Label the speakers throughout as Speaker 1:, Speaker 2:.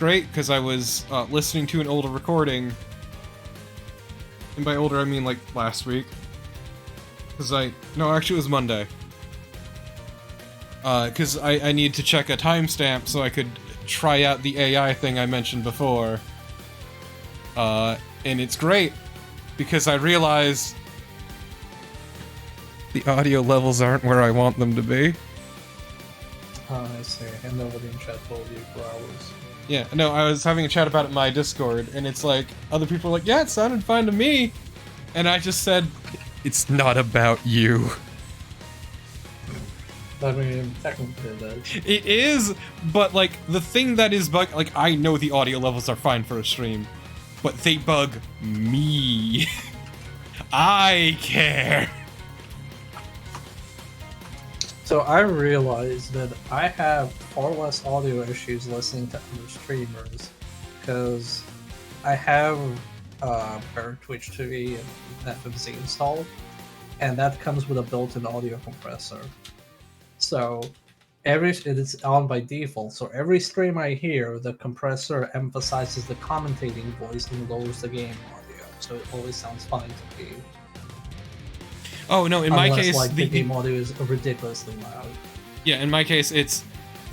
Speaker 1: great because I was listening to an older recording, and by older I mean like last week. No, actually it was Monday. Because I need to check a timestamp so I could try out the AI thing I mentioned before. And it's great, because I realized the audio levels aren't where I want them to be.
Speaker 2: I see, and nobody in chat told you for hours.
Speaker 1: Yeah, no, I was having a chat about it in my Discord, and it's like, other people are like, yeah, it sounded fine to me. And I just said, it's not about you.
Speaker 2: I mean, technically it is.
Speaker 1: It is, but like, the thing that is like, I know the audio levels are fine for a stream, but they bug me. I care.
Speaker 2: So I realized that I have far less audio issues listening to other streamers, because I have Bear Twitch TV and FMC installed, and that comes with a built-in audio compressor. So it is on by default. So every stream I hear, the compressor emphasizes the commentating voice and lowers the game audio, so it always sounds fine to me.
Speaker 1: Oh no, in my case,
Speaker 2: like, the game audio is ridiculously loud.
Speaker 1: Yeah, in my case, it's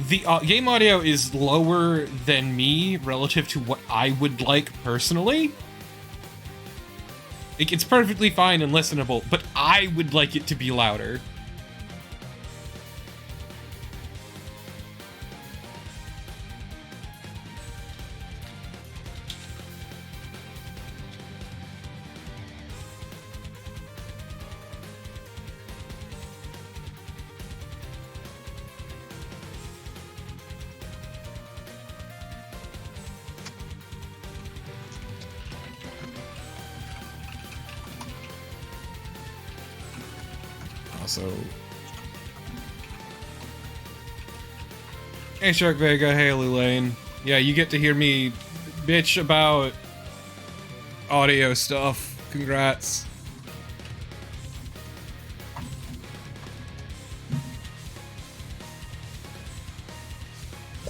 Speaker 1: the game audio is lower than me relative to what I would like personally. It's perfectly fine and listenable, but I would like it to be louder. So, hey Shark Vega, hey Lane. Yeah, you get to hear me bitch about audio stuff. Congrats.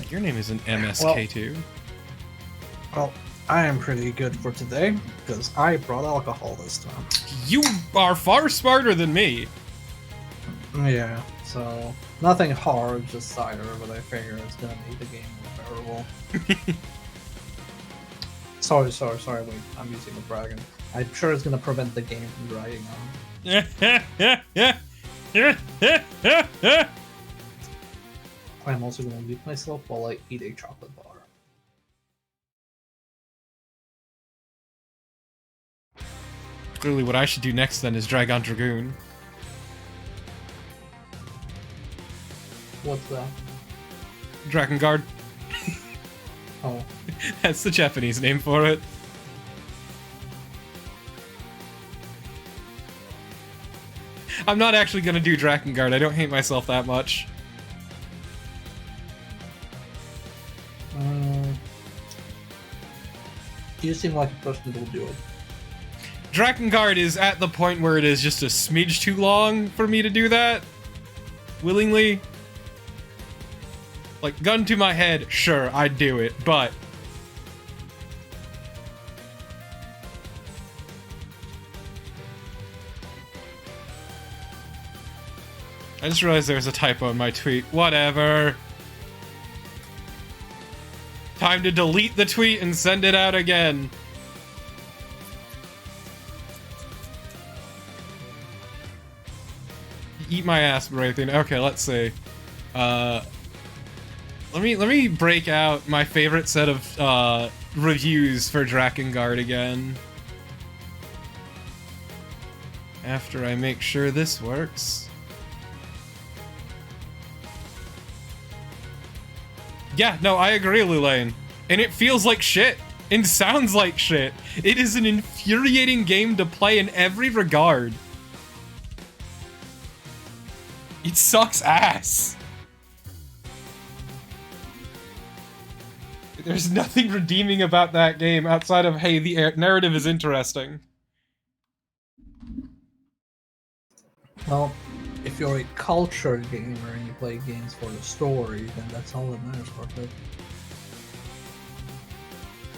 Speaker 1: Your name isn't MSK2.
Speaker 2: Well, I am pretty good for today, because I brought alcohol this time.
Speaker 1: You are far smarter than me.
Speaker 2: Yeah, so nothing hard, just cider, but I figure it's gonna make the game more bearable. sorry, wait, I'm using the dragon. I'm sure it's gonna prevent the game from dragging on. I'm also gonna mute myself while I eat a chocolate bar.
Speaker 1: Clearly what I should do next then is Dragon Dragoon.
Speaker 2: What's that?
Speaker 1: Drakengard.
Speaker 2: Oh.
Speaker 1: That's the Japanese name for it. I'm not actually gonna do Drakengard, I don't hate myself that much.
Speaker 2: You seem like a person who will do it.
Speaker 1: Drakengard is at the point where it is just a smidge too long for me to do that. Willingly. Like, gun to my head, sure, I'd do it, but... I just realized there was a typo in my tweet. Whatever. Time to delete the tweet and send it out again. Eat my ass, Baratheon. Okay, let's see. Let me break out my favorite set of reviews for Drakengard again. After I make sure this works. Yeah, no, I agree, Lulane. And it feels like shit. And sounds like shit. It is an infuriating game to play in every regard. It sucks ass. There's nothing redeeming about that game outside of, hey, the narrative is interesting.
Speaker 2: Well, if you're a culture gamer and you play games for the story, then that's all that matters for it.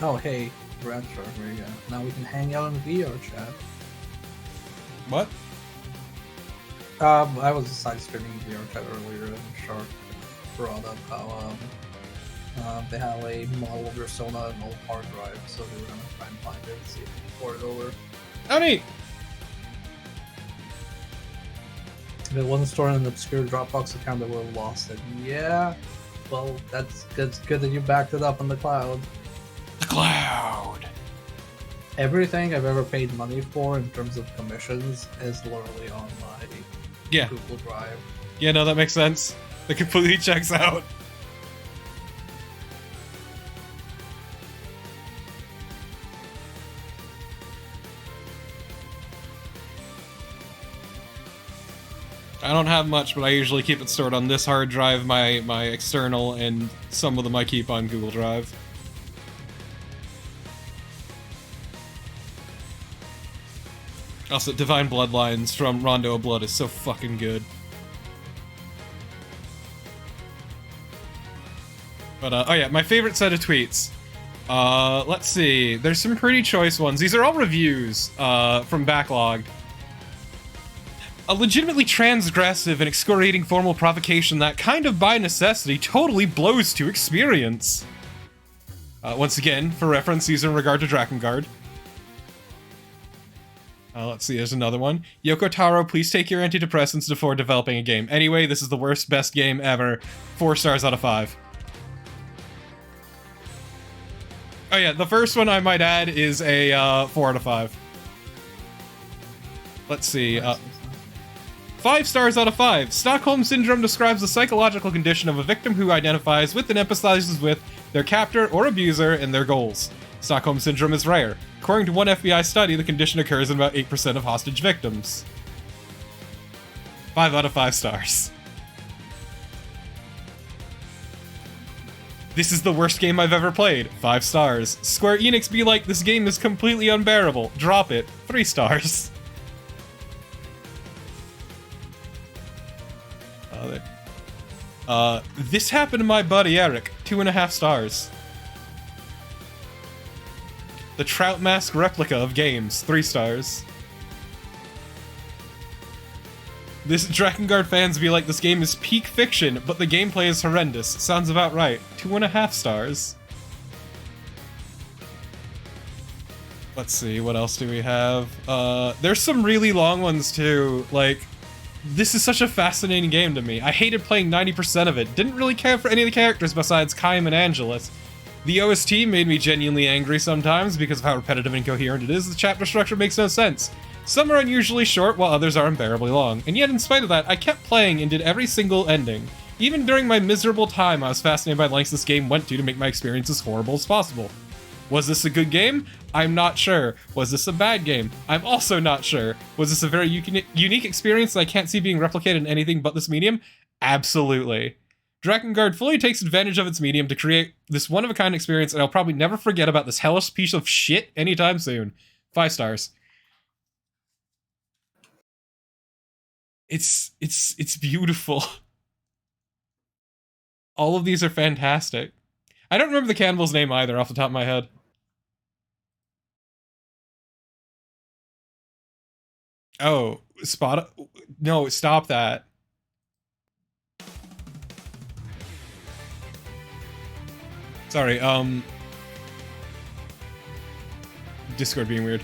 Speaker 2: Oh, hey, Retro, here we go. Now we can hang out in the VR chat.
Speaker 1: What?
Speaker 2: I was side streaming VR chat earlier, and Shark brought up how they have a model of Persona and old hard drive, so they were gonna try and find it and see if they can port it over.
Speaker 1: Oh, neat!
Speaker 2: If it wasn't stored in an obscure Dropbox account, they would have lost it. Yeah, well, that's good that you backed it up on the cloud.
Speaker 1: The cloud!
Speaker 2: Everything I've ever paid money for in terms of commissions is literally on my Google Drive.
Speaker 1: Yeah, no, that makes sense. That completely checks out. I don't have much, but I usually keep it stored on this hard drive, my external, and some of them I keep on Google Drive. Also, Divine Bloodlines from Rondo of Blood is so fucking good. But, oh yeah, my favorite set of tweets. Let's see. There's some pretty choice ones. These are all reviews, from Backlogged. A legitimately transgressive and excoriating formal provocation that, kind of by necessity, totally blows to experience. Once again, for reference, these are in regard to Drakengard. Let's see, there's another one. Yoko Taro, please take your antidepressants before developing a game. Anyway, this is the worst, best game ever. 4 stars out of 5. Oh yeah, the first one I might add is a 4 out of 5. Let's see, 5 stars out of 5. Stockholm Syndrome describes the psychological condition of a victim who identifies with and empathizes with their captor or abuser and their goals. Stockholm Syndrome is rare. According to one FBI study, the condition occurs in about 8% of hostage victims. 5 out of 5 stars. This is the worst game I've ever played. 5 stars. Square Enix be like, this game is completely unbearable. Drop it. 3 stars. This happened to my buddy Eric. 2.5 stars. The Trout Mask replica of games. 3 stars. This Drakengard fans be like, this game is peak fiction, but the gameplay is horrendous. Sounds about right. 2.5 stars. Let's see, what else do we have? There's some really long ones too. Like, this is such a fascinating game to me. I hated playing 90% of it. Didn't really care for any of the characters besides Chaim and Angelus. The OST made me genuinely angry sometimes because of how repetitive and incoherent it is. The chapter structure makes no sense. Some are unusually short while others are unbearably long. And yet in spite of that, I kept playing and did every single ending. Even during my miserable time, I was fascinated by the lengths this game went to make my experience as horrible as possible. Was this a good game? I'm not sure. Was this a bad game? I'm also not sure. Was this a very unique experience that I can't see being replicated in anything but this medium? Absolutely. Drakengard fully takes advantage of its medium to create this one-of-a-kind experience, and I'll probably never forget about this hellish piece of shit anytime soon. 5 stars. It's beautiful. All of these are fantastic. I don't remember the cannibal's name either off the top of my head. Oh, no, stop that. Sorry, Discord being weird.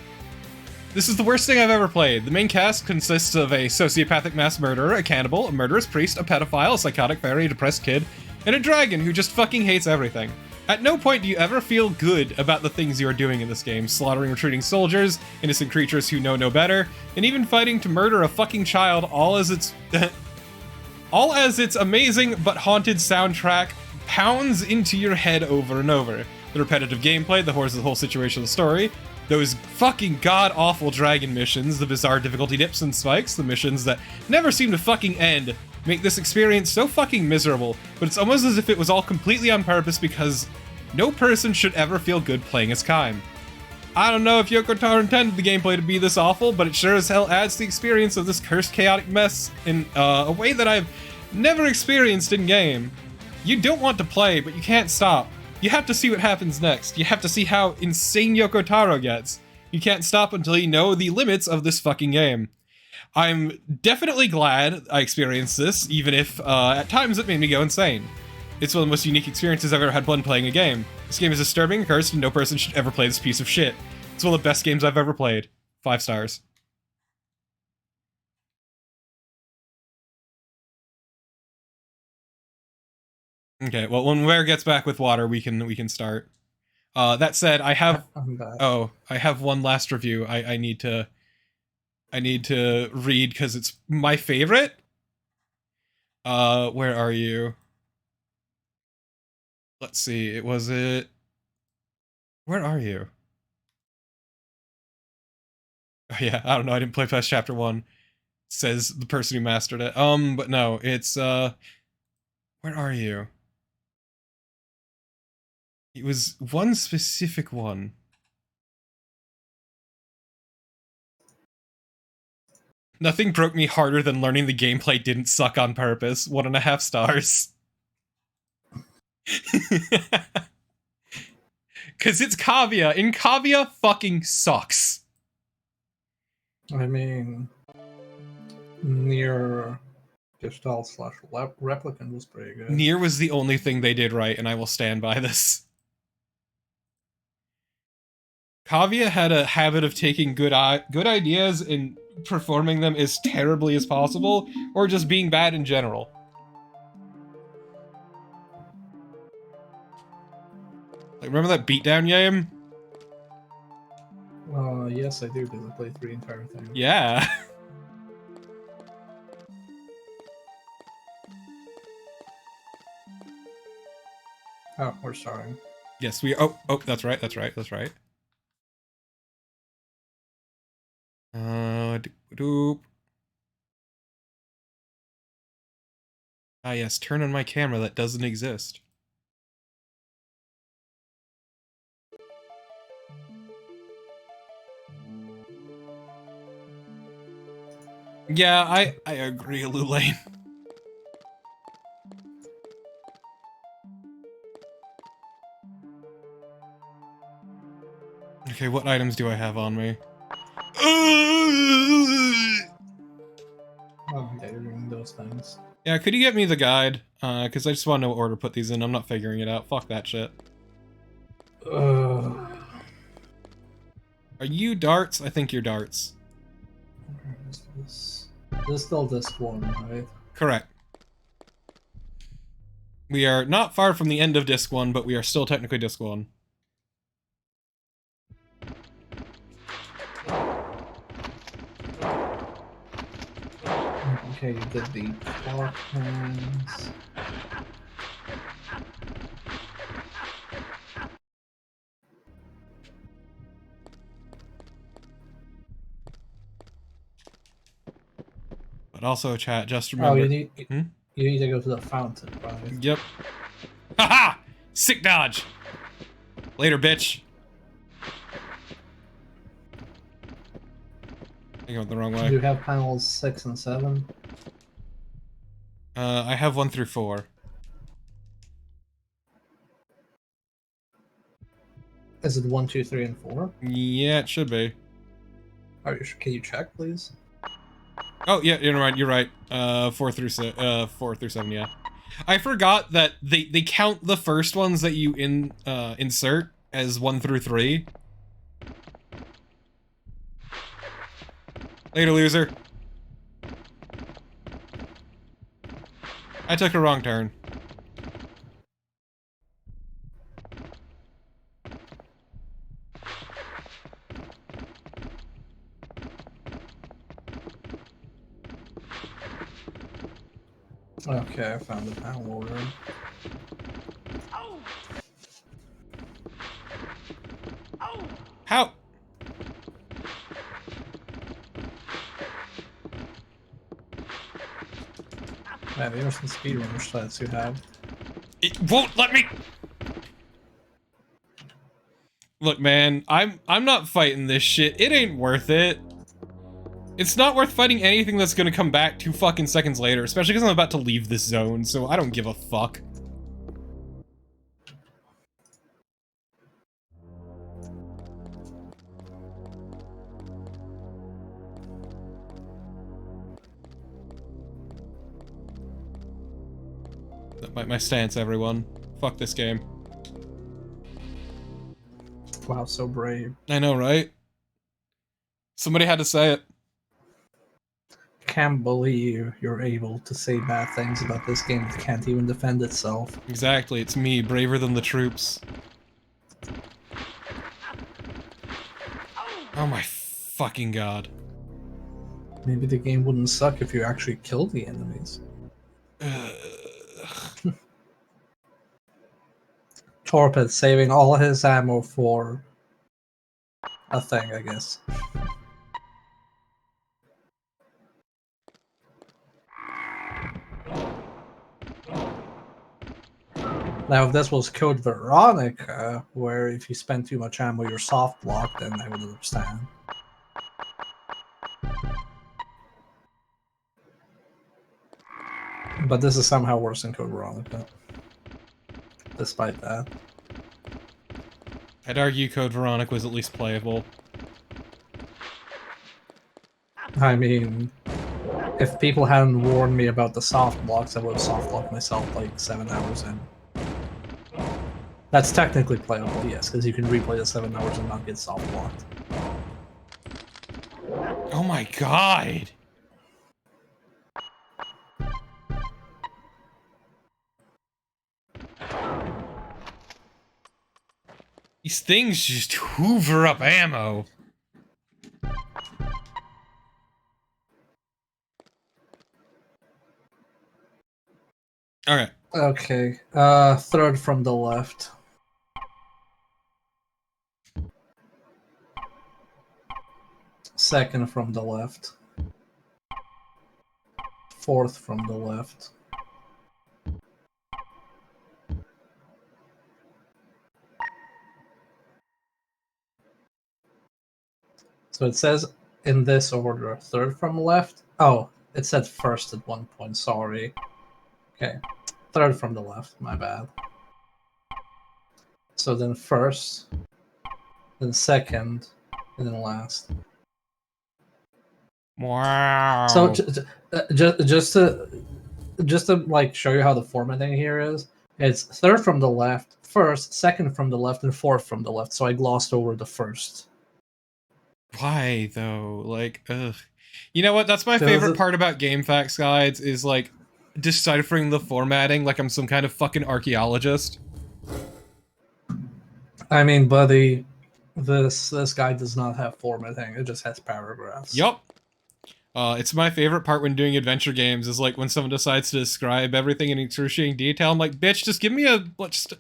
Speaker 1: This is the worst thing I've ever played. The main cast consists of a sociopathic mass murderer, a cannibal, a murderous priest, a pedophile, a psychotic, very depressed kid, and a dragon who just fucking hates everything. At no point do you ever feel good about the things you are doing in this game, slaughtering retreating soldiers, innocent creatures who know no better, and even fighting to murder a fucking child, all as its amazing but haunted soundtrack pounds into your head over and over. The repetitive gameplay, the horrors of the whole situation of the story, those fucking god-awful dragon missions, the bizarre difficulty dips and spikes, the missions that never seem to fucking end, make this experience so fucking miserable, but it's almost as if it was all completely on purpose because no person should ever feel good playing as Chaim. I don't know if Yoko Taro intended the gameplay to be this awful, but it sure as hell adds to the experience of this cursed chaotic mess in a way that I've never experienced in-game. You don't want to play, but you can't stop. You have to see what happens next. You have to see how insane Yoko Taro gets. You can't stop until you know the limits of this fucking game. I'm definitely glad I experienced this, even if at times it made me go insane. It's one of the most unique experiences I've ever had when playing a game. This game is disturbing and cursed, and no person should ever play this piece of shit. It's one of the best games I've ever played. 5 stars. Okay, well, when Ware gets back with water, we can start. That said, I have I have one last review I need to read because it's my favorite. Where are you? Let's see. Where are you? Oh, yeah, I don't know. I didn't play past chapter 1. It says the person who mastered it. But no, it's where are you? It was one specific one. Nothing broke me harder than learning the gameplay didn't suck on purpose. 1.5 stars. Cause it's Kavia, and Kavia fucking sucks.
Speaker 2: I mean, Nier Gestalt / Replicant was pretty good.
Speaker 1: Nier was the only thing they did right, and I will stand by this. Kavia had a habit of taking good ideas and performing them as terribly as possible, or just being bad in general. Like, remember that beatdown game?
Speaker 2: Yes, I do, because I played through the entire thing.
Speaker 1: Yeah.
Speaker 2: Oh, we're starting.
Speaker 1: Yes, we. Oh, that's right. Doop. Ah, yes, turn on my camera that doesn't exist. Yeah, I agree, Lulane. Okay, what items do I have on me?
Speaker 2: Oh, yeah, you're doing those things.
Speaker 1: Yeah, could you get me the guide? Because I just want to know what order to put these in. I'm not figuring it out. Fuck that shit. Are you darts? I think you're darts.
Speaker 2: Where is this? This is still disc 1, right?
Speaker 1: Correct. We are not far from the end of disc 1, but we are still technically disc 1.
Speaker 2: Okay, you did the clock hands.
Speaker 1: But also, chat, just remember...
Speaker 2: Oh, you need to go to the fountain, right?
Speaker 1: Yep. Haha! Sick dodge! Later, bitch. I went the wrong way.
Speaker 2: Do you have panels 6 and 7?
Speaker 1: I have 1 through 4.
Speaker 2: Is it 1, 2, 3, and 4?
Speaker 1: Yeah, it should be.
Speaker 2: Can you check, please?
Speaker 1: Oh, yeah, you're right. 4 through 7, yeah. I forgot that they count the first ones that you insert as 1 through 3. Later, loser. I took a wrong turn.
Speaker 2: Okay, I found the panel order.
Speaker 1: How?
Speaker 2: Yeah, there are some speedrunner stats you have.
Speaker 1: It won't let me. Look, man, I'm not fighting this shit. It ain't worth it. It's not worth fighting anything that's gonna come back 2 fucking seconds later, especially because I'm about to leave this zone, so I don't give a fuck. my stance, everyone. Fuck this game.
Speaker 2: Wow, so brave.
Speaker 1: I know, right? Somebody had to say it.
Speaker 2: Can't believe you're able to say bad things about this game that can't even defend itself.
Speaker 1: Exactly, it's me, braver than the troops. Oh my fucking god.
Speaker 2: Maybe the game wouldn't suck if you actually killed the enemies. Torpid saving all his ammo for a thing, I guess. Now, if this was Code Veronica, where if you spend too much ammo, you're soft locked, then I would understand. But this is somehow worse than Code Veronica. Despite that.
Speaker 1: I'd argue Code Veronica was at least playable.
Speaker 2: I mean, if people hadn't warned me about the soft blocks, I would have soft locked myself like 7 hours in. That's technically playable, yes, because you can replay the 7 hours and not get soft blocked.
Speaker 1: Oh my god! These things just hoover up ammo. Alright.
Speaker 2: Okay, third from the left. Second from the left. Fourth from the left. So it says in this order, third from left. Oh, it said first at one point, sorry. Okay, third from the left, my bad. So then first, then second, and then last.
Speaker 1: Wow.
Speaker 2: So just to like show you how the formatting here is, it's third from the left, first, second from the left, and fourth from the left. So I glossed over the first.
Speaker 1: Why though? Like, ugh. You know what? That's my
Speaker 2: Does
Speaker 1: favorite
Speaker 2: it-
Speaker 1: part about GameFAQs guides is like deciphering the formatting like I'm some kind of fucking archaeologist.
Speaker 2: I mean, buddy, this guy does not have formatting. It just has paragraphs.
Speaker 1: Yup. It's my favorite part when doing adventure games is like when someone decides to describe everything in excruciating detail. I'm like, bitch, just give me just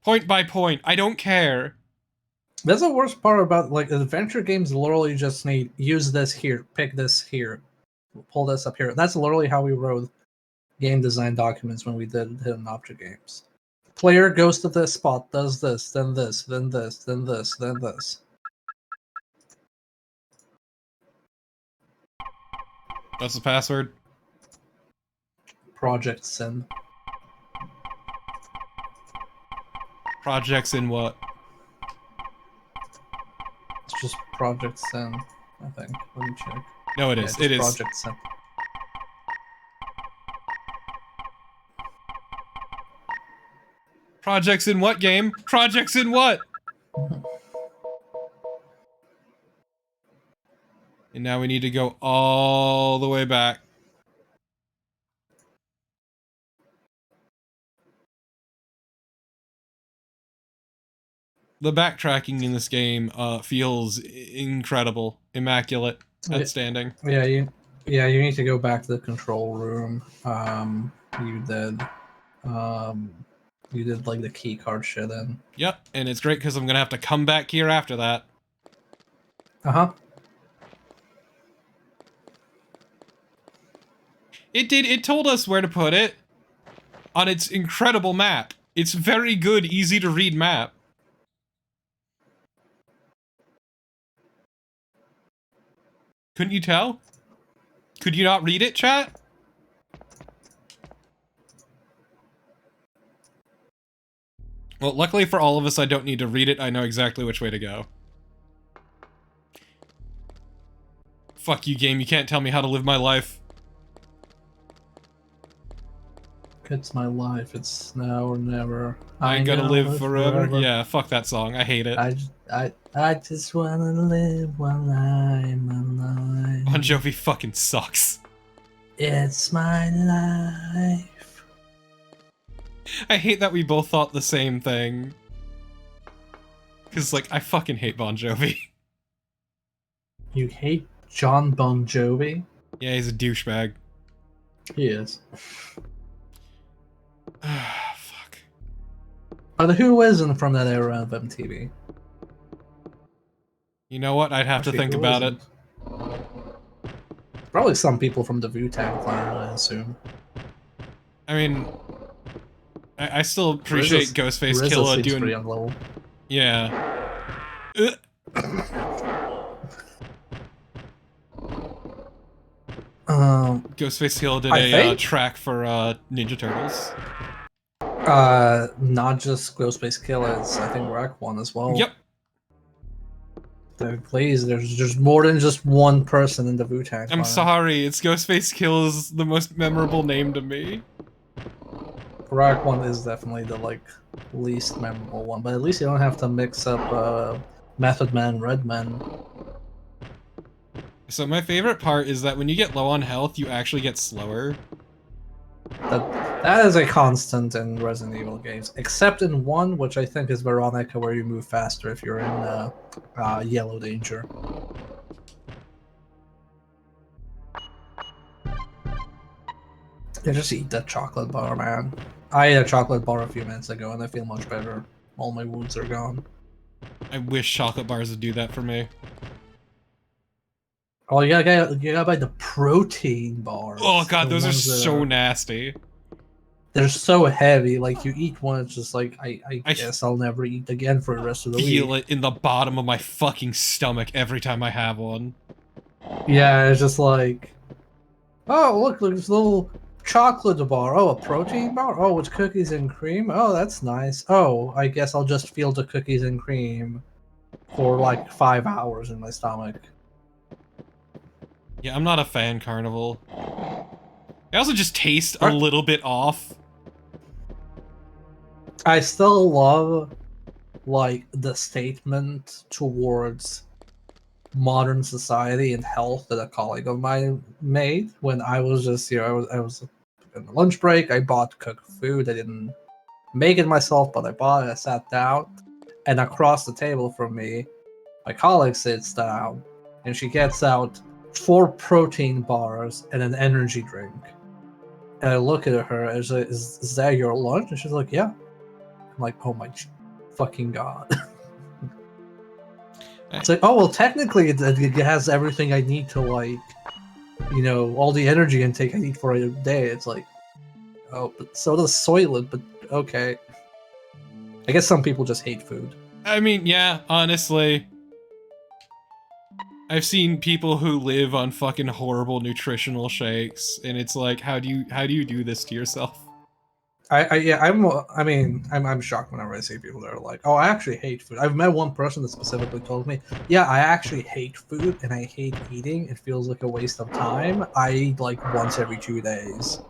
Speaker 1: point by point. I don't care.
Speaker 2: That's the worst part about like adventure games. Literally, just need use this here, pick this here, pull this up here. That's literally how we wrote game design documents when we did hidden object games. Player goes to this spot, does this, then this, then this, then this, then this.
Speaker 1: What's the password?
Speaker 2: Project Sin.
Speaker 1: Projects in what?
Speaker 2: It's just Project Sin, I think. Let me check.
Speaker 1: No, it
Speaker 2: Yeah,
Speaker 1: is.
Speaker 2: just
Speaker 1: It is.
Speaker 2: Project Sin.
Speaker 1: Projects in what game? Projects in what? And now we need to go all the way back. The backtracking in this game feels incredible, immaculate, outstanding.
Speaker 2: Yeah, you need to go back to the control room. You did like the key card shit in.
Speaker 1: Yep, and it's great because I'm gonna have to come back here after that.
Speaker 2: Uh-huh.
Speaker 1: It told us where to put it on its incredible map. It's very good, easy to read map. Couldn't you tell? Could you not read it, chat? Well, luckily for all of us, I don't need to read it. I know exactly which way to go. Fuck you, game. You can't tell me how to live my life.
Speaker 2: It's my life. It's now or never.
Speaker 1: I ain't gonna live
Speaker 2: live
Speaker 1: forever. Yeah, fuck that song. I hate it.
Speaker 2: I just wanna live while I'm alive.
Speaker 1: Bon Jovi fucking sucks.
Speaker 2: It's my life.
Speaker 1: I hate that we both thought the same thing. Cause like, I fucking hate Bon Jovi.
Speaker 2: You hate John Bon Jovi?
Speaker 1: Yeah, he's a douchebag.
Speaker 2: He is.
Speaker 1: Fuck.
Speaker 2: But who isn't from that era of MTV?
Speaker 1: You know what? I'd have to think
Speaker 2: Who
Speaker 1: about it.
Speaker 2: isn't? Probably some people from the Wu-Tang Clan, I assume.
Speaker 1: I mean, I still appreciate Ghostface
Speaker 2: RZA
Speaker 1: Killah
Speaker 2: seems
Speaker 1: doing.
Speaker 2: pretty unlow.
Speaker 1: Yeah. Ghostface Killah did a track for Ninja Turtles.
Speaker 2: Not just Ghostface Killah, it's I think Raekwon as well.
Speaker 1: Yep.
Speaker 2: Please, there's more than just one person in the Wu-Tang Clan.
Speaker 1: I'm sorry, it's Ghostface Killah's the most memorable name to me.
Speaker 2: Raekwon is definitely the least memorable one, but at least you don't have to mix up Method Man, Redman.
Speaker 1: So my favorite part is that when you get low on health, you actually get slower.
Speaker 2: That is a constant in Resident Evil games, except in one, which I think is Veronica, where you move faster if you're in yellow danger. Yeah, just eat that chocolate bar, man. I ate a chocolate bar a few minutes ago, and I feel much better. All my wounds are gone.
Speaker 1: I wish chocolate bars would do that for me.
Speaker 2: Oh, you gotta buy the protein bars.
Speaker 1: Oh god, those are so nasty.
Speaker 2: They're so heavy. Like, you eat one, it's just like, I guess I'll never eat again for the rest of the week.
Speaker 1: I feel it in the bottom of my fucking stomach every time I have one.
Speaker 2: Yeah, it's just like, oh, look, there's a little chocolate bar. Oh, a protein bar? Oh, it's cookies and cream? Oh, that's nice. Oh, I guess I'll just feel the cookies and cream for like 5 hours in my stomach.
Speaker 1: Yeah, I'm not a fan, Carnival. They also just taste a little bit off.
Speaker 2: I still love, like, the statement towards modern society and health that a colleague of mine made when I was just, I was in the lunch break. I bought cooked food. I didn't make it myself, but I bought it. I sat down, and across the table from me, my colleague sits down, and she gets out 4 protein bars and an energy drink. And I look at her, and is that your lunch? And she's like, yeah. I'm like, oh my fucking god. It's like, oh, well, technically it has everything I need to, like, all the energy intake I need for a day. It's like, oh, but so does Soylent, but okay. I guess some people just hate food.
Speaker 1: I mean, yeah, honestly. I've seen people who live on fucking horrible nutritional shakes, and it's like, how do you do this to yourself?
Speaker 2: I'm shocked whenever I see people that are like, oh, I actually hate food. I've met one person that specifically told me, yeah, I actually hate food and I hate eating. It feels like a waste of time. I eat like once every 2 days.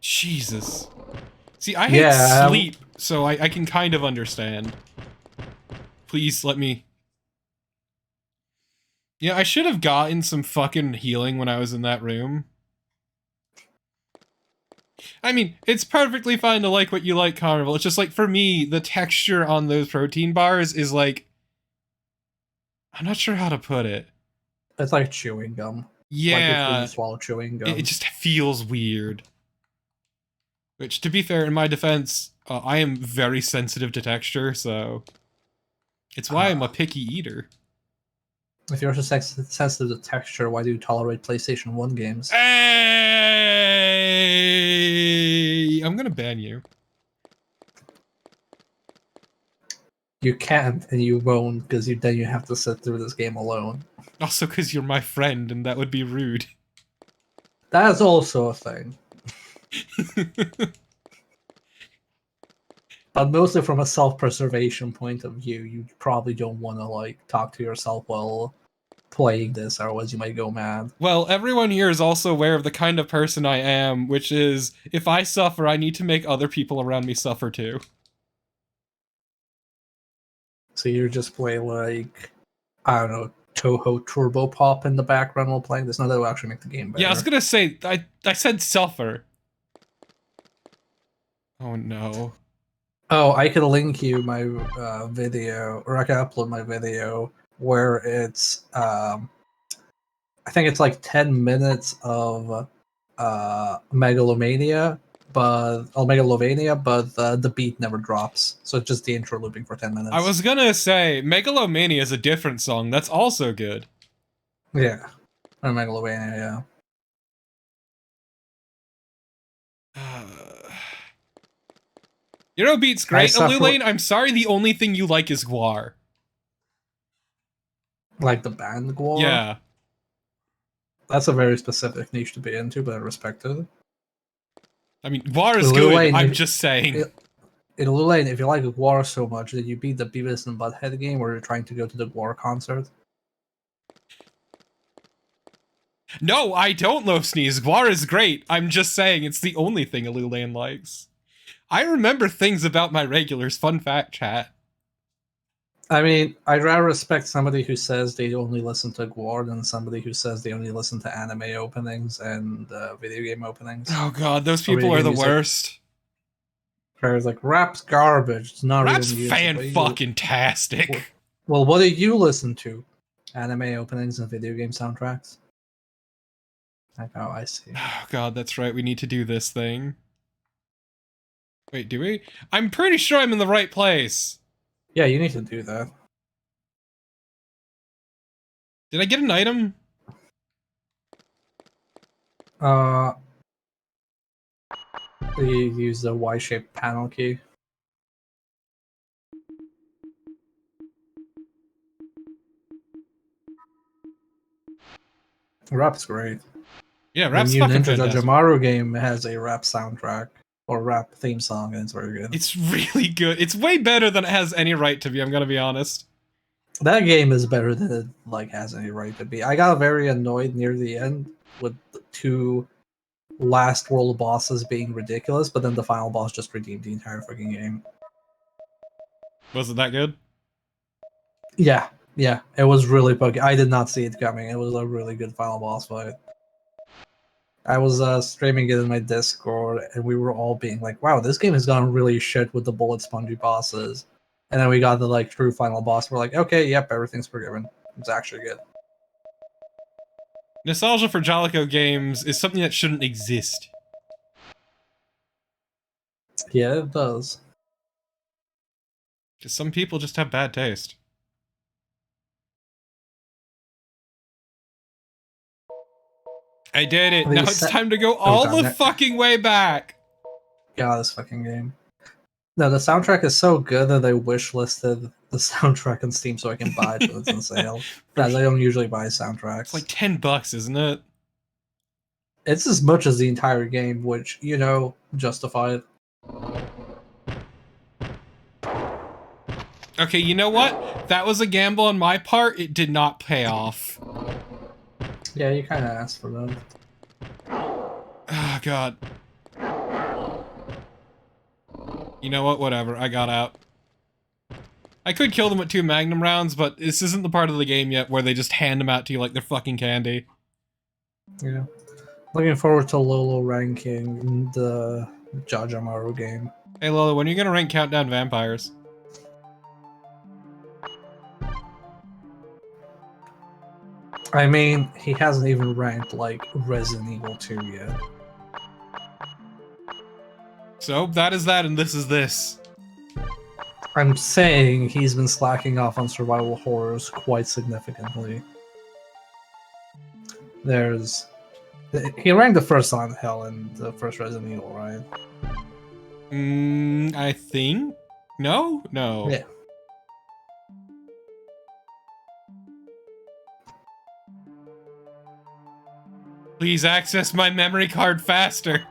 Speaker 1: Jesus. See, I hate sleep, so I can kind of understand. Please let me... Yeah, I should have gotten some fucking healing when I was in that room. I mean, it's perfectly fine to like what you like, Carnival. It's just like, for me, the texture on those protein bars is like... I'm not sure how to put it.
Speaker 2: It's like chewing gum.
Speaker 1: Yeah.
Speaker 2: Like if you swallow chewing gum.
Speaker 1: It just feels weird. Which, to be fair, in my defense, I am very sensitive to texture, so... It's why I'm a picky eater.
Speaker 2: If you're so sensitive to texture, why do you tolerate PlayStation 1 games?
Speaker 1: Hey! I'm gonna ban you.
Speaker 2: You can't, and you won't, because then you have to sit through this game alone.
Speaker 1: Also, because you're my friend, and that would be rude.
Speaker 2: That's also a thing. But mostly from a self-preservation point of view, you probably don't want to, like, talk to yourself while playing this, otherwise you might go mad.
Speaker 1: Well, everyone here is also aware of the kind of person I am, which is, if I suffer, I need to make other people around me suffer too.
Speaker 2: So you just play like, I don't know, Toho Turbo Pop in the background while playing this. No, that will actually make the game better.
Speaker 1: Yeah, I was gonna say, I said suffer. Oh no.
Speaker 2: Oh, I could link you my video, or I can upload my video where it's, I think it's like 10 minutes of Megalomania, but the beat never drops, so it's just the intro looping for 10 minutes.
Speaker 1: I was gonna say, Megalomania is a different song. That's also good.
Speaker 2: Yeah, or Megalovania, yeah.
Speaker 1: Eurobeat's great,
Speaker 2: suffer-
Speaker 1: Alulane. I'm sorry, the only thing you like is Guar.
Speaker 2: Like the band Gwar?
Speaker 1: Yeah.
Speaker 2: That's a very specific niche to be into, but I respect it.
Speaker 1: I mean, Guar is
Speaker 2: Lil
Speaker 1: good,
Speaker 2: Wayne,
Speaker 1: I'm just saying.
Speaker 2: In Lulane, if you like Gwar so much, did you beat the Beavis and Butthead game where you're trying to go to the Gwar concert?
Speaker 1: No, I don't, Low Sneeze. Guar is great. I'm just saying it's the only thing Alulane likes. I remember things about my regulars. Fun fact, chat.
Speaker 2: I mean, I'd rather respect somebody who says they only listen to Gwar than somebody who says they only listen to anime openings and video game openings.
Speaker 1: Oh god, those people are the worst.
Speaker 2: It's like, rap's garbage. It's not
Speaker 1: Rap's
Speaker 2: real music.
Speaker 1: fan-fucking-tastic.
Speaker 2: Well, what do you listen to? Anime openings and video game soundtracks? Like, oh, I see.
Speaker 1: Oh god, that's right. We need to do this thing. Wait, do we? I'm pretty sure I'm in the right place.
Speaker 2: Yeah, you need to do that.
Speaker 1: Did I get an item?
Speaker 2: You use the Y-shaped panel key. Rap's great.
Speaker 1: Yeah, Rap's
Speaker 2: the new
Speaker 1: fucking
Speaker 2: Ninja
Speaker 1: fantastic.
Speaker 2: Jajamaru game has a rap soundtrack or rap theme song, and it's very good.
Speaker 1: It's really good. It's way better than it has any right to be, I'm gonna be honest.
Speaker 2: That game is better than it has any right to be. I got very annoyed near the end with the two last world bosses being ridiculous, but then the final boss just redeemed the entire fucking game.
Speaker 1: Was it that good?
Speaker 2: Yeah, it was really buggy. I did not see it coming. It was a really good final boss fight. I was streaming it in my Discord, and we were all being like, wow, this game has gone really shit with the bullet spongy bosses. And then we got the like true final boss. We're like, okay, yep, everything's forgiven. It's actually good.
Speaker 1: Nostalgia for Jalico games is something that shouldn't exist.
Speaker 2: Yeah, it does.
Speaker 1: Because some people just have bad taste. I did it. Now it's time to go all the fucking way back.
Speaker 2: God, this fucking game. No, the soundtrack is so good that I wishlisted the soundtrack on Steam so I can buy it when it's on sale. Because I don't usually buy soundtracks.
Speaker 1: It's like $10, isn't it?
Speaker 2: It's as much as the entire game, which, you know, justify it.
Speaker 1: Okay, you know what? That was a gamble on my part. It did not pay off.
Speaker 2: Yeah, you kind of asked for that.
Speaker 1: Oh, God. You know what? Whatever. I got out. I could kill them with 2 Magnum rounds, but this isn't the part of the game yet where they just hand them out to you like they're fucking candy.
Speaker 2: Yeah. Looking forward to Lolo ranking the Jajamaru game.
Speaker 1: Hey, Lola, when are you gonna rank Countdown Vampires?
Speaker 2: I mean, he hasn't even ranked, like, Resident Evil 2 yet.
Speaker 1: So, that is that, and this is this.
Speaker 2: I'm saying he's been slacking off on survival horrors quite significantly. He ranked the first Silent Hill and the first Resident Evil, right?
Speaker 1: I think? No? No.
Speaker 2: Yeah.
Speaker 1: Please access my memory card faster.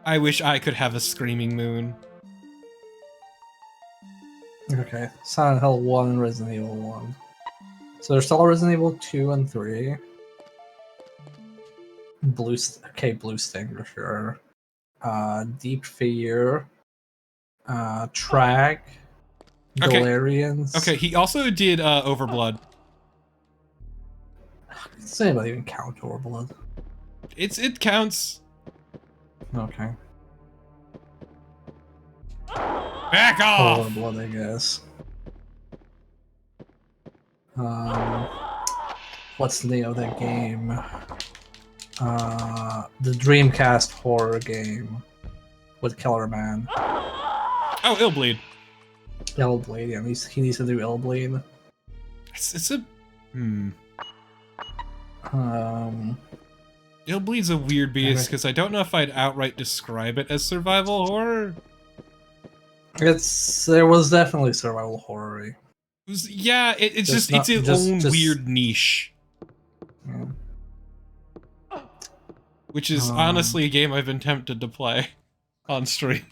Speaker 1: I wish I could have a screaming moon.
Speaker 2: Okay, Silent Hill 1 and Resident Evil 1. So there's still Resident Evil 2 and 3. Blue Sting for sure. Deep Fear. Track.
Speaker 1: Okay.
Speaker 2: Galarians.
Speaker 1: Okay, he also did Overblood.
Speaker 2: Does anybody even count Overblood?
Speaker 1: It counts.
Speaker 2: Okay.
Speaker 1: Back off!
Speaker 2: Overblood, I guess. What's the name of that game? The Dreamcast horror game with Killer Man.
Speaker 1: Oh, Illbleed.
Speaker 2: Illbleed, yeah, he needs to do Illbleed.
Speaker 1: It's a
Speaker 2: Um,
Speaker 1: Illbleed's a weird beast because I don't know if I'd outright describe it as survival horror.
Speaker 2: there was definitely survival horror.
Speaker 1: Yeah, it's its own weird niche.
Speaker 2: Yeah.
Speaker 1: Which is honestly a game I've been tempted to play on stream.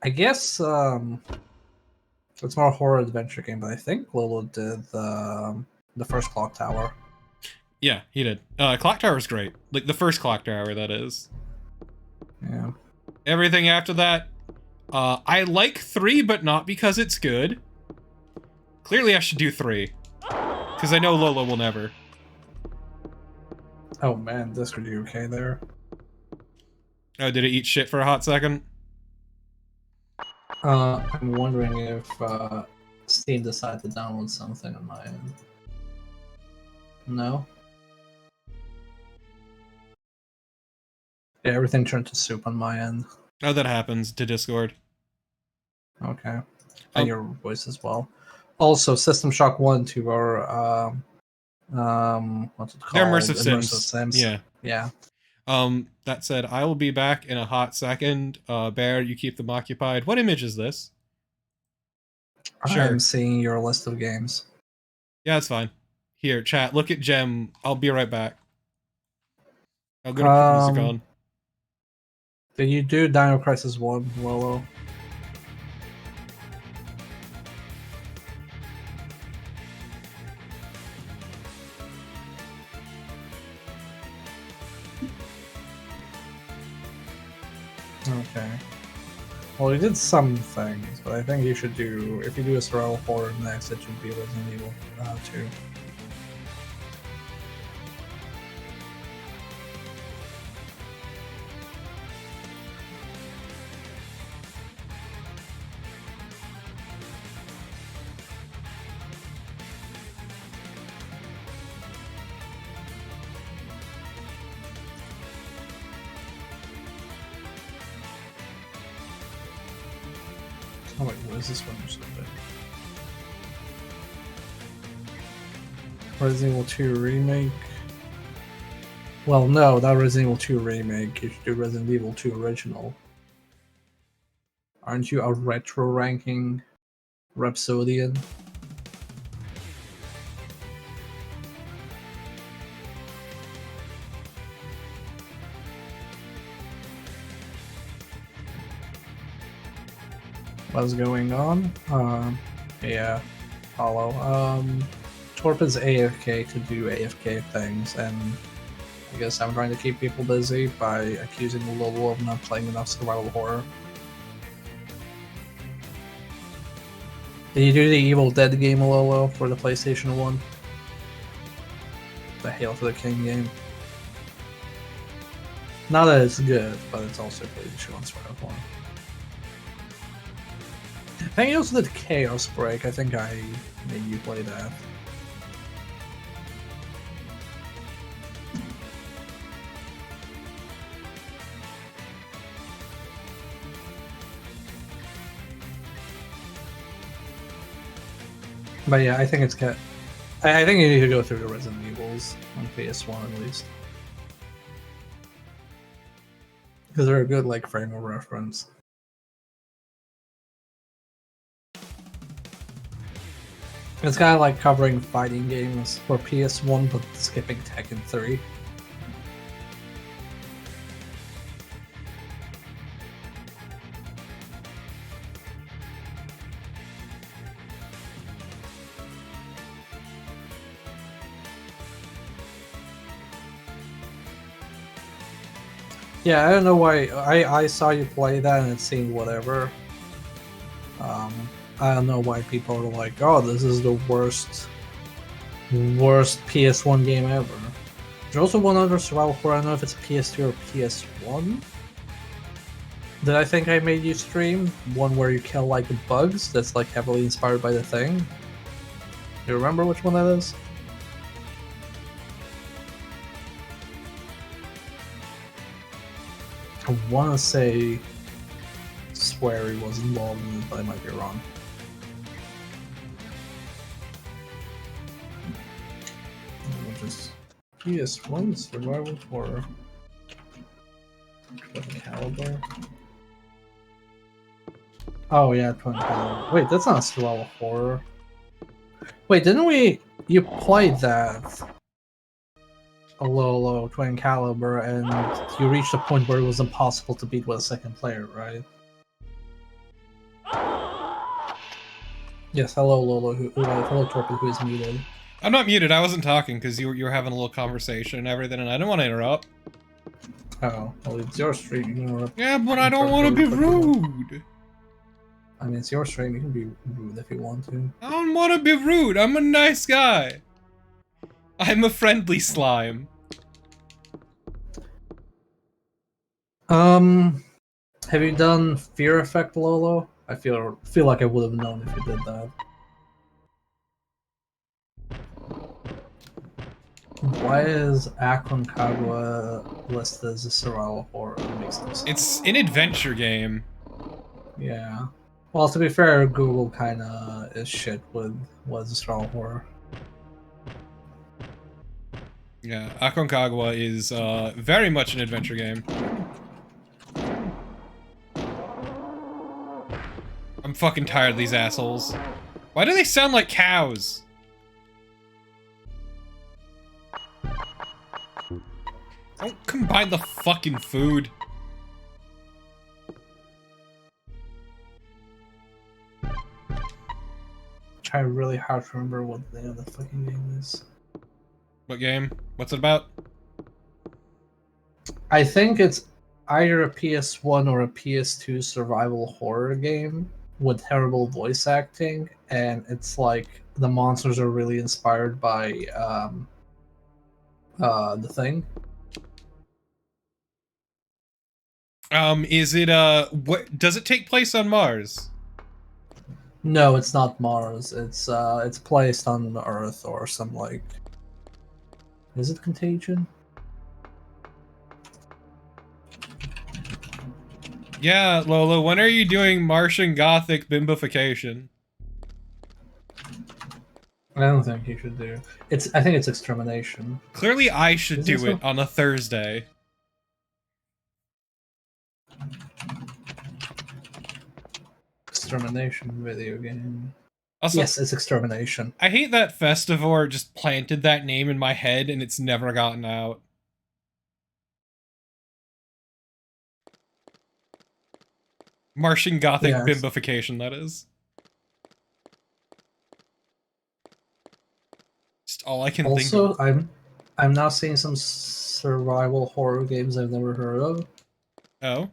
Speaker 2: I guess it's more a horror adventure game, but I think Lolo did the first Clock Tower.
Speaker 1: Yeah, he did. Clock Tower's great. Like the first Clock Tower, that is.
Speaker 2: Yeah.
Speaker 1: Everything after that, I like 3, but not because it's good. Clearly I should do 3. Because I know Lola will never.
Speaker 2: Oh man, Discord, you okay there?
Speaker 1: Oh, did it eat shit for a hot second?
Speaker 2: I'm wondering if Steam decided to download something on my end. No? Yeah, everything turned to soup on my end.
Speaker 1: Oh, that happens to Discord.
Speaker 2: Okay. And your voice as well. Also, System Shock 1 and 2 are what's it called?
Speaker 1: They're immersive sims. Yeah.
Speaker 2: Yeah.
Speaker 1: That said, I will be back in a hot second. Bear, you keep them occupied. What image is this?
Speaker 2: Sure. I'm seeing your list of games.
Speaker 1: Yeah, it's fine. Here, chat, look at Gem. I'll be right back. I'll go to put music on.
Speaker 2: Did you do Dino Crisis 1, Lolo? Okay. Well, we did some things, but I think you should do, if you do a survival horror next, it should be Resident Evil 2. Oh wait, what is this one or something? Resident Evil 2 Remake? Well, no, not Resident Evil 2 Remake. You should do Resident Evil 2 Original. Aren't you a retro ranking Rhapsodian? What's going on? Yeah, follow. Torp is AFK to do AFK things, and I guess I'm trying to keep people busy by accusing Lolo of not playing enough survival horror. Did you do the Evil Dead game, Lolo, for the PlayStation 1? The Hail to the King game. Not that it's good, but it's also PlayStation 1 survival horror. I think you also did Chaos Break. I think I made you play that. But yeah, I think it's good. I think you need to go through the Resident Evils on PS1 at least. Because they're a good like frame of reference. It's kind of like covering fighting games for PS1, but skipping Tekken 3. Yeah, I don't know why. I saw you play that and it seemed whatever. Um, I don't know why people are like, "Oh, this is the worst PS1 game ever." There's also one other survival horror. I don't know if it's PS2 or PS1. That I think I made you stream. One where you kill like bugs. That's like heavily inspired by The Thing. You remember which one that is? I want to say Swery was involved in it, but I might be wrong. Just PS1 survival horror. Twin Caliber. Oh yeah, Twin Caliber. Wait, that's not survival horror. Wait, didn't we? You played that a low Twin Caliber, and you reached a point where it was impossible to beat with a second player, right? Yes. Hello, Lolo. Hello, Torpid, who is muted.
Speaker 1: I'm not muted. I wasn't talking because you were having a little conversation and everything, and I didn't want to interrupt.
Speaker 2: Oh, well, it's your stream. You can interrupt.
Speaker 1: Yeah, but I don't want to be rude.
Speaker 2: I mean, it's your stream. You can be rude if you want to.
Speaker 1: I don't want to be rude. I'm a nice guy. I'm a friendly slime.
Speaker 2: Have you done Fear Effect, Lolo? I feel like I would have known if you did that. Why is Aconcagua listed as a survival horror? It makes no sense.
Speaker 1: It's an adventure game.
Speaker 2: Yeah. Well, to be fair, Google kind of is shit with what is a survival horror.
Speaker 1: Yeah, Aconcagua is very much an adventure game. I'm fucking tired of these assholes. Why do they sound like cows? Don't combine the fucking food.
Speaker 2: Try really hard to remember what the name of the fucking game is.
Speaker 1: What game? What's it about?
Speaker 2: I think it's either a PS1 or a PS2 survival horror game with terrible voice acting, and it's like the monsters are really inspired by The Thing.
Speaker 1: Is it what does it take place on Mars?
Speaker 2: No, it's not Mars. It's placed on Earth or some like. Is it Contagion?
Speaker 1: Yeah, Lola, when are you doing Martian Gothic bimbification?
Speaker 2: I don't think you should do. I think it's Extermination.
Speaker 1: Clearly I should
Speaker 2: Is it
Speaker 1: do it on a Thursday.
Speaker 2: Extermination video game.
Speaker 1: Also,
Speaker 2: Yes, it's Extermination.
Speaker 1: I hate that Festivore just planted that name in my head and it's never gotten out. Martian Gothic bimbification, that is. Just all I can think of.
Speaker 2: Also, I'm now seeing some survival horror games I've never heard of.
Speaker 1: Oh?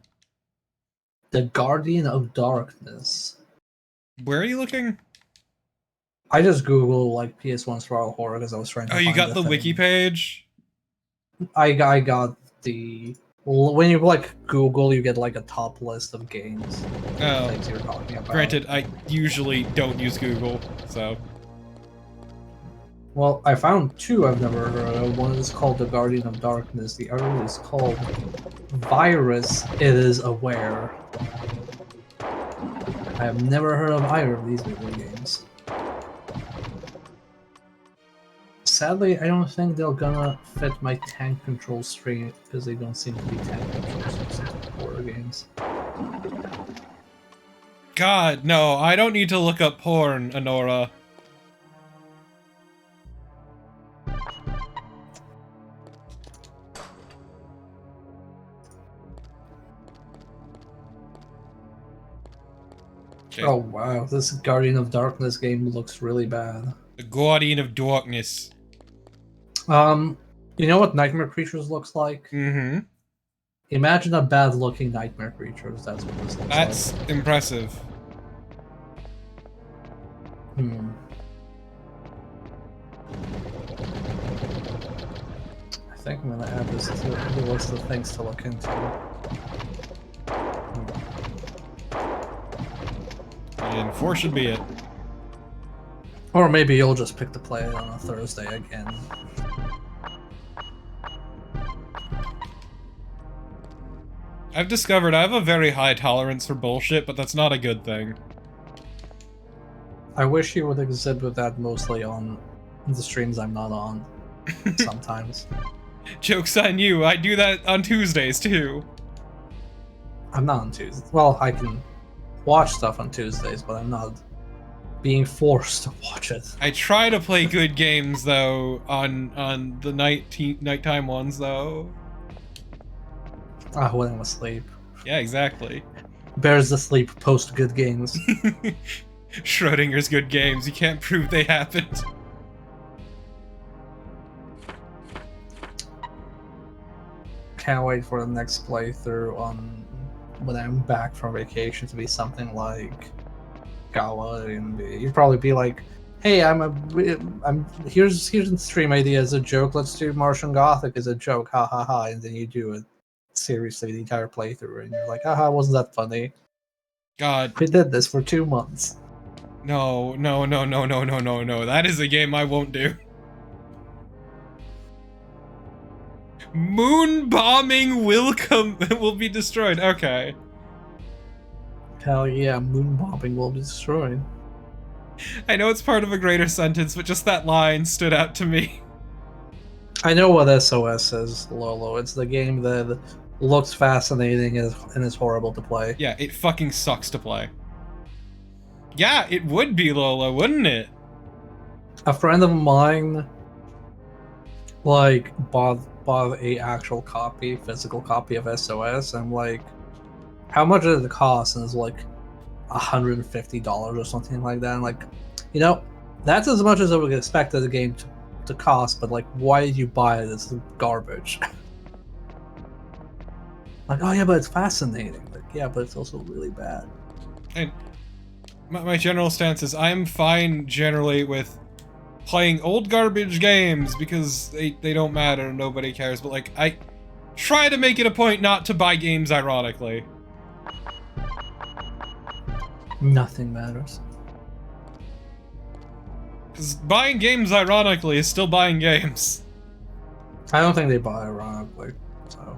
Speaker 2: The Guardian of Darkness.
Speaker 1: Where are you looking?
Speaker 2: I just Googled like PS1 survival horror because I was trying to
Speaker 1: you
Speaker 2: find
Speaker 1: got the
Speaker 2: thing.
Speaker 1: wiki page?
Speaker 2: I got the... When you like Google, you get like a top list of games.
Speaker 1: Oh.
Speaker 2: Things you're talking about.
Speaker 1: Granted, I usually don't use Google, so...
Speaker 2: Well, I found two I've never heard of. One is called The Guardian of Darkness. The other is called Virus It Is Aware. I have never heard of either of these video games. Sadly, I don't think they're gonna fit my tank control stream because they don't seem to be tank controls for some horror games.
Speaker 1: God, no, I don't need to look up porn, Honora. Okay.
Speaker 2: Oh wow, this Guardian of Darkness game looks really bad.
Speaker 1: The Guardian of Darkness.
Speaker 2: You know what Nightmare Creatures looks like?
Speaker 1: Mm-hmm.
Speaker 2: Imagine a bad-looking nightmare creatures. That's what this looks
Speaker 1: That's
Speaker 2: like.
Speaker 1: impressive.
Speaker 2: Hmm. I think I'm gonna add this to the list of things to look into.
Speaker 1: And 4 should be it.
Speaker 2: Or maybe you'll just pick to play it on a Thursday again.
Speaker 1: I've discovered I have a very high tolerance for bullshit, but that's not a good thing.
Speaker 2: I wish you would exhibit that mostly on the streams I'm not on. Sometimes.
Speaker 1: Joke's on you, I do that on Tuesdays too.
Speaker 2: I'm not on Tuesdays. Well, I can watch stuff on Tuesdays, but I'm not being forced to watch it.
Speaker 1: I try to play good games though on the nighttime ones though.
Speaker 2: When I'm asleep.
Speaker 1: Yeah, exactly.
Speaker 2: Bears the sleep post good games.
Speaker 1: Schrodinger's good games, you can't prove they happened.
Speaker 2: Can't wait for the next playthrough on when I'm back from vacation to be something like Gala, and you'd probably be like, "Hey, I'm here's a stream idea as a joke. Let's do Martian Gothic as a joke, ha ha ha!" And then you do it seriously the entire playthrough, and you're like, "Haha, wasn't that funny?
Speaker 1: God.
Speaker 2: We did this for 2 months."
Speaker 1: No, no, no, no, no, no, no, no. That is a game I won't do. Moon bombing will be destroyed. Okay.
Speaker 2: Hell yeah, moon bombing will be destroyed.
Speaker 1: I know it's part of a greater sentence, but just that line stood out to me.
Speaker 2: I know what SOS is, Lolo. It's the game that looks fascinating and is horrible to play.
Speaker 1: Yeah, it fucking sucks to play. Yeah, it would be, Lola, wouldn't it?
Speaker 2: A friend of mine, like, bought a actual copy, physical copy of SOS. I'm like, how much did it cost? And it's like $150 or something like that. And like, you know, that's as much as I would expect the game to cost, but like, why did you buy it? It's garbage. Like, oh yeah, but it's fascinating. Like, yeah, but it's also really bad.
Speaker 1: And my general stance is I'm fine generally with playing old garbage games because they don't matter, nobody cares, but like, I try to make it a point not to buy games ironically.
Speaker 2: Nothing matters.
Speaker 1: Because buying games ironically is still buying games.
Speaker 2: I don't think they buy ironically, so.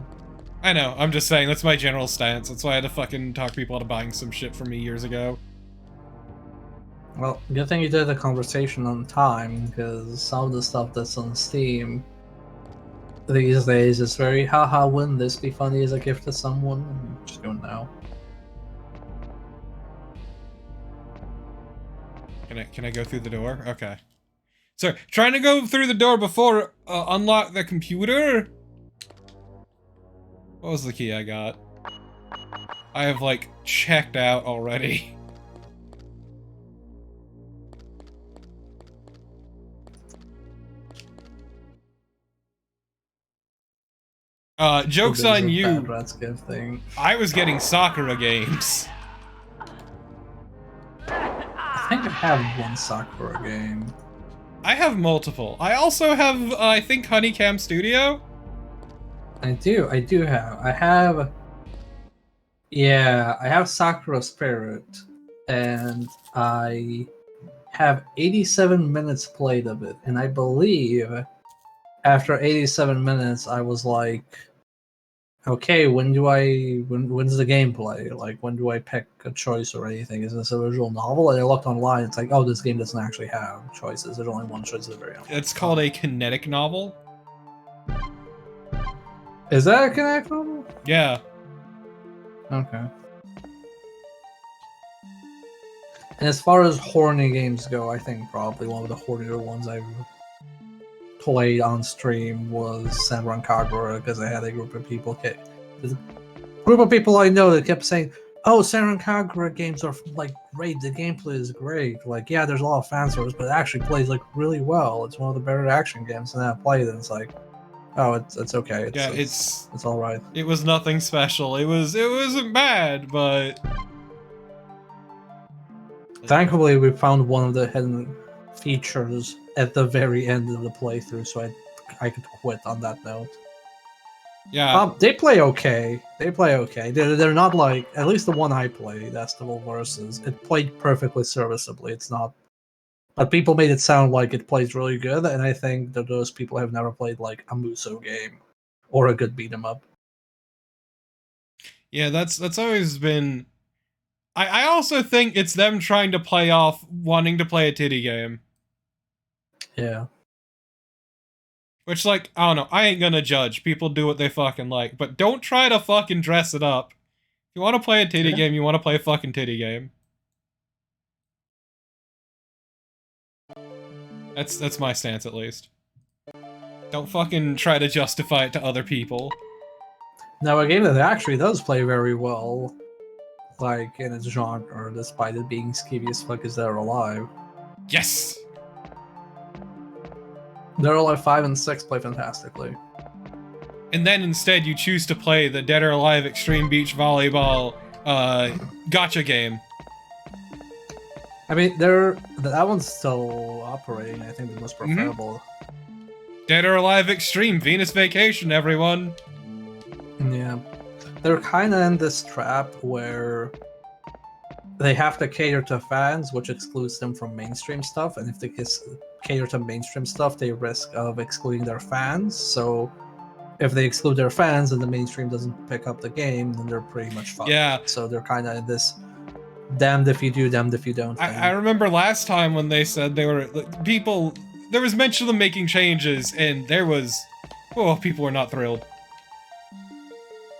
Speaker 1: I know, I'm just saying, that's my general stance. That's why I had to fucking talk people out of buying some shit from me years ago.
Speaker 2: Well, good thing you did the conversation on time, because some of the stuff that's on Steam these days is very, haha, wouldn't this be funny as a gift to someone? And just don't know.
Speaker 1: Can I go through the door? Okay. So, trying to go through the door before unlock the computer? What was the key I got? I have, like, checked out already. Joke's on you.
Speaker 2: Bad Ratskiff thing.
Speaker 1: I was getting Sakura games.
Speaker 2: I think I have one Sakura game.
Speaker 1: I have multiple. I also have, I think, Honeycam Studio.
Speaker 2: I do have. I have Sakura Spirit, and I have 87 minutes played of it, and I believe after 87 minutes I was like, okay, when's the gameplay? Like, when do I pick a choice or anything? Is this a visual novel? And I looked online, it's like, oh, this game doesn't actually have choices. There's only one choice at the very end.
Speaker 1: It's called a kinetic novel.
Speaker 2: Is that a Connect novel?
Speaker 1: Yeah.
Speaker 2: Okay. And as far as horny games go, I think probably one of the hornier ones I've played on stream was Senran Kagura, because I had a group of people I know that kept saying, oh, Senran Kagura games are like great, the gameplay is great. Like, yeah, there's a lot of fan service, but it actually plays like really well. It's one of the better action games, and then I played it and it's like, Oh, it's okay.
Speaker 1: Yeah,
Speaker 2: It's all right.
Speaker 1: it was nothing special. It wasn't bad, but
Speaker 2: Thankfully, we found one of the hidden features at the very end of the playthrough, so I could quit on that note.
Speaker 1: yeah.
Speaker 2: They play okay. They play okay. They're not like, at least the one I played, Estival Versus. It played perfectly serviceably. It's not, but people made it sound like it plays really good, and I think that those people have never played like a Muso game or a good beat 'em up.
Speaker 1: Yeah, that's always been. I also think it's them trying to play off wanting to play a titty game.
Speaker 2: Yeah.
Speaker 1: Which, like, I don't know. I ain't gonna judge. People do what they fucking like, but don't try to fucking dress it up. If you want to play a titty game, you want to play a fucking titty game. That's my stance, at least. Don't fucking try to justify it to other people.
Speaker 2: Now, a game that actually does play very well, like in its genre, despite it being skeevy as fuck, is Dead or Alive.
Speaker 1: Yes!
Speaker 2: Dead or Alive 5 and 6 play fantastically.
Speaker 1: And then instead you choose to play the Dead or Alive Extreme Beach Volleyball gotcha game.
Speaker 2: I mean, that one's still operating. I think the most preferable.
Speaker 1: Dead or Alive Extreme Venus Vacation, everyone.
Speaker 2: Yeah, they're kind of in this trap where they have to cater to fans, which excludes them from mainstream stuff. And if they cater to mainstream stuff, they risk of excluding their fans. So if they exclude their fans and the mainstream doesn't pick up the game, then they're pretty much fucked.
Speaker 1: Yeah.
Speaker 2: So they're kind of in this damned if you do, damned if you don't thing.
Speaker 1: I remember last time when they said they were people. There was mention of them making changes, and there was, people were not thrilled.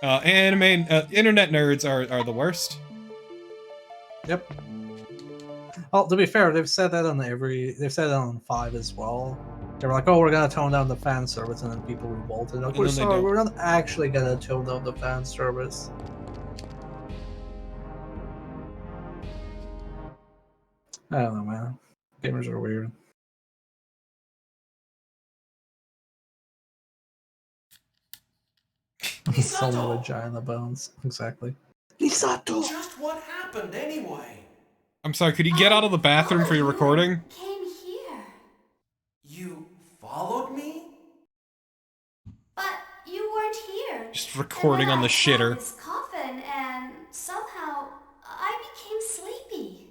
Speaker 1: Internet nerds are the worst.
Speaker 2: Yep. Well, to be fair, they've said that on 5 as well. They were like, "Oh, we're gonna tone down the fan service," and then people revolted. Like, we're sorry, we're not actually gonna tone down the fan service. I don't know, man. Gamers are weird. Solo vagina bones. Exactly. Misato!
Speaker 3: Just what happened anyway?
Speaker 1: I'm sorry, could you get out of the bathroom for your recording?
Speaker 4: Came here.
Speaker 3: You followed me?
Speaker 4: But you weren't here.
Speaker 1: Just recording on the shitter.
Speaker 4: I found this coffin and somehow I became sleepy.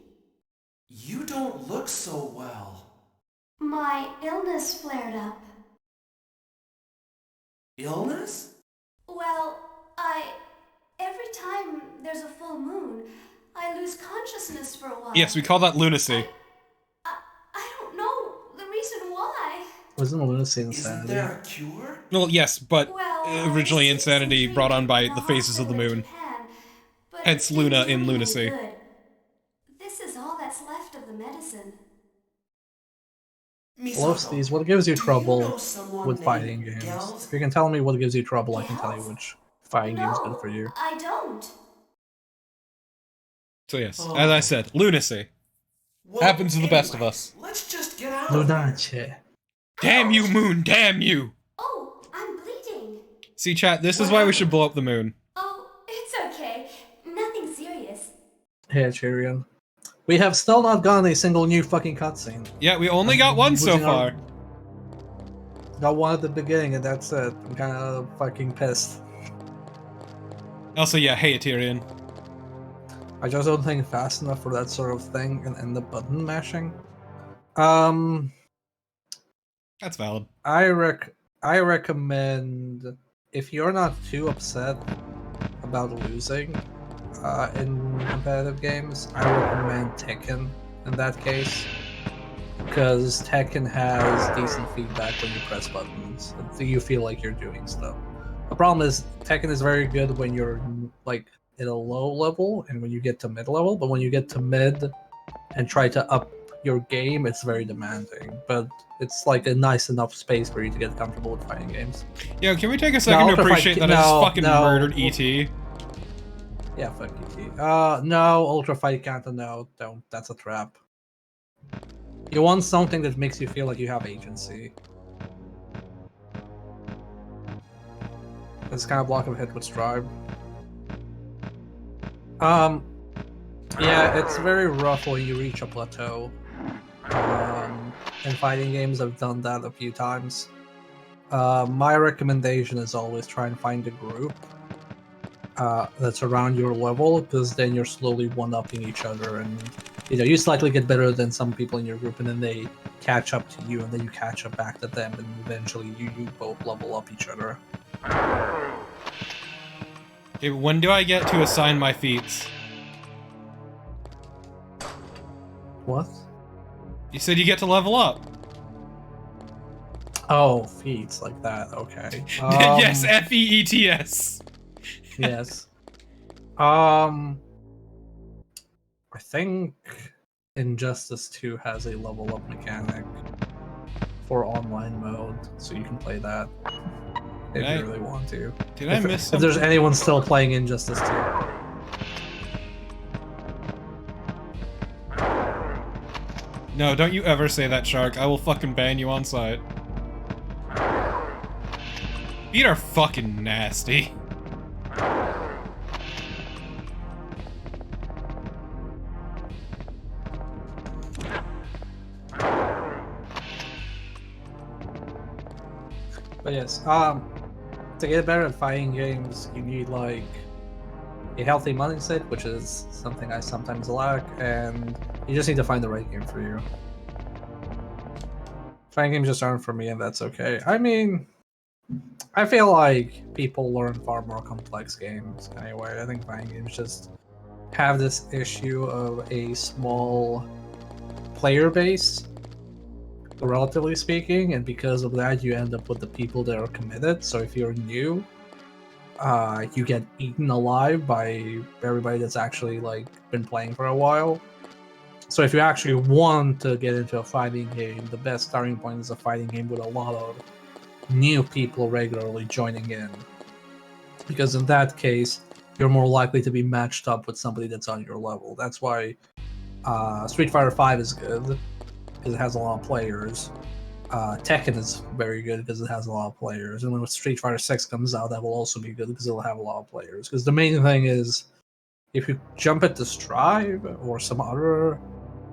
Speaker 3: You don't look so well.
Speaker 4: My illness flared up.
Speaker 3: Illness?
Speaker 4: Well, every time there's a full moon, I lose consciousness for a while.
Speaker 1: Yes, we call that lunacy.
Speaker 4: I don't know the reason why.
Speaker 2: Wasn't lunacy
Speaker 3: Isn't
Speaker 2: insanity?
Speaker 3: there a cure?
Speaker 1: Well, yes, but originally insanity brought on by the phases of the moon. Hence Luna in lunacy.
Speaker 4: This is all that's left of the medicine.
Speaker 2: Lofsties, what gives you trouble with fighting games? If you can tell me what gives you trouble, I can tell you which fighting game's good for you.
Speaker 4: I don't.
Speaker 1: So yes, as I said, lunacy.
Speaker 3: Well,
Speaker 1: Happens to the best of us.
Speaker 3: Let's just get out of here.
Speaker 2: Lunace.
Speaker 1: Damn you, moon, damn you!
Speaker 4: Oh, I'm bleeding.
Speaker 1: See, chat, this is why we should blow up the moon.
Speaker 4: Oh, it's okay. Nothing serious.
Speaker 2: Hey, Tyrion. We have still not gotten a single new fucking cutscene.
Speaker 1: Yeah, we only got one so
Speaker 2: Losing
Speaker 1: far.
Speaker 2: Got one at the beginning, and that's it. I'm kind of fucking pissed.
Speaker 1: Also, yeah, hey, Tyrion.
Speaker 2: I just don't think fast enough for that sort of thing, and the button mashing.
Speaker 1: That's valid.
Speaker 2: I recommend, if you're not too upset about losing in competitive games, I recommend Tekken in that case, because Tekken has decent feedback when you press buttons. You feel like you're doing stuff. The problem is Tekken is very good when you're like at a low level and when you get to mid level, but when you get to mid and try to up your game, it's very demanding. But it's like a nice enough space for you to get comfortable with fighting games.
Speaker 1: Yeah, can we take a second to appreciate that I just fucking murdered E.T.?
Speaker 2: Yeah, fuck E.T. No, Ultra Fight can't. No, don't. That's a trap. You want something that makes you feel like you have agency. It's kind of block of hit with Strive. Yeah, it's very rough when you reach a plateau. In fighting games, I've done that a few times. My recommendation is always try and find a group that's around your level, because then you're slowly one-upping each other, and you slightly get better than some people in your group, and then they catch up to you, and then you catch up back to them, and eventually you both level up each other.
Speaker 1: Okay, when do I get to assign my feats?
Speaker 2: What?
Speaker 1: You said you get to level up.
Speaker 2: Oh, feats like that. Okay.
Speaker 1: Yes, F-E-E-T-S.
Speaker 2: Yes. I think Injustice 2 has a level up mechanic for online mode, so you can play that if
Speaker 1: Right.
Speaker 2: you really want to.
Speaker 1: Did I miss
Speaker 2: If
Speaker 1: something?
Speaker 2: there's anyone still playing Injustice 2.
Speaker 1: No, don't you ever say that, Shark. I will fucking ban you on site. Feet are fucking nasty.
Speaker 2: But yes, to get better at fighting games, you need like a healthy mindset, which is something I sometimes lack, and you just need to find the right game for you. Fighting games just aren't for me, and that's okay. I mean, I feel like people learn far more complex games anyway. I think fighting games just have this issue of a small player base, relatively speaking, and because of that, you end up with the people that are committed. So if you're new, you get eaten alive by everybody that's actually like been playing for a while. So if you actually want to get into a fighting game, the best starting point is a fighting game with a lot of new people regularly joining in, because in that case you're more likely to be matched up with somebody that's on your level. That's why Street Fighter V is good, because it has a lot of players. Tekken is very good because it has a lot of players, and when Street Fighter 6 comes out, that will also be good because it'll have a lot of players. Because the main thing is, if you jump into Strive or some other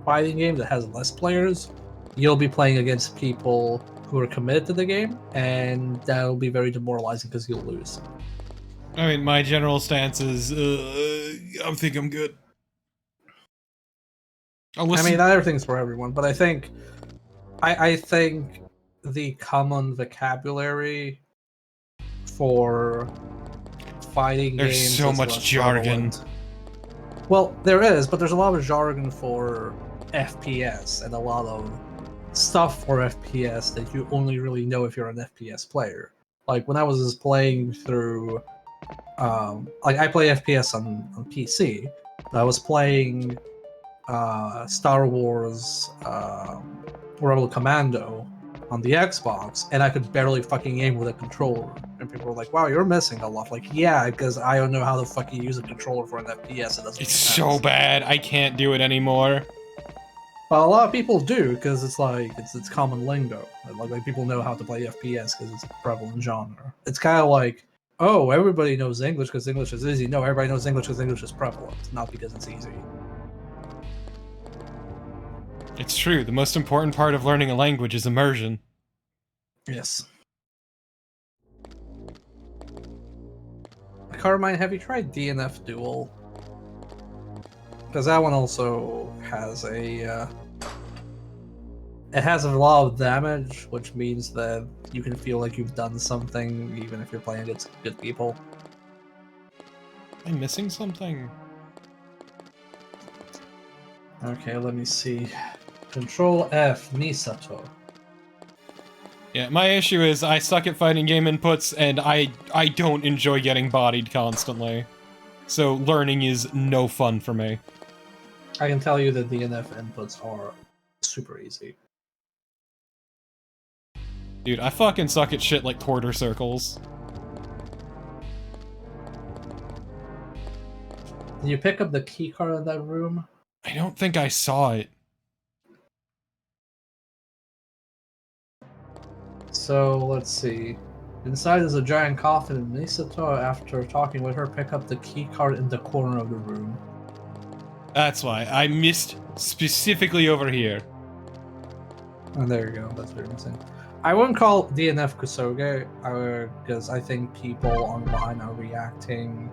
Speaker 2: fighting game that has less players, you'll be playing against people who are committed to the game, and that'll be very demoralizing because you'll lose.
Speaker 1: I mean, my general stance is, I think I'm good. I'll listen.
Speaker 2: I mean, not everything's for everyone, but I think the common vocabulary for fighting
Speaker 1: There's
Speaker 2: games
Speaker 1: so
Speaker 2: is
Speaker 1: much
Speaker 2: less
Speaker 1: jargon.
Speaker 2: prevalent. Well, there is, but there's a lot of jargon for FPS and a lot of stuff for FPS that you only really know if you're an FPS player. Like when I was playing through, like I play FPS on PC, but I was playing Star Wars Rebel Commando on the Xbox, and I could barely fucking aim with a controller. And people were like, "Wow, you're missing a lot." Like, yeah, because I don't know how the fuck you use a controller for an FPS. It doesn't.
Speaker 1: It's
Speaker 2: make
Speaker 1: so
Speaker 2: sense.
Speaker 1: bad. I can't do it anymore.
Speaker 2: But a lot of people do, because it's like it's common lingo. Like people know how to play FPS because it's a prevalent genre. It's kind of like, oh, everybody knows English because English is easy. No, everybody knows English because English is prevalent, not because it's easy.
Speaker 1: It's true. The most important part of learning a language is immersion.
Speaker 2: Yes. Carmine, have you tried DNF Duel? Because that one also has a it has a lot of damage, which means that you can feel like you've done something even if you're playing against good people.
Speaker 1: Am I missing something?
Speaker 2: Okay, let me see. Control F, Misato.
Speaker 1: Yeah, my issue is I suck at fighting game inputs, and I don't enjoy getting bodied constantly. So learning is no fun for me.
Speaker 2: I can tell you that DNF inputs are super easy.
Speaker 1: Dude, I fucking suck at shit like quarter circles.
Speaker 2: Did you pick up the keycard in that room?
Speaker 1: I don't think I saw it.
Speaker 2: So let's see. Inside is a giant coffin, and Misato, after talking with her, pick up the key card in the corner of the room.
Speaker 1: That's why I missed specifically over here.
Speaker 2: Oh, there you go. That's very insane. I wouldn't call DNF Kusoge, because I think people online are reacting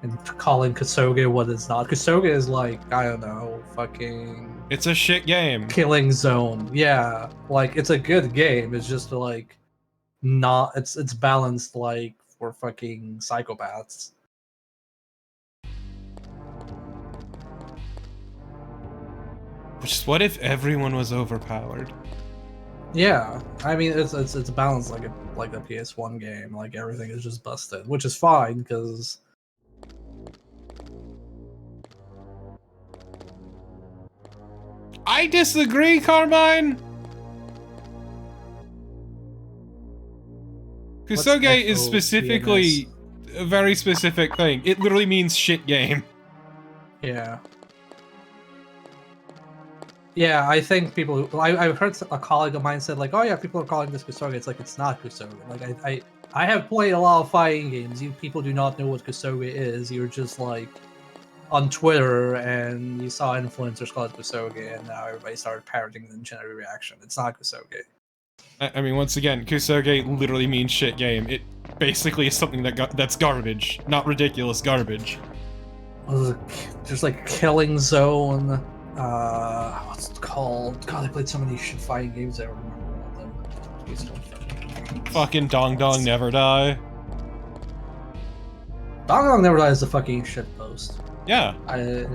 Speaker 2: and calling Kusoge what it's not. Kusoge is like, I don't know, fucking
Speaker 1: It's a shit game.
Speaker 2: Killing Zone. Yeah, like it's a good game. It's just like not. It's balanced like for fucking psychopaths.
Speaker 1: Which is, what if everyone was overpowered?
Speaker 2: Yeah, I mean it's balanced like a PS1 game. Like everything is just busted, which is fine because
Speaker 1: I disagree, Carmine. Kusoge is
Speaker 2: FOBNS?
Speaker 1: specifically a very specific thing. It literally means shit game.
Speaker 2: yeah. Yeah, I think people. I've heard a colleague of mine said like, "Oh yeah, people are calling this Kusoge." It's like it's not Kusoge. Like I have played a lot of fighting games. You people do not know what Kusoge is. You're just like on Twitter and you saw influencers call it Kusoge, and now everybody started parroting the generic reaction. It's not Kusoge.
Speaker 1: I mean, once again, Kusoge literally means shit game. It basically is something that's garbage, not ridiculous garbage.
Speaker 2: There's like Killing Zone. What's it called? God, I played so many shit fighting games. I don't remember all of them. Please don't fucking.
Speaker 1: Fucking Dong Dong Never Die.
Speaker 2: Dong Dong Never Die is a fucking shit post.
Speaker 1: Yeah.
Speaker 2: I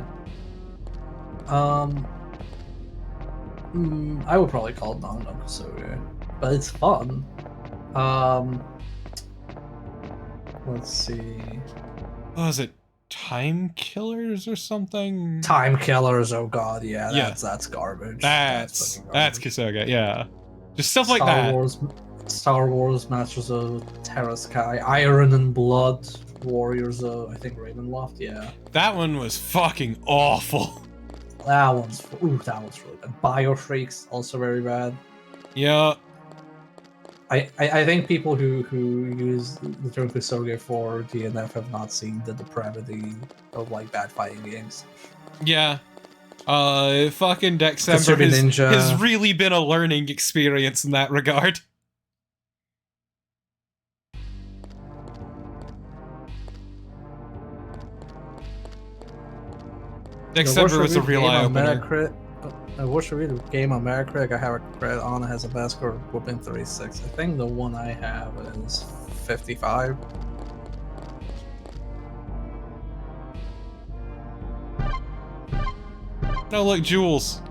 Speaker 2: would probably call it Dong Dong Kusoge, but it's fun. Let's see.
Speaker 1: What was it? Time Killers or something?
Speaker 2: Time Killers, oh god, yeah,
Speaker 1: Yeah.
Speaker 2: that's garbage.
Speaker 1: That's
Speaker 2: fucking garbage.
Speaker 1: Kusoge, yeah. Just stuff like
Speaker 2: Star
Speaker 1: that.
Speaker 2: Star Wars, Masters of Terra Sky, Iron and Blood, Warriors of, I think Ravenloft, yeah.
Speaker 1: That one was fucking awful.
Speaker 2: That one's really bad. Biofreaks, also very bad.
Speaker 1: Yeah.
Speaker 2: I think people who use the term Kusoge for DNF have not seen the depravity of like bad fighting games.
Speaker 1: Yeah. Fucking Dexember
Speaker 2: Katsubi Ninja.
Speaker 1: has really been a learning experience in that regard. Dexember was a real eye-opener.
Speaker 2: I wish I read a game on Metacritic I have a credit on. It has a best score of whooping 36. I think the one I have is 55.
Speaker 1: No, look, Jules.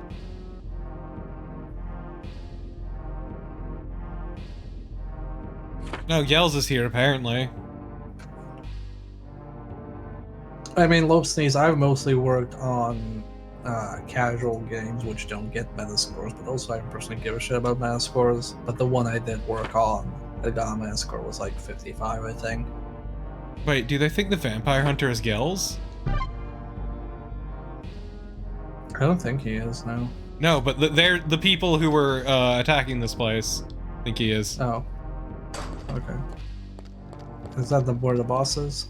Speaker 1: No, Yells is here, apparently.
Speaker 2: I mean, Lope Sneeze, I've mostly worked on casual games which don't get meta scores, but also I don't personally give a shit about meta scores. But the one I did work on, the got a meta score was like 55, I think.
Speaker 1: Wait, do they think the Vampire Hunter is Gels?
Speaker 2: I don't think he is, no.
Speaker 1: No, but they're the people who were attacking this place. I think he is.
Speaker 2: Oh. Okay. Is that where the boss is?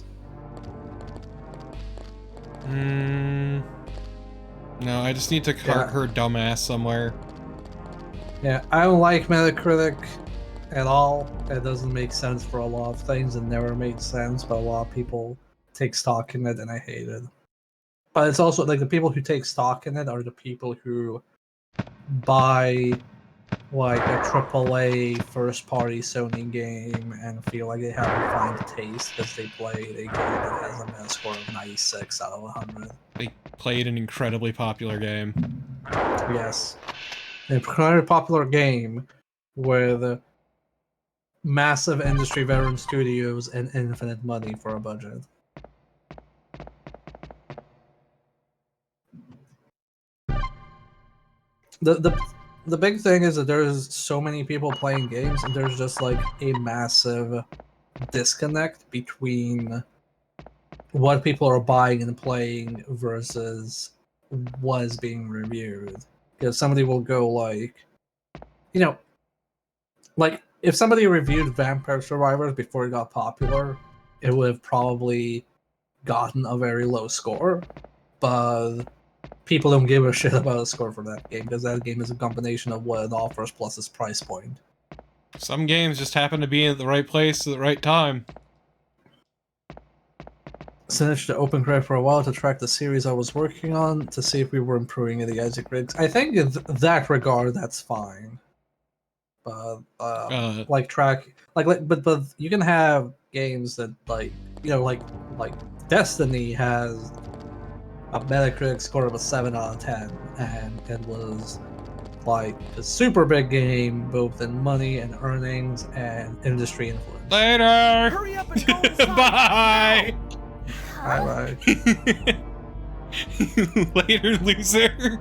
Speaker 1: No, I just need to cart her dumbass somewhere.
Speaker 2: Yeah, I don't like Metacritic at all. It doesn't make sense for a lot of things. It never made sense, but a lot of people take stock in it, and I hate it. But it's also like the people who take stock in it are the people who buy like a AAA first-party Sony game and feel like they have a refined taste because they played a game that has a Metascore of 96 out of 100.
Speaker 1: They played an incredibly popular game.
Speaker 2: Yes. A incredibly popular game with massive industry veteran studios and infinite money for a budget. The big thing is that there's so many people playing games and there's just like a massive disconnect between what people are buying and playing versus what is being reviewed. Because somebody will go like, you know, like if somebody reviewed Vampire Survivors before it got popular, it would have probably gotten a very low score. But people don't give a shit about a score for that game because that game is a combination of what it offers plus its price point.
Speaker 1: Some games just happen to be in the right place at the right time.
Speaker 2: Finished the open credit for a while to track the series I was working on to see if we were improving the Isaac rigs. I think in that regard, that's fine. But but you can have games that like Destiny has a Metacritic score of a 7 out of 10, and it was like a super big game both in money and earnings and industry influence.
Speaker 1: Later.
Speaker 5: Hurry up and go inside.
Speaker 1: Bye.
Speaker 2: Bye.
Speaker 1: Later, loser.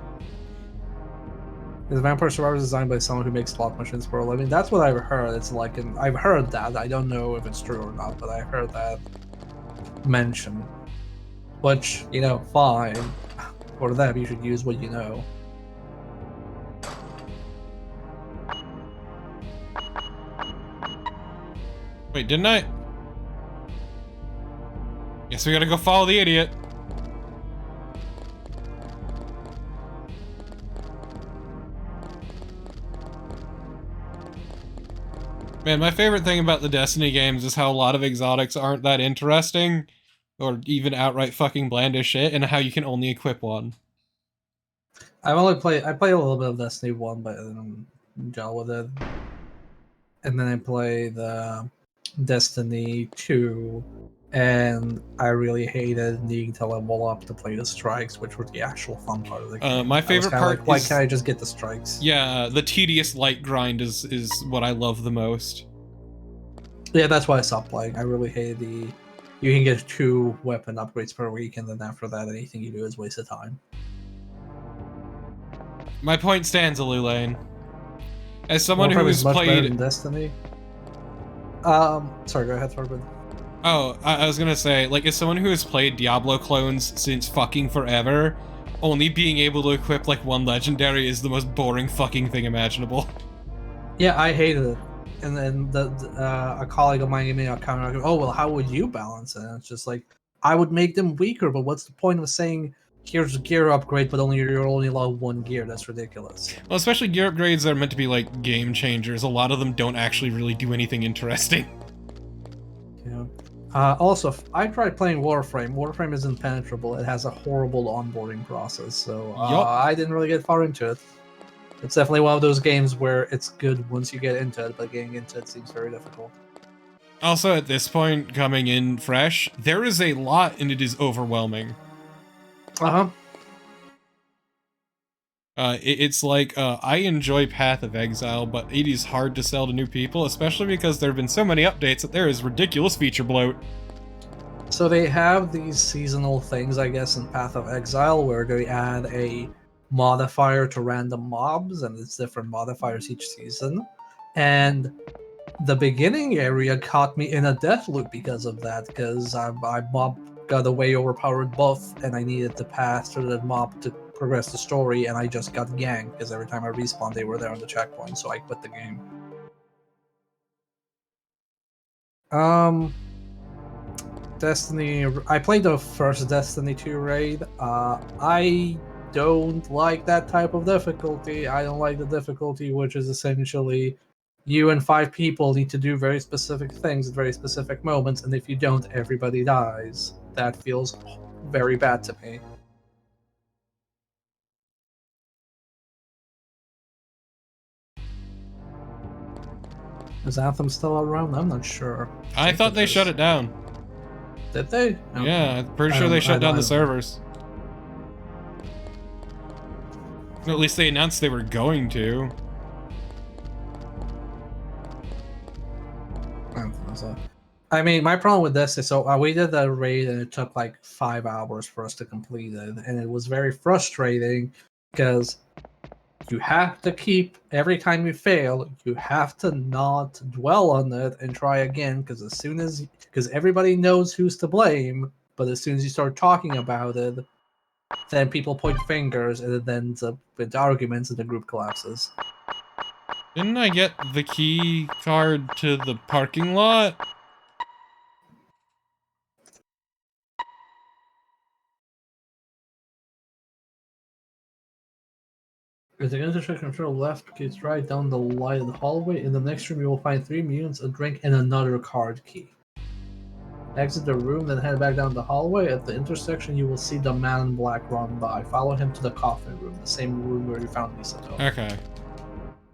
Speaker 2: Is Vampire Survivors designed by someone who makes slot machines for a living? That's what I've heard. It's like, I've heard that. I don't know if it's true or not, but I heard that mentioned. Which, you know, fine. For them, you should use what you know.
Speaker 1: Wait, didn't I? Guess we gotta go follow the idiot. Man, my favorite thing about the Destiny games is how a lot of exotics aren't that interesting, or even outright fucking bland as shit, and how you can only equip one.
Speaker 2: I played a little bit of Destiny 1, but I didn't gel with it. And then I played Destiny 2, and I really hated needing to level up to play the strikes, which were the actual fun part of the game.
Speaker 1: My favorite part
Speaker 2: why
Speaker 1: is...
Speaker 2: can't I just get the strikes?
Speaker 1: Yeah, the tedious light grind is what I love the most.
Speaker 2: Yeah, that's why I stopped playing. I really hated the... You can get 2 weapon upgrades per week, and then after that, anything you do is waste of time.
Speaker 1: My point stands, Alulane. As someone
Speaker 2: Warframe
Speaker 1: who
Speaker 2: is
Speaker 1: has
Speaker 2: much better
Speaker 1: played...
Speaker 2: than Destiny. Sorry, go ahead, Thorben.
Speaker 1: Oh, I was gonna say, like, as someone who has played Diablo clones since fucking forever, only being able to equip, like, one legendary is the most boring fucking thing imaginable.
Speaker 2: Yeah, I hated it. And then a colleague of mine gave me a counter. Oh, well, how would you balance it? And it's just like, I would make them weaker, but what's the point of saying, here's a gear upgrade, but you're only allowed 1 gear? That's ridiculous.
Speaker 1: Well, especially gear upgrades that are meant to be, like, game changers. A lot of them don't actually really do anything interesting.
Speaker 2: Yeah. Also, I tried playing Warframe. Warframe is impenetrable. It has a horrible onboarding process, so
Speaker 1: Yup.
Speaker 2: I didn't really get far into it. It's definitely one of those games where it's good once you get into it, but getting into it seems very difficult.
Speaker 1: Also, at this point, coming in fresh, there is a lot and it is overwhelming.
Speaker 2: Uh-huh.
Speaker 1: It's like, I enjoy Path of Exile, but it is hard to sell to new people, especially because there have been so many updates that there is ridiculous feature bloat.
Speaker 2: So they have these seasonal things, I guess, in Path of Exile, where they add a modifier to random mobs, and it's different modifiers each season. And the beginning area caught me in a death loop because of that, because I mob got a way overpowered buff, and I needed to pass through the mob to progress the story, and I just got ganked, because every time I respawned, they were there on the checkpoint, so I quit the game. Destiny... I played the first Destiny 2 raid. I don't like that type of difficulty. I don't like the difficulty, which is essentially you and 5 people need to do very specific things at very specific moments, and if you don't, everybody dies. That feels very bad to me. Is Anthem still around? I'm not sure.
Speaker 1: I thought they shut it down.
Speaker 2: Did they? Okay.
Speaker 1: Yeah, I'm pretty sure they shut down the servers. Or at least they announced they were going to.
Speaker 2: I mean, my problem with this is, so we did that raid and it took like 5 hours for us to complete it, and it was very frustrating because you have to keep, every time you fail, you have to not dwell on it and try again, because because everybody knows who's to blame, but as soon as you start talking about it, then people point fingers and it ends up with arguments and the group collapses.
Speaker 1: Didn't I get the key card to the parking lot?
Speaker 2: At the intersection, control left, kids right down the lighted hallway. In the next room, you will find 3 mutants, a drink, and another card key. Exit the room, then head back down the hallway. At the intersection, you will see the man in black run by. Follow him to the coffin room, the same room where you found Misato.
Speaker 1: Okay.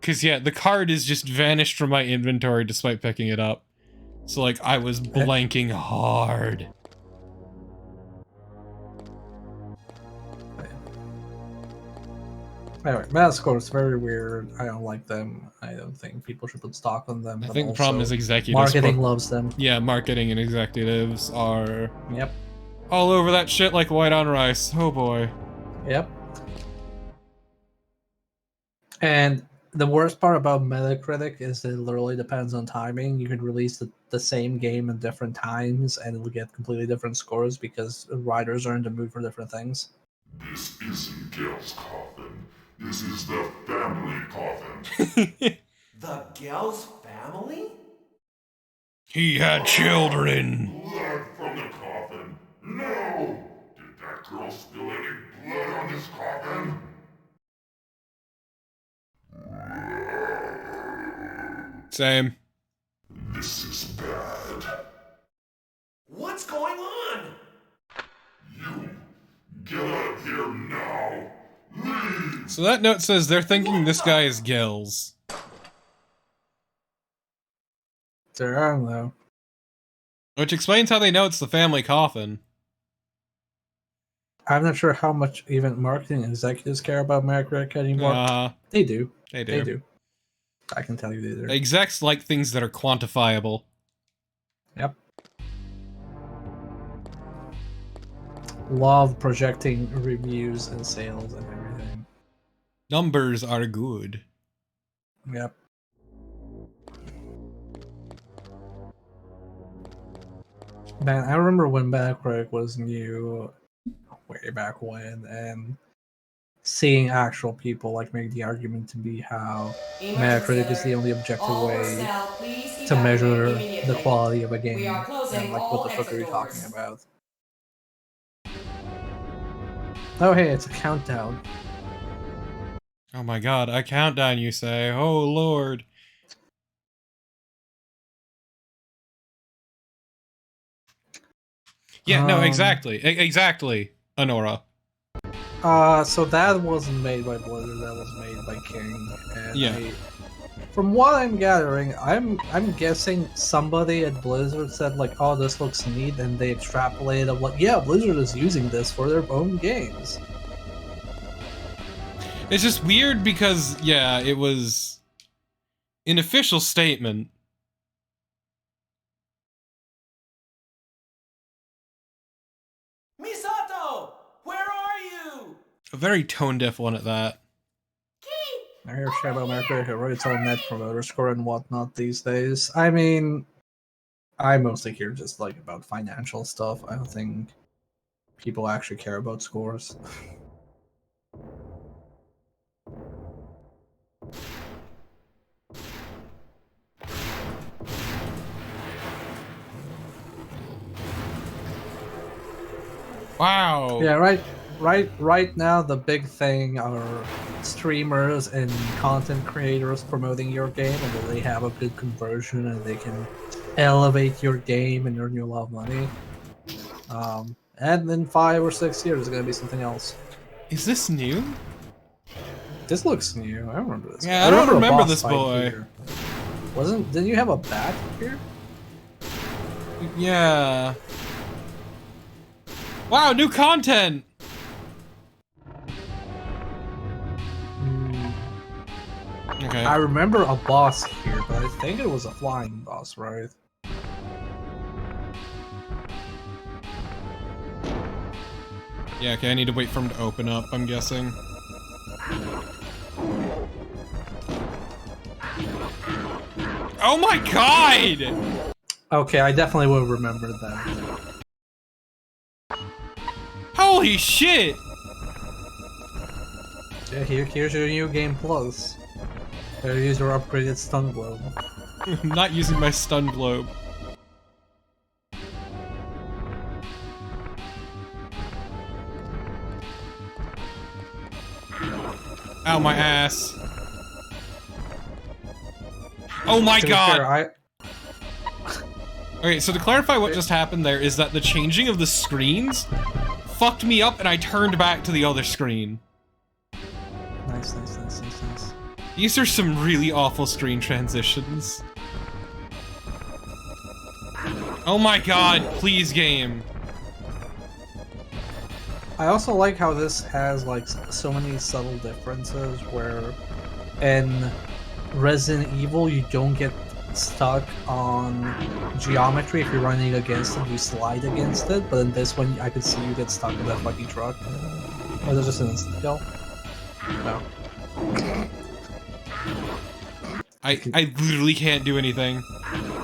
Speaker 1: Cause yeah, the card is just vanished from my inventory despite picking it up. So like, I was blanking hard.
Speaker 2: Anyway, Metascore is very weird. I don't like them. I don't think people should put stock on them.
Speaker 1: I
Speaker 2: but
Speaker 1: think the problem is
Speaker 2: also
Speaker 1: executives.
Speaker 2: marketing loves them.
Speaker 1: Yeah, marketing and executives are
Speaker 2: Yep.
Speaker 1: all over that shit like white on rice. Oh boy.
Speaker 2: Yep. And the worst part about Metacritic is it literally depends on timing. You could release the same game at different times and it'll get completely different scores because writers are in the mood for different things.
Speaker 5: This isn't Gail's coffin. This is the family coffin.
Speaker 3: The Gell's family?
Speaker 1: He had children.
Speaker 5: Blood from the coffin. No! Did that girl spill any blood on this coffin?
Speaker 1: Same.
Speaker 5: This is bad.
Speaker 3: What's going on?
Speaker 5: You get out of here now. Leave!
Speaker 1: So that note says they're thinking this guy is Gills.
Speaker 2: There are though.
Speaker 1: Which explains how they know it's the family coffin.
Speaker 2: I'm not sure how much even marketing executives care about Metacritic anymore. They do.
Speaker 1: They do.
Speaker 2: They do. I can tell you they do.
Speaker 1: Execs like things that are quantifiable.
Speaker 2: Yep. Love projecting reviews and sales and everything.
Speaker 1: Numbers are good.
Speaker 2: Yep. Man, I remember when Metacritic was new, way back when, and seeing actual people like make the argument to be how Metacritic is the only objective way to measure the quality of a game, and like what the fuck are you talking about? Oh hey, it's a countdown.
Speaker 1: Oh my god, a countdown you say. Oh lord. Yeah, no, exactly. Exactly, Honora.
Speaker 2: So that wasn't made by Blizzard, that was made by King. And
Speaker 1: Yeah.
Speaker 2: from what I'm gathering, I'm guessing somebody at Blizzard said like, "Oh, this looks neat," and they extrapolated of like, "Yeah, Blizzard is using this for their own games."
Speaker 1: It's just weird because, yeah, it was an official statement.
Speaker 3: Misato! Where are you?
Speaker 1: A very tone-deaf one at that.
Speaker 2: I hear shit about Metacritic wrote its own net promoter score and whatnot these days. I mean, I mostly hear just like about financial stuff. I don't think people actually care about scores.
Speaker 1: Wow.
Speaker 2: Yeah, right now the big thing are streamers and content creators promoting your game, and that they have a good conversion and they can elevate your game and earn you a lot of money. And in 5 or 6 years, it's gonna be something else.
Speaker 1: Is this new?
Speaker 2: This looks new. I remember this.
Speaker 1: Yeah, I don't
Speaker 2: a
Speaker 1: remember
Speaker 2: boss
Speaker 1: this
Speaker 2: fight
Speaker 1: boy.
Speaker 2: here. Didn't you have a bat here?
Speaker 1: Yeah. Wow, new content! Okay.
Speaker 2: I remember a boss here, but I think it was a flying boss, right?
Speaker 1: Yeah, okay, I need to wait for him to open up, I'm guessing. Oh my god!
Speaker 2: Okay, I definitely will remember that.
Speaker 1: Holy shit!
Speaker 2: Yeah, here's your new game plus. Better use your upgraded stun globe.
Speaker 1: I'm not using my stun globe. Ow, my ass. Oh my
Speaker 2: To be
Speaker 1: god!
Speaker 2: fair,
Speaker 1: Okay, so to clarify what just happened there is that the changing of the screens fucked me up and I turned back to the other screen.
Speaker 2: Nice.
Speaker 1: These are some really awful screen transitions. Oh my god, please game.
Speaker 2: I also like how this has like so many subtle differences where in Resident Evil you don't get stuck on geometry if you're running against it, you slide against it, but in this one I could see you get stuck in that fucking truck. Or is it just an instant kill? No.
Speaker 1: I literally can't do anything.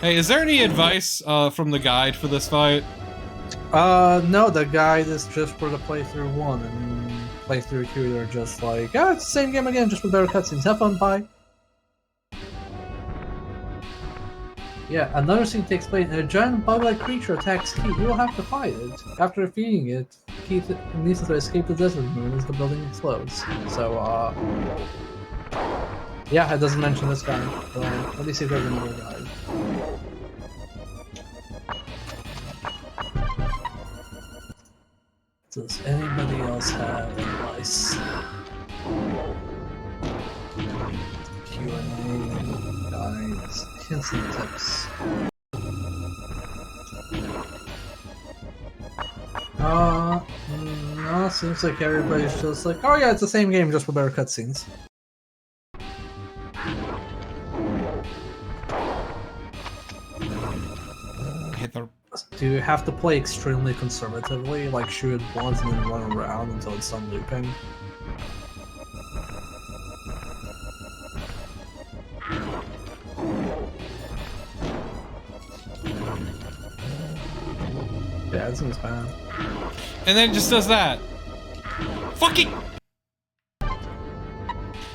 Speaker 1: Hey, is there any advice from the guide for this fight?
Speaker 2: No, the guide is just for the playthrough 1, and playthrough 2 they're just like, ah, it's the same game again, just with better cutscenes. Have fun, bye. Yeah, another scene takes place. A giant bug-like creature attacks Keith. You will have to fight it. After defeating it, Keith needs to escape the desert moon as the building explodes. So, yeah, it doesn't mention this guy. Let me see if there's another guy. Does anybody else have advice? Q&A, guides, hints and tips. No, seems like everybody's just like, oh yeah, it's the same game, just with better cutscenes.
Speaker 1: Hit the...
Speaker 2: Do you have to play extremely conservatively, like shoot it once and then run around until it's done looping? Yeah, it seems bad.
Speaker 1: And then it just does that. Fucking...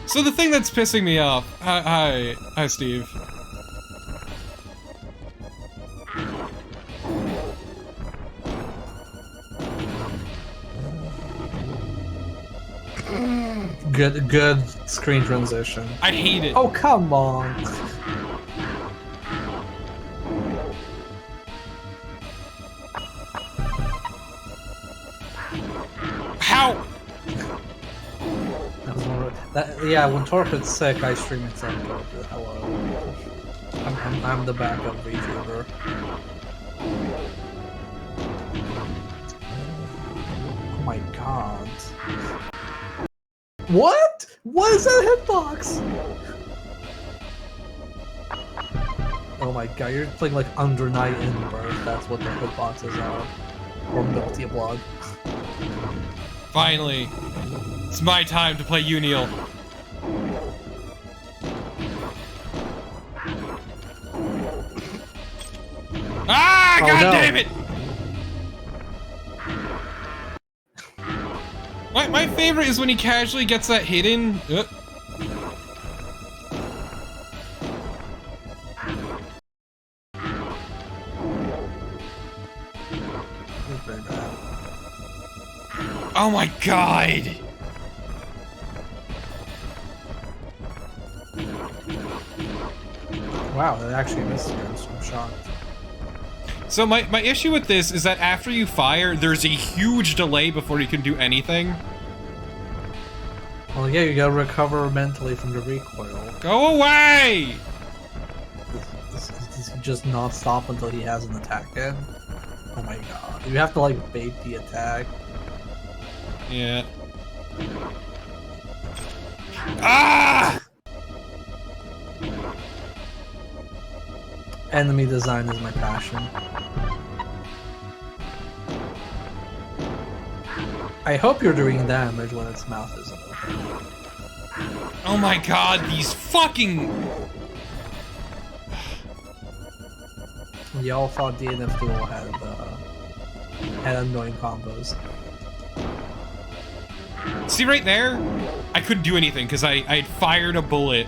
Speaker 1: So the thing that's pissing me off... Hi, Steve.
Speaker 2: Good screen transition.
Speaker 1: I hate it.
Speaker 2: Oh, come on!
Speaker 1: How?
Speaker 2: Yeah, when Torpid's sick, I stream it from Torpid. Hello. I'm the backup VTuber. Oh my god. What? What is that hitbox? Oh my god, you're playing like Under Night in Birth. That's what the hitboxes are. Or Melty Blood.
Speaker 1: Finally. It's my time to play Uniel. Ah!
Speaker 2: Oh,
Speaker 1: God
Speaker 2: no.
Speaker 1: damn it! My favorite is when he casually gets that hidden.
Speaker 2: Very bad.
Speaker 1: Oh my god!
Speaker 2: Wow, that actually missed you. I'm shocked.
Speaker 1: So my issue with this is that after you fire, there's a huge delay before you can do anything.
Speaker 2: Well, yeah, you gotta recover mentally from the recoil.
Speaker 1: Go away!
Speaker 2: Does he just not stop until he has an attack in? Oh my god. You have to like bait the attack.
Speaker 1: Yeah. Ah!
Speaker 2: Enemy design is my passion. I hope you're doing damage when its mouth isn't open.
Speaker 1: Oh my god, these fucking...
Speaker 2: Y'all thought DNF Duel had annoying combos.
Speaker 1: See right there? I couldn't do anything because I had fired a bullet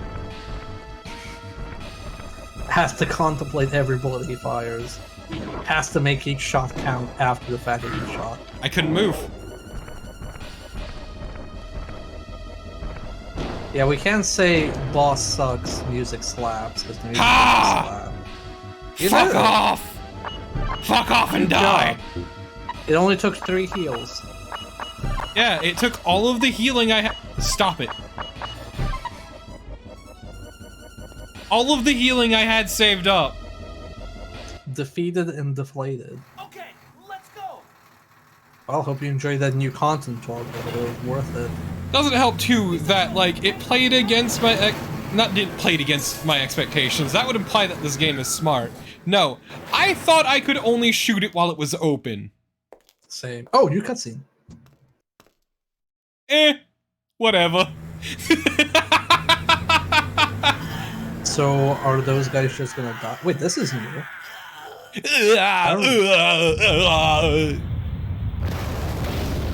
Speaker 2: has to contemplate every bullet he fires, has to make each shot count after the fact that he shot.
Speaker 1: I couldn't move.
Speaker 2: Yeah, we can't say boss sucks, music slaps, because the music
Speaker 1: Ha!
Speaker 2: slaps. You
Speaker 1: Fuck
Speaker 2: did it.
Speaker 1: off! Fuck off and
Speaker 2: Good
Speaker 1: die!
Speaker 2: job. It only took 3 heals.
Speaker 1: Yeah, it took all of the healing I had. Stop it. All of the healing I had saved up.
Speaker 2: Defeated and deflated.
Speaker 3: Okay, let's go.
Speaker 2: Well, hope you enjoyed that new content talk, but it was worth it.
Speaker 1: Doesn't help too that like it played against my didn't played against my expectations. That would imply that this game is smart. No, I thought I could only shoot it while it was open.
Speaker 2: Same. Oh, new cutscene.
Speaker 1: Whatever.
Speaker 2: So, are those guys just gonna die? Wait, this is new.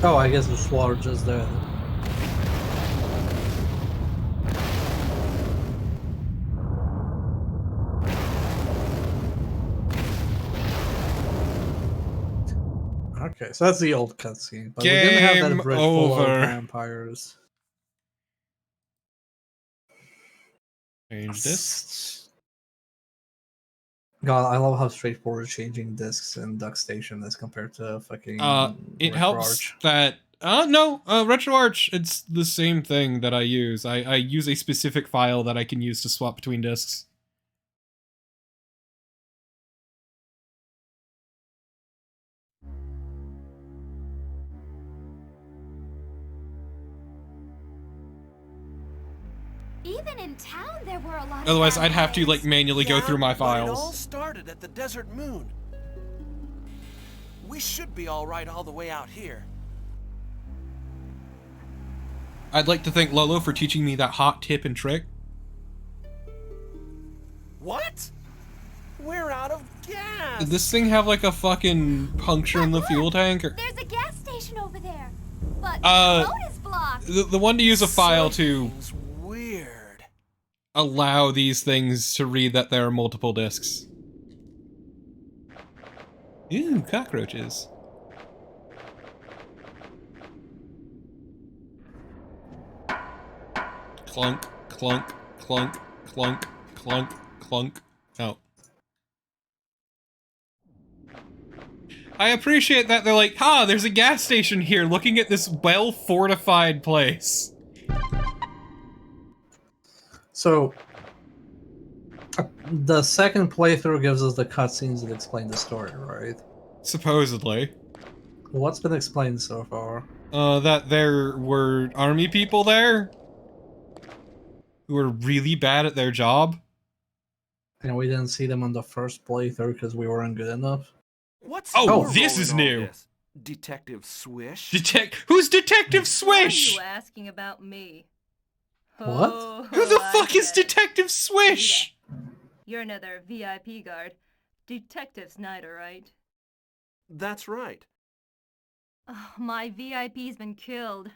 Speaker 2: Oh, I guess the slaughter just dead. Okay, so that's the old cutscene, but we didn't have
Speaker 1: Game
Speaker 2: that bridge full of
Speaker 1: over.
Speaker 2: vampires.
Speaker 1: Change this.
Speaker 2: God, I love how straightforward changing discs in DuckStation is compared to fucking.
Speaker 1: It helps that no, RetroArch, it's the same thing that I use. I use a specific file that I can use to swap between disks.
Speaker 4: Even in town, there were a lot of
Speaker 1: Otherwise, I'd have to like
Speaker 4: vampires.
Speaker 1: manually go through my
Speaker 6: but it all
Speaker 1: files.
Speaker 6: started at the desert moon. We should be all right all the way out here.
Speaker 1: I'd like to thank Lolo for teaching me that hot tip and trick.
Speaker 6: What? We're out of gas.
Speaker 1: Did this thing have like a fucking puncture in the
Speaker 4: But
Speaker 1: fuel
Speaker 4: look,
Speaker 1: tank? Or
Speaker 4: There's a gas station over there, but
Speaker 1: Uh,
Speaker 4: the road is blocked.
Speaker 1: the one to use a file to
Speaker 6: Something's weird.
Speaker 1: allow these things to read that there are multiple disks. Ew, cockroaches. Clunk, clunk, clunk, clunk, clunk, clunk. Oh. I appreciate that they're like, there's a gas station here looking at this well-fortified place.
Speaker 2: So, the second playthrough gives us the cutscenes that explain the story, right?
Speaker 1: Supposedly.
Speaker 2: What's been explained so far?
Speaker 1: That there were army people there who were really bad at their job.
Speaker 2: And we didn't see them on the first playthrough because we weren't good enough.
Speaker 6: What's
Speaker 1: Oh,
Speaker 6: your
Speaker 1: this
Speaker 6: role
Speaker 1: is
Speaker 6: in all
Speaker 1: new.
Speaker 6: this? Detective Swish?
Speaker 1: Who's Detective
Speaker 7: Why are
Speaker 1: Swish?
Speaker 7: you asking about me?
Speaker 2: What?
Speaker 7: Oh,
Speaker 1: Who the
Speaker 7: I
Speaker 1: fuck is
Speaker 7: get it.
Speaker 1: Detective Swish?
Speaker 7: You're another VIP guard. Detective Snyder, right?
Speaker 6: That's right.
Speaker 7: Oh, my VIP's been killed.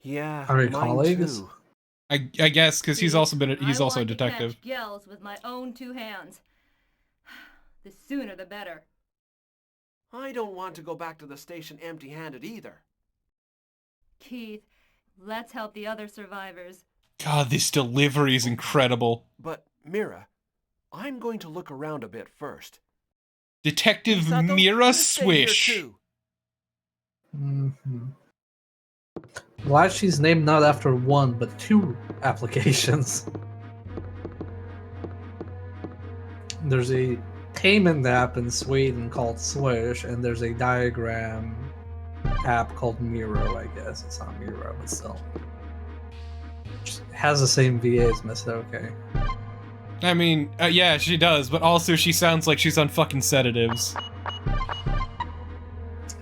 Speaker 6: Yeah,
Speaker 2: Are we
Speaker 6: mine
Speaker 2: colleagues?
Speaker 6: too.
Speaker 1: I guess because he's
Speaker 7: See,
Speaker 1: also been
Speaker 7: I
Speaker 1: he's also a
Speaker 7: want to
Speaker 1: detective.
Speaker 7: catch Gels with my own 2 hands. The sooner the better.
Speaker 6: I don't want to go back to the station empty-handed either.
Speaker 7: Keith, let's help the other survivors.
Speaker 1: God, this delivery is incredible.
Speaker 6: But, Mira, I'm going to look around a bit first.
Speaker 1: Detective
Speaker 6: Sato,
Speaker 1: Mira
Speaker 6: you stay here
Speaker 1: Swish.
Speaker 6: too.
Speaker 2: Mm-hmm. Glad she's named not after 1, but 2 applications. There's a payment app in Sweden called Swish, and there's a diagram app called Miro, I guess. It's not Miro, but still. It has the same VA as Miss Okay.
Speaker 1: I mean, yeah, she does, but also she sounds like she's on fucking sedatives.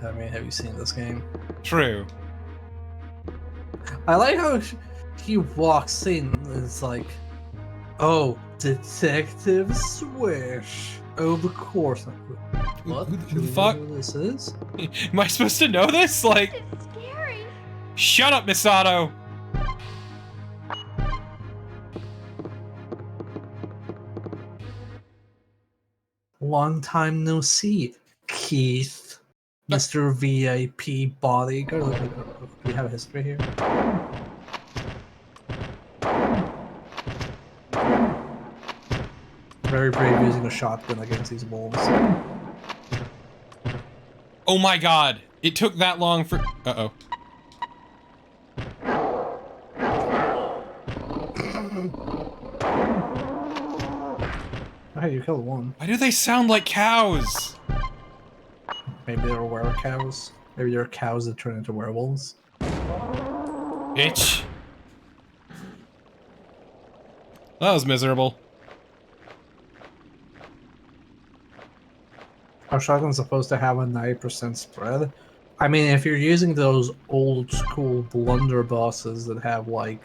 Speaker 2: I mean, have you seen this game?
Speaker 1: True.
Speaker 2: I like how he walks in and it's like, oh, Detective Swish. Oh, of course. What?
Speaker 1: Who
Speaker 2: Do
Speaker 1: the
Speaker 2: we know
Speaker 1: fuck?
Speaker 2: who this is?
Speaker 1: Am I supposed to know this? Like,
Speaker 4: It's scary.
Speaker 1: shut up, Misato!
Speaker 2: Long time no see, Keith, Mr. VIP bodyguard. Do we have a history here? Very brave using a shotgun against these wolves.
Speaker 1: Oh my god! It took that long for. Uh-oh.
Speaker 2: Oh, hey, you killed one.
Speaker 1: Why do they sound like cows?
Speaker 2: Maybe they're were-cows. Maybe they're cows that turn into werewolves.
Speaker 1: Bitch. That was miserable.
Speaker 2: Our shotgun's supposed to have a 9% spread. I mean, if you're using those old school blunderbusses that have like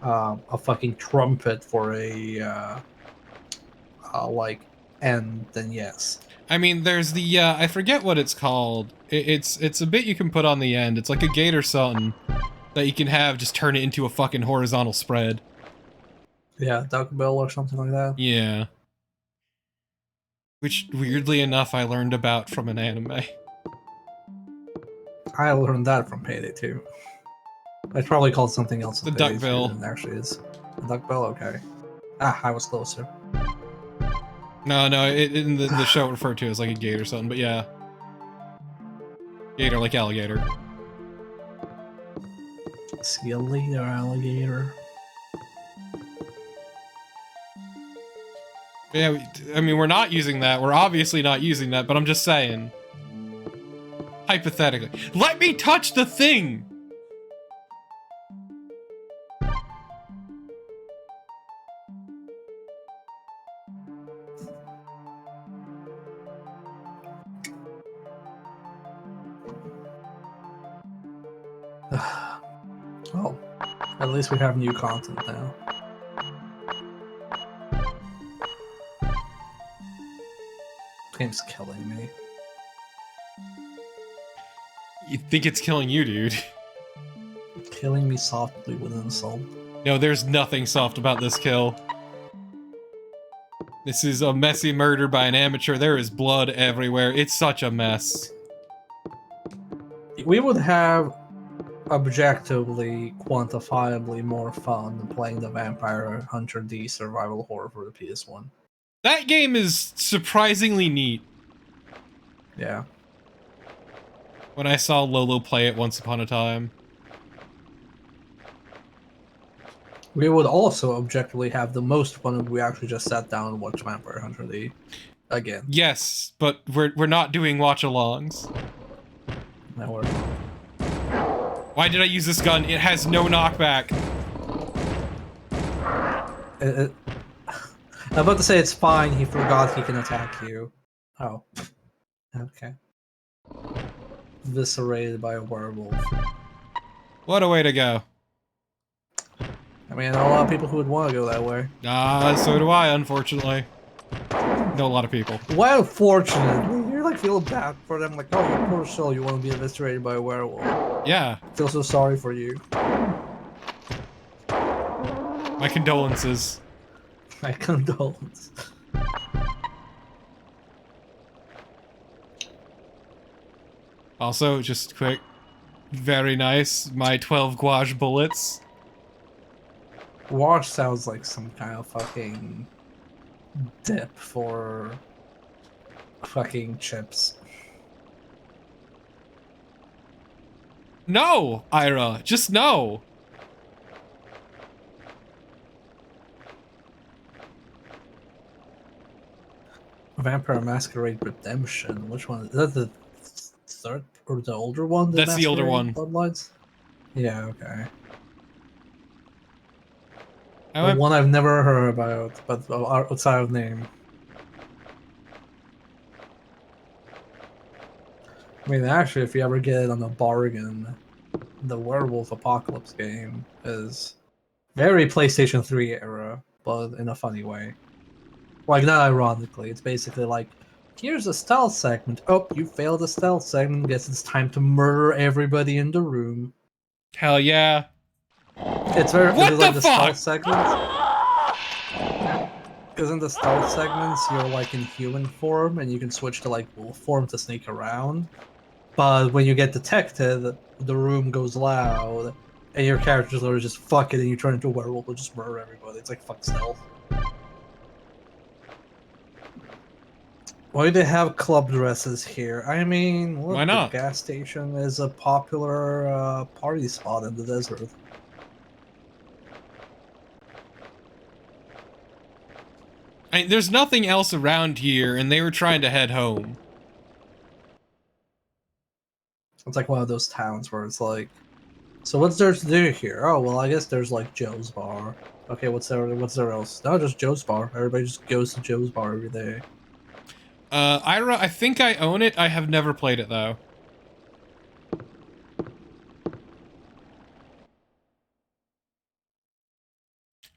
Speaker 2: a fucking trumpet for a like end, then yes.
Speaker 1: I mean, there's the I forget what it's called. It's a bit you can put on the end. It's like a gate or something that you can have just turn it into a fucking horizontal spread.
Speaker 2: Yeah, duckbill or something like that.
Speaker 1: Yeah. Which, weirdly enough, I learned about from an anime.
Speaker 2: I learned that from Payday 2. It's probably called something else.
Speaker 1: The
Speaker 2: in Payday 2
Speaker 1: duckbill.
Speaker 2: than it actually is. The duckbill, okay. Ah, I was closer.
Speaker 1: No, in the show referred to as like a gate or something, but yeah. Gator like alligator.
Speaker 2: See you later, alligator.
Speaker 1: Yeah, I mean, we're not using that. We're obviously not using that, but I'm just saying. Hypothetically. Let me touch the thing!
Speaker 2: Well, at least we have new content now. Game's killing me.
Speaker 1: You think it's killing you, dude.
Speaker 2: Killing me softly with insult.
Speaker 1: No, there's nothing soft about this kill. This is a messy murder by an amateur. There is blood everywhere. It's such a mess.
Speaker 2: We would have objectively, quantifiably more fun than playing the Vampire Hunter D survival horror for the PS1.
Speaker 1: That game is surprisingly neat.
Speaker 2: Yeah.
Speaker 1: When I saw Lolo play it once upon a time.
Speaker 2: We would also objectively have the most fun if we actually just sat down and watched Vampire Hunter D again.
Speaker 1: Yes, but we're not doing watch-alongs.
Speaker 2: Now we're...
Speaker 1: Why did I use this gun? It has no knockback.
Speaker 2: I'm about to say it's fine, he forgot he can attack you. Oh. Okay. Eviscerated by a werewolf.
Speaker 1: What a way to go.
Speaker 2: I mean, I know a lot of people who would want to go that way.
Speaker 1: So do I, unfortunately. Know a lot of people.
Speaker 2: Well, fortunately, you're like feeling bad for them, like, oh, you poor soul, you want to be eviscerated by a werewolf.
Speaker 1: Yeah.
Speaker 2: I feel so sorry for you.
Speaker 1: My condolences.
Speaker 2: My condolence.
Speaker 1: Also, just quick, very nice, my 12 gouache bullets.
Speaker 2: Wash sounds like some kind of fucking dip for fucking chips.
Speaker 1: No, Ira, just no.
Speaker 2: Vampire Masquerade Redemption. Which one? Is that the third or the older one?
Speaker 1: That's the older one.
Speaker 2: Bloodlines? Yeah, okay.
Speaker 1: I
Speaker 2: The one I've never heard about, but outside of name. I mean, actually, if you ever get it on a bargain, the Werewolf Apocalypse game is very PlayStation 3 era, but in a funny way. Like, not ironically, it's basically like, here's a stealth segment. Oh, you failed the stealth segment. Guess it's time to murder everybody in the room.
Speaker 1: Hell yeah.
Speaker 2: It's very
Speaker 1: What
Speaker 2: it's like
Speaker 1: the
Speaker 2: the
Speaker 1: fuck?
Speaker 2: stealth segment. Because in the stealth segments, you're like in human form, and you can switch to like wolf form to sneak around. But when you get detected, the room goes loud, and your character's literally just fuck it, and you turn into a werewolf and just murder everybody. It's like fuck stealth. Why do they have club dresses here? I mean, look,
Speaker 1: Why not?
Speaker 2: the gas station is a popular party spot in the desert.
Speaker 1: I mean, there's nothing else around here, and they were trying to head home.
Speaker 2: It's like one of those towns where it's like, so what's there to do here? Oh well, I guess there's like Joe's Bar. Okay, what's there else? No, just Joe's Bar. Everybody just goes to Joe's Bar every day.
Speaker 1: I think I own it. I have never played it though.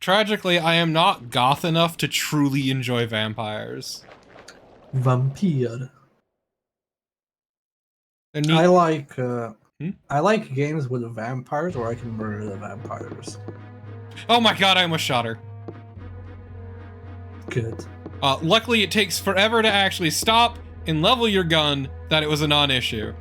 Speaker 1: Tragically, I am not goth enough to truly enjoy vampires.
Speaker 2: Vampire.
Speaker 1: They're neat.
Speaker 2: I like games with vampires where I can murder the vampires.
Speaker 1: Oh my god, I almost shot her.
Speaker 2: Good.
Speaker 1: Luckily, it takes forever to actually stop and level your gun, that it was a non-issue.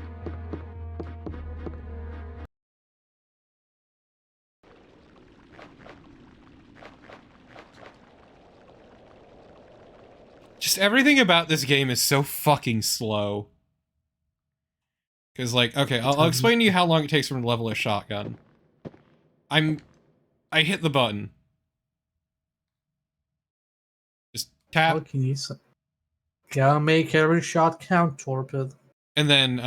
Speaker 1: Just everything about this game is so fucking slow. Because, like, okay, I'll explain to you how long it takes for me to level a shotgun. I hit the button. Just tap.
Speaker 2: How can you say? Gotta make every shot count, Torpid.
Speaker 1: And then,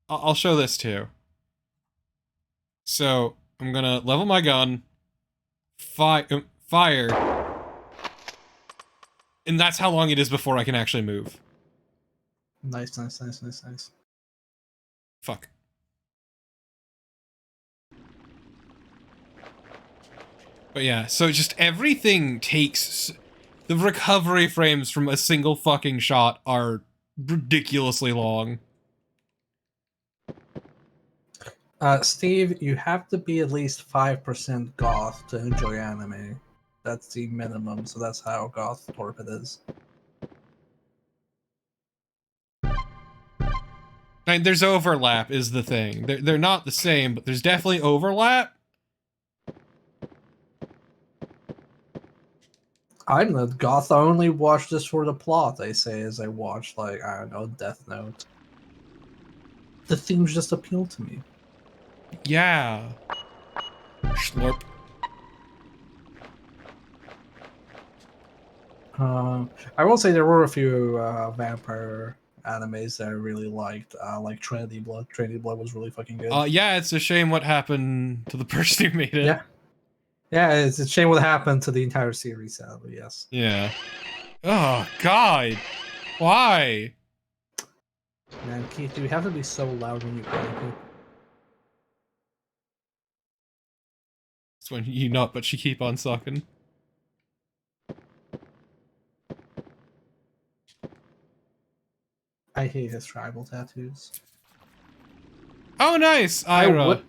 Speaker 1: I'll show this too. So, I'm gonna level my gun, fire, and that's how long it is before I can actually move.
Speaker 2: Nice.
Speaker 1: Fuck. But yeah, so just everything takes... The recovery frames from a single fucking shot are ridiculously long.
Speaker 2: Steve, you have to be at least 5% goth to enjoy anime. That's the minimum, so that's how goth Torpid is.
Speaker 1: I mean, there's overlap is the thing. They're not the same, but there's definitely overlap.
Speaker 2: I'm not goth. I only watch this for the plot, they say, as I watch, like, I don't know, Death Note. The themes just appeal to me.
Speaker 1: Yeah. Slurp.
Speaker 2: I will say there were a few vampire animes that I really liked, like Trinity Blood. Trinity Blood was really fucking good.
Speaker 1: Yeah, it's a shame what happened to the person who made it.
Speaker 2: Yeah. Yeah, it's a shame what happened to the entire series, sadly, yes.
Speaker 1: Yeah. Oh, God. Why?
Speaker 2: Man, Keith, do you have to be so loud when you play?
Speaker 1: It's when you nut, but she keep on sucking.
Speaker 2: I hate his tribal tattoos.
Speaker 1: Oh, nice, Ira.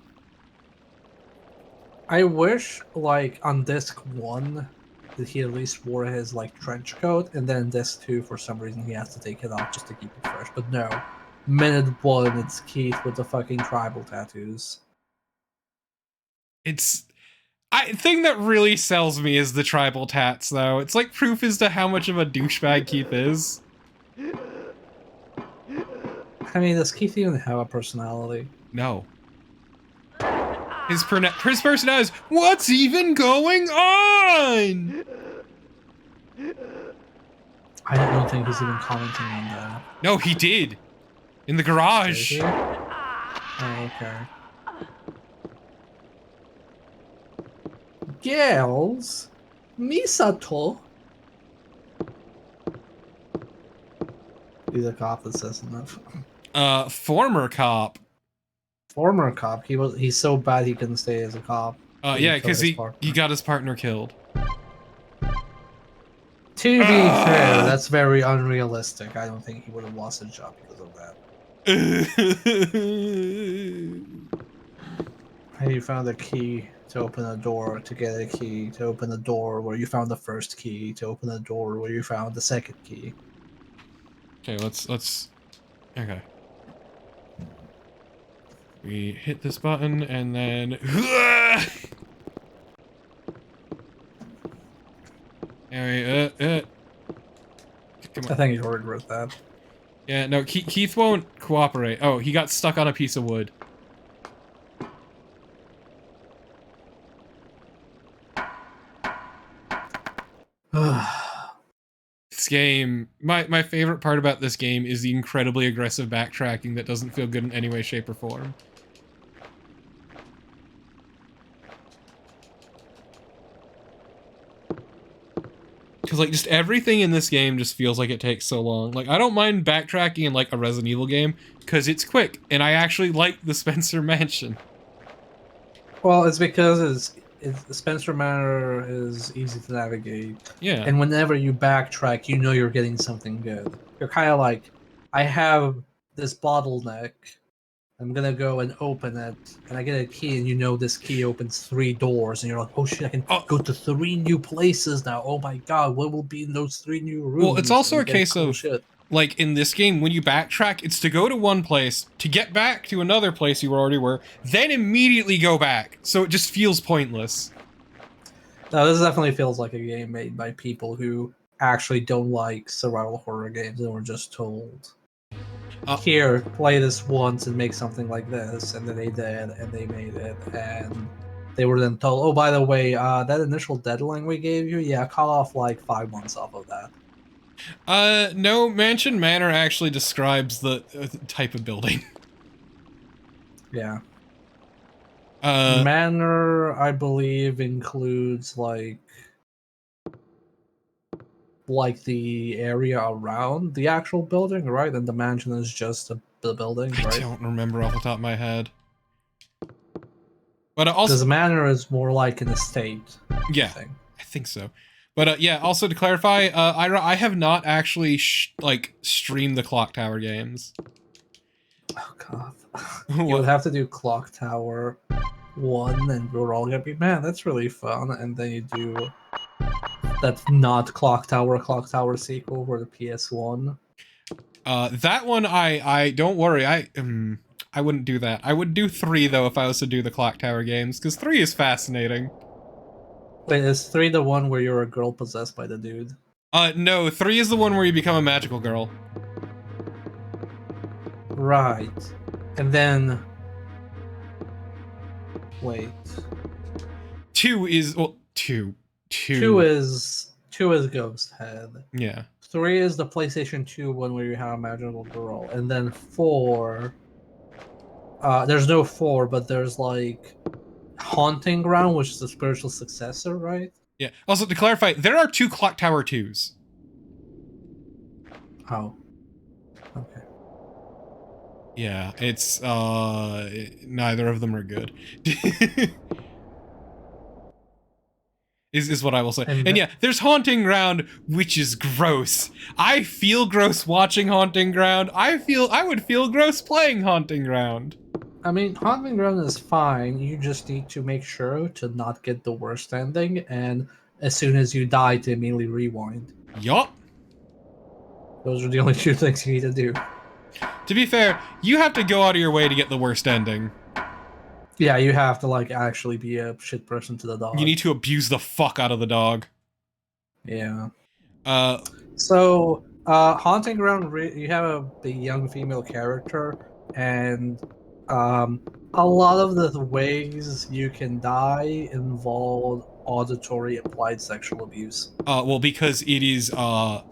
Speaker 2: I wish, like, on disc 1, that he at least wore his, like, trench coat, and then disc 2, for some reason, he has to take it off just to keep it fresh. But no. Minute 1, it's Keith with the fucking tribal tattoos.
Speaker 1: Thing that really sells me is the tribal tats, though. It's like proof as to how much of a douchebag Keith is.
Speaker 2: I mean, does Keith even have a personality?
Speaker 1: No. His personality is, what's even going on?
Speaker 2: I don't think he's even commenting on that.
Speaker 1: No, he did. In the garage.
Speaker 2: Did he? Oh, okay. Girls? Misato? He's a cop that says enough.
Speaker 1: Former cop.
Speaker 2: Former cop. He's so bad he couldn't stay as a cop.
Speaker 1: Yeah, because he got his partner killed.
Speaker 2: To be fair, that's very unrealistic. I don't think he would have lost his job because of that. I And you found a key to open a door, to get a key to open a door where you found the first key, to open a door where you found the second key.
Speaker 1: Okay, let's okay. We hit this button and then anyway, come
Speaker 2: I
Speaker 1: on.
Speaker 2: think you already wrote that.
Speaker 1: Yeah, no, Keith won't cooperate. Oh, he got stuck on a piece of wood. This game, my favorite part about this game is the incredibly aggressive backtracking that doesn't feel good in any way, shape, or form. Because, like, just everything in this game just feels like it takes so long. Like, I don't mind backtracking in, like, a Resident Evil game, because it's quick, and I actually like the Spencer Mansion.
Speaker 2: Well, it's because Spencer Manor is easy to navigate.
Speaker 1: Yeah.
Speaker 2: And whenever you backtrack, you know you're getting something good. You're kind of like, I have this bottleneck. I'm gonna go and open it, and I get a key, and you know this key opens 3 doors, and you're like, oh shit, I can go to 3 new places now. Oh my god, what will be in those 3 new rooms?
Speaker 1: Well, it's also
Speaker 2: And
Speaker 1: a
Speaker 2: you get
Speaker 1: case
Speaker 2: cool
Speaker 1: of,
Speaker 2: shit.
Speaker 1: like, in this game, when you backtrack, it's to go to one place, to get back to another place you already were, then immediately go back. So it just feels pointless.
Speaker 2: No, this definitely feels like a game made by people who actually don't like survival horror games and were just told, here, play this once and make something like this, and then they did, and they made it, and they were then told, oh, by the way, that initial deadline we gave you, yeah, cut off like 5 months off of that.
Speaker 1: No, Mansion Manor actually describes the type of building.
Speaker 2: Yeah.
Speaker 1: Uh,
Speaker 2: Manor, I believe, includes like the area around the actual building, right? And the mansion is just the building,
Speaker 1: I
Speaker 2: right?
Speaker 1: don't remember off the top of my head. But also,
Speaker 2: Because the manor is more like an estate.
Speaker 1: yeah,
Speaker 2: Thing.
Speaker 1: I think so. But yeah, also to clarify, Ira, I have not actually streamed the Clock Tower games.
Speaker 2: Oh god. You would have to do Clock Tower 1, and we're all gonna be, man, that's really fun. And then you do that's not Clock Tower sequel for the PS1.
Speaker 1: That one, I don't worry, I wouldn't do that. I would do 3 though if I was to do the Clock Tower games, because 3 is fascinating.
Speaker 2: Wait, is 3 the one where you're a girl possessed by the dude?
Speaker 1: No, 3 is the one where you become a magical girl.
Speaker 2: Right. And then wait.
Speaker 1: 2 is, well, 2
Speaker 2: is Ghost Head.
Speaker 1: Yeah.
Speaker 2: 3 is the PlayStation 2 one where you have a magical girl, and then 4. There's no 4, but there's like Haunting Ground, which is the spiritual successor, right?
Speaker 1: Yeah. Also, to clarify, there are 2 Clock Tower 2s.
Speaker 2: Oh. Okay.
Speaker 1: Yeah, it's, neither of them are good. is what I will say. And yeah, there's Haunting Ground, which is gross. I feel gross watching Haunting Ground. I would feel gross playing Haunting Ground.
Speaker 2: I mean, Haunting Ground is fine. You just need to make sure to not get the worst ending, and as soon as you die, to immediately rewind.
Speaker 1: Yup.
Speaker 2: Those are the only 2 things you need to do.
Speaker 1: To be fair, you have to go out of your way to get the worst ending.
Speaker 2: Yeah, you have to like actually be a shit person to the dog.
Speaker 1: You need to abuse the fuck out of the dog.
Speaker 2: Yeah.
Speaker 1: So,
Speaker 2: Haunting Ground, you have the young female character, and a lot of the ways you can die involve auditory applied sexual abuse.
Speaker 1: well, because it is, the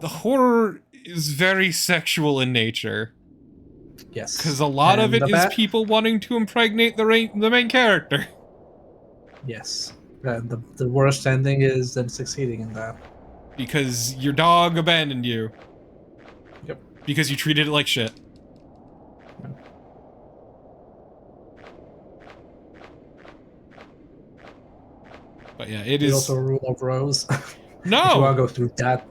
Speaker 1: horror is very sexual in nature.
Speaker 2: Yes.
Speaker 1: Because a lot of it
Speaker 2: And
Speaker 1: is people wanting to impregnate the main character.
Speaker 2: Yes. And the worst ending is them succeeding in that.
Speaker 1: Because your dog abandoned you.
Speaker 2: Yep.
Speaker 1: Because you treated it like shit. But yeah, it is
Speaker 2: also a Rule of Rose.
Speaker 1: No!
Speaker 2: If you want to go through that.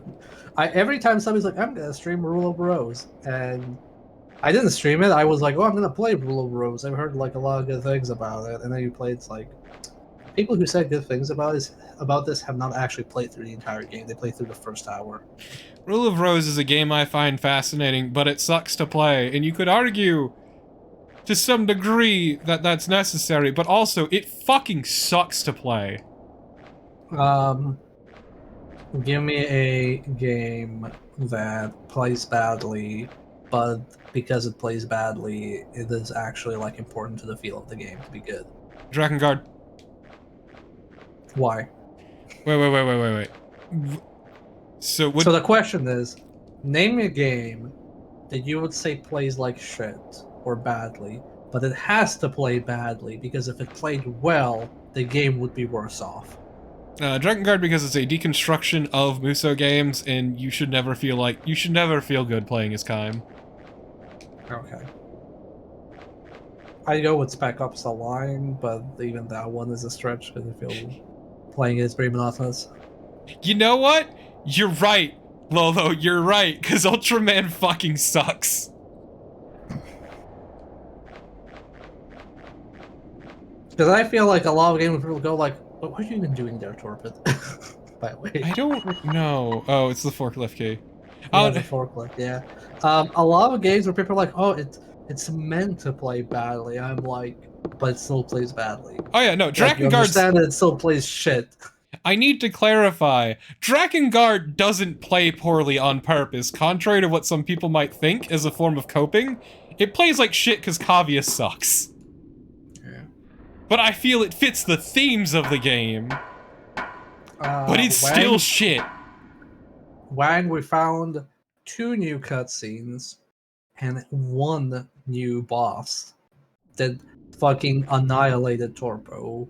Speaker 2: Every time somebody's like, I'm gonna stream Rule of Rose, and I didn't stream it. I was like, oh, I'm gonna play Rule of Rose. I've heard like a lot of good things about it, and then you play. It's like people who said good things about this have not actually played through the entire game. They played through the first hour.
Speaker 1: Rule of Rose is a game I find fascinating, but it sucks to play, and you could argue to some degree that that's necessary, but also it fucking sucks to play.
Speaker 2: Give me a game that plays badly, but because it plays badly, it is actually like important to the feel of the game to be good.
Speaker 1: Drakengard.
Speaker 2: Why?
Speaker 1: Wait. So what?
Speaker 2: So the question is, name me a game that you would say plays like shit or badly, but it has to play badly because if it played well, the game would be worse off.
Speaker 1: Drakengard, because it's a deconstruction of Musou games, and you should never feel good playing as Kaim.
Speaker 2: Okay. I go with Spec Ops: The Line, but even that one is a stretch because I feel playing it is very monotonous.
Speaker 1: You know what? You're right, Lolo. You're right, because Ultraman fucking sucks.
Speaker 2: Because I feel like a lot of games people go like, what are you even doing there, Torpid? By the way.
Speaker 1: I don't know. Oh, it's the forklift key.
Speaker 2: Yeah, the forklift, yeah. A lot of games where people are like, oh, it's meant to play badly. I'm like, but it still plays badly.
Speaker 1: Oh yeah, no,
Speaker 2: Like, you
Speaker 1: Drakengard's...
Speaker 2: understand that it still plays shit.
Speaker 1: I need to clarify. Drakengard doesn't play poorly on purpose, contrary to what some people might think as a form of coping. It plays like shit because Kavia sucks.
Speaker 2: Yeah.
Speaker 1: But I feel it fits the themes of the game. But it's still shit.
Speaker 2: When we found 2 new cutscenes and 1 new boss that fucking annihilated Torpo.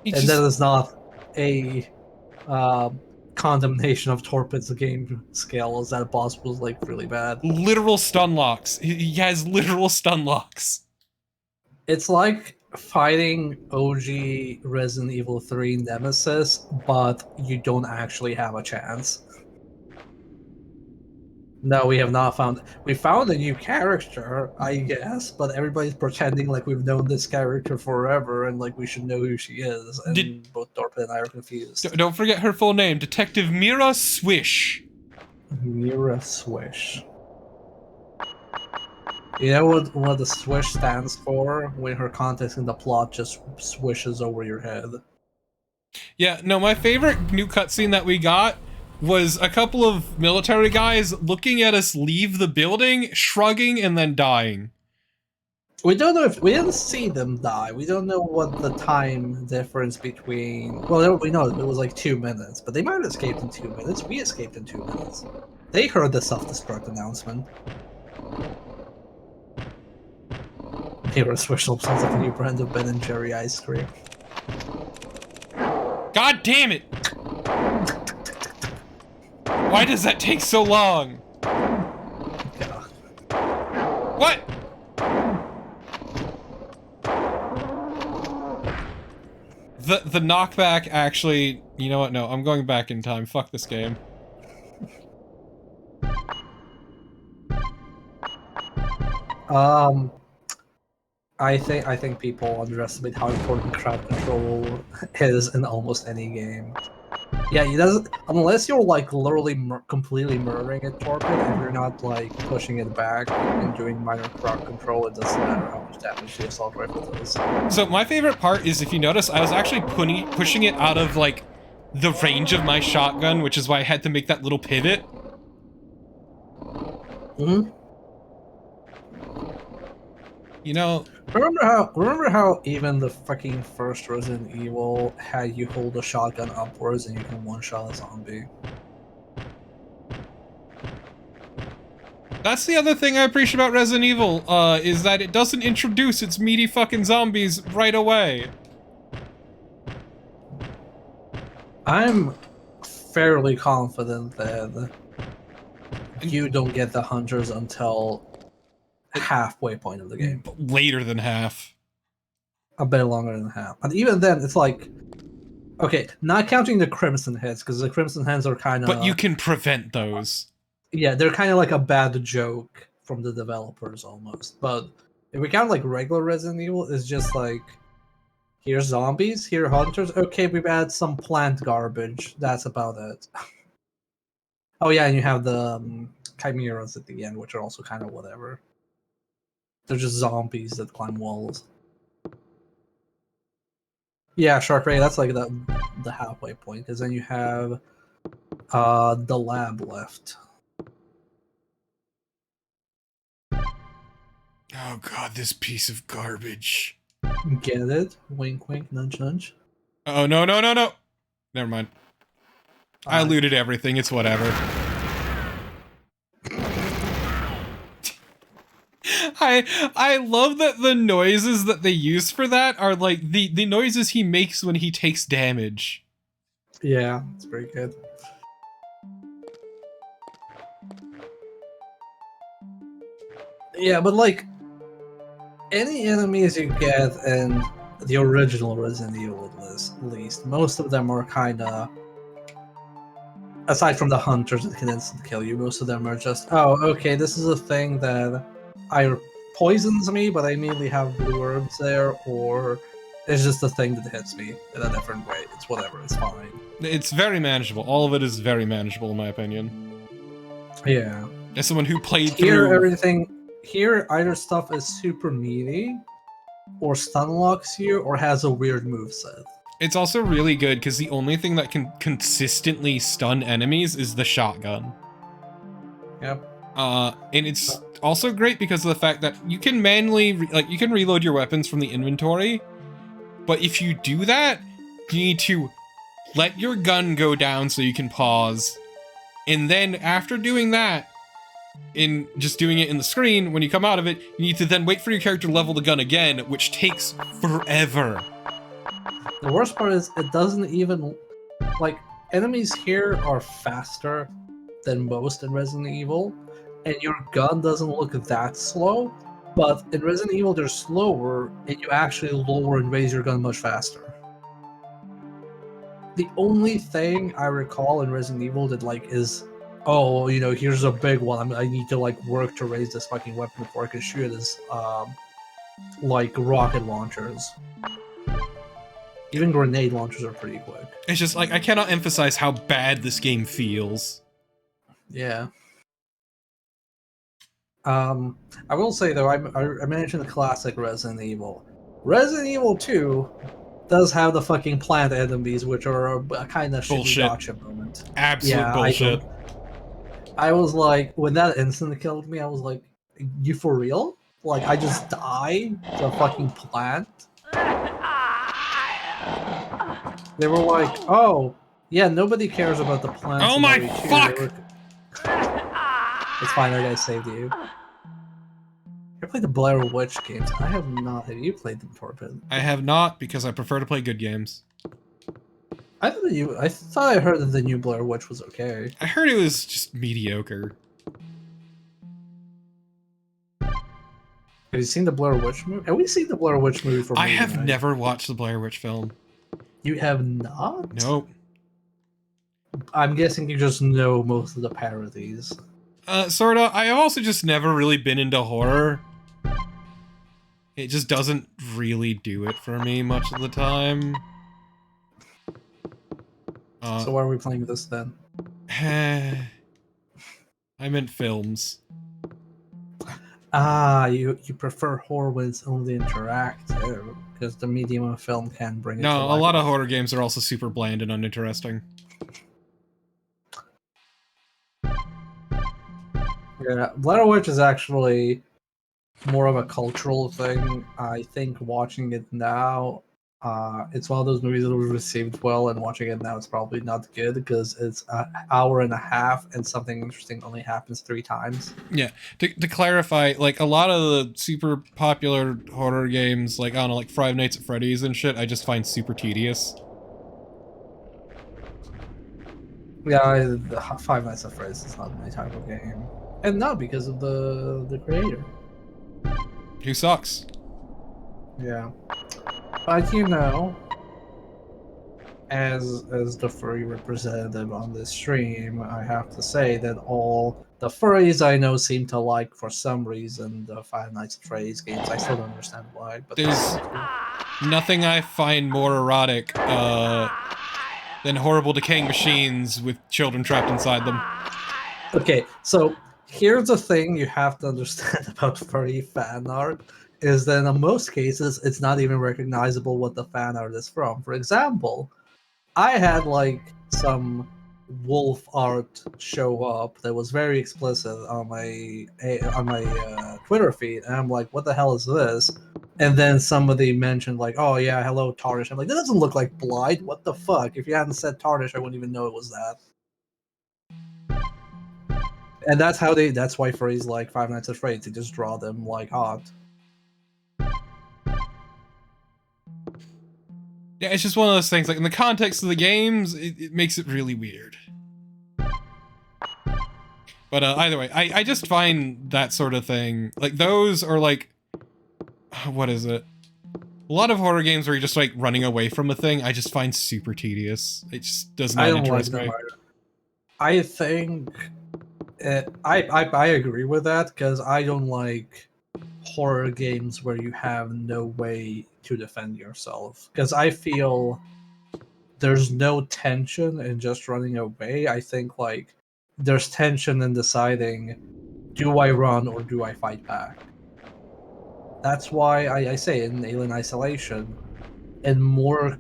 Speaker 2: And that is not a condemnation of Torpid's game skill, as that boss was like really bad.
Speaker 1: Literal stun locks. He has literal stun locks.
Speaker 2: It's like fighting OG Resident Evil 3 Nemesis, but you don't actually have a chance. No, we have not found... We found a new character, I guess, but everybody's pretending like we've known this character forever and like we should know who she is, and both Torpid and I are confused.
Speaker 1: Don't forget her full name, Detective Mira Swish.
Speaker 2: Mira Swish. You know what the swish stands for? When her context in the plot just swishes over your head.
Speaker 1: Yeah, no, my favorite new cutscene that we got was a couple of military guys looking at us leave the building, shrugging, and then dying.
Speaker 2: We don't know if... We didn't see them die. We don't know what the time difference between... Well, we know it was like 2 minutes, but they might have escaped in 2 minutes. We escaped in 2 minutes. They heard the self-destruct announcement. Hero Swish sounds like a new brand of Ben & Jerry ice cream.
Speaker 1: God damn it! Why does that take so long?
Speaker 2: Yeah.
Speaker 1: What? The knockback actually... You know what? No, I'm going back in time. Fuck this game.
Speaker 2: I think people underestimate how important crowd control is in almost any game. Yeah, he doesn't, unless you're like literally completely murdering it, Torpid, and you're not like pushing it back and doing minor crowd control, it doesn't matter how much damage the assault rifle does.
Speaker 1: So my favorite part is, if you notice, I was actually pushing it out of like the range of my shotgun, which is why I had to make that little pivot.
Speaker 2: Mm-hmm.
Speaker 1: You know,
Speaker 2: remember how even the fucking first Resident Evil had you hold a shotgun upwards and you can one-shot a zombie?
Speaker 1: that's the other thing I appreciate about Resident Evil, is that it doesn't introduce its meaty fucking zombies right away.
Speaker 2: I'm fairly confident that you don't get the hunters until halfway point of the game.
Speaker 1: Later than half.
Speaker 2: A bit longer than half. And even then, it's like... Okay, not counting the Crimson Heads, because the Crimson Heads are kind of...
Speaker 1: But you can prevent those.
Speaker 2: Yeah, they're kind of like a bad joke from the developers almost. But if we count like regular Resident Evil, it's just like here's zombies, here are hunters. Okay, we've added some plant garbage. That's about it. Oh yeah, and you have the chimeras at the end, which are also kind of whatever. They're just zombies that climb walls. Yeah, Shark Ray, that's like the halfway point, because then you have the lab left.
Speaker 1: Oh god, this piece of garbage.
Speaker 2: Get it? Wink, wink, nudge, nudge.
Speaker 1: Oh, no, no, no, no. Never mind. I looted everything, it's whatever. I love that the noises that they use for that are like the noises he makes when he takes damage.
Speaker 2: Yeah, it's very good. Yeah, but like any enemies you get in the original Resident Evil at least, most of them are kind of, aside from the hunters that can instant kill you, most of them are just, oh, okay, this is a thing that either poisons me, but I immediately have blue herbs there, or it's just a thing that hits me in a different way. It's whatever, it's fine.
Speaker 1: It's very manageable. All of it is very manageable in my opinion.
Speaker 2: Yeah.
Speaker 1: As someone who played
Speaker 2: Here, here either stuff is super meaty, or stun locks you, or has a weird moveset.
Speaker 1: It's also really good because the only thing that can consistently stun enemies is the shotgun.
Speaker 2: Yep.
Speaker 1: And it's also great because of the fact that you can manually, you can reload your weapons from the inventory, but if you do that, you need to let your gun go down so you can pause, and then after doing that, in just doing it in the screen, when you come out of it, you need to then wait for your character to level the gun again, which takes forever.
Speaker 2: The worst part is it doesn't even, like, enemies here are faster than most in Resident Evil, and your gun doesn't look that slow, but in Resident Evil they're slower, and you actually lower and raise your gun much faster. The only thing I recall in Resident Evil that, like, is, oh, you know, here's a big one, I need to, like, work to raise this fucking weapon before I can shoot it, is, like, rocket launchers. Even grenade launchers are pretty quick.
Speaker 1: It's just, like, I cannot emphasize how bad this game feels.
Speaker 2: Yeah. I will say, though, I mentioned the classic Resident Evil. Resident Evil 2 does have the fucking plant enemies, which are a kind of shitty gotcha moment.
Speaker 1: Absolute bullshit.
Speaker 2: I was like, when that instant killed me, I was like, you for real? Like, I just died to a fucking plant? They were like, oh, yeah, nobody cares about the plants.
Speaker 1: Oh my fuck!
Speaker 2: It's fine, I saved you. You played the Blair Witch games. I have not. Have you played them, Torpid?
Speaker 1: I have not, because I prefer to play good games.
Speaker 2: I thought I heard that the new Blair Witch was okay.
Speaker 1: I heard it was just mediocre.
Speaker 2: Have you seen the Blair Witch movie? Have we seen the Blair Witch movie for
Speaker 1: I have never watched the Blair Witch film.
Speaker 2: You have not?
Speaker 1: Nope.
Speaker 2: I'm guessing you just know most of the parodies.
Speaker 1: Sorta. I have also just never really been into horror. It just doesn't really do it for me much of the time.
Speaker 2: So why are we playing this then?
Speaker 1: I meant films.
Speaker 2: Ah, you prefer horror when it's only interactive, because the medium of film can bring it to
Speaker 1: No,
Speaker 2: life.
Speaker 1: a lot of horror games are also super bland and uninteresting.
Speaker 2: Yeah, Blair Witch is actually more of a cultural thing. I think watching it now, it's one of those movies that was received well, and watching it now it's probably not good because it's an hour and a half and something interesting only happens 3 times.
Speaker 1: Yeah, to clarify, like, a lot of the super popular horror games, like, I don't know, like Five Nights at Freddy's and shit, I just find super tedious.
Speaker 2: Yeah, the Five Nights at Freddy's is not my type of game. And not because of the creator.
Speaker 1: Who sucks?
Speaker 2: Yeah. But you know, as the furry representative on this stream, I have to say that all the furries I know seem to like, for some reason, the Five Nights at Freddy's games. I still don't understand why, but
Speaker 1: There's nothing I find more erotic than horrible decaying machines with children trapped inside them.
Speaker 2: okay. So here's the thing you have to understand about furry fan art is that in most cases it's not even recognizable what the fan art is from. For example, I had like some wolf art show up that was very explicit on my Twitter feed, and I'm like, what the hell is this? And then somebody mentioned like, oh yeah, hello Tarnish. I'm like, that doesn't look like Blight. What the fuck? If you hadn't said Tarnish, I wouldn't even know it was that. And that's why furries like Five Nights at Freddy's, they just draw them like hot.
Speaker 1: Yeah, it's just one of those things, like in the context of the games, it makes it really weird. But either way, I just find that sort of thing, like those are like, what is it? A lot of horror games where you're just like running away from a thing, I just find super tedious. It just does not interest me.
Speaker 2: I think I agree with that because I don't like horror games where you have no way to defend yourself, because I feel there's no tension in just running away. I think like there's tension in deciding, do I run or do I fight back? That's why I say in Alien Isolation, in more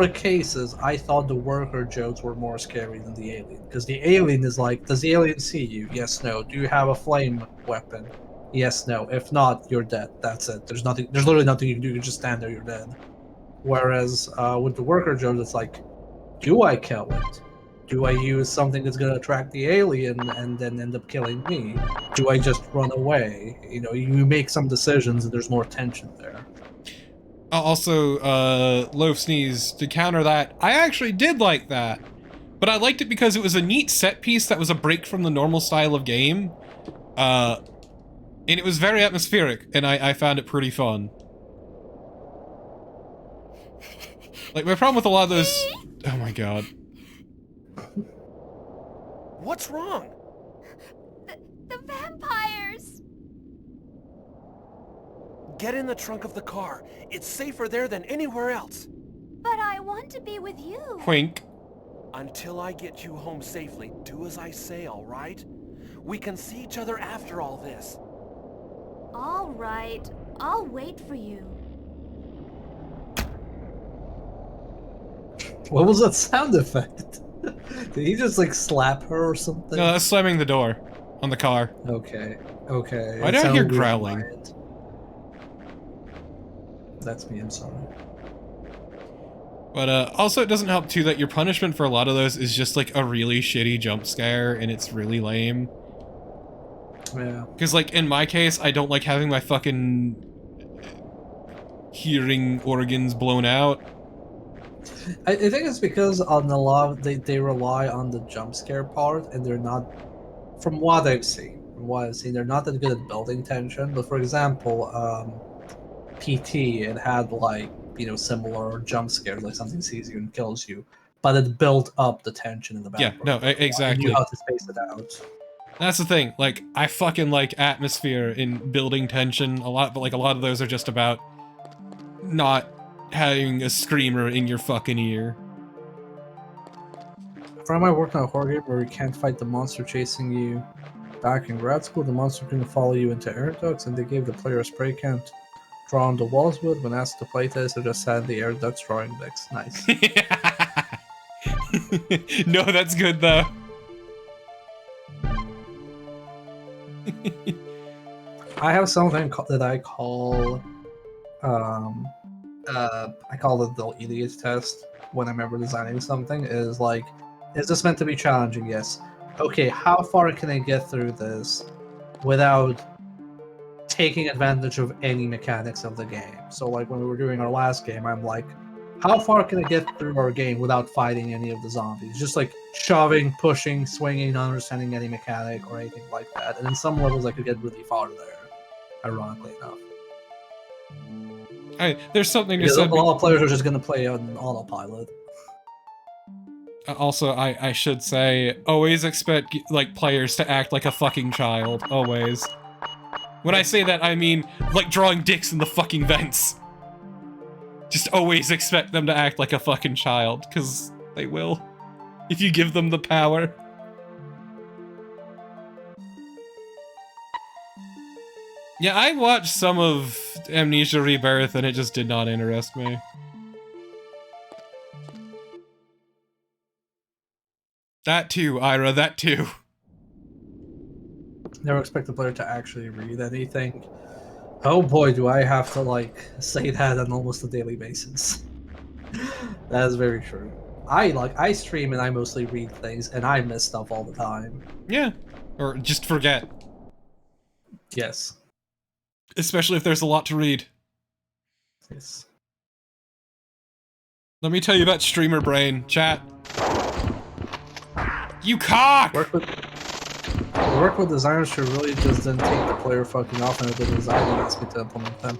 Speaker 2: cases, I thought the worker jokes were more scary than the alien, because the alien is like, does the alien see you? Yes, no. Do you have a flame weapon? Yes, no. If not, you're dead. That's it. There's literally nothing you can do. You can just stand there, you're dead. Whereas with the worker drones, it's like, do I kill it? Do I use something that's going to attract the alien and then end up killing me? Do I just run away? You know, you make some decisions and there's more tension there.
Speaker 1: Also, Loaf Sneeze, to counter that, I actually did like that. But I liked it because it was a neat set piece that was a break from the normal style of game. And it was very atmospheric, and I found it pretty fun. Like, my problem with a lot of those... Oh my god.
Speaker 6: What's wrong?
Speaker 4: The vampires!
Speaker 6: Get in the trunk of the car. It's safer there than anywhere else.
Speaker 4: But I want to be with you.
Speaker 1: Wink.
Speaker 6: Until I get you home safely, do as I say, all right? We can see each other after all this.
Speaker 4: All right. I'll wait for you.
Speaker 2: What was that sound effect? Did he just like slap her or something?
Speaker 1: No, that's slamming the door on the car.
Speaker 2: Okay.
Speaker 1: Why do I hear growling?
Speaker 2: That's me, I'm sorry.
Speaker 1: But also it doesn't help too that your punishment for a lot of those is just like a really shitty jump scare, and it's really lame.
Speaker 2: Yeah.
Speaker 1: Because like in my case, I don't like having my fucking hearing organs blown out.
Speaker 2: I think it's because on a lot of, they rely on the jump scare part, and they're not, from what I've seen, they're not that good at building tension. But for example, PT, it had like, you know, similar jump scares, like something sees you and kills you, but it built up the tension in the background.
Speaker 1: Yeah, no, exactly.
Speaker 2: You knew how to space it out.
Speaker 1: That's the thing, like, I fucking like atmosphere in building tension a lot, but like a lot of those are just about not having a screamer in your fucking ear.
Speaker 2: From my work on a horror game where you can't fight the monster chasing you. Back in grad school, the monster can follow you into air ducts, and they gave the player a spray can to draw on the walls with. When asked to playtest, they just had the air ducts drawing decks. Nice.
Speaker 1: No, that's good though.
Speaker 2: I have something that I call I call it the idiot test when I'm ever designing something. Is like, is this meant to be challenging? Yes. Okay, how far can I get through this without taking advantage of any mechanics of the game? So like when we were doing our last game, I'm like, how far can I get through our game without fighting any of the zombies? Just like shoving, pushing, swinging, not understanding any mechanic or anything like that. And in some levels I could get really far there, ironically enough.
Speaker 1: There's something to
Speaker 2: Because
Speaker 1: say.
Speaker 2: a lot of players are just going to play on autopilot.
Speaker 1: Also, I should say, always expect, like, players to act like a fucking child. Always. When I say that, I mean, like, drawing dicks in the fucking vents. Just always expect them to act like a fucking child, because they will. If you give them the power. Yeah, I watched some of Amnesia Rebirth, and it just did not interest me. That too, Ira, that too.
Speaker 2: Never expect the player to actually read anything. Oh boy, do I have to, like, say that on almost a daily basis. That is very true. I stream and I mostly read things, and I miss stuff all the time.
Speaker 1: Yeah. Or just forget.
Speaker 2: Yes.
Speaker 1: Especially if there's a lot to read.
Speaker 2: Yes.
Speaker 1: Let me tell you about streamer brain, chat. You cock!
Speaker 2: Work with designers who really just didn't take the player fucking off and the designer asked me to implement them.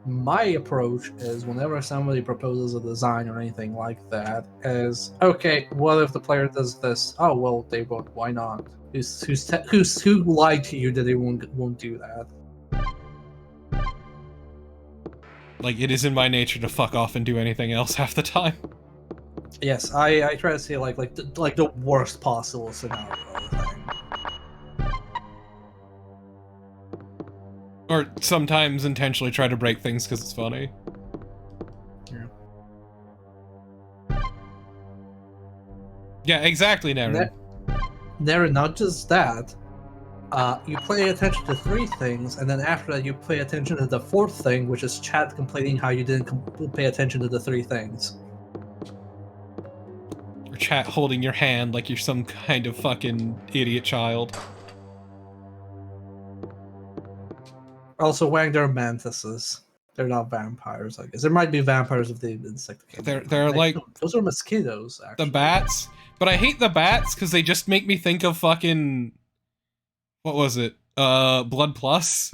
Speaker 2: My approach is whenever somebody proposes a design or anything like that is, okay, what if the player does this? Oh, well, they won't. Why not? Who lied to you that they won't do that?
Speaker 1: Like, it is in my nature to fuck off and do anything else half the time.
Speaker 2: Yes, I try to say like the worst possible scenario of the thing.
Speaker 1: Or sometimes intentionally try to break things because it's funny. Yeah, exactly, Naren.
Speaker 2: Naren, not just that. You pay attention to 3 things, and then after that you pay attention to the 4th thing, which is chat complaining how you didn't pay attention to the 3 things.
Speaker 1: Or chat holding your hand like you're some kind of fucking idiot child.
Speaker 2: Also, wearing their mantises. They're not vampires, I guess. There might be vampires if they insect.
Speaker 1: They're like
Speaker 2: those are mosquitoes, actually.
Speaker 1: The bats. But I hate the bats because they just make me think of fucking, what was it? Blood Plus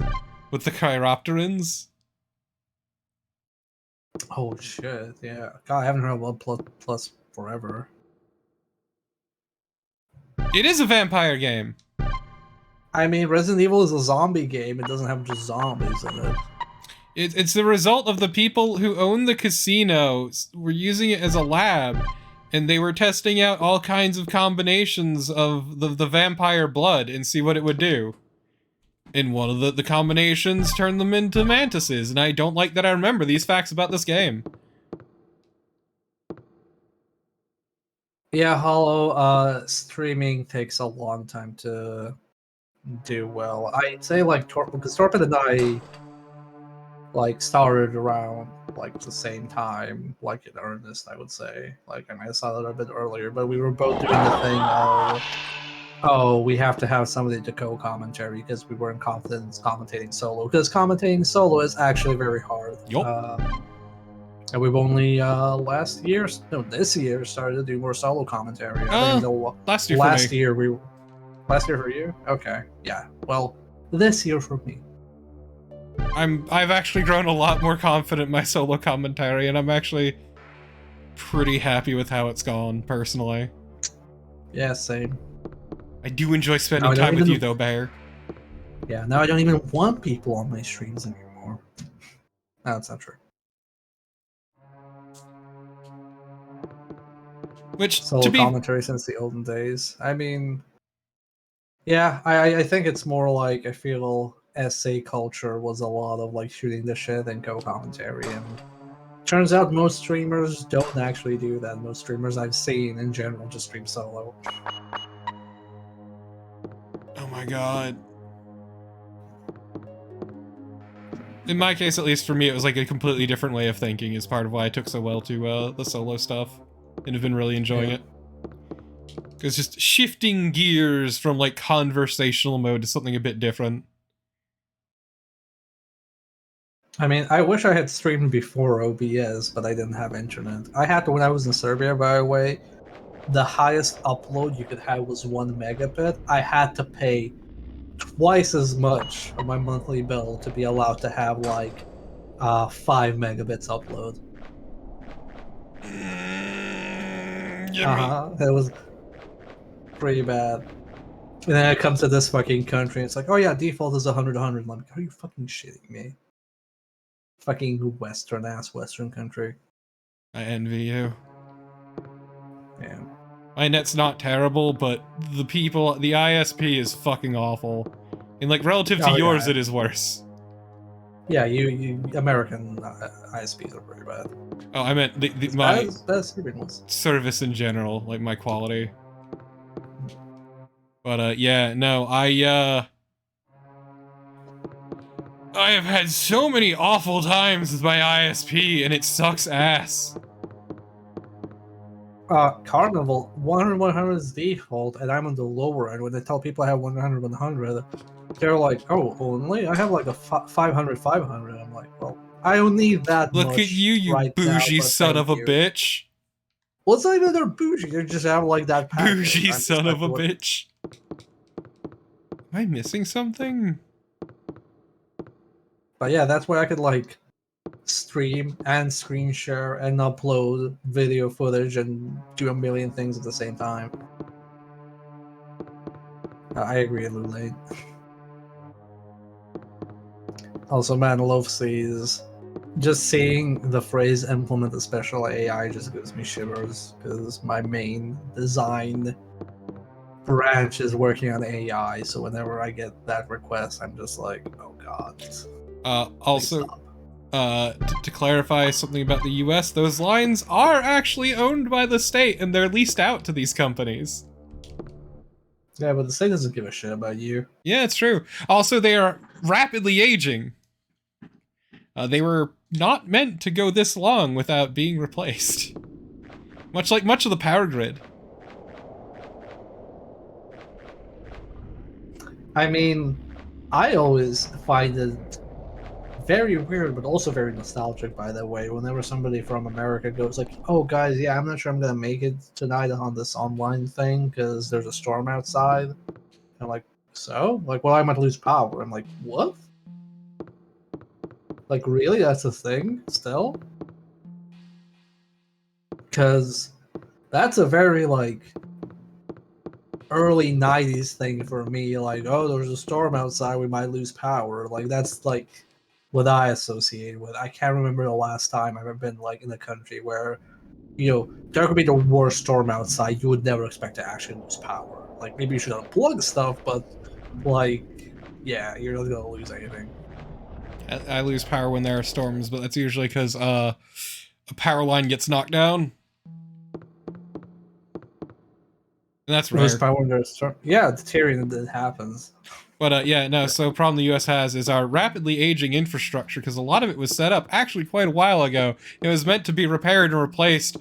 Speaker 1: with the Chiropterans.
Speaker 2: Oh shit! Yeah, God, I haven't heard of Blood Plus forever.
Speaker 1: It is a vampire game.
Speaker 2: I mean, Resident Evil is a zombie game. It doesn't have just zombies in it.
Speaker 1: It's the result of the people who own the casino were using it as a lab, and they were testing out all kinds of combinations of the vampire blood and see what it would do. And one of the combinations turned them into mantises, and I don't like that I remember these facts about this game.
Speaker 2: Yeah, Hollow, streaming takes a long time to do well. I'd say, like, because Torpid and I, like, started around, like, the same time, like, in earnest, I would say. Like, I might have started a bit earlier, but we were both doing the thing of, oh, we have to have somebody to co-commentary because we weren't confident in commentating solo. Because commentating solo is actually very hard.
Speaker 1: Yup.
Speaker 2: And we've only, this year, started to do more solo commentary. I think
Speaker 1: last year for me.
Speaker 2: Last year for you? Okay, yeah. Well, this year for me.
Speaker 1: I've actually grown a lot more confident in my solo commentary, and I'm actually pretty happy with how it's gone, personally.
Speaker 2: Yeah, same.
Speaker 1: I do enjoy spending time with you, though, Bear.
Speaker 2: Yeah, now I don't even want people on my streams anymore. No, that's not true.
Speaker 1: Which,
Speaker 2: solo commentary since the olden days. I mean, yeah, I think it's more like, I feel SA culture was a lot of like shooting the shit and co-commentary, and turns out most streamers don't actually do that. Most streamers I've seen in general just stream solo.
Speaker 1: Oh my god. In my case, at least for me, it was like a completely different way of thinking is part of why I took so well to the solo stuff and have been really enjoying it. It's just shifting gears from like conversational mode to something a bit different.
Speaker 2: I mean, I wish I had streamed before OBS, but I didn't have internet. I had to when I was in Serbia, by the way. The highest upload you could have was 1 megabit. I had to pay twice as much of my monthly bill to be allowed to have like 5 megabits upload. It was pretty bad. And then it comes to this fucking country, it's like, oh yeah, default is 100, 100. I'm like, are you fucking shitting me? Fucking Western country.
Speaker 1: I envy you.
Speaker 2: Yeah.
Speaker 1: My net's not terrible, but the ISP is fucking awful. And like relative to
Speaker 2: Oh,
Speaker 1: yours,
Speaker 2: yeah.
Speaker 1: it is worse.
Speaker 2: Yeah, you American ISPs are pretty bad.
Speaker 1: Oh, I meant my
Speaker 2: As Serbian ones.
Speaker 1: service in general, like my quality. But yeah, no, I have had so many awful times with my ISP, and it sucks ass.
Speaker 2: Carnival 100 100 is default, and I'm on the lower end. When they tell people I have 100 100, they're like, "Oh, only? I have like a 500 500." I'm like, "Well, I don't need that
Speaker 1: Look
Speaker 2: much
Speaker 1: at you,
Speaker 2: right now,
Speaker 1: bougie
Speaker 2: but
Speaker 1: son
Speaker 2: thank
Speaker 1: of a
Speaker 2: you."
Speaker 1: bitch.
Speaker 2: Well, it's not even they're bougie. They just have like that package.
Speaker 1: Bougie
Speaker 2: I'm just
Speaker 1: son
Speaker 2: like,
Speaker 1: of a
Speaker 2: what-
Speaker 1: bitch. Am I missing something?
Speaker 2: But yeah, that's where I could like stream and screen share and upload video footage and do a million things at the same time. I agree, Lulane. Also, man, love sees just seeing the phrase implement the special AI just gives me shivers because my main design branch is working on AI, so whenever I get that request, I'm just like, oh god. Please
Speaker 1: Also,
Speaker 2: stop.
Speaker 1: to clarify something about the US, those lines are actually owned by the state and they're leased out to these companies.
Speaker 2: Yeah, but the state doesn't give a shit about you.
Speaker 1: Yeah, it's true. Also, they are rapidly aging. They were not meant to go this long without being replaced. Much of the power grid.
Speaker 2: I mean, I always find it very weird, but also very nostalgic, by the way, whenever somebody from America goes like, oh guys, yeah, I'm not sure I'm gonna make it tonight on this online thing because there's a storm outside. I'm like, so? Like, well, I might lose power. I'm like, what? Like, really? That's a thing still? Because that's a very, like, early 90s thing for me. Like, oh, there's a storm outside, we might lose power. Like, that's, like, what I associate with. I can't remember the last time I've ever been, like, in a country where, you know, there could be the worst storm outside, you would never expect to actually lose power. Like, maybe you should unplug stuff, but, like, yeah, you're not gonna lose anything.
Speaker 1: I lose power when there are storms, but that's usually because a power line gets knocked down. And that's rare.
Speaker 2: Lose power when there's storm. Yeah, it's Tyrion that happens.
Speaker 1: But yeah, no, so problem the US has is our rapidly aging infrastructure, because a lot of it was set up actually quite a while ago. It was meant to be repaired and replaced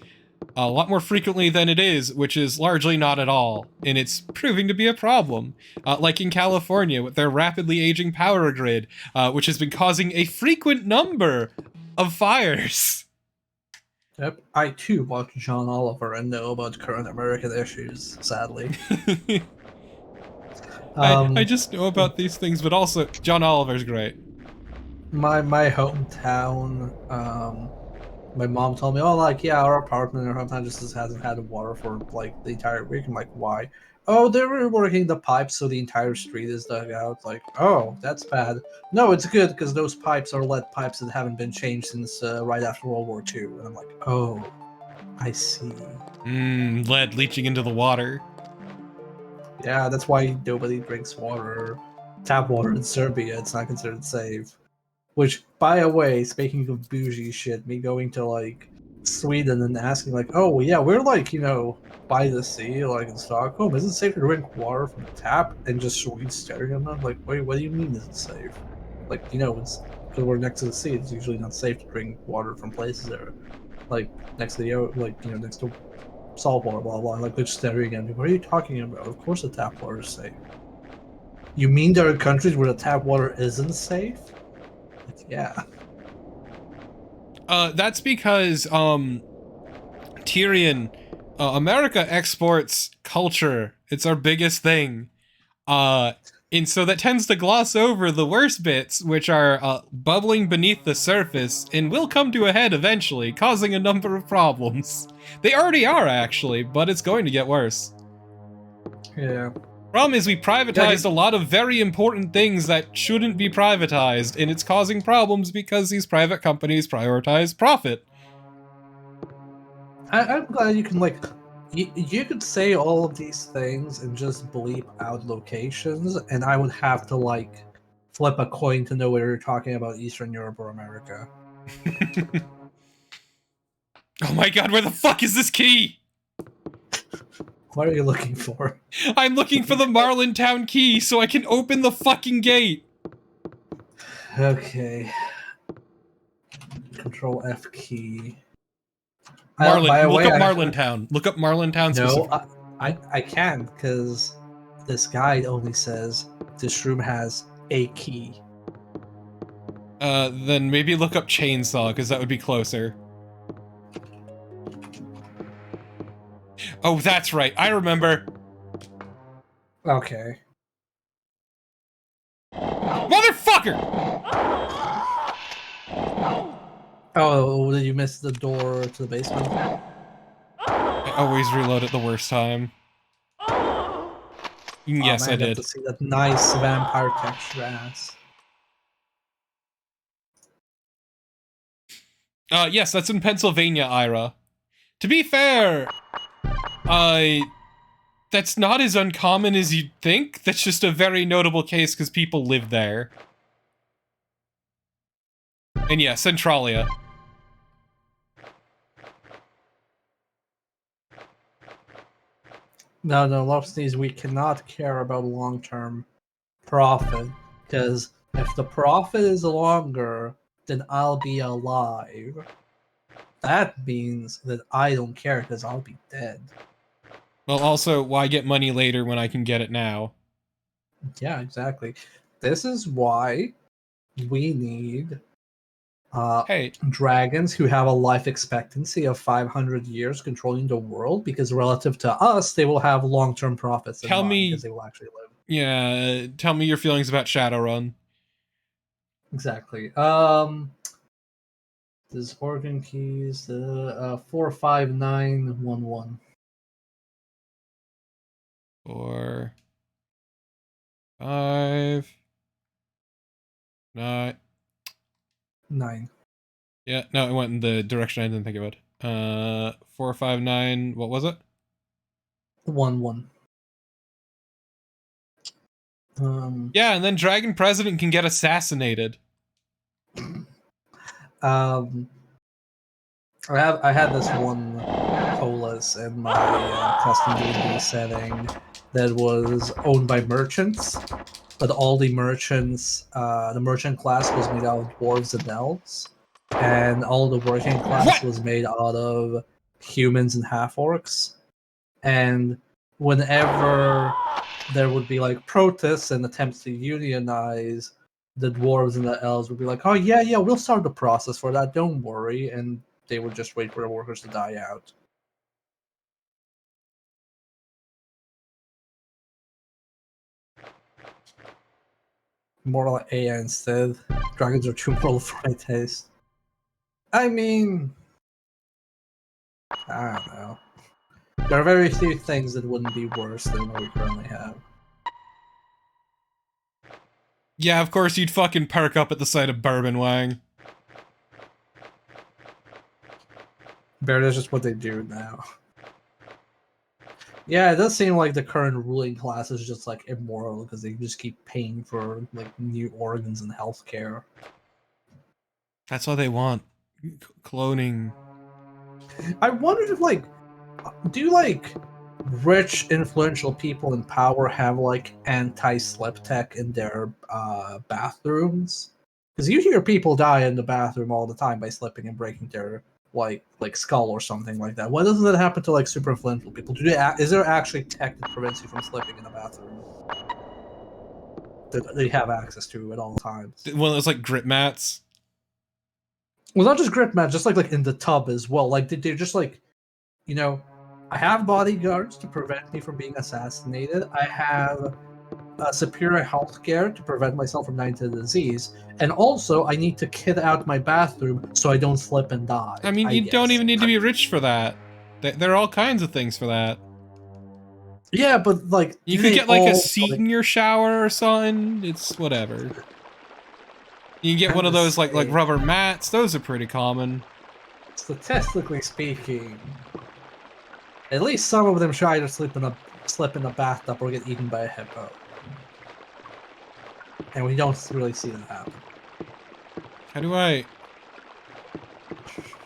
Speaker 1: a lot more frequently than it is, which is largely not at all, and it's proving to be a problem. Like in California with their rapidly aging power grid, which has been causing a frequent number of fires.
Speaker 2: Yep, I too watch John Oliver and know about current American issues, sadly.
Speaker 1: I just know about these things, but also John Oliver's great.
Speaker 2: My hometown, my mom told me, oh, like, yeah, our apartment in our hometown just hasn't had water for, like, the entire week. I'm like, why? Oh, they were working the pipes so the entire street is dug out. Like, oh, that's bad. No, it's good because those pipes are lead pipes that haven't been changed since right after World War II. And I'm like, oh, I see.
Speaker 1: Lead leaching into the water.
Speaker 2: Yeah, that's why nobody drinks water, tap water in Serbia. It's not considered safe. Which, by the way, speaking of bougie shit, me going to, like, Sweden and asking, like, oh, well, yeah, we're, like, you know, by the sea, like, in Stockholm. Is it safe to drink water from the tap? And just Swedes staring at them, like, wait, what do you mean is it safe? Like, you know, it's because we're next to the sea. It's usually not safe to drink water from places that are, like, next to the, like, you know, next to salt water, blah, blah. Like, they're just staring at me. What are you talking about? Of course the tap water is safe. You mean there are countries where the tap water isn't safe? Yeah.
Speaker 1: That's because Tyrion, America exports culture. It's our biggest thing. And so that tends to gloss over the worst bits, which are bubbling beneath the surface and will come to a head eventually, causing a number of problems. They already are, actually, but it's going to get worse.
Speaker 2: Yeah.
Speaker 1: Problem is, we privatized a lot of very important things that shouldn't be privatized, and it's causing problems because these private companies prioritize profit.
Speaker 2: I'm glad you can, like, you could say all of these things and just bleep out locations, and I would have to, like, flip a coin to know whether you're talking about Eastern Europe or America.
Speaker 1: Oh my god, where the fuck is this key?
Speaker 2: What are you looking for?
Speaker 1: I'm looking for the Marlintown key so I can open the fucking gate.
Speaker 2: Okay. Control F key.
Speaker 1: Marlin,
Speaker 2: by the
Speaker 1: look
Speaker 2: way,
Speaker 1: up Marlintown. Look up Marlintown
Speaker 2: No,
Speaker 1: specifically.
Speaker 2: I can't, because this guide only says this room has a key.
Speaker 1: Then maybe look up Chainsaw, because that would be closer. Oh, that's right. I remember.
Speaker 2: Okay.
Speaker 1: Motherfucker!
Speaker 2: Oh, did you miss the door to the basement?
Speaker 1: I always reload at the worst time. Yes,
Speaker 2: man,
Speaker 1: I did.
Speaker 2: To see that nice vampire texture ass.
Speaker 1: Yes, that's in Pennsylvania, Ira. To be fair, that's not as uncommon as you'd think. That's just a very notable case because people live there. And yeah, Centralia.
Speaker 2: No, Lopsneeze, we cannot care about long-term profit, because if the profit is longer, then I'll be alive. That means that I don't care, because I'll be dead.
Speaker 1: Well, also, why get money later when I can get it now?
Speaker 2: Yeah, exactly. This is why we need
Speaker 1: Hey,
Speaker 2: dragons who have a life expectancy of 500 years controlling the world, because relative to us, they will have long-term profits in mind, because they will actually live.
Speaker 1: Yeah, tell me your feelings about Shadowrun.
Speaker 2: Exactly. This organ keys, 45911.
Speaker 1: 4, 5, 9.
Speaker 2: 9.
Speaker 1: Yeah, no, it went in the direction I didn't think about. 4, 5, 9. What was it?
Speaker 2: 11.
Speaker 1: Yeah, and then Dragon President can get assassinated.
Speaker 2: I had this one Polis in my custom D&D setting that was owned by merchants, but all the merchants, the merchant class was made out of dwarves and elves, and all the working class was made out of humans and half-orcs. And whenever there would be like protests and attempts to unionize, the dwarves and the elves would be like, "Oh yeah, we'll start the process for that. Don't worry," and they would just wait for the workers to die out. More like AI instead. Dragons are too moral for my taste. I mean, I don't know. There are very few things that wouldn't be worse than what we currently have.
Speaker 1: Yeah, of course you'd fucking perk up at the sight of Bourbon Wang.
Speaker 2: Bear, that's just what they do now. Yeah, it does seem like the current ruling class is just like immoral because they just keep paying for like new organs and healthcare.
Speaker 1: That's all they want. Cloning.
Speaker 2: I wonder if like, do like rich influential people in power have like anti-slip tech in their bathrooms? Because you hear people die in the bathroom all the time by slipping and breaking their like skull or something like that. Why doesn't that happen to like super influential people? Is there actually tech that prevents you from slipping in the bathroom that they have access to at all times?
Speaker 1: Well, it's like grip mats.
Speaker 2: Well, not just grip mats, just like in the tub as well. Like they're just like, you know, I have bodyguards to prevent me from being assassinated. I have superior health care to prevent myself from dying to the disease, and also I need to kit out my bathroom so I don't slip and die.
Speaker 1: I mean, you don't
Speaker 2: guess.
Speaker 1: even need to be rich for that. There are all kinds of things for that.
Speaker 2: Yeah, but like
Speaker 1: You
Speaker 2: do
Speaker 1: could
Speaker 2: they
Speaker 1: get like
Speaker 2: all,
Speaker 1: a seat in your shower or something. It's whatever. You can get one of those like rubber mats. Those are pretty common.
Speaker 2: Statistically speaking, at least some of them try to slip in a bathtub or get eaten by a hippo, and we don't really see that happen.
Speaker 1: How do I?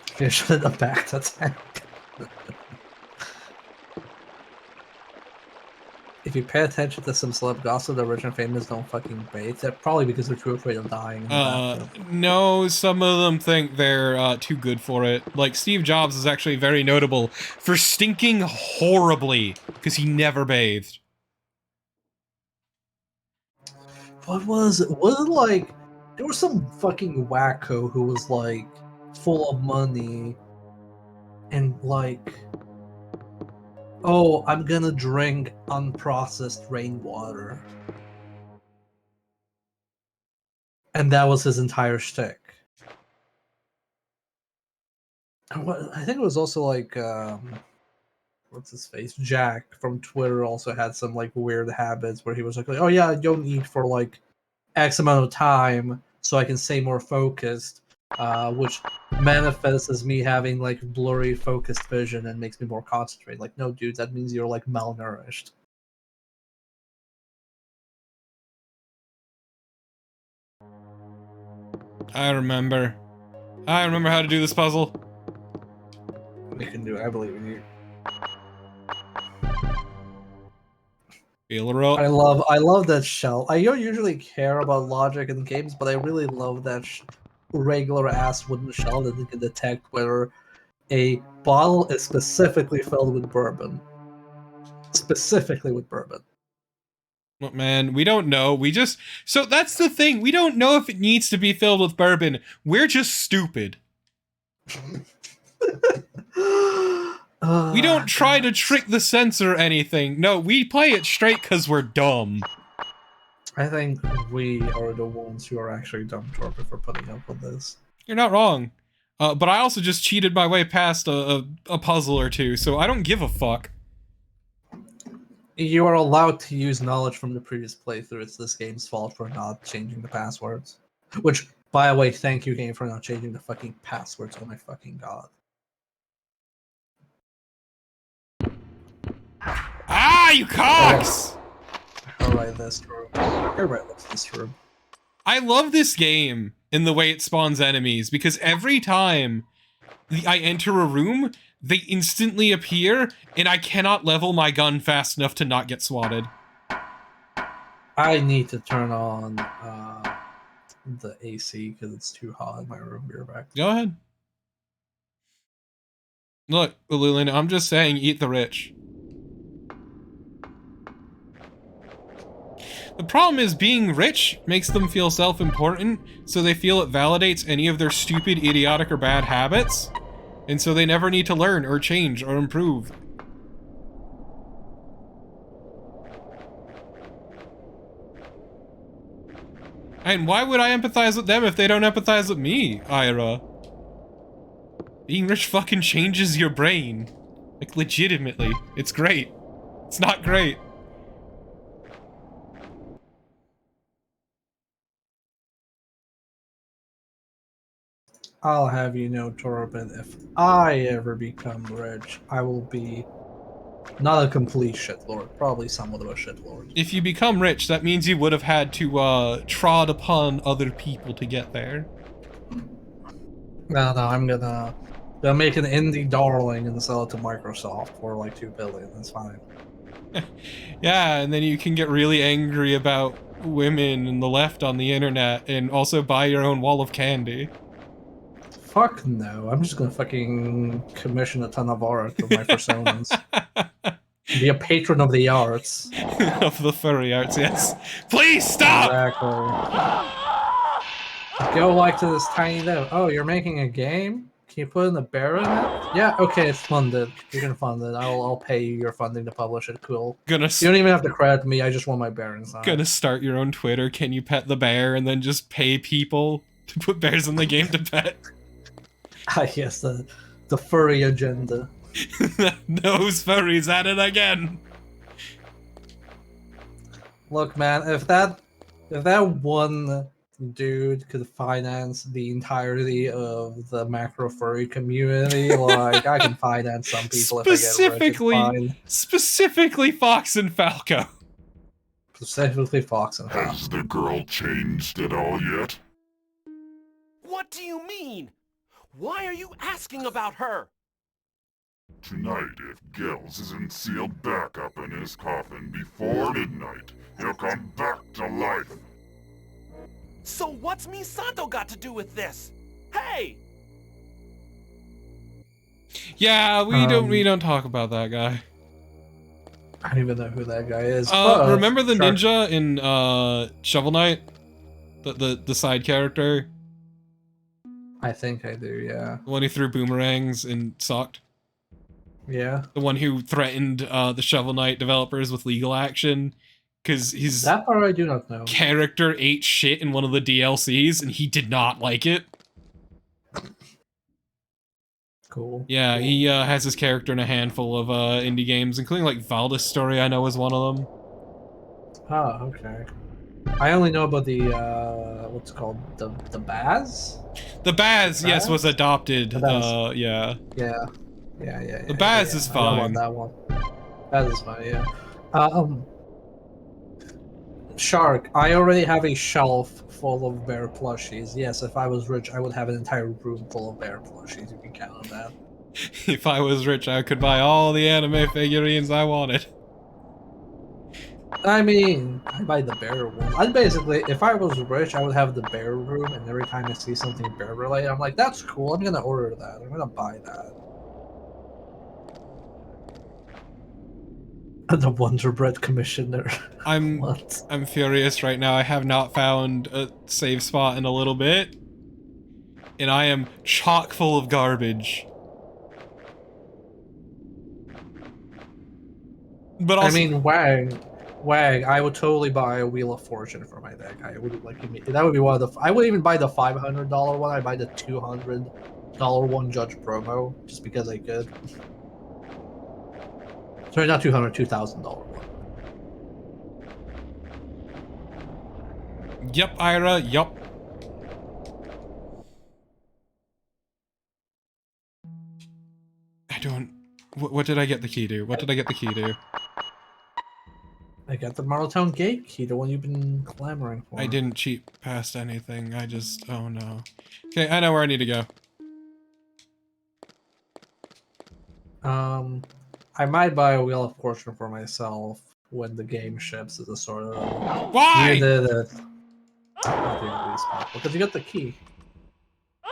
Speaker 2: Fish in the back tank. If you pay attention to some celeb gossip, the rich and famous don't fucking bathe. That's probably because they're too afraid of dying in the bathtub.
Speaker 1: No, some of them think they're too good for it. Like Steve Jobs is actually very notable for stinking horribly because he never bathed.
Speaker 2: What was it? Was it like there was some fucking wacko who was like full of money and like, oh, I'm gonna drink unprocessed rainwater. And that was his entire shtick. I think it was also like, what's his face? Jack from Twitter also had some like weird habits where he was like, oh yeah, I don't eat for like X amount of time so I can stay more focused, which manifests as me having like blurry focused vision and makes me more concentrated. Like, no, dude, that means you're like malnourished.
Speaker 1: I remember how to do this puzzle.
Speaker 2: We can do it. I believe in you.
Speaker 1: Feel it up.
Speaker 2: I love that shell. I don't usually care about logic in games, but I really love that regular ass wooden shell that you can detect whether a bottle is specifically filled with bourbon. Specifically with bourbon.
Speaker 1: Look, man, we don't know. So that's the thing. We don't know if it needs to be filled with bourbon. We're just stupid. We don't try to trick the sense or anything. No, we play it straight because we're dumb.
Speaker 2: I think we are the ones who are actually dumb, Torpid, for putting up with this.
Speaker 1: You're not wrong. But I also just cheated my way past a puzzle or two, so I don't give a fuck.
Speaker 2: You are allowed to use knowledge from the previous playthrough. It's this game's fault for not changing the passwords. Which, by the way, thank you, game, for not changing the fucking passwords. Oh my fucking god.
Speaker 1: Ah, you cocks!
Speaker 2: Alright, this room. Everybody loves this room.
Speaker 1: I love this game in the way it spawns enemies, because every time I enter a room, they instantly appear, and I cannot level my gun fast enough to not get swatted.
Speaker 2: I need to turn on the AC because it's too hot in my room. Be right back.
Speaker 1: Go ahead. Look, Lulin, I'm just saying, eat the rich. The problem is being rich makes them feel self-important, so they feel it validates any of their stupid, idiotic, or bad habits, and so they never need to learn, or change, or improve. And why would I empathize with them if they don't empathize with me, Ira? Being rich fucking changes your brain. Like, legitimately. It's great. It's not great.
Speaker 2: I'll have you know, Torben, if I ever become rich, I will be not a complete shitlord, probably somewhat of a shitlord.
Speaker 1: If you become rich, that means you would have had to trod upon other people to get there.
Speaker 2: No, I'm gonna make an indie darling and sell it to Microsoft for like $2 billion. That's fine.
Speaker 1: Yeah, and then you can get really angry about women and the left on the internet, and also buy your own wall of candy.
Speaker 2: Fuck no. I'm just gonna fucking commission a ton of art for my personas. Be a patron of the arts.
Speaker 1: Of the furry arts, yes. Please stop!
Speaker 2: Exactly. Go like to this tiny note. Oh, you're making a game? Can you put in a bear in it? Yeah, okay, it's funded. You can fund it. I'll pay you your funding to publish it. Cool.
Speaker 1: Gonna
Speaker 2: You don't even have to credit me. I just want my bear inside.
Speaker 1: gonna start your own Twitter. Can you pet the bear? And then just pay people to put bears in the game to pet.
Speaker 2: Ah, yes, the furry agenda.
Speaker 1: Those furries at it again.
Speaker 2: Look, man, if that one dude could finance the entirety of the macro furry community, like I can finance some people if I get rich.
Speaker 1: Specifically Fox and Falco.
Speaker 2: Specifically Fox and Falco.
Speaker 5: Has the girl changed at all yet?
Speaker 6: What do you mean? Why are you asking about her?
Speaker 5: Tonight, if Gels isn't sealed back up in his coffin before midnight, he'll come back to life.
Speaker 6: So what's Misato got to do with this? Hey!
Speaker 1: Yeah, we don't talk about that guy.
Speaker 2: I don't even know who that guy is. But,
Speaker 1: remember the
Speaker 2: Shark-
Speaker 1: ninja in Shovel Knight? The side character?
Speaker 2: I think I do, yeah.
Speaker 1: The one who threw boomerangs and sucked?
Speaker 2: Yeah.
Speaker 1: The one who threatened the Shovel Knight developers with legal action because his
Speaker 2: That part I do not know.
Speaker 1: character ate shit in one of the DLCs and he did not like it.
Speaker 2: Cool.
Speaker 1: Yeah, he has his character in a handful of indie games, including like Valdis Story, I know is one of them.
Speaker 2: Oh, okay. I only know about the what's it called, the Baz?
Speaker 1: The Baz, yes,
Speaker 2: Baz?
Speaker 1: was adopted.
Speaker 2: The Baz.
Speaker 1: Yeah.
Speaker 2: Yeah.
Speaker 1: The Baz
Speaker 2: yeah.
Speaker 1: is
Speaker 2: I know
Speaker 1: fine.
Speaker 2: about that one. Baz is fine, yeah. Shark, I already have a shelf full of bear plushies. Yes, if I was rich, I would have an entire room full of bear plushies. You can count on that.
Speaker 1: If I was rich, I could buy all the anime figurines I wanted.
Speaker 2: I mean, I buy the bear one. I'd basically, if I was rich, I would have the bear room, and every time I see something bear related, I'm like, that's cool. I'm gonna order that. I'm gonna buy that. The Wonder Bread Commissioner. What?
Speaker 1: I'm furious right now. I have not found a save spot in a little bit. And I am chock full of garbage. But also,
Speaker 2: I mean, Wag, I would totally buy a Wheel of Fortune for my deck. I would like that would be one of the. I would even buy the $500 one. I'd buy the $200 one Judge promo just because I could. Sorry, not $200, $2,000 one.
Speaker 1: Yep, Ira, yup. I don't... What did I get the key to? What did I get the key to?
Speaker 2: I got the Marltown Gate key, the one you've been clamoring for.
Speaker 1: I didn't cheat past anything. I just... Oh no. Okay, I know where I need to go.
Speaker 2: I might buy a Wheel of Fortune for myself when the game ships as a sort of...
Speaker 1: Why?
Speaker 2: Because you got the key.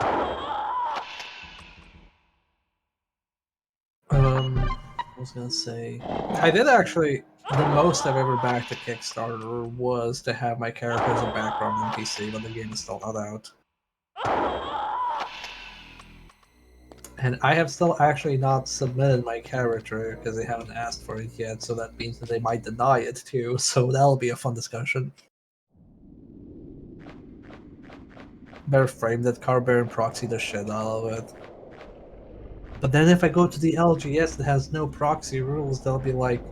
Speaker 2: I was gonna say... I did actually... The most I've ever backed a Kickstarter was to have my character as a background NPC when the game is still not out. And I have still actually not submitted my character because they haven't asked for it yet, so that means that they might deny it too, so that'll be a fun discussion. Better frame that card bear and proxy the shit out of it. But then if I go to the LGS that has no proxy rules, they'll be like,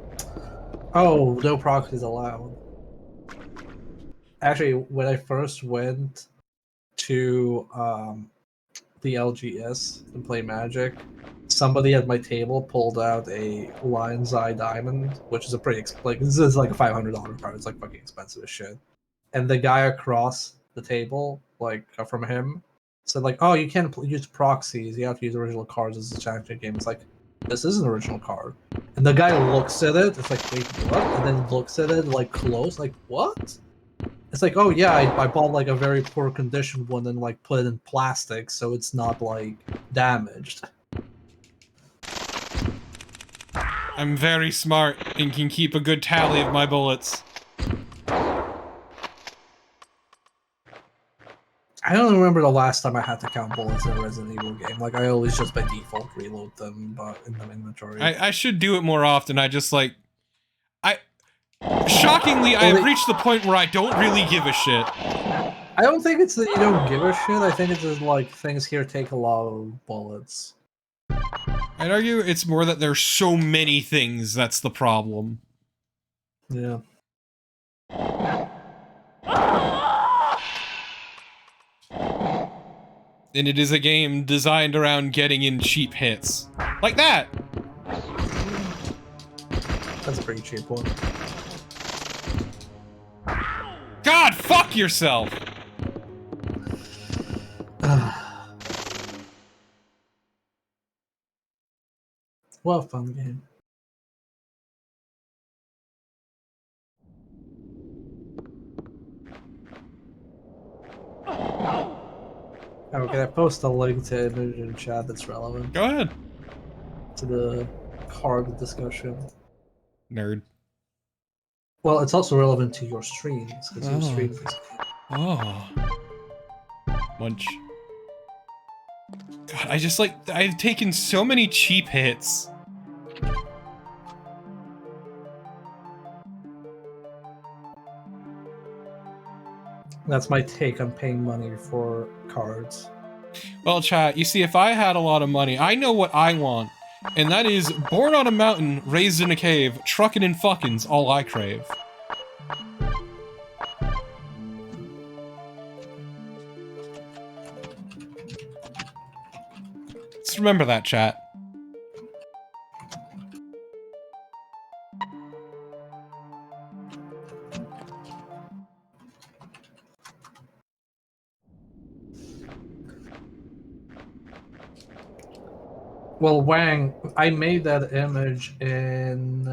Speaker 2: oh, no proxies allowed. Actually, when I first went to the LGS to play Magic, somebody at my table pulled out a Lion's Eye Diamond, which is a pretty this is like a $500 card. It's like fucking expensive as shit. And the guy across the table, like from him, said like, "Oh, you can't use proxies. You have to use original cards as a challenge game." It's like, this is an original card. And the guy looks at it. It's like, wait, what? And then looks at it like close, like what? It's like, oh yeah, I bought like a very poor condition one and like put it in plastic so it's not like damaged.
Speaker 1: I'm very smart and can keep a good tally of my bullets.
Speaker 2: I don't remember the last time I had to count bullets in a Resident Evil game. Like, I always just by default reload them in the inventory.
Speaker 1: I should do it more often. I just like... Shockingly, I have reached the point where I don't really give a shit.
Speaker 2: I don't think it's that you don't give a shit. I think it's just like things here take a lot of bullets.
Speaker 1: I'd argue it's more that there's so many things that's the problem.
Speaker 2: Yeah.
Speaker 1: And it is a game designed around getting in cheap hits. Like that!
Speaker 2: That's a pretty cheap one.
Speaker 1: God, fuck yourself!
Speaker 2: What a fun game. Oh, can I post a link to image in chat that's relevant
Speaker 1: Go ahead.
Speaker 2: to the card discussion?
Speaker 1: Nerd.
Speaker 2: Well, it's also relevant to your streams, because you stream this.
Speaker 1: Oh. Munch. God, I just like, I've taken so many cheap hits.
Speaker 2: That's my take on paying money for cards.
Speaker 1: Well, chat, you see, if I had a lot of money, I know what I want. And that is, born on a mountain, raised in a cave, truckin' and fuckin's all I crave. Let's remember that, chat.
Speaker 2: Well, Wang, I made that image in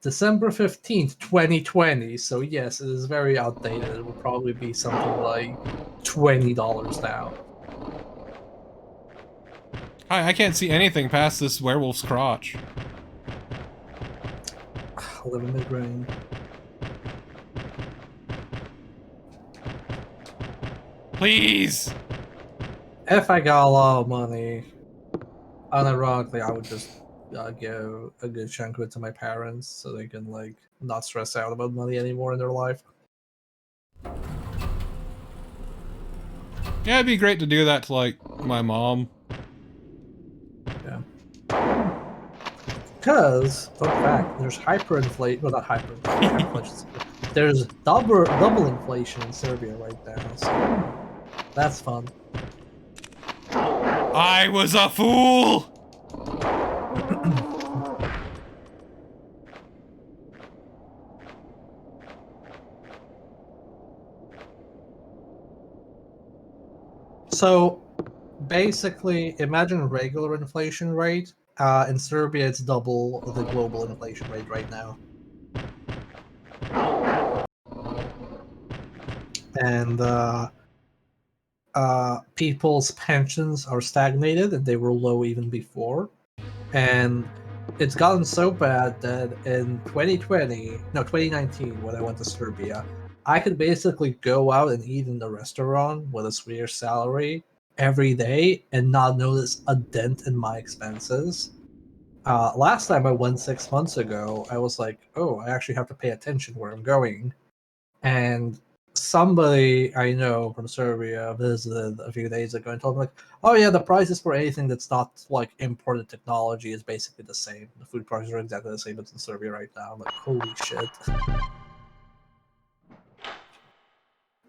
Speaker 2: December 15th, 2020. So yes, it is very outdated. It will probably be something like $20 now.
Speaker 1: I can't see anything past this werewolf's crotch.
Speaker 2: Live in mid-range.
Speaker 1: Please!
Speaker 2: If I got a lot of money, unironically, I would just give a good chunk of it to my parents so they can like not stress out about money anymore in their life.
Speaker 1: Yeah, it'd be great to do that to, like, my mom.
Speaker 2: Yeah. Because, fun fact, there's hyperinflation. Well, not hyperinflation. There's double inflation in Serbia right now, so that's fun.
Speaker 1: I was a fool!
Speaker 2: So, basically, imagine a regular inflation rate. In Serbia, it's double the global inflation rate right now. And people's pensions are stagnated, and they were low even before. And it's gotten so bad that in 2019, when I went to Serbia, I could basically go out and eat in the restaurant with a Swedish salary every day and not notice a dent in my expenses. Last time I went 6 months ago, I was like, oh, I actually have to pay attention where I'm going. And somebody I know from Serbia visited a few days ago and told me, like, oh yeah, the prices for anything that's not like imported technology is basically the same. The food prices are exactly the same as in Serbia right now. I'm like, holy shit.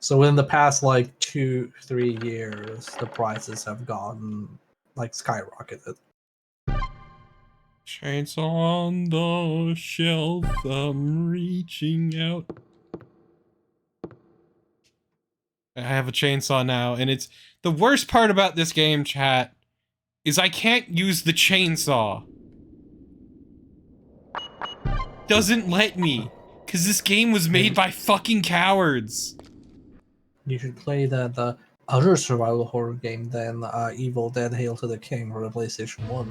Speaker 2: So in the past like 2-3 years, the prices have gone like skyrocketed.
Speaker 1: Chainsaw on the shelf, I'm reaching out. I have a chainsaw now, and it's... The worst part about this game, chat, is I can't use the chainsaw. Doesn't let me. Because this game was made by fucking cowards.
Speaker 2: You should play the other survival horror game than Evil Dead Hail to the King for the PlayStation 1.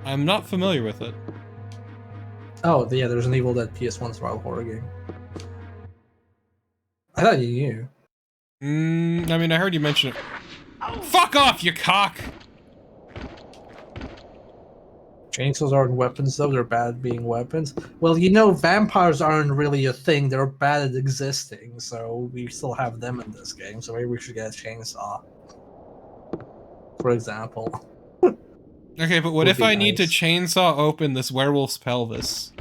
Speaker 1: I'm not familiar with it.
Speaker 2: Oh, yeah, there's an Evil Dead PS1 survival horror game. thought you knew.
Speaker 1: I mean, I heard you mention it. Fuck off, you cock!
Speaker 2: Chainsaws aren't weapons, though. They're bad at being weapons. Well, you know, vampires aren't really a thing. They're bad at existing, so we still have them in this game. So maybe we should get a chainsaw, for example.
Speaker 1: Okay, but what
Speaker 2: Would
Speaker 1: if
Speaker 2: be
Speaker 1: I need to
Speaker 2: nice.
Speaker 1: chainsaw open this werewolf's pelvis?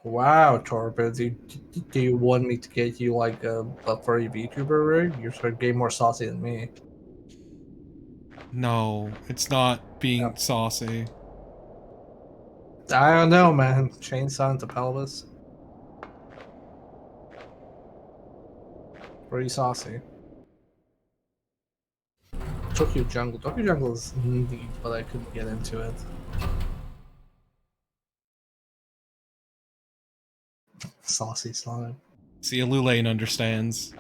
Speaker 2: Wow, Torpid, do you want me to get you like a furry VTuber rig? You're sort of getting more saucy than me.
Speaker 1: No, it's not being
Speaker 2: Yep.
Speaker 1: saucy.
Speaker 2: I don't know, man. Chainsaw into pelvis. Pretty saucy. Tokyo Jungle. Tokyo Jungle is neat, but I couldn't get into it. Saucy slime.
Speaker 1: See, Lulane understands.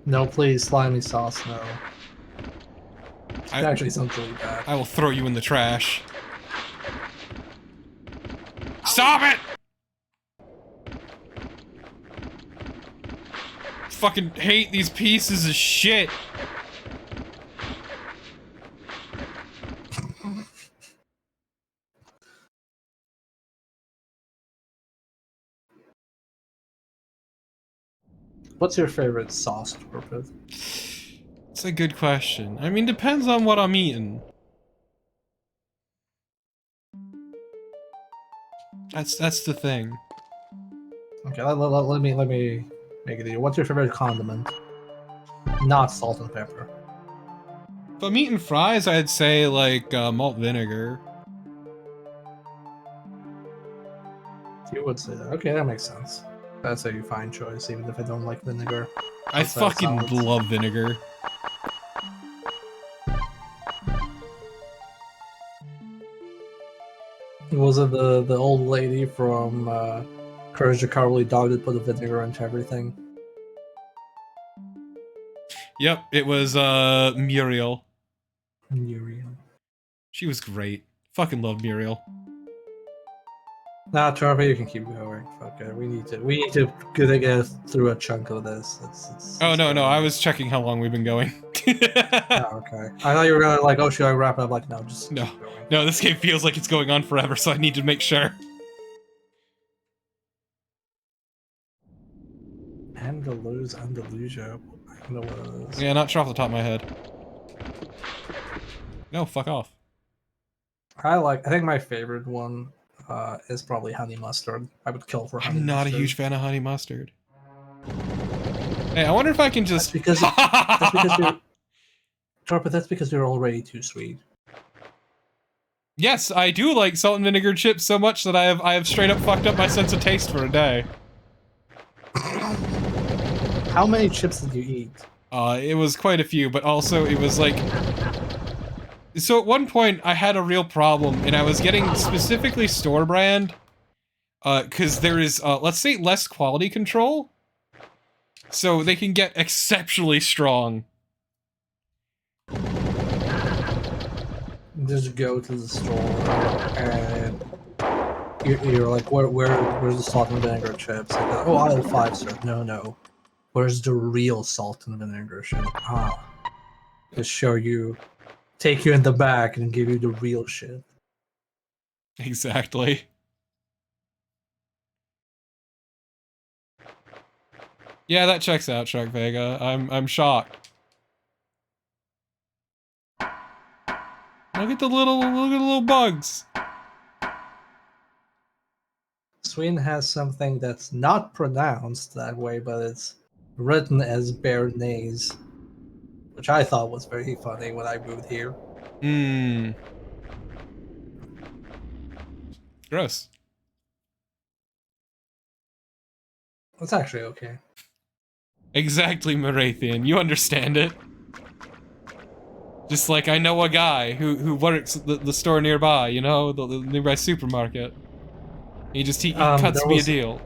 Speaker 2: No, please, slimy sauce, no. It
Speaker 1: I,
Speaker 2: actually sounds really bad.
Speaker 1: I will throw you in the trash. Stop it! Fucking hate these pieces of shit.
Speaker 2: What's your favorite sauce, Torpid?
Speaker 1: It's a good question. I mean, depends on what I'm eating. That's the thing.
Speaker 2: Okay, let me make it easier. What's your favorite condiment? Not salt and pepper.
Speaker 1: If I'm eating fries, I'd say like malt vinegar.
Speaker 2: You would say that. Okay, that makes sense. That's a fine choice, even if I don't like vinegar.
Speaker 1: I
Speaker 2: That's
Speaker 1: fucking
Speaker 2: solid.
Speaker 1: love vinegar.
Speaker 2: Was it the old lady from Courage the Cowardly Dog that put the vinegar into everything?
Speaker 1: Yep, it was Muriel.
Speaker 2: Muriel.
Speaker 1: She was great. Fucking love Muriel.
Speaker 2: Nah, Trevor, you can keep going. Fuck it. We need to get through a chunk of this.
Speaker 1: Oh no,
Speaker 2: getting-
Speaker 1: I was checking how long we've been going.
Speaker 2: Oh, okay. I thought you were gonna like, oh, should I wrap it up? Like, no, just
Speaker 1: No.
Speaker 2: keep going.
Speaker 1: No, this game feels like it's going on forever, so I need to make sure.
Speaker 2: Andalusia. I don't know what it is.
Speaker 1: Yeah, not sure off the top of my head. No, fuck off.
Speaker 2: I think my favorite one is probably honey mustard. I would kill for honey
Speaker 1: I'm not
Speaker 2: mustard.
Speaker 1: a huge fan of honey mustard. Hey, I wonder if I can just...
Speaker 2: That's because you're Torpid, that's because you're already too sweet.
Speaker 1: Yes, I do like salt and vinegar chips so much that I have straight up fucked up my sense of taste for a day.
Speaker 2: How many chips did you eat?
Speaker 1: It was quite a few, but also it was like... So at one point, I had a real problem, and I was getting specifically store brand, because there is, let's say, less quality control, so they can get exceptionally strong.
Speaker 2: Just go to the store and you're like, where's the salt and vinegar chips? Like, oh, aisle 5, sir. No. Where's the real salt and vinegar shit? Ah, just show you, take you in the back and give you the real shit.
Speaker 1: Exactly. Yeah, that checks out, Shark Vega. I'm shocked. Look at the little bugs.
Speaker 2: Sweden has something that's not pronounced that way, but it's written as Béarnaise, which I thought was very funny when I moved here.
Speaker 1: Mmm. Gross.
Speaker 2: It's actually okay.
Speaker 1: Exactly, Marathian. You understand it. Just like I know a guy who works at the store nearby, you know, the nearby supermarket. He cuts me a deal.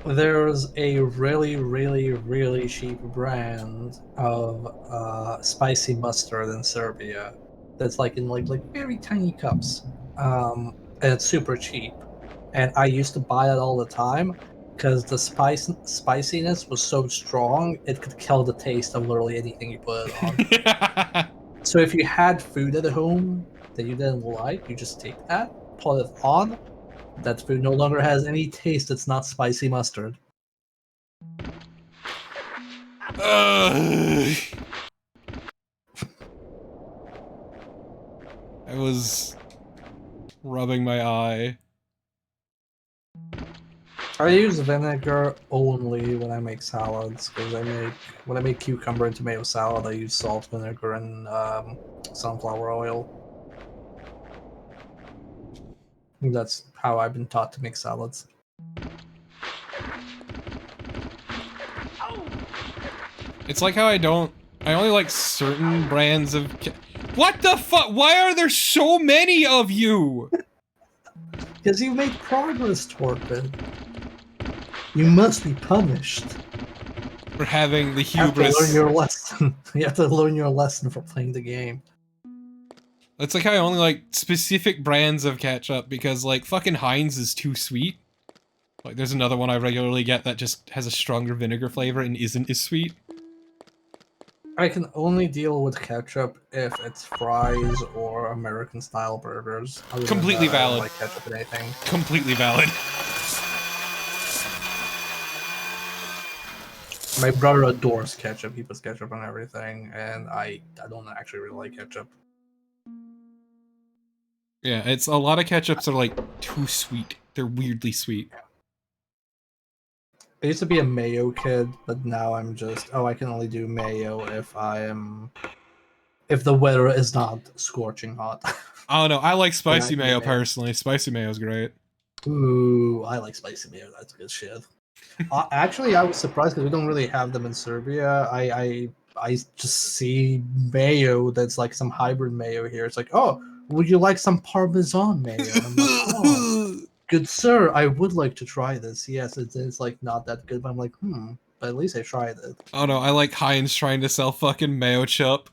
Speaker 2: There's a really cheap brand of spicy mustard in Serbia that's like in like very tiny cups. and it's super cheap. And I used to buy it all the time because the spiciness was so strong it could kill the taste of literally anything you put it on. So if you had food at home that you didn't like, you just take that, put it on. That food no longer has any taste. It's not spicy mustard.
Speaker 1: I was rubbing my eye.
Speaker 2: I use vinegar only when I make salads, because when I make cucumber and tomato salad, I use salt, vinegar, and sunflower oil. That's how I've been taught to make salads.
Speaker 1: It's like how I only like certain brands of what the fuck? Why are there so many of you?
Speaker 2: Because you made progress toward it. You must be punished.
Speaker 1: For having the
Speaker 2: You have to learn
Speaker 1: hubris.
Speaker 2: your lesson. You have to learn your lesson for playing the game.
Speaker 1: It's like how I only like specific brands of ketchup because like fucking Heinz is too sweet. Like there's another one I regularly get that just has a stronger vinegar flavor and isn't as sweet.
Speaker 2: I can only deal with ketchup if it's fries or American style burgers. Other than
Speaker 1: Completely
Speaker 2: that, I don't
Speaker 1: valid.
Speaker 2: like ketchup in anything.
Speaker 1: Completely valid.
Speaker 2: My brother adores ketchup. He puts ketchup on everything, and I don't actually really like ketchup.
Speaker 1: Yeah, it's a lot of ketchups are like too sweet. They're weirdly sweet.
Speaker 2: I used to be a mayo kid, but now I'm just I can only do mayo if the weather is not scorching hot.
Speaker 1: I don't know. I like spicy
Speaker 2: Yeah,
Speaker 1: mayo
Speaker 2: yeah.
Speaker 1: personally. Spicy mayo is great.
Speaker 2: Ooh, I like spicy mayo. That's good shit. Actually, I was surprised because we don't really have them in Serbia. I just see mayo that's like some hybrid mayo here. It's like, oh, would you like some Parmesan mayo? And I'm like, oh, good sir, I would like to try this. Yes, it's like not that good, but I'm like, but at least I tried it.
Speaker 1: Oh no, I like Heinz trying to sell fucking mayo chup.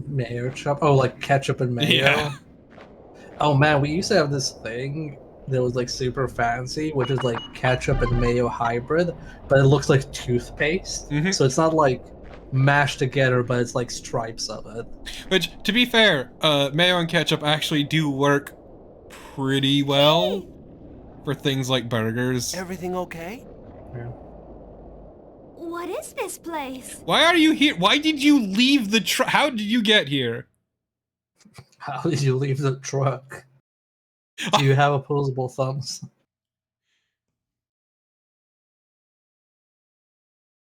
Speaker 2: Mayo chop. Oh, like ketchup and mayo.
Speaker 1: Yeah.
Speaker 2: Oh man, we used to have this thing that was like super fancy, which is like ketchup and mayo hybrid, but it looks like toothpaste.
Speaker 1: Mhm.
Speaker 2: So it's not like mashed together, but it's like stripes of it.
Speaker 1: Which, to be fair, mayo and ketchup actually do work pretty well for things like burgers.
Speaker 6: Everything okay?
Speaker 4: What is this place?
Speaker 1: Why are you here? Why did you leave the how did you get here?
Speaker 2: How did you leave the truck? Do you have opposable thumbs?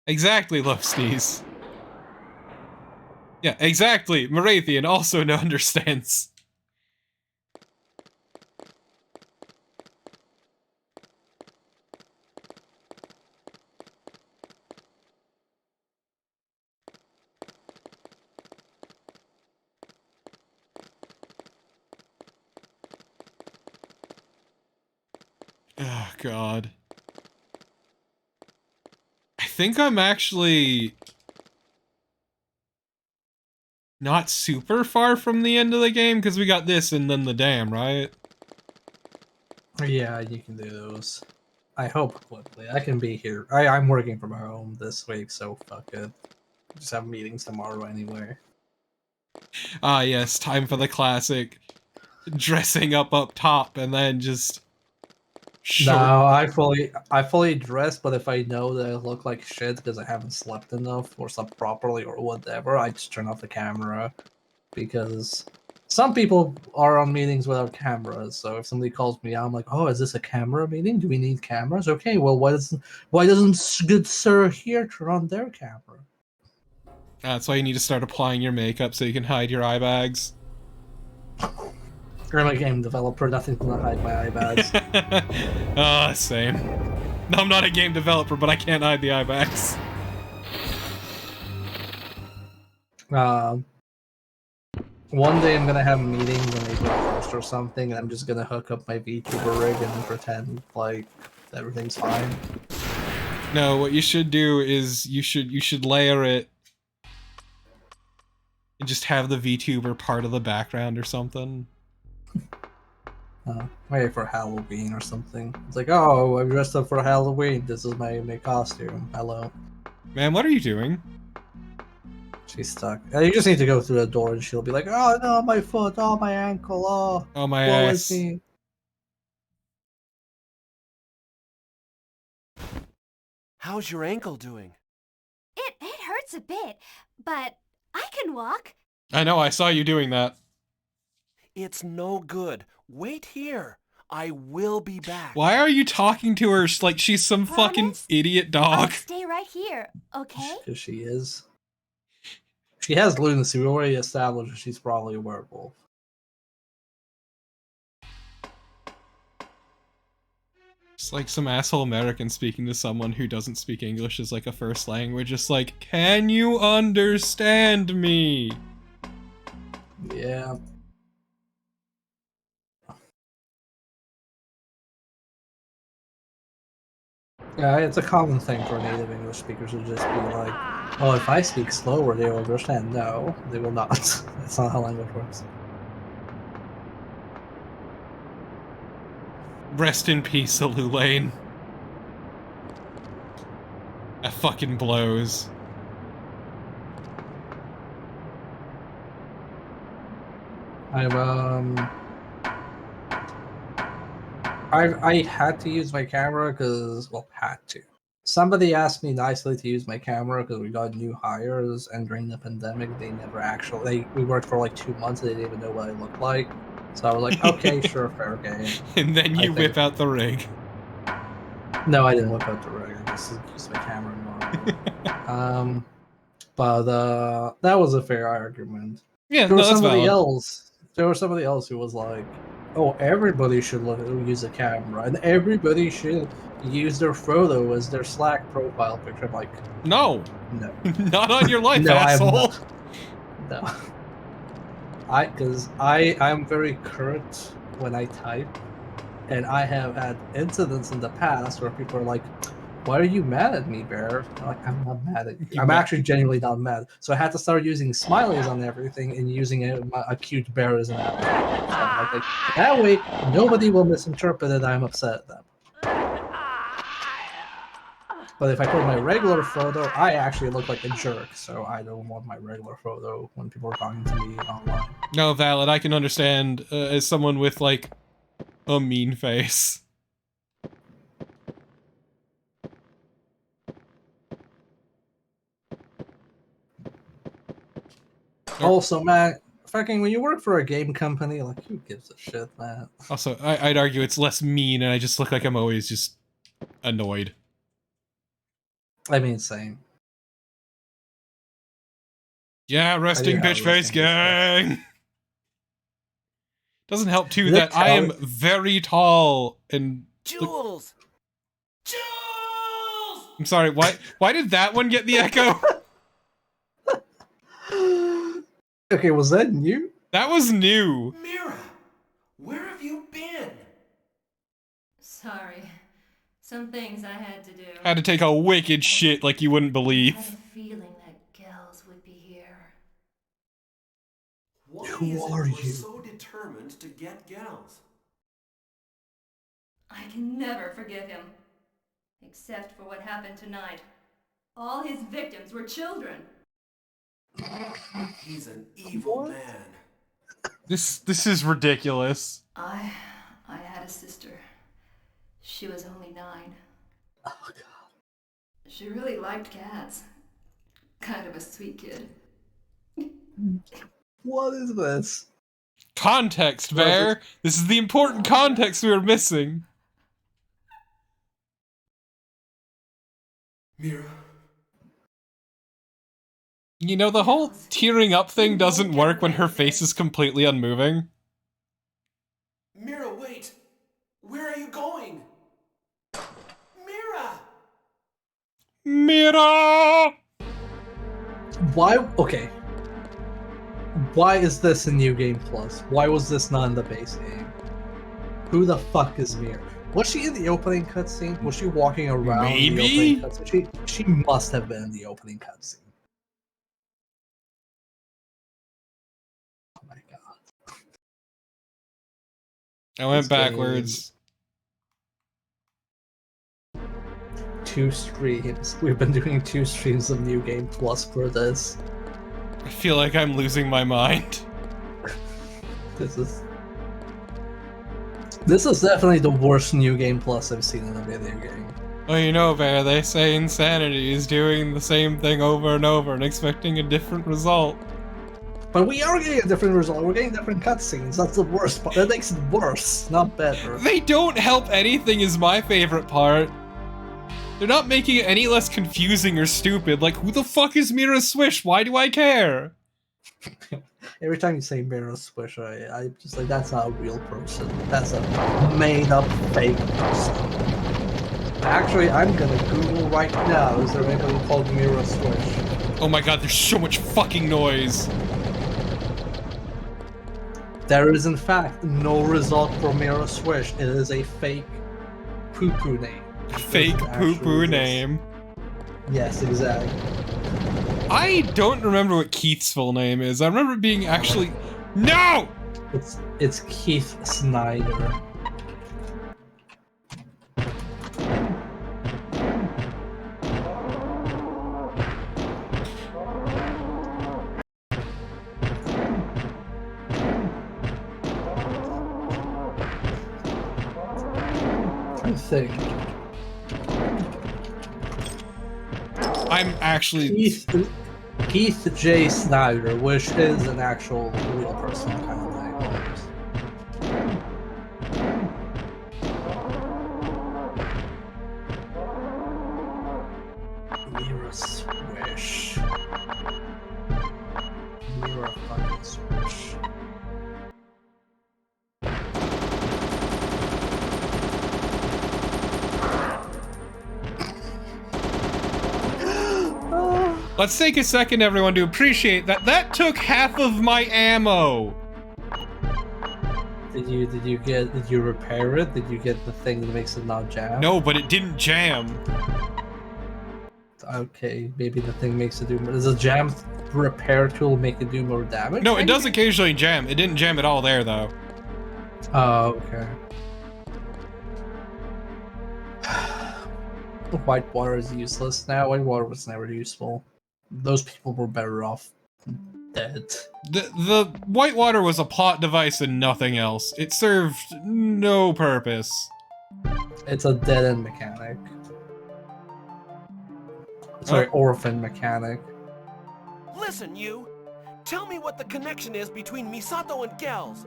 Speaker 1: Exactly, Lofsties. Yeah, exactly. Morathian also understands. Oh, God. I think I'm actually not super far from the end of the game, because we got this and then the dam, right?
Speaker 2: Yeah, you can do those. I hope quickly. I can be here. I'm working from home this week, so fuck it. Just have meetings tomorrow anyway.
Speaker 1: Ah, yes, time for the classic dressing up top and then just
Speaker 2: No, I fully dress, but if I know that I look like shit because I haven't slept enough or slept properly or whatever, I just turn off the camera. Because some people are on meetings without cameras, so if somebody calls me out, I'm like, oh, is this a camera meeting? Do we need cameras? Okay, well, why doesn't good sir here turn on their camera?
Speaker 1: That's why you need to start applying your makeup so you can hide your eye bags.
Speaker 2: I'm a game developer, nothing's gonna hide my eye bags.
Speaker 1: Same. I'm not a game developer, but I can't hide the eye bags.
Speaker 2: One day I'm gonna have meetings and maybe a host or something, and I'm just gonna hook up my VTuber rig and pretend like everything's fine.
Speaker 1: No, what you should do is you should layer it and just have the VTuber part of the background or something.
Speaker 2: Maybe for Halloween or something. It's like, oh, I'm dressed up for Halloween. This is my costume. Hello.
Speaker 1: Man, what are you doing?
Speaker 2: She's stuck. You just need to go through the door and she'll be like, oh no, my foot, oh my ankle, oh,
Speaker 1: Oh, my
Speaker 2: woe
Speaker 1: ass.
Speaker 2: is me.
Speaker 6: How's your ankle doing?
Speaker 4: It hurts a bit, but I can walk.
Speaker 1: I know, I saw you doing that.
Speaker 6: It's no good. Wait here. I will be back.
Speaker 1: Why are you talking to her like she's some fucking
Speaker 4: Promise?
Speaker 1: idiot
Speaker 4: I'll
Speaker 1: dog?
Speaker 4: stay right here, okay?
Speaker 2: Because she is. She has lunacy. We already established that she's probably a werewolf.
Speaker 1: It's like some asshole American speaking to someone who doesn't speak English as like a first language. It's like, can you understand me?
Speaker 2: Yeah. Yeah, it's a common thing for native English speakers to just be like, oh, if I speak slower, they will understand. No, they will not. That's not how language works.
Speaker 1: Rest in peace, Alulaine. That fucking blows.
Speaker 2: I had to use my camera because, well, had to. Somebody asked me nicely to use my camera because we got new hires, and during the pandemic, they never actually. We worked for like 2 months, and they didn't even know what I looked like. So I was like, okay, sure, fair game.
Speaker 1: And then you whip out the rig.
Speaker 2: No, I didn't whip out the rig. I just used my camera normally. But that was a fair argument.
Speaker 1: Yeah,
Speaker 2: There
Speaker 1: no,
Speaker 2: was
Speaker 1: that's
Speaker 2: somebody
Speaker 1: valid.
Speaker 2: else. There was somebody else who was like, "Oh, everybody should use a camera, and everybody should use their photo as their Slack profile picture." I'm like,
Speaker 1: No,
Speaker 2: no,
Speaker 1: not on your life,
Speaker 2: no, I am
Speaker 1: asshole.
Speaker 2: not. No, because I'm very current when I type, and I have had incidents in the past where people are like, "Why are you mad at me, Bear?" I'm like, I'm not mad at you.
Speaker 1: You
Speaker 2: I'm
Speaker 1: mad-
Speaker 2: actually genuinely not mad. So I had to start using smileys on everything and using a cute bear as an avatar. So like, that way, nobody will misinterpret that I'm upset at them. But if I put my regular photo, I actually look like a jerk. So I don't want my regular photo when people are talking to me online.
Speaker 1: No, valid. I can understand as someone with like a mean face.
Speaker 2: Also, man, fucking when you work for a game company, like, who gives a shit, man?
Speaker 1: Also, I'd argue it's less mean, and I just look like I'm always just annoyed.
Speaker 2: I mean, same.
Speaker 1: Yeah, resting
Speaker 2: have
Speaker 1: bitch face
Speaker 2: resting bitch
Speaker 1: gang. Doesn't help too
Speaker 2: Did it
Speaker 1: that I am
Speaker 2: tell-
Speaker 1: very tall and
Speaker 6: Jules!
Speaker 3: Jules!
Speaker 1: I'm sorry. Why did that one get the echo?
Speaker 2: Okay, was that new?
Speaker 1: That was new.
Speaker 3: Mira, where have you been?
Speaker 7: Sorry. Some things I had to do.
Speaker 1: I had to take a wicked shit like you wouldn't
Speaker 7: I
Speaker 1: believe.
Speaker 7: had a feeling that Gels would be here.
Speaker 3: Why
Speaker 2: Who
Speaker 3: is it
Speaker 2: are
Speaker 3: you're
Speaker 2: you?
Speaker 3: so determined to get gals?
Speaker 7: I can never forgive him. Except for what happened tonight. All his victims were children.
Speaker 3: He's an evil man.
Speaker 1: This is ridiculous.
Speaker 7: I had a sister. She was only 9.
Speaker 2: Oh god.
Speaker 7: She really liked cats. Kind of a sweet kid.
Speaker 2: What is this?
Speaker 1: Context, Bear. This is the important context we were missing.
Speaker 3: Mira,
Speaker 1: You know, the whole tearing up thing doesn't work when her face is completely unmoving.
Speaker 3: Mira, wait. Where are you going? Mira!
Speaker 1: Mira!
Speaker 2: Why? Okay. Why is this in New Game Plus? Why was this not in the base game? Who the fuck is Mir? Was she in the opening cutscene? Was she walking around
Speaker 1: Maybe?
Speaker 2: the opening cutscene? She must have been in the opening cutscene. Oh my god.
Speaker 1: I went
Speaker 2: This game-
Speaker 1: backwards.
Speaker 2: 2 streams. We've been doing 2 streams of New Game Plus for this.
Speaker 1: I feel like I'm losing my mind.
Speaker 2: This is definitely the worst New Game Plus I've seen in a video game.
Speaker 1: Well, you know, Bear, they say insanity is doing the same thing over and over and expecting a different result.
Speaker 2: But we are getting a different result. We're getting different cutscenes. That's the worst part. That makes it worse, not better.
Speaker 1: They don't help anything is my favorite part. They're not making it any less confusing or stupid. Like, who the fuck is Mira Swish? Why do I care?
Speaker 2: Every time you say Mirror Swish, I just like, that's not a real person. That's a made-up fake person. Actually, I'm gonna Google right now, is there anybody called Mirror Swish?
Speaker 1: Oh my god, there's so much fucking noise.
Speaker 2: There is in fact no result for Mirror Swish. It is a fake poo-poo name.
Speaker 1: Fake
Speaker 2: Doesn't
Speaker 1: poo-poo
Speaker 2: actually exist.
Speaker 1: name.
Speaker 2: Yes, exactly.
Speaker 1: I don't remember what Keith's full name is. I remember it being actually... No!
Speaker 2: It's Keith Snyder. I think
Speaker 1: I'm actually...
Speaker 2: Keith J. Snyder, which is an actual real person kind of name. Mira Swish. Mira fucking Swish.
Speaker 1: Let's take a second, everyone, to appreciate that that took half of my ammo.
Speaker 2: Did you repair it? Did you get the thing that makes it not jam?
Speaker 1: No, but it didn't jam.
Speaker 2: Okay, maybe the thing makes it do more. Does a jam repair tool make it do more damage?
Speaker 1: No, it does occasionally jam. It didn't jam at all there, though.
Speaker 2: Oh, okay. White water is useless now. White water was never useful. Those people were better off dead.
Speaker 1: The Whitewater was a plot device and nothing else. It served no purpose.
Speaker 2: It's a dead end mechanic. Sorry, orphan mechanic.
Speaker 6: Listen, you! Tell me what the connection is between Misato and Gels.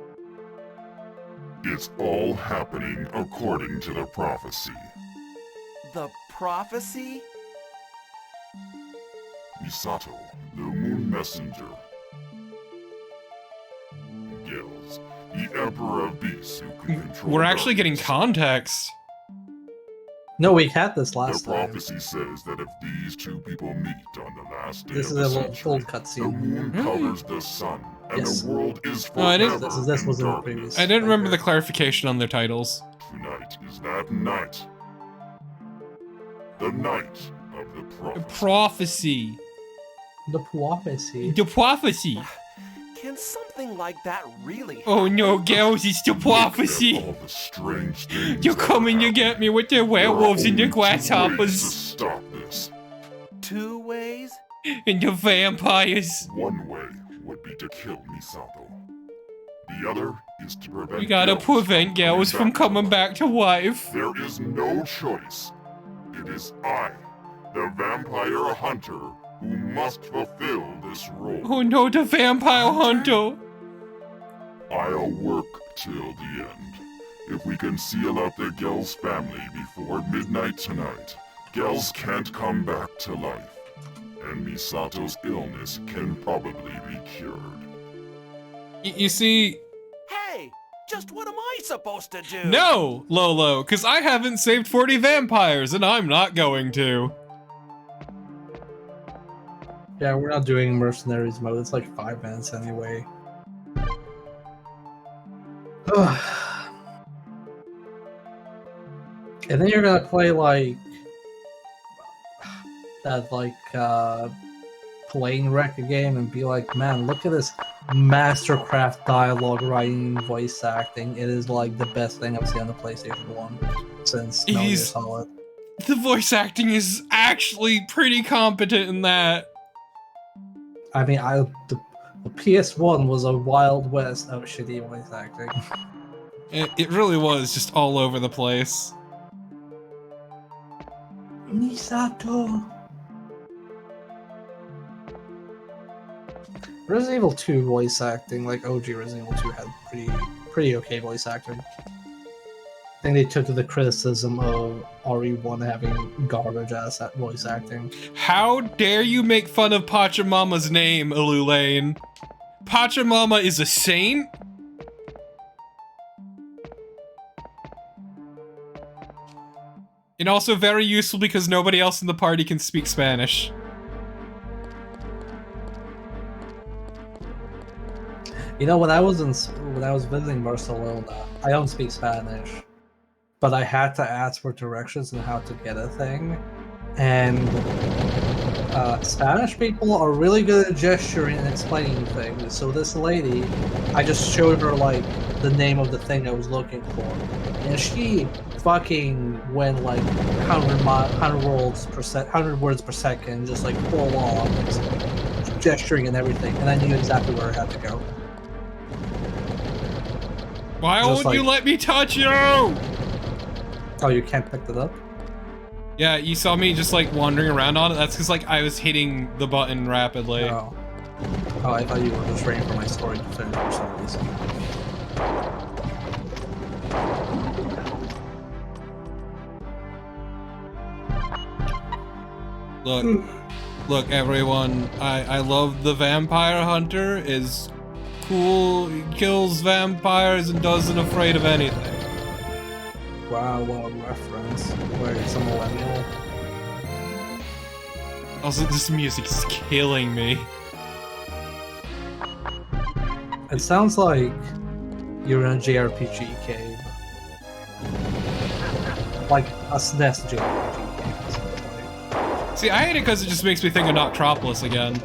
Speaker 5: It's all happening according to the prophecy.
Speaker 6: The prophecy?
Speaker 5: Misato, the Moon Messenger. Gills, the Emperor of Beasts who can control
Speaker 1: We're actually getting
Speaker 5: darkness.
Speaker 1: context.
Speaker 2: No, we had this
Speaker 5: The
Speaker 2: last time.
Speaker 5: prophecy says that if these two people meet on the last day
Speaker 2: This
Speaker 5: of
Speaker 2: is
Speaker 5: the
Speaker 2: a
Speaker 5: century,
Speaker 2: full
Speaker 5: the
Speaker 2: cutscene.
Speaker 5: moon
Speaker 1: Really?
Speaker 5: covers the sun, and
Speaker 2: Yes.
Speaker 5: the world is
Speaker 1: No, I
Speaker 5: forever
Speaker 1: didn't-
Speaker 2: This
Speaker 5: in
Speaker 2: was in the
Speaker 5: darkness.
Speaker 2: previous-
Speaker 1: I didn't remember the clarification on their titles.
Speaker 5: Tonight is that night. The night of the prophecy.
Speaker 1: Prophecy.
Speaker 2: The prophecy.
Speaker 1: The prophecy.
Speaker 6: Can something like that really
Speaker 1: Oh no, girls, it's the
Speaker 5: Look at
Speaker 1: prophecy.
Speaker 5: all the strange things
Speaker 1: You're
Speaker 5: that
Speaker 1: coming to
Speaker 5: happen.
Speaker 1: get me with the
Speaker 5: There are
Speaker 1: werewolves and the
Speaker 5: only two ways to
Speaker 1: grasshoppers
Speaker 5: stop this.
Speaker 6: 2 ways?
Speaker 1: and the vampires.
Speaker 5: One way would be to kill Misato. The other is to prevent.
Speaker 1: We gotta
Speaker 5: girls
Speaker 1: prevent girls from coming back to life.
Speaker 5: There is no choice. It is I, the vampire hunter, who must fulfill this role.
Speaker 1: Oh no, the vampire hunter.
Speaker 5: I'll work till the end. If we can seal up the Gels family before midnight tonight, Gels can't come back to life. And Misato's illness can probably be cured.
Speaker 1: You see,
Speaker 6: Hey! Just what am I supposed to do?
Speaker 1: no, Lolo, because I haven't saved 40 vampires and I'm not going to.
Speaker 2: Yeah, we're not doing mercenaries mode. It's like 5 minutes anyway. And then you're gonna play like that, like plane wreck a game and be like, man, look at this mastercraft dialogue writing and voice acting. It is like the best thing I've seen on the PlayStation 1 since Metal Gear Solid.
Speaker 1: The voice acting is actually pretty competent in that.
Speaker 2: I mean, the PS1 was a wild west of shitty voice acting.
Speaker 1: It really was just all over the place.
Speaker 2: Misato. Resident Evil 2 voice acting, like OG Resident Evil 2, had pretty okay voice acting. I think they took the criticism of RE1 having garbage ass at voice acting.
Speaker 1: How dare you make fun of Pachamama's name, Alulain? Pachamama is a saint? And also very useful because nobody else in the party can speak Spanish.
Speaker 2: You know, when I was visiting Barcelona, I don't speak Spanish, but I had to ask for directions on how to get a thing, and Spanish people are really good at gesturing and explaining things. So this lady, I just showed her like the name of the thing I was looking for, and she fucking went like 100 words per second, just like full on gesturing and everything, and I knew exactly where I had to go.
Speaker 1: Why
Speaker 2: Just
Speaker 1: won't you let me touch you?
Speaker 2: Oh, you can't pick it up?
Speaker 1: Yeah, you saw me just like wandering around on it. That's because like I was hitting the button rapidly.
Speaker 2: Oh, I thought you were just waiting for my story to finish for some reason.
Speaker 1: Look everyone, I love the Vampire Hunter, is cool, he kills vampires and doesn't afraid of anything.
Speaker 2: Wow, what a reference. Wait, it's a millennial.
Speaker 1: Also, this music is killing me.
Speaker 2: It sounds like you're in a JRPG cave. Like a SNES JRPG cave, essentially.
Speaker 1: See, I hate it because it just makes me think of Noctropolis again.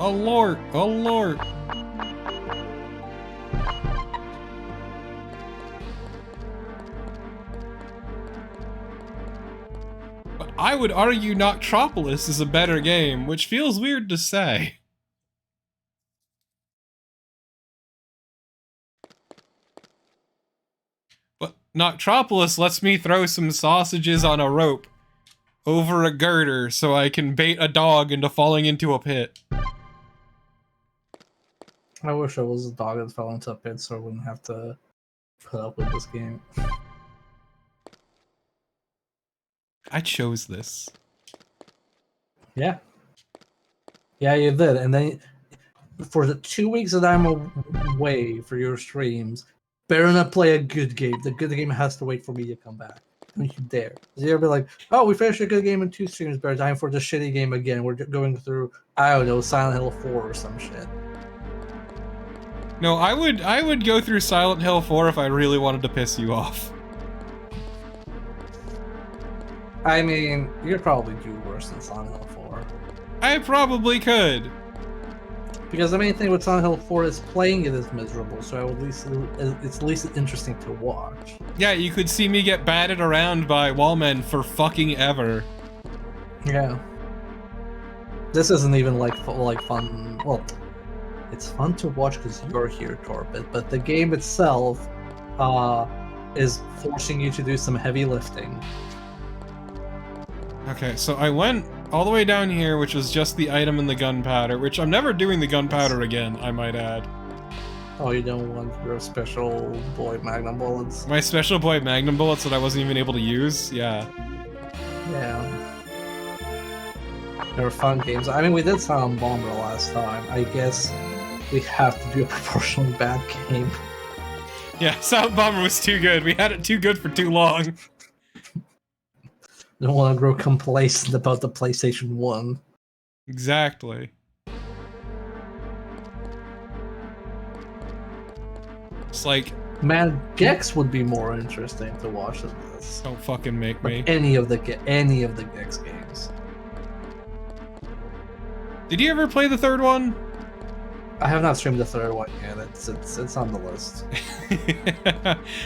Speaker 1: A lord, a lord. But I would argue Noctropolis is a better game, which feels weird to say. But Noctropolis lets me throw some sausages on a rope over a girder so I can bait a dog into falling into a pit.
Speaker 2: I wish I was a dog that fell into a pit so I wouldn't have to put up with this game.
Speaker 1: I chose this.
Speaker 2: Yeah. Yeah, you did. And then for the 2 weeks that I'm away for your streams, better not play a good game. The good game has to wait for me to come back. Don't you dare. You'll be like, oh, we finished a good game in 2 streams, better time for the shitty game again. We're going through, I don't know, Silent Hill 4 or some shit.
Speaker 1: No, I would go through Silent Hill 4 if I really wanted to piss you off.
Speaker 2: I mean, you'd probably do worse than Silent Hill 4.
Speaker 1: I probably could.
Speaker 2: Because the main thing with Silent Hill 4 is playing it is miserable, so it's at least interesting to watch.
Speaker 1: Yeah, you could see me get batted around by wallmen for fucking ever.
Speaker 2: Yeah. This isn't even like fun. Well, it's fun to watch because you're here, Torpid, but the game itself is forcing you to do some heavy lifting.
Speaker 1: Okay, so I went all the way down here, which was just the item and the gunpowder, which I'm never doing the gunpowder again, I might add.
Speaker 2: Oh, you don't want your special boy magnum bullets?
Speaker 1: My special boy magnum bullets that I wasn't even able to use? Yeah.
Speaker 2: Yeah. They were fun games. I mean, we did Silent Bomber last time. I guess we have to do a proportionally bad game.
Speaker 1: Yeah, Silent Bomber was too good. We had it too good for too long.
Speaker 2: Don't want to grow complacent about the PlayStation 1.
Speaker 1: Exactly. It's like,
Speaker 2: Man, Gex would be more interesting to watch than this.
Speaker 1: Don't fucking make me.
Speaker 2: Like any of the Gex games.
Speaker 1: Did you ever play the third one?
Speaker 2: I have not streamed the third one yet. It's on the list.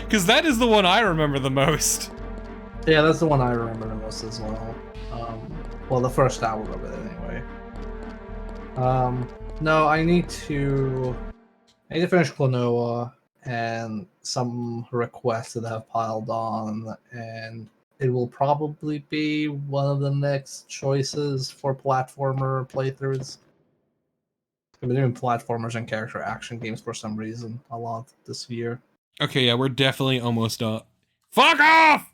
Speaker 1: Because that is the one I remember the most.
Speaker 2: Yeah, that's the one I remember the most as well. Well, the first hour of it anyway. No, I need to finish Klonoa and some requests that have piled on, and it will probably be one of the next choices for platformer playthroughs. I've been doing platformers and character action games for some reason a lot this year.
Speaker 1: Okay, yeah, we're definitely almost up. Fuck off!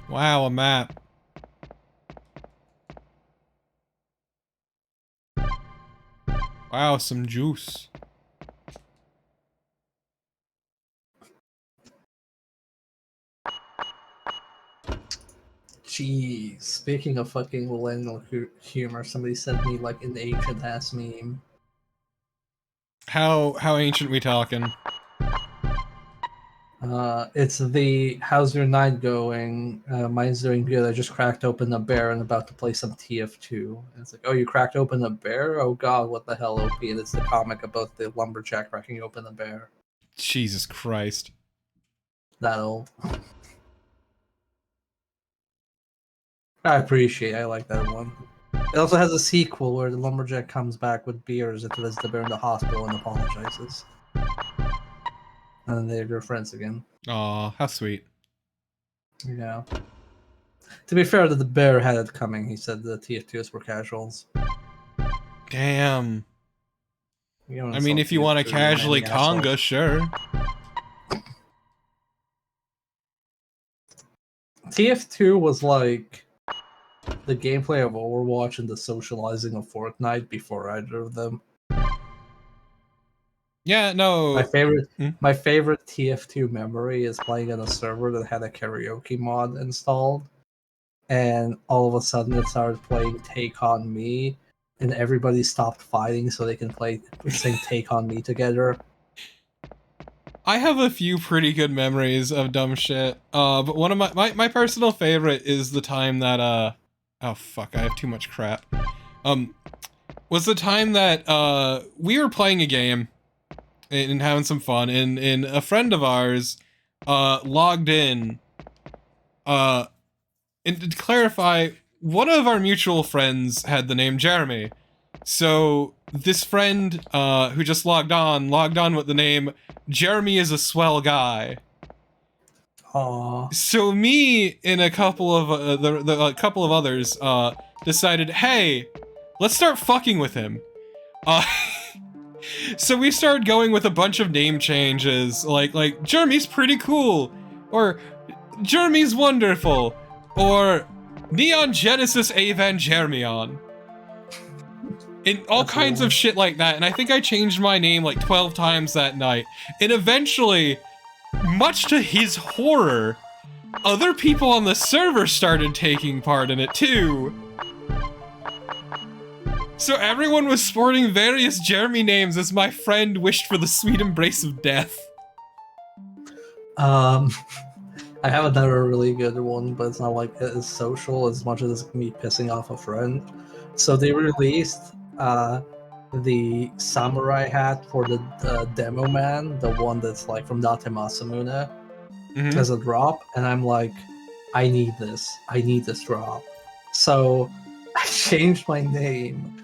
Speaker 1: Wow, a map. Wow, some juice.
Speaker 2: Jeez, speaking of fucking millennial humor, somebody sent me like an ancient ass meme.
Speaker 1: How ancient we talking?
Speaker 2: It's the "How's your night going? Mine's doing good. I just cracked open a bear and about to play some TF2." And it's like, "Oh, you cracked open a bear? Oh God, what the hell, OP?" And it's the comic about the lumberjack cracking open a bear.
Speaker 1: Jesus Christ.
Speaker 2: That old. I like that one. It also has a sequel where the lumberjack comes back with beers and visits the bear in the hospital and apologizes. And then they're good friends again.
Speaker 1: Aw, how sweet.
Speaker 2: Yeah. To be fair, the bear had it coming. He said the TF2s were casuals.
Speaker 1: Damn.
Speaker 2: You don't
Speaker 1: I mean,
Speaker 2: insult
Speaker 1: if you want to
Speaker 2: TF2,
Speaker 1: casually
Speaker 2: you asshole.
Speaker 1: conga, sure.
Speaker 2: TF2 was like the gameplay of Overwatch and the socializing of Fortnite before either of them.
Speaker 1: Yeah, no.
Speaker 2: My favorite TF2 memory is playing on a server that had a karaoke mod installed, and all of a sudden it started playing Take On Me, and everybody stopped fighting so they can sing Take On Me together.
Speaker 1: I have a few pretty good memories of dumb shit. But one of my personal favorite is the time that oh fuck, I have too much crap. Was the time that we were playing a game and having some fun, and a friend of ours logged in. And to clarify, one of our mutual friends had the name Jeremy. So this friend who just logged on with the name Jeremy is a swell guy.
Speaker 2: Aww.
Speaker 1: So me and a couple of a couple of others decided, hey, let's start fucking with him. So we started going with a bunch of name changes, like Jeremy's pretty cool, or Jeremy's wonderful, or Neon Genesis Evangelion. And all kinds of shit like that, and I think I changed my name like 12 times that night. And eventually, much to his horror, other people on the server started taking part in it too. So everyone was sporting various Jeremy names as my friend wished for the sweet embrace of death.
Speaker 2: I have another really good one, but it's not like as social as much as me pissing off a friend. So they released the samurai hat for the demo man, the one that's like from Date Masamune, as a drop, and I'm like, I need this drop. So I changed my name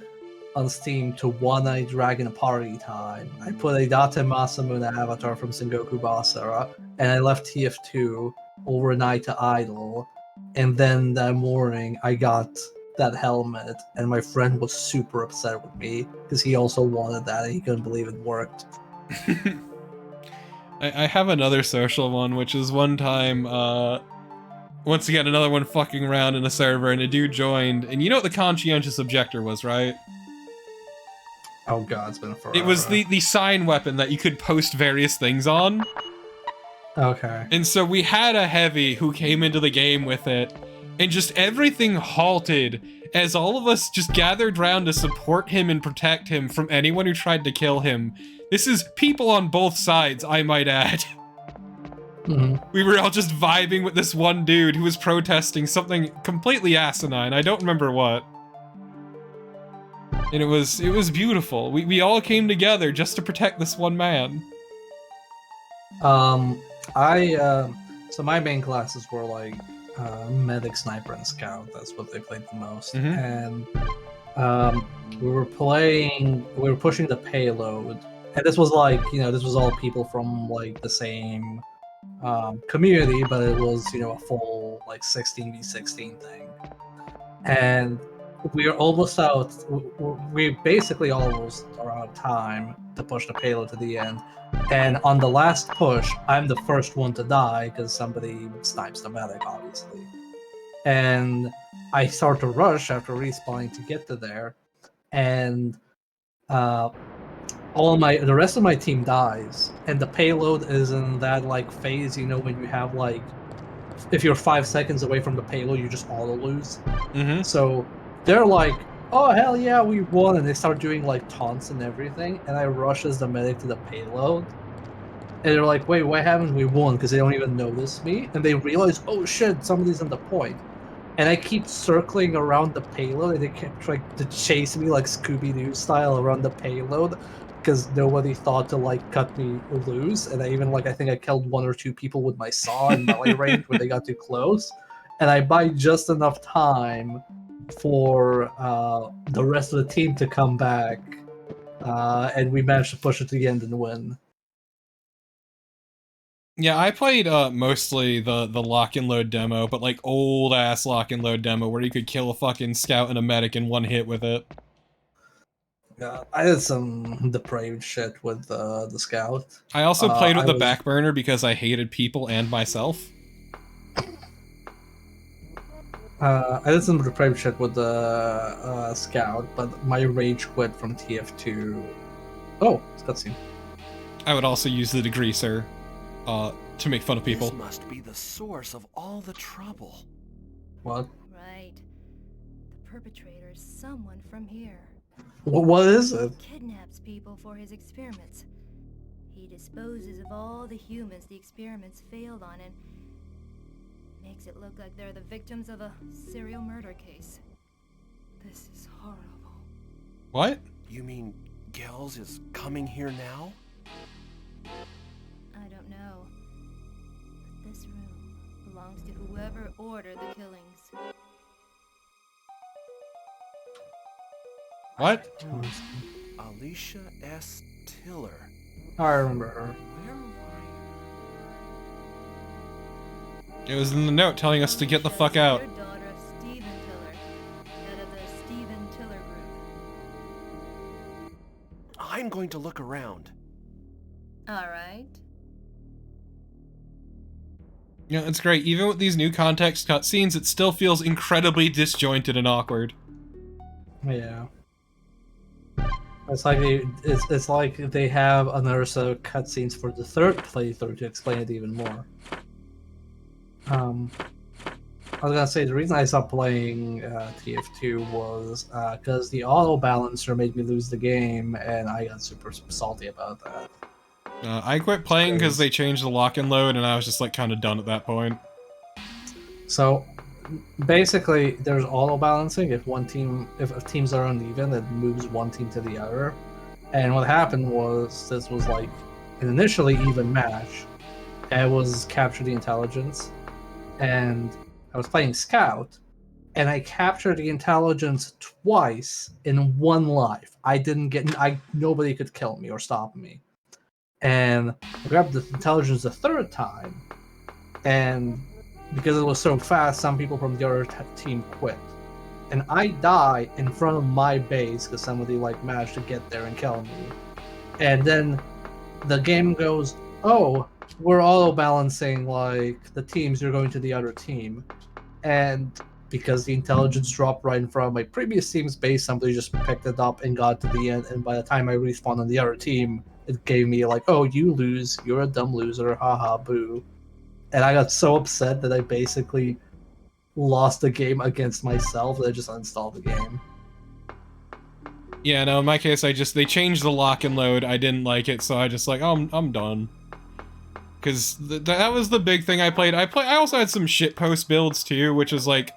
Speaker 2: on Steam to One-Eyed Dragon Party Time. I put a Date Masamune avatar from Sengoku Basara, and I left TF2 overnight to idle, and then that morning I got that helmet, and my friend was super upset with me because he also wanted that and he couldn't believe it worked.
Speaker 1: I have another social one, which is one time, once again, another one fucking around in a server, and a dude joined, and you know what the conscientious objector was, right?
Speaker 2: Oh god, it's been forever.
Speaker 1: It was the sign weapon that you could post various things on.
Speaker 2: Okay.
Speaker 1: And so we had a heavy who came into the game with it, and just everything halted as all of us just gathered round to support him and protect him from anyone who tried to kill him. This is people on both sides, I might add. We were all just vibing with this one dude who was protesting something completely asinine. I don't remember what. And it was beautiful. We all came together just to protect this one man.
Speaker 2: So my main classes were like medic, sniper, and scout. That's what they played the most. And we were pushing the payload, and this was like, this was all people from like the same community, but it was, a full like 16v16 thing. And we are almost out. We basically almost are out of time to push the payload to the end. And on the last push, I'm the first one to die because somebody snipes the medic, obviously. And I start to rush after respawning to get to there, and the rest of my team dies, and the payload is in that like phase, when you have like, if you're 5 seconds away from the payload, you just auto lose. So they're like, oh hell yeah, we won, and they start doing like taunts and everything, and I rush as the medic to the payload, and they're like, wait, why haven't we won? Because they don't even notice me, and they realize, oh shit, somebody's on the point. And I keep circling around the payload, and they kept trying to chase me like Scooby-Doo style around the payload, because nobody thought to like cut me loose. And I think I killed 1 or 2 people with my saw in melee range when they got too close, and I buy just enough time for the rest of the team to come back, and we managed to push it to the end and win.
Speaker 1: Yeah, I played mostly the lock and load demo, but like old ass lock and load demo where you could kill a fucking scout and a medic in one hit with it.
Speaker 2: Yeah, I did some depraved shit with the scout.
Speaker 1: I also played with the back burner because I hated people and myself.
Speaker 2: I did some depraved shit with the scout, but my rage quit from TF2. Oh, it's cutscene.
Speaker 1: I would also use the degreaser to make fun of people.
Speaker 6: This must be the source of all the trouble.
Speaker 2: What?
Speaker 7: Right. The perpetrator is someone from here.
Speaker 2: What is it?
Speaker 7: He kidnaps people for his experiments. He disposes of all the humans the experiments failed on and makes it look like they're the victims of a serial murder case. This is horrible.
Speaker 1: What?
Speaker 6: You mean Gels is coming here now?
Speaker 7: I don't know. But this room belongs to whoever ordered the killings.
Speaker 1: What?
Speaker 6: Alicia S. Tiller.
Speaker 2: I remember her.
Speaker 6: Where were
Speaker 1: It was in the note telling us to get the fuck out.
Speaker 7: Your daughter of Stephen Tiller, head of the Stephen Tiller Group.
Speaker 6: I'm going to look around.
Speaker 7: All right.
Speaker 1: Yeah, it's great. Even with these new context cutscenes, it still feels incredibly disjointed and awkward.
Speaker 2: Yeah. It's like it's like they have another set of cutscenes for the third playthrough to explain it even more. I was gonna say the reason I stopped playing TF2 was because the auto balancer made me lose the game, and I got super salty about that.
Speaker 1: I quit playing because they changed the lock and load, and I was just like kind of done at that point.
Speaker 2: So basically, there's auto balancing. If teams are uneven, it moves one team to the other. And what happened was this was like an initially even match. And it was capture the intelligence, and I was playing scout, and I captured the intelligence twice in one life. Nobody could kill me or stop me. And I grabbed the intelligence the third time, and because it was so fast, some people from the other team quit. And I die in front of my base because somebody managed to get there and kill me. And then the game goes, oh, we're auto balancing the teams, you're going to the other team. And because the intelligence dropped right in front of my previous team's base, somebody just picked it up and got to the end, and by the time I respawned on the other team, it gave me like, "Oh, you lose. You're a dumb loser. Haha, boo." And I got so upset that I basically lost the game against myself that I just uninstalled the game.
Speaker 1: Yeah, no, in my case, they changed the lock and load. I didn't like it, so I just like, oh, I'm done. Because that was the big thing I played. I also had some shitpost builds too, which is like,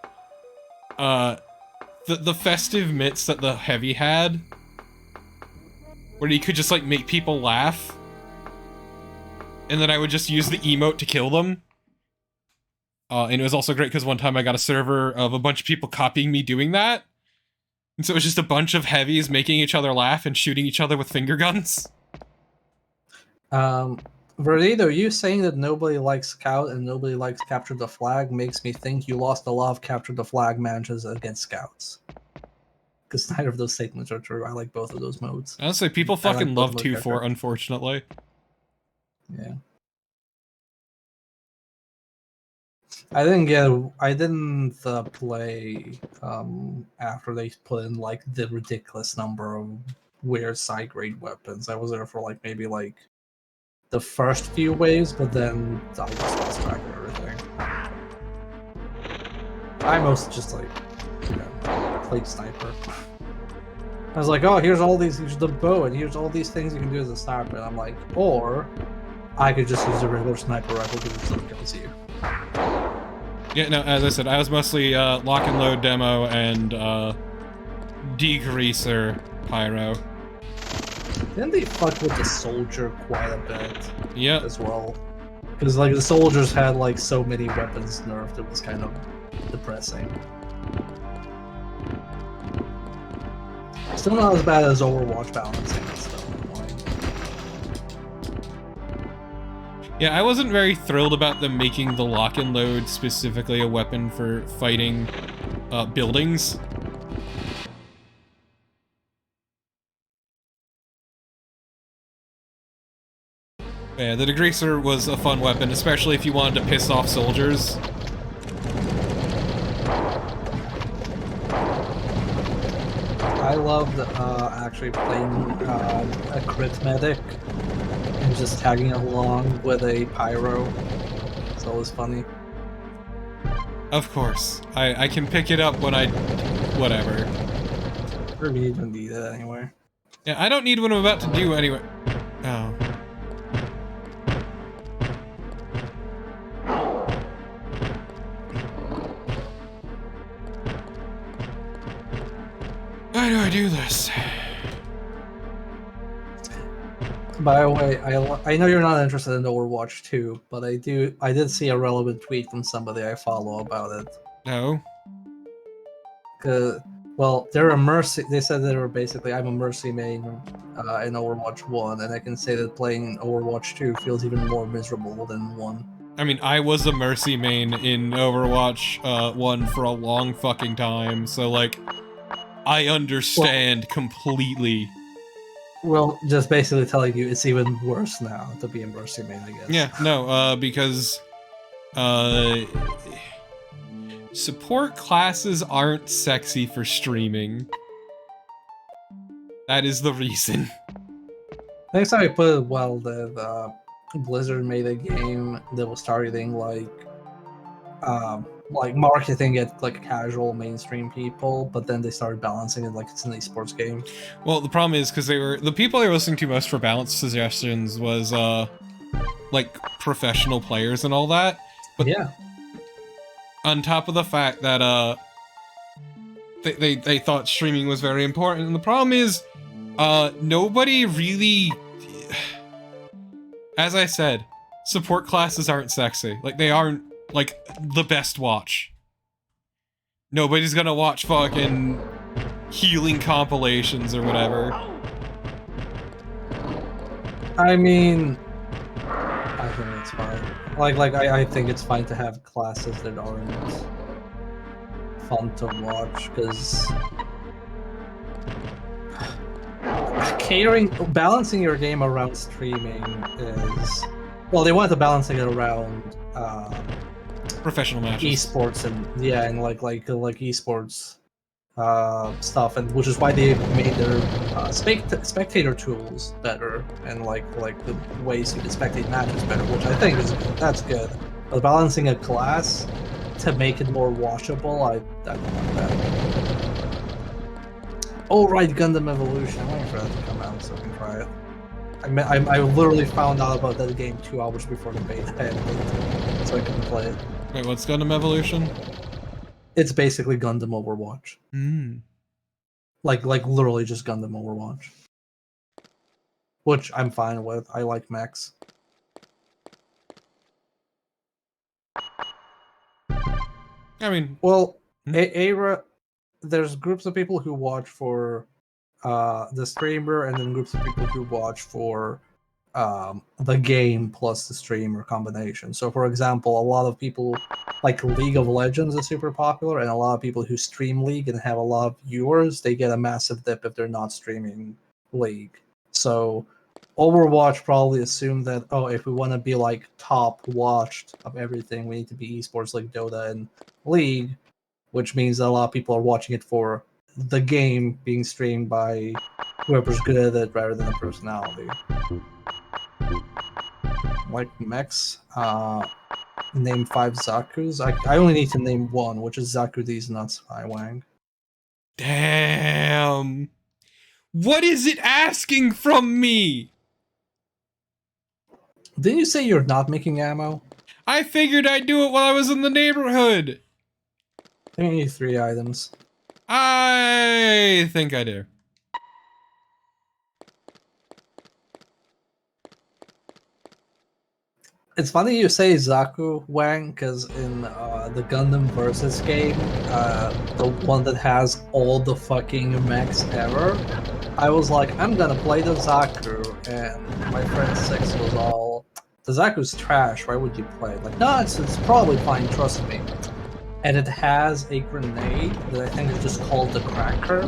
Speaker 1: the festive mitts that the heavy had, where you could just like make people laugh, and then I would just use the emote to kill them. And it was also great because one time I got a server of a bunch of people copying me doing that. And so it was just a bunch of heavies making each other laugh and shooting each other with finger guns.
Speaker 2: Verdito, you saying that nobody likes Scout and nobody likes Capture the Flag makes me think you lost a lot of Capture the Flag matches against Scouts. Because neither of those statements are true. I like both of those modes.
Speaker 1: Honestly, people fucking love 2-4, unfortunately.
Speaker 2: Yeah. I didn't play after they put in like the ridiculous number of weird side grade weapons. I was there for like maybe like the first few waves, but then I just lost track of everything. I mostly just like, played sniper. I was like, oh, here's the bow, and here's all these things you can do as a sniper. And I'm like, or I could just use a regular sniper rifle because it still kills you.
Speaker 1: Yeah, no, as I said, I was mostly lock and load demo and degreaser pyro.
Speaker 2: Didn't they fuck with the soldier quite a bit?
Speaker 1: Yep.
Speaker 2: As well. Because like the soldiers had like so many weapons nerfed, it was kind of depressing. Still not as bad as Overwatch balancing, it's still annoying.
Speaker 1: Yeah, I wasn't very thrilled about them making the lock and load specifically a weapon for fighting buildings. Yeah, the degreaser was a fun weapon, especially if you wanted to piss off soldiers.
Speaker 2: I loved actually playing a crit medic and just tagging along with a pyro. It's always funny.
Speaker 1: Of course. I can pick it up when I... whatever.
Speaker 2: I really even need it anyway.
Speaker 1: Yeah, I don't need what I'm about to do anyway. Oh. Why do I do this?
Speaker 2: By the way, I know you're not interested in Overwatch 2, but I did see a relevant tweet from somebody I follow about it.
Speaker 1: No.
Speaker 2: Well, they're a Mercy. They said they were basically, I'm a Mercy main in Overwatch 1, and I can say that playing Overwatch 2 feels even more miserable than 1.
Speaker 1: I mean, I was a Mercy main in Overwatch 1 for a long fucking time, so like, I understand completely.
Speaker 2: Well, just basically telling you it's even worse now to be a Mercy main, I guess.
Speaker 1: Yeah, no, because support classes aren't sexy for streaming. That is the reason.
Speaker 2: Next time I put it well that Blizzard made a game that was targeting like marketing at like casual mainstream people, but then they started balancing it like it's an esports game.
Speaker 1: Well, the problem is because the people they were listening to most for balance suggestions was like professional players and all that. But
Speaker 2: yeah.
Speaker 1: On top of the fact that they thought streaming was very important, and the problem is nobody really, as I said, support classes aren't sexy. Like they aren't like the best watch. Nobody's gonna watch fucking healing compilations or whatever.
Speaker 2: I mean, I think it's fine. I think it's fine to have classes that aren't fun to watch, because balancing your game around streaming is, well, they wanted to balance it around
Speaker 1: Professional matches.
Speaker 2: esports and like esports stuff, and which is why they made their spectator tools better and like the ways you can spectate matches better, which I think that's good. But balancing a class to make it more watchable, I don't like that. Oh right, Gundam Evolution. I'm waiting for that to come out so I can try it. I literally found out about that game 2 hours before the beta ended, so I couldn't play it.
Speaker 1: Wait, what's Gundam Evolution?
Speaker 2: It's basically Gundam Overwatch. Like literally just Gundam Overwatch. Which I'm fine with. I like mechs.
Speaker 1: I mean,
Speaker 2: well, there's groups of people who watch for the streamer, and then groups of people who watch for the game plus the streamer combination. So, for example, a lot of people like League of Legends is super popular, and a lot of people who stream League and have a lot of viewers, they get a massive dip if they're not streaming League. So, Overwatch probably assumed that, oh, if we want to be like top watched of everything, we need to be esports like Dota and League, which means that a lot of people are watching it for the game being streamed by whoever's good at it rather than a personality. Like mechs, name 5 Zaku's. I only need to name 1, which is Zaku These Nuts Wang.
Speaker 1: Damn. What is it asking from me?
Speaker 2: Didn't you say you're not making ammo?
Speaker 1: I figured I'd do it while I was in the neighborhood.
Speaker 2: I need 3 items.
Speaker 1: I think I do.
Speaker 2: It's funny you say Zaku Wang, because in the Gundam Versus game, the one that has all the fucking mechs ever, I was like, I'm gonna play the Zaku, and my friend 6 was all, the Zaku's trash, why would you play it? Like, no, it's probably fine, trust me. And it has a grenade that I think is just called the Cracker,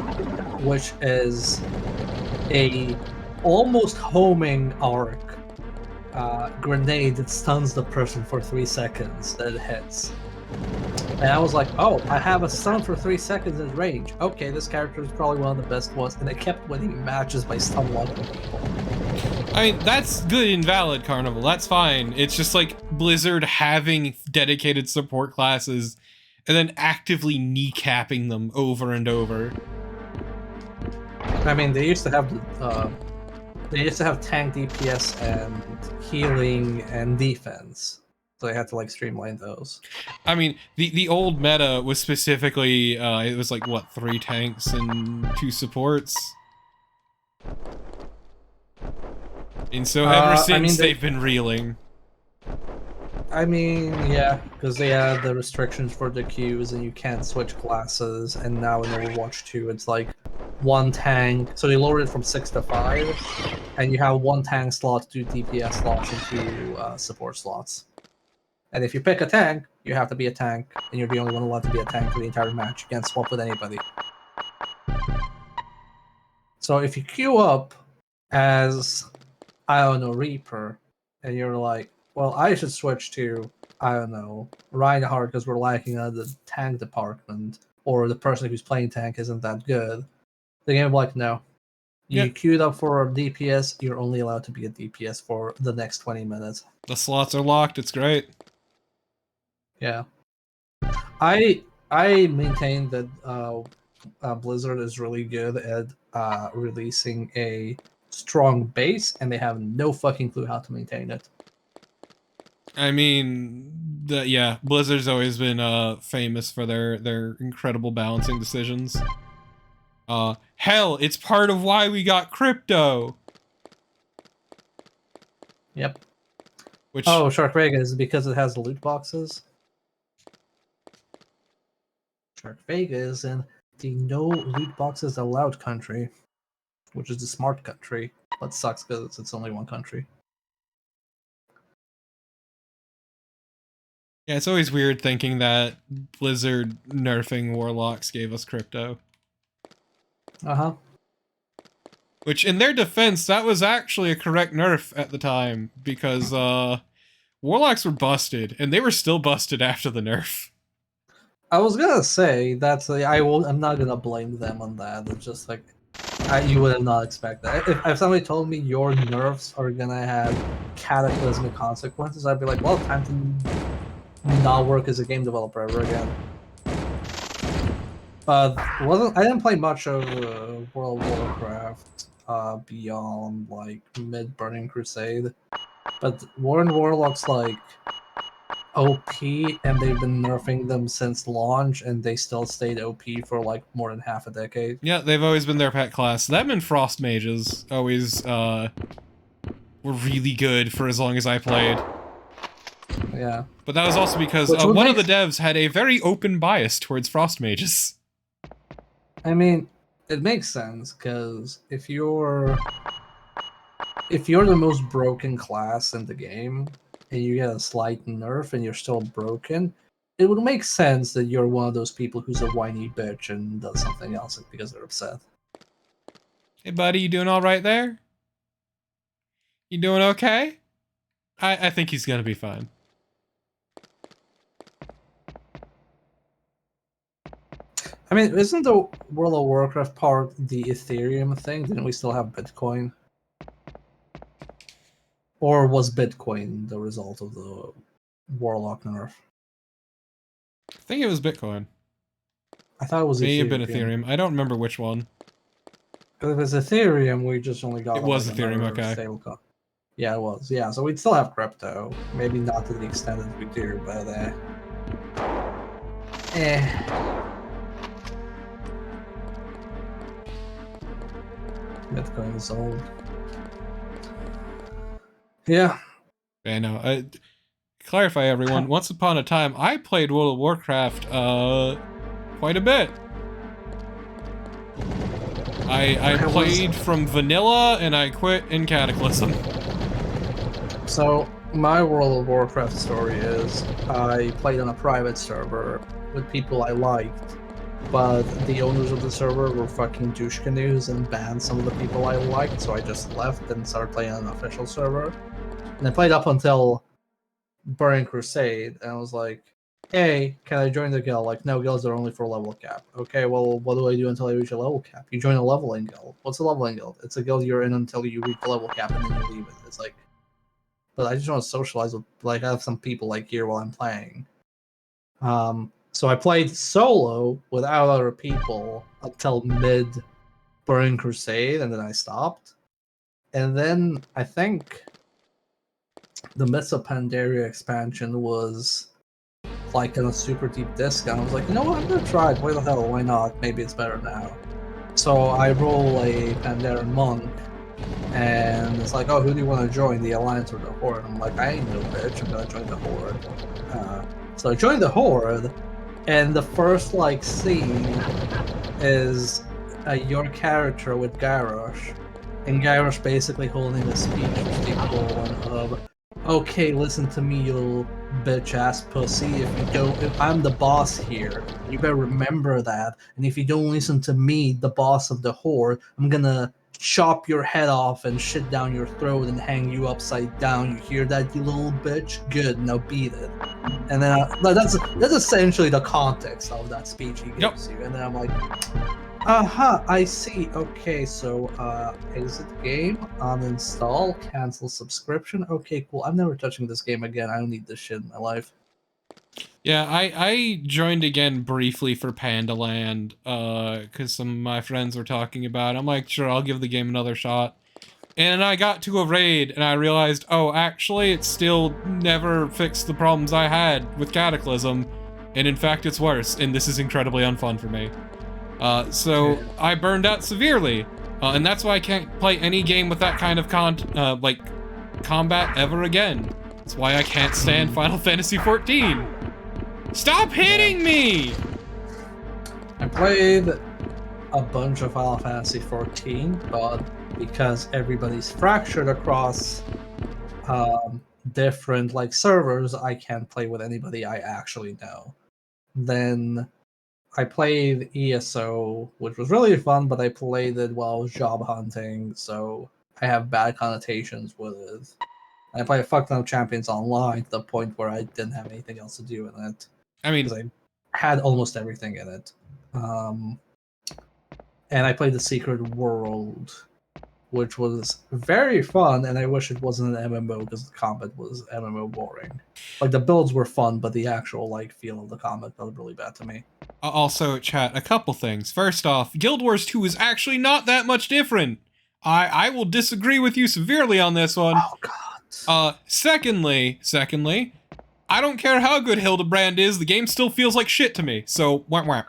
Speaker 2: which is a almost homing arc grenade that stuns the person for 3 seconds that it hits. And I was like, oh, I have a stun for 3 seconds in range. Okay, this character is probably one of the best ones, and I kept winning matches by stun locking people.
Speaker 1: I mean, that's good and valid, Carnival. That's fine. It's just like Blizzard having dedicated support classes and then actively kneecapping them over and over.
Speaker 2: I mean, they used to have tank DPS and healing and defense, so they had to like streamline those.
Speaker 1: I mean, the old meta was specifically it was like what, 3 tanks and 2 supports. And so ever since they've been reeling.
Speaker 2: I mean, yeah, because they had the restrictions for the queues and you can't switch classes, and now in Overwatch 2 it's like 1 tank, so they lowered it from 6 to 5, and you have 1 tank slot, 2 DPS slots, and 2 support slots. And if you pick a tank, you have to be a tank, and you're the only one allowed to be a tank for the entire match. You can't swap with anybody. So if you queue up as, I don't know, Reaper, and you're like, well, I should switch to, I don't know, Reinhardt because we're lacking on the tank department, or the person who's playing tank isn't that good. The game will be like, no. You queued up for a DPS, you're only allowed to be a DPS for the next 20 minutes.
Speaker 1: The slots are locked, it's great.
Speaker 2: Yeah. I maintain that Blizzard is really good at releasing a strong base, and they have no fucking clue how to maintain it.
Speaker 1: I mean, yeah, Blizzard's always been famous for their incredible balancing decisions. Hell, it's part of why we got crypto.
Speaker 2: Yep.
Speaker 1: Which,
Speaker 2: oh, Shark Vegas, because it has loot boxes. Shark Vegas in the no loot boxes allowed country, which is the smart country, but sucks because it's only one country.
Speaker 1: yeah, it's always weird thinking that Blizzard nerfing Warlocks gave us crypto.
Speaker 2: Uh-huh.
Speaker 1: Which, in their defense, that was actually a correct nerf at the time, because Warlocks were busted, and they were still busted after the nerf.
Speaker 2: I was gonna say that's I'm not gonna blame them on that. It's just like you would have not expect that. If somebody told me your nerfs are gonna have cataclysmic consequences, I'd be like, well, time to not work as a game developer ever again. But I didn't play much of World of Warcraft beyond like mid Burning Crusade. But War and Warlock's like OP, and they've been nerfing them since launch, and they still stayed OP for like more than half a decade.
Speaker 1: Yeah, they've always been their pet class. Them and Frost Mages always were really good for as long as I played.
Speaker 2: Yeah.
Speaker 1: But that was also because one of the devs had a very open bias towards Frost Mages.
Speaker 2: I mean, it makes sense, because if you're the most broken class in the game, and you get a slight nerf and you're still broken, it would make sense that you're one of those people who's a whiny bitch and does something else because they're upset.
Speaker 1: Hey buddy, you doing alright there? You doing okay? I think he's gonna be fine.
Speaker 2: I mean, isn't the World of Warcraft part the Ethereum thing? Didn't we still have Bitcoin? Or was Bitcoin the result of the Warlock nerf?
Speaker 1: I think it was Bitcoin.
Speaker 2: I thought it was
Speaker 1: May
Speaker 2: Ethereum.
Speaker 1: have been Ethereum. I don't remember which one.
Speaker 2: If it's Ethereum, we just only got...
Speaker 1: It was Ethereum, okay.
Speaker 2: Stablecoin. Yeah, it was. Yeah, so we'd still have crypto. Maybe not to the extent that we do, but... Bitcoin is old. Yeah.
Speaker 1: I know. Clarify, everyone. Once upon a time, I played World of Warcraft quite a bit. I played from vanilla and I quit in Cataclysm.
Speaker 2: So my World of Warcraft story is I played on a private server with people I liked, but the owners of the server were fucking douche canoes and banned some of the people I liked, so I just left and started playing on an official server. And I played up until Burning Crusade, and I was like, hey, can I join the guild? Like, no, guilds are only for level cap. Okay, well, what do I do until I reach a level cap? You join a leveling guild. What's a leveling guild? It's a guild you're in until you reach the level cap, and then you leave it. It's like, but I just want to socialize with, like, have some people, like, here while I'm playing. So I played solo without other people until mid Burning Crusade, and then I stopped. And then I think the Mists of Pandaria expansion was like in a super deep discount. I was like, you know what, I'm gonna try it. Why the hell? Why not? Maybe it's better now. So I roll a Pandaren monk, and it's like, oh, who do you want to join, the Alliance or the Horde? I'm like, I ain't no bitch. I'm gonna join the Horde. So I joined the Horde, and the first like scene is your character with Garrosh, and Garrosh basically holding a speech with people of, okay, listen to me, you little bitch ass pussy. If I'm the boss here, you better remember that. And if you don't listen to me, the boss of the Horde, I'm gonna chop your head off and shit down your throat and hang you upside down. You hear that, you little bitch? Good, now beat it. And then that's essentially the context of that speech he gives you. And then I'm like, I see. Okay, so exit game, uninstall, cancel subscription. Okay, cool. I'm never touching this game again. I don't need this shit in my life.
Speaker 1: Yeah, I joined again briefly for Pandaland, because some of my friends were talking about it. I'm like, sure, I'll give the game another shot. And I got to a raid, and I realized, oh, actually, it still never fixed the problems I had with Cataclysm. And in fact, it's worse, and this is incredibly unfun for me. So I burned out severely, and that's why I can't play any game with that kind of combat ever again. That's why I can't stand Final Fantasy XIV. Stop hitting me!
Speaker 2: I played a bunch of Final Fantasy XIV, but because everybody's fractured across different like servers, I can't play with anybody I actually know. Then I played ESO, which was really fun, but I played it while I was job hunting, so I have bad connotations with it. I played a fuck ton of Champions Online to the point where I didn't have anything else to do in it.
Speaker 1: I mean,
Speaker 2: had almost everything in it. And I played the Secret World, which was very fun, and I wish it wasn't an MMO because the combat was MMO boring. Like the builds were fun, but the actual like feel of the combat felt really bad to me.
Speaker 1: Also, chat, a couple things. First off, Guild Wars 2 is actually not that much different. I will disagree with you severely on this one.
Speaker 2: Oh god.
Speaker 1: Secondly, I don't care how good Hildebrand is, the game still feels like shit to me. So, wah wah.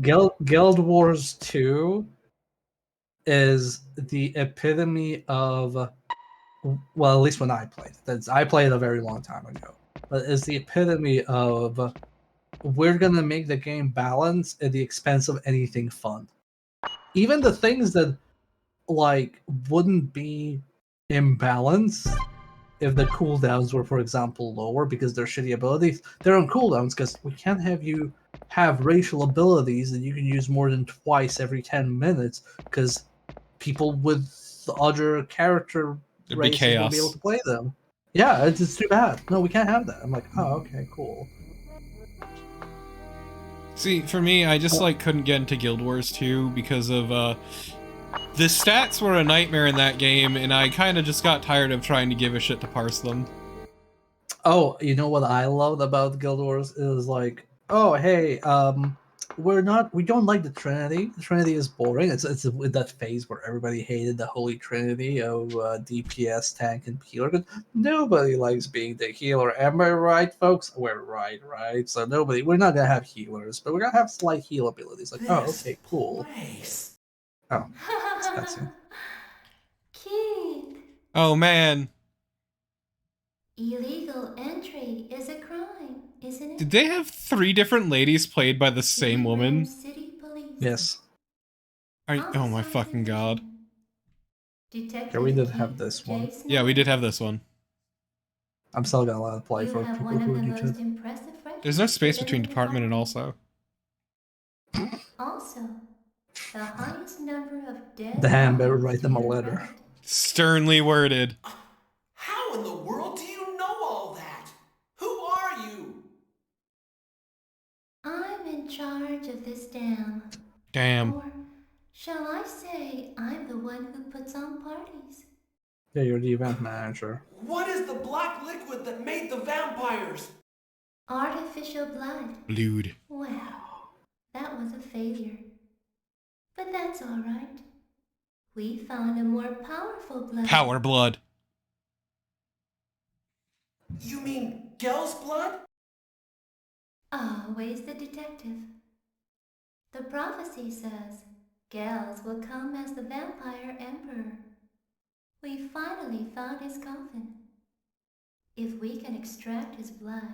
Speaker 2: Guild Wars 2 is the epitome of, well, at least when I played. I played a very long time ago. But it's the epitome of we're gonna make the game balance at the expense of anything fun. Even the things that like wouldn't be imbalanced if the cooldowns were, for example, lower because they're shitty abilities, they're on cooldowns because we can't have you have racial abilities that you can use more than twice every 10 minutes because people with other character
Speaker 1: There'd be
Speaker 2: races
Speaker 1: chaos.
Speaker 2: won't be able to play them. Yeah, it's too bad. No, we can't have that. I'm like, oh, okay, cool.
Speaker 1: See, for me, I just like couldn't get into Guild Wars 2 because of the stats were a nightmare in that game, and I kind of just got tired of trying to give a shit to parse them.
Speaker 2: Oh, you know what I loved about Guild Wars is like, oh hey, we don't like the Trinity. The Trinity is boring. It's that phase where everybody hated the Holy Trinity of DPS, tank, and healer. Nobody likes being the healer. Am I right, folks? We're right? So we're not gonna have healers, but we're gonna have slight heal abilities. Like, oh, okay, cool.
Speaker 3: Place.
Speaker 2: Oh, that's it.
Speaker 4: Kid,
Speaker 1: Oh man,
Speaker 4: illegal entry is a crime, isn't it?
Speaker 1: did they have 3 different ladies played by the same woman?
Speaker 4: City Police.
Speaker 2: Yes.
Speaker 1: Oh my fucking god.
Speaker 4: Detective
Speaker 2: Yeah, we did have this one.
Speaker 4: Jason,
Speaker 1: Yeah, we did have this one.
Speaker 2: I'm still gonna let it play
Speaker 4: you
Speaker 2: for
Speaker 4: have
Speaker 2: people
Speaker 4: one of
Speaker 2: who
Speaker 4: the
Speaker 2: need
Speaker 4: most
Speaker 2: to.
Speaker 4: impressive
Speaker 1: There's no space
Speaker 4: records
Speaker 1: between
Speaker 4: within the
Speaker 1: department and also.
Speaker 4: Also, the highest number of dead.
Speaker 2: Damn, better
Speaker 4: bodies
Speaker 2: write them a
Speaker 4: to your
Speaker 2: letter.
Speaker 4: record.
Speaker 1: Sternly worded.
Speaker 3: How in the world do you know all that? Who are you?
Speaker 4: I'm in charge of this dam.
Speaker 1: Damn.
Speaker 4: Or shall I say I'm the one who puts on parties?
Speaker 2: Yeah, you're the event manager.
Speaker 3: What is the black liquid that made the vampires?
Speaker 4: Artificial blood.
Speaker 1: Lewd.
Speaker 4: Well, that was a failure. But that's all right. We found a more powerful blood.
Speaker 1: Power blood.
Speaker 3: You mean Gel's blood?
Speaker 4: Always the detective. The prophecy says Gels will come as the vampire emperor. We finally found his coffin. If we can extract his blood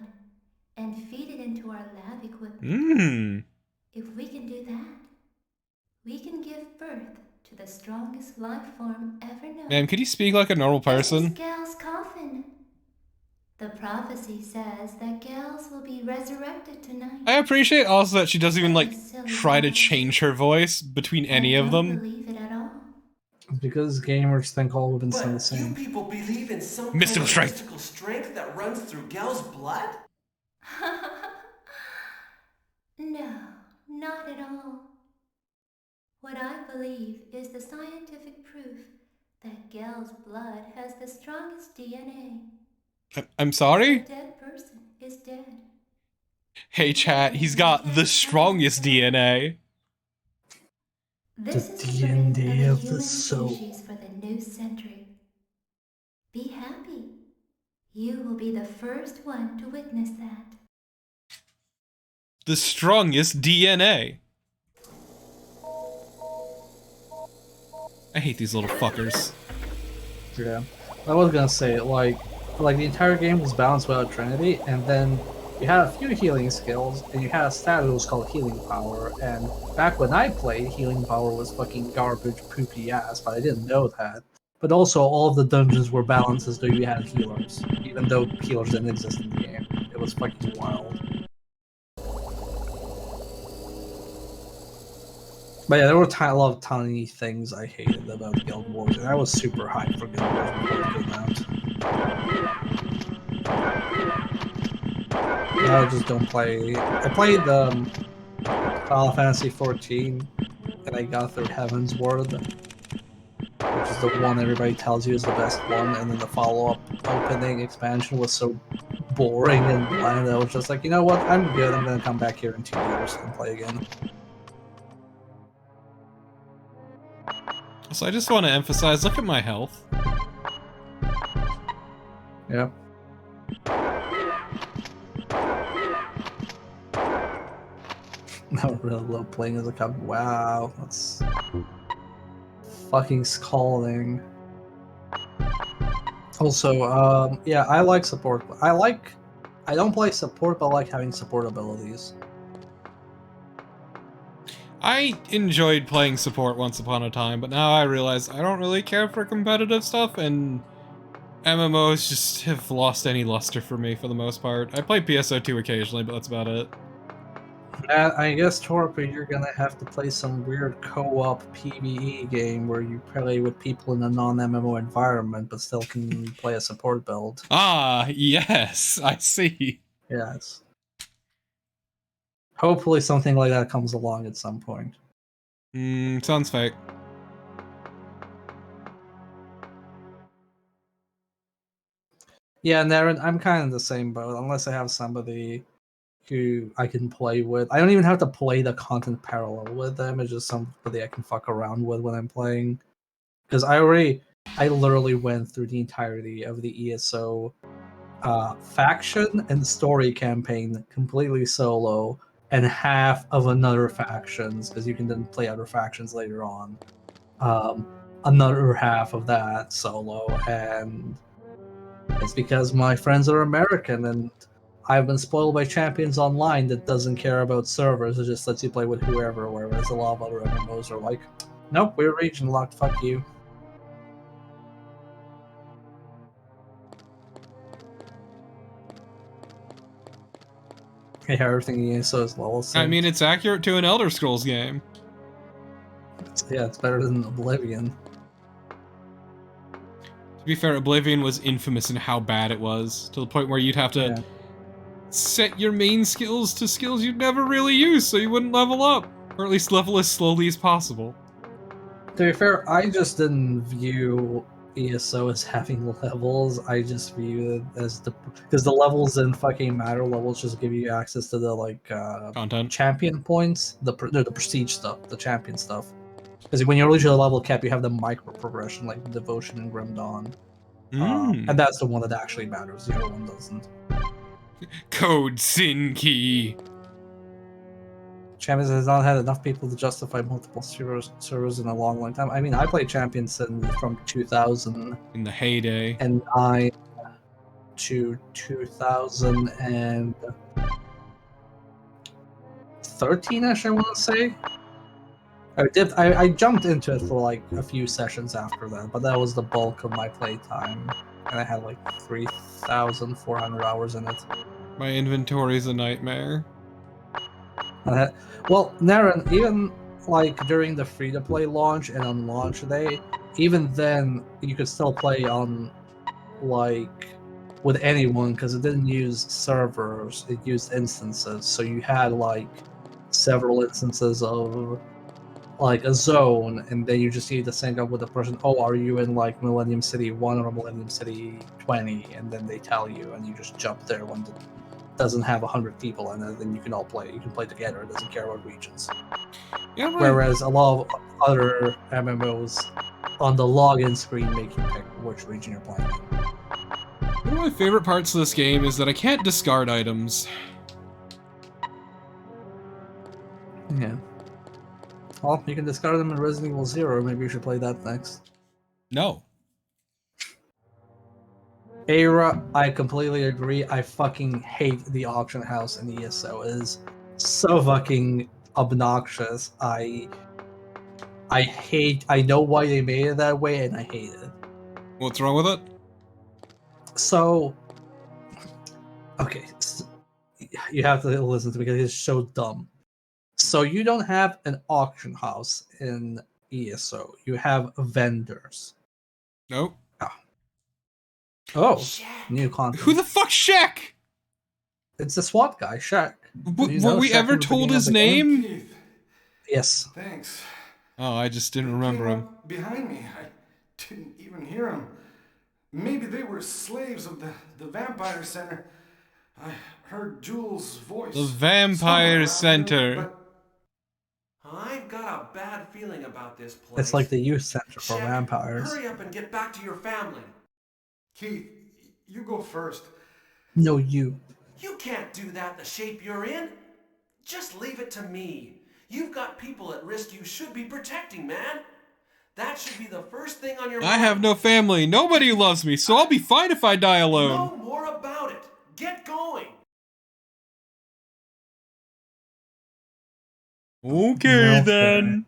Speaker 4: and feed it into our lab equipment, if we can do that, we can give birth to the strongest life form ever known.
Speaker 1: Man, could you speak like a normal
Speaker 4: This is
Speaker 1: person?
Speaker 4: Gel's coffin. The prophecy says that Gels will be resurrected tonight.
Speaker 1: I appreciate also that she doesn't even like try to change her voice between any of
Speaker 4: I don't
Speaker 1: them.
Speaker 4: believe it at all.
Speaker 2: Because gamers think all women sound the
Speaker 3: But you
Speaker 2: same.
Speaker 3: people believe in some
Speaker 1: Mystical
Speaker 3: kind of
Speaker 1: strength.
Speaker 3: mystical strength that runs through Gel's blood?
Speaker 4: No, not at all. What I believe is the scientific proof that Gel's blood has the strongest DNA.
Speaker 1: I'm
Speaker 4: A
Speaker 1: sorry?
Speaker 4: dead person is dead.
Speaker 1: Hey chat, he's got the strongest DNA.
Speaker 4: This
Speaker 2: The
Speaker 4: is the birth
Speaker 2: DNA
Speaker 4: of
Speaker 2: of
Speaker 4: the
Speaker 2: the
Speaker 4: human
Speaker 2: soul.
Speaker 4: species for the new century. Be happy. You will be the first one to witness that.
Speaker 1: The strongest DNA. I hate these little fuckers.
Speaker 2: Yeah. I was gonna say, like the entire game was balanced without Trinity, and then you had a few healing skills, and you had a stat that was called Healing Power, and back when I played, Healing Power was fucking garbage, poopy ass, but I didn't know that. But also, all of the dungeons were balanced as though you had healers, even though healers didn't exist in the game. It was fucking wild. But yeah, there were a lot of tiny things I hated about Guild Wars, and I was super hyped for Guild Wars when it came out. I just don't play. I played Final Fantasy 14, and I got through Heaven's Word, which is the one everybody tells you is the best one, and then the follow-up opening expansion was so boring and bland that I was just like, you know what, I'm good, I'm gonna come back here in 2 years and play again.
Speaker 1: So I just want to emphasize, look at my health.
Speaker 2: Yeah. I really love playing as a cop. Wow, that's fucking scalding. Also, yeah, I like support. I don't play support, but I like having support abilities.
Speaker 1: I enjoyed playing support once upon a time, but now I realize I don't really care for competitive stuff, and MMOs just have lost any luster for me for the most part. I play PSO2 occasionally, but that's about it.
Speaker 2: I guess, Torpy, you're gonna have to play some weird co-op PvE game where you play with people in a non-MMO environment, but still can play a support build.
Speaker 1: Ah, yes, I see.
Speaker 2: Yes. Hopefully something like that comes along at some point.
Speaker 1: Sounds fake.
Speaker 2: Yeah, Naren, I'm kind of the same boat, unless I have somebody who I can play with. I don't even have to play the content parallel with them, it's just somebody I can fuck around with when I'm playing. Because I literally went through the entirety of the ESO faction and story campaign completely solo, and half of another factions, because you can then play other factions later on. Another half of that solo, and it's because my friends are American, and I've been spoiled by Champions Online that doesn't care about servers. It just lets you play with whoever, whereas a lot of other MMOs are like, nope, we're region locked, fuck you. Yeah, everything in ESO is level 6.
Speaker 1: I mean, it's accurate to an Elder Scrolls game.
Speaker 2: Yeah, it's better than Oblivion.
Speaker 1: To be fair, Oblivion was infamous in how bad it was, to the point where you'd have to set your main skills to skills you'd never really use so you wouldn't level up, or at least level as slowly as possible.
Speaker 2: To be fair, I just didn't view ESO as having levels. I just view it as because the levels didn't fucking matter. Levels just give you access to the
Speaker 1: Content.
Speaker 2: champion points, the prestige stuff, the champion stuff. Because when you reach a level cap, you have the micro progression like Devotion and Grim Dawn, and that's the one that actually matters. The other one doesn't.
Speaker 1: Code Sin Key.
Speaker 2: Champions has not had enough people to justify multiple servers in a long time. I mean, I played Champions from 2000
Speaker 1: in the heyday,
Speaker 2: and 9 to 2013ish, I want to say. I jumped into it for like a few sessions after that, but that was the bulk of my playtime, and I had like 3,400 hours in it.
Speaker 1: My inventory's a nightmare.
Speaker 2: Well, Naren, even like during the free-to-play launch and on launch day, even then you could still play on like with anyone because it didn't use servers; it used instances. So you had like several instances of like a zone, and then you just need to sync up with the person. Oh, are you in like Millennium City 1 or Millennium City 20? And then they tell you, and you just jump there when it doesn't have 100 people in it, then you can all play. You can play together. It doesn't care about regions.
Speaker 1: Yeah, right.
Speaker 2: Whereas a lot of other MMOs on the login screen make you pick which region you're playing in.
Speaker 1: One of my favorite parts of this game is that I can't discard items.
Speaker 2: Yeah. Well, you can discard them in Resident Evil 0. Maybe you should play that next.
Speaker 1: No.
Speaker 2: Era, I completely agree. I fucking hate the auction house in ESO. It is so fucking obnoxious. I know why they made it that way, and I hate it.
Speaker 1: What's wrong with it?
Speaker 2: So, okay, you have to listen to me because it's so dumb. So you don't have an auction house in ESO. You have vendors.
Speaker 1: Nope.
Speaker 2: Oh, new content.
Speaker 1: Who the fuck's Shaq?
Speaker 2: It's the SWAT guy, Shaq.
Speaker 1: Were we
Speaker 2: Shaq
Speaker 1: ever
Speaker 2: from the
Speaker 1: told
Speaker 2: beginning
Speaker 1: his
Speaker 2: of the game?
Speaker 1: name?
Speaker 8: Keith,
Speaker 2: Yes.
Speaker 8: thanks.
Speaker 1: Oh, I just didn't
Speaker 8: He
Speaker 1: remember
Speaker 8: came
Speaker 1: him.
Speaker 8: up behind me. I didn't even hear him. Maybe they were slaves of the vampire center. I heard Jules' voice.
Speaker 1: The Vampire
Speaker 8: somewhere around here,
Speaker 1: Center.
Speaker 6: I've got a bad feeling about this place.
Speaker 2: It's like the youth center for
Speaker 6: Shep,
Speaker 2: vampires.
Speaker 6: hurry up and get back to your family.
Speaker 8: Keith, you go first.
Speaker 2: No, you.
Speaker 6: You can't do that the shape you're in. Just leave it to me. You've got people at risk you should be protecting, man. That should be the first thing on your mind.
Speaker 1: I have no family. Nobody loves me, so I'll be fine if I die alone.
Speaker 6: Know more about it. Get going.
Speaker 1: Okay,
Speaker 2: No,
Speaker 1: then.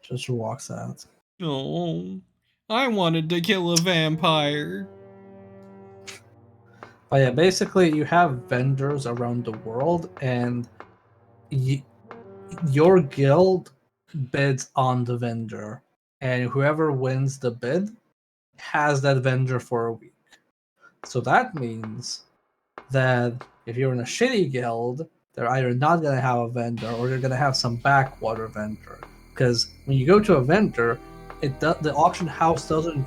Speaker 2: Just walks out.
Speaker 1: Oh, I wanted to kill a vampire.
Speaker 2: But yeah, basically you have vendors around the world, and your guild bids on the vendor, and whoever wins the bid has that vendor for a week. So that means that if you're in a shitty guild, they're either not going to have a vendor or they're going to have some backwater vendor. Because when you go to a vendor, the auction house doesn't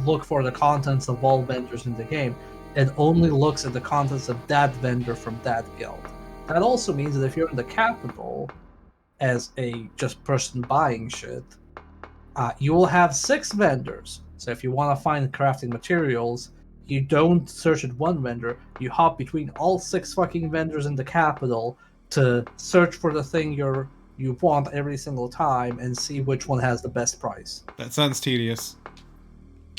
Speaker 2: look for the contents of all vendors in the game. It only looks at the contents of that vendor from that guild. That also means that if you're in the capital as a just person buying shit, you will have 6 vendors. So if you want to find crafting materials, you don't search at one vendor, you hop between all 6 fucking vendors in the capital to search for the thing you want every single time and see which one has the best price.
Speaker 1: That sounds tedious.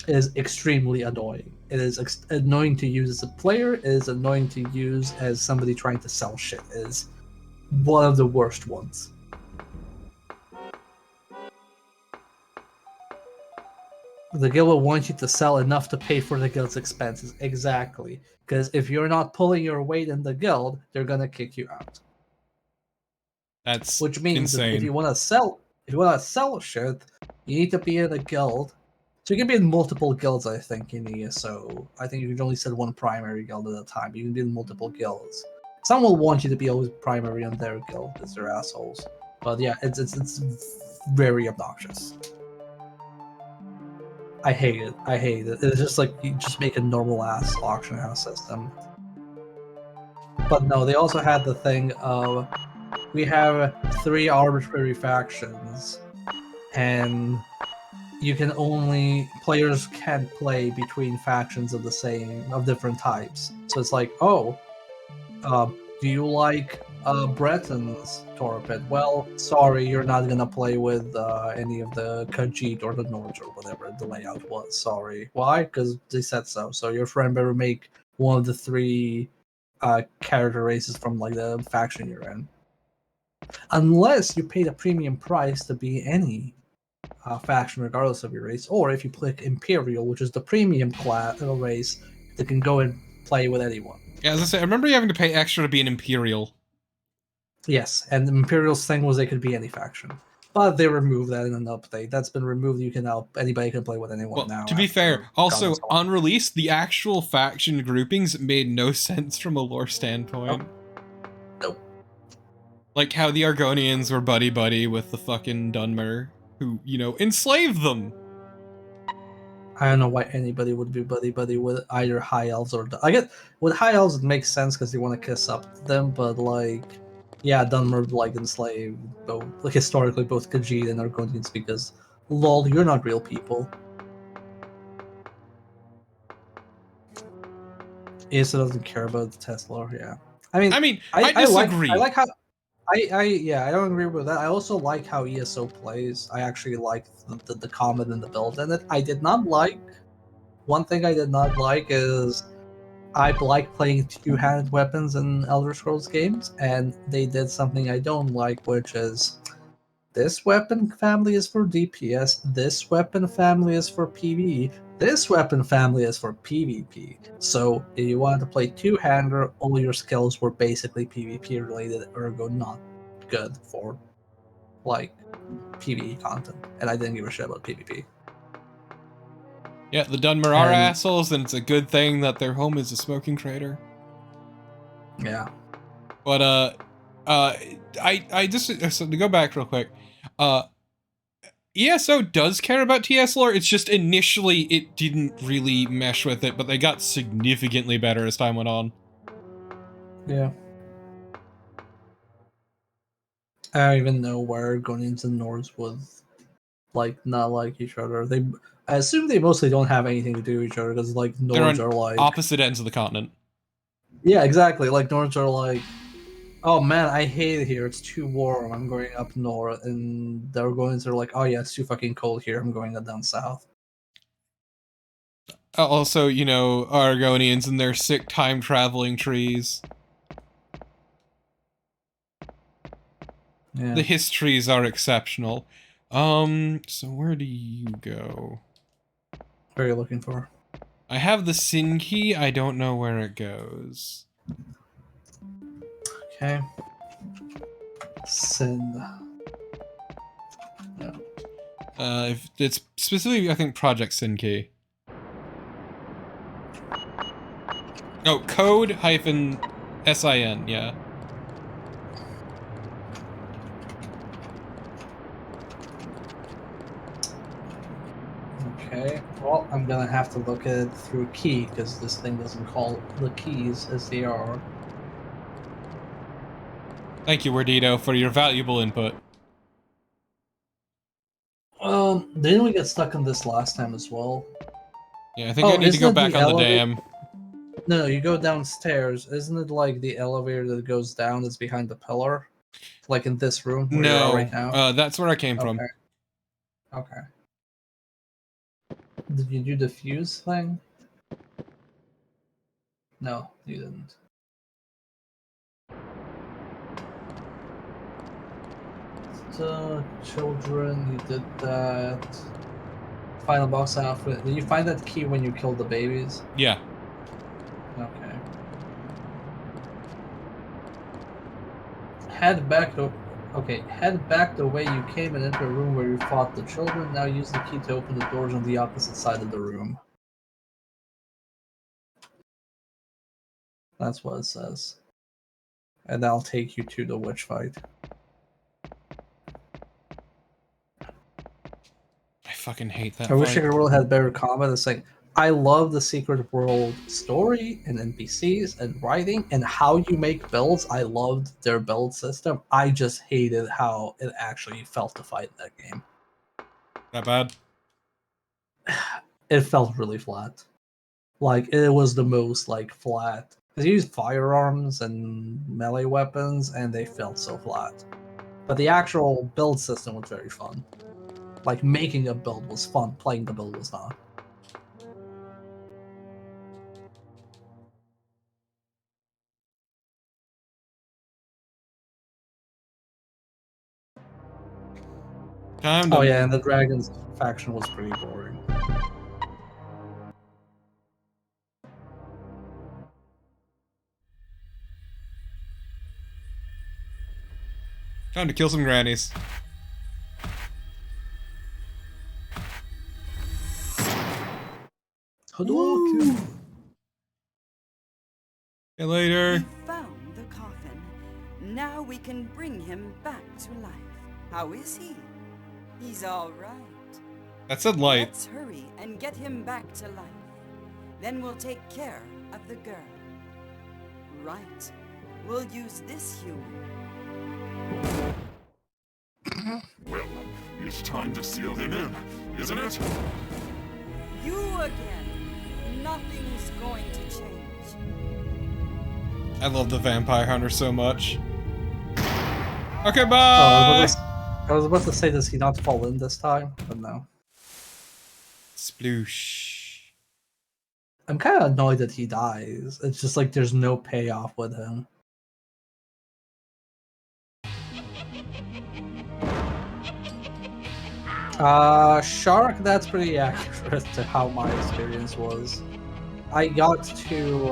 Speaker 2: It is extremely annoying. It is annoying to use as a player. It is annoying to use as somebody trying to sell shit. It is one of the worst ones. The guild will want you to sell enough to pay for the guild's expenses. Exactly. Because if you're not pulling your weight in the guild, they're gonna kick you out.
Speaker 1: That's
Speaker 2: Which means that
Speaker 1: insane.
Speaker 2: if you want to sell shit, you need to be in a guild. So you can be in multiple guilds, I think, in ESO. I think you can only set one primary guild at a time. You can be in multiple guilds. Some will want you to be always primary on their guild, because they're assholes. But yeah, it's very obnoxious. I hate it. I hate it. It's just like, you just make a normal ass auction house system. But no, they also had the thing of, we have 3 arbitrary factions, and players can't play between factions of different types. So it's like, do you like Bretons, Torpid? Well, sorry, you're not gonna play with any of the Khajiit or the Nords or whatever the layout was. Sorry. Why? Because they said so. So your friend better make one of the 3 character races from like the faction you're in. Unless you paid a premium price to be any faction regardless of your race, or if you click Imperial, which is the premium class race that can go and play with anyone.
Speaker 1: Yeah, as I said, I remember you having to pay extra to be an Imperial.
Speaker 2: Yes, and the Imperial's thing was they could be any faction. But they removed that in an update. That's been removed. You can now, anybody can play with anyone
Speaker 1: Well,
Speaker 2: now.
Speaker 1: to be fair, also,
Speaker 2: Commons.
Speaker 1: on release, the actual faction groupings made no sense from a lore standpoint.
Speaker 2: Nope.
Speaker 1: Like how the Argonians were buddy-buddy with the fucking Dunmer, who, enslaved them.
Speaker 2: I don't know why anybody would be buddy-buddy with either High Elves or... I get, with High Elves it makes sense because they want to kiss up to them, but like... Yeah, Dunmer like enslaved both, like historically both Khajiit and Argonians because, lol, you're not real people. ESO doesn't care about the Tesla, yeah. I
Speaker 1: disagree.
Speaker 2: I like how... I don't agree with that. I also like how ESO plays. I actually like the combat and the build in it. I did not like... One thing I did not like is... I like playing 2-handed weapons in Elder Scrolls games, and they did something I don't like, which is... This weapon family is for DPS, this weapon family is for PvE, this weapon family is for PvP. So, if you wanted to play 2-hander, all your skills were basically PvP related, ergo not good for, like, PvE content. And I didn't give a shit about PvP.
Speaker 1: Yeah, the Dunmer are assholes, and it's a good thing that their home is a smoking crater.
Speaker 2: Yeah.
Speaker 1: But I just so to go back real quick. ESO does care about TS lore. It's just initially it didn't really mesh with it, but they got significantly better as time went on.
Speaker 2: Yeah. I don't even know where Guardians and Nords would not like each other. I assume they mostly don't have anything to do with each other because like
Speaker 1: They're
Speaker 2: Nords
Speaker 1: on
Speaker 2: are like
Speaker 1: opposite ends of the continent.
Speaker 2: yeah, exactly. Like Nords are like, oh man, I hate it here. It's too warm. I'm going up north, and their Guardians are like, oh yeah, it's too fucking cold here. I'm going down south.
Speaker 1: Also, you know, Argonians and their sick time traveling trees.
Speaker 2: Yeah.
Speaker 1: The histories are exceptional. So where do you go?
Speaker 2: What are you looking for?
Speaker 1: I have the Sin Key, I don't know where it goes.
Speaker 2: Okay. Sin. No.
Speaker 1: If it's specifically, I think, Project Sin Key. Oh, code-SIN, yeah.
Speaker 2: Okay. Well, I'm gonna have to look at it through key because this thing doesn't call the keys as they are.
Speaker 1: Thank you, Wordito, for your valuable input.
Speaker 2: Didn't we get stuck on this last time as well?
Speaker 1: Yeah, I think I need to go back on the dam.
Speaker 2: No, you go downstairs. Isn't it like the elevator that goes down that's behind the pillar? Like in this room where you are right now?
Speaker 1: That's where I came from.
Speaker 2: Okay. Did you do the fuse thing? No, you didn't. So, children, you did that. Final boss outfit. Did you find that key when you killed the babies?
Speaker 1: Yeah.
Speaker 2: Okay. Head back the way you came and enter a room where you fought the children. Now use the key to open the doors on the opposite side of the room. That's what it says. And that'll take you to the witch fight.
Speaker 1: I fucking hate that
Speaker 2: I wish
Speaker 1: fight.
Speaker 2: Secret World had better combat. It's like, I love the Secret World story and NPCs and writing and how you make builds. I loved their build system. I just hated how it actually felt to fight in that game.
Speaker 1: That bad?
Speaker 2: It felt really flat. Like, it was the most, like, flat. Because you used firearms and melee weapons, and they felt so flat. But the actual build system was very fun. Like, making a build was fun. Playing the build was not. Oh yeah, and the Dragons faction was pretty boring.
Speaker 1: Time to kill some grannies.
Speaker 2: Hadouken!
Speaker 1: See you later.
Speaker 9: We found the coffin. Now we can bring him back to life. How is he? He's all right.
Speaker 1: That said light.
Speaker 9: Let's hurry and get him back to life. Then we'll take care of the girl. Right. We'll use this human.
Speaker 5: Well, it's time to seal him in, isn't it?
Speaker 9: You again. Nothing's going to change.
Speaker 1: I love the Vampire Hunter so much. Okay, bye!
Speaker 2: I was about to say, does he not fall in this time? But no.
Speaker 1: Sploosh.
Speaker 2: I'm kind of annoyed that he dies. It's just like there's no payoff with him. Shark, that's pretty accurate to how my experience was. I got to,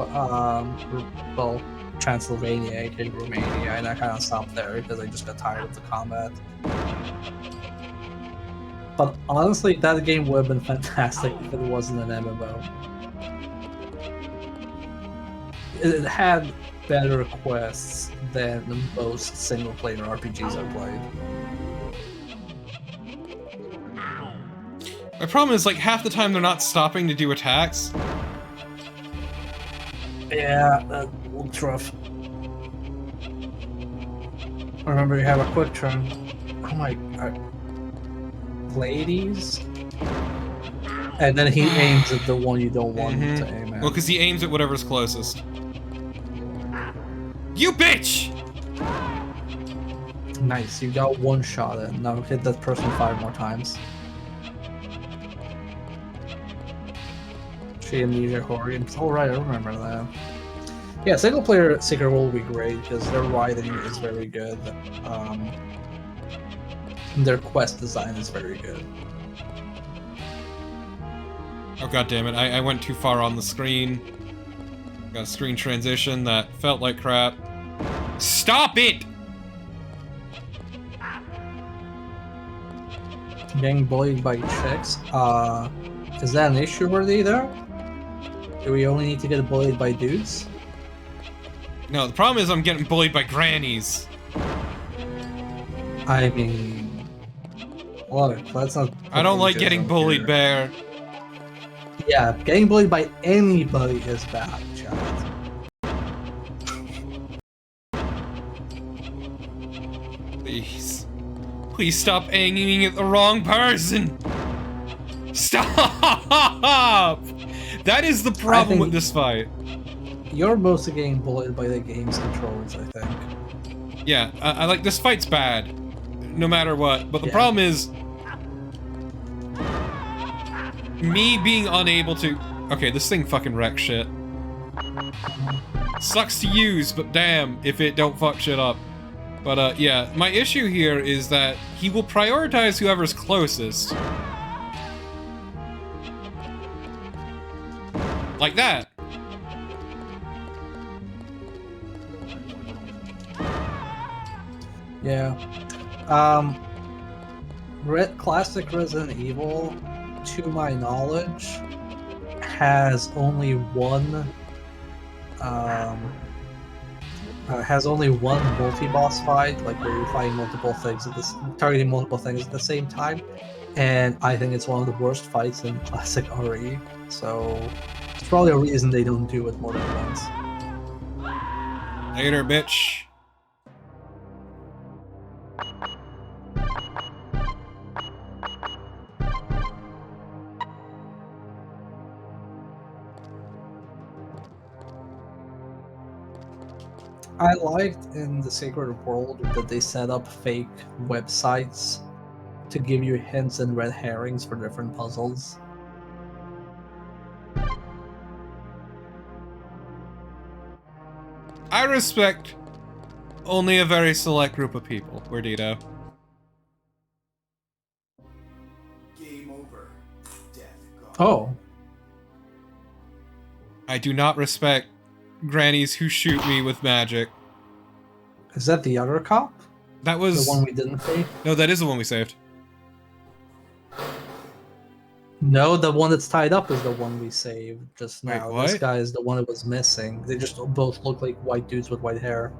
Speaker 2: well, Transylvania, aka Romania, and I kind of stopped there because I just got tired of the combat. But honestly, that game would have been fantastic if it wasn't an MMO. it had better quests than most single-player RPGs I've played.
Speaker 1: My problem is, like, half the time they're not stopping to do attacks.
Speaker 2: Yeah, that's rough. Remember, you have a quick turn. Oh my god. Ladies? And then he aims at the one you don't want him to aim at.
Speaker 1: Well, because he aims at whatever's closest. You bitch!
Speaker 2: Nice, you got one shot in. Now hit that person 5 more times. She Amnesia Horian. Oh right, I remember that. Yeah, single player Secret World will be great because their writing is very good. Their quest design is very good.
Speaker 1: Oh god damn it, I went too far on the screen. Got a screen transition that felt like crap. Stop it!
Speaker 2: Getting bullied by chicks. Is that an issue worthy there? Do we only need to get bullied by dudes?
Speaker 1: No, the problem is I'm getting bullied by grannies.
Speaker 2: I mean, look, that's not.
Speaker 1: I don't like getting bullied, Bear.
Speaker 2: Yeah, getting bullied by anybody is bad, chat.
Speaker 1: Please. Please stop aiming at the wrong person! Stop! That is the problem with this fight.
Speaker 2: You're mostly getting bullied by the game's controls, I think.
Speaker 1: Yeah, I like this fight's bad. No matter what. But the problem is me being unable to... Okay, this thing fucking wrecks shit. Sucks to use, but damn if it don't fuck shit up. But yeah, my issue here is that he will prioritize whoever's closest. Like that.
Speaker 2: Yeah. Classic Resident Evil, to my knowledge, has only one multi-boss fight, like where you're fighting multiple things targeting multiple things at the same time, and I think it's one of the worst fights in classic RE. So it's probably a reason they don't do it more than once.
Speaker 1: Later, bitch.
Speaker 2: I liked in the Sacred World that they set up fake websites to give you hints and red herrings for different puzzles.
Speaker 1: I respect only a very select group of people. Wordito.
Speaker 8: Game over. Death gone.
Speaker 2: Oh.
Speaker 1: I do not respect grannies who shoot me with magic.
Speaker 2: Is that the other cop?
Speaker 1: That was...
Speaker 2: The one we didn't save?
Speaker 1: No, that is the one we saved.
Speaker 2: No, the one that's tied up is the one we saved just now.
Speaker 1: Wait, what?
Speaker 2: This guy is the one that was missing. They just both look like white dudes with white hair.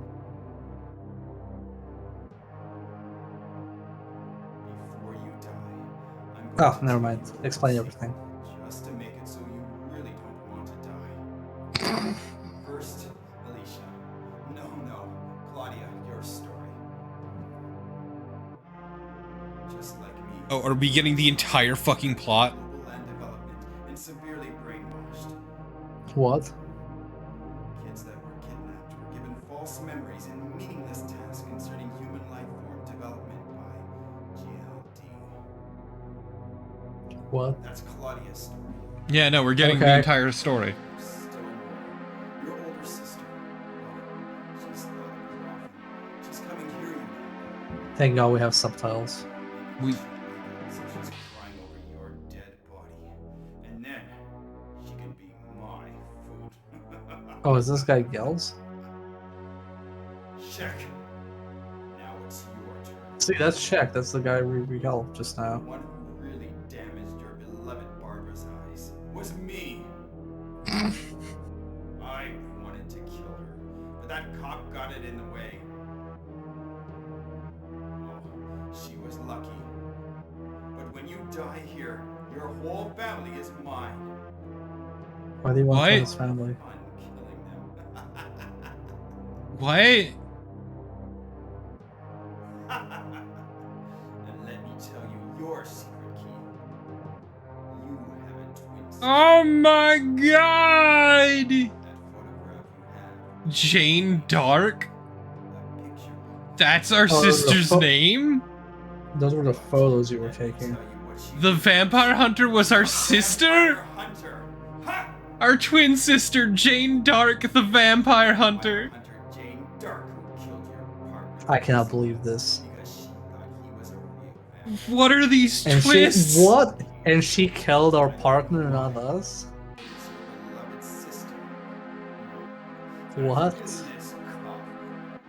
Speaker 8: Before you die, I'm going
Speaker 2: Oh,
Speaker 8: to
Speaker 2: never
Speaker 8: tell
Speaker 2: mind.
Speaker 8: you
Speaker 2: Explain
Speaker 8: a
Speaker 2: everything.
Speaker 8: secret, just to make it so you really don't want to die. First, Alicia. No, Claudia, your story. Just like me.
Speaker 1: Oh, are we getting the entire fucking plot?
Speaker 8: Land development and severely brainwashed.
Speaker 2: What?
Speaker 8: Kids that were kidnapped were given false memories and meaningless tasks concerning human life form development by GLD.
Speaker 2: What?
Speaker 8: That's Claudia's story.
Speaker 1: Yeah, no, we're getting the
Speaker 2: Okay.
Speaker 1: entire story.
Speaker 8: Still more. Your older sister. She's she's coming here, you know.
Speaker 2: Thank God we have subtitles.
Speaker 1: We...
Speaker 8: So she's crying over your dead body. And then she can be my food.
Speaker 2: Oh, is this guy Gels?
Speaker 8: Check. Now it's your turn.
Speaker 2: See, that's Check. That's the guy we helped just
Speaker 8: The
Speaker 2: now.
Speaker 8: one who really damaged your beloved Barbara's eyes was me. I wanted to
Speaker 10: that cop got it in the way. Oh, she was lucky. But when you die here, your whole family is mine.
Speaker 2: Why do you want
Speaker 1: What?
Speaker 2: to kill his family?
Speaker 10: I'm killing them.
Speaker 1: What?
Speaker 10: And let me tell you your secret key. You have a twin sister.
Speaker 1: Oh my god!
Speaker 10: That photograph you have,
Speaker 1: Jane Dark?
Speaker 10: that picture book.
Speaker 1: That's our
Speaker 2: Oh,
Speaker 1: sister's
Speaker 2: the
Speaker 1: name?
Speaker 2: Those were the photos you were
Speaker 10: Let me
Speaker 2: taking.
Speaker 10: tell you what she
Speaker 1: The vampire hunter was our sister?
Speaker 10: Vampire hunter. Ha!
Speaker 1: Our twin sister, Jane Dark, the vampire hunter.
Speaker 10: Hunter Jane Dark who killed your partner.
Speaker 2: I cannot believe this.
Speaker 10: Because she thought he was a real vampire.
Speaker 1: What are these
Speaker 2: And
Speaker 1: twists?
Speaker 2: she what? And she killed our partner, not us.
Speaker 10: It's your beloved sister.
Speaker 2: What?
Speaker 10: In this coffin.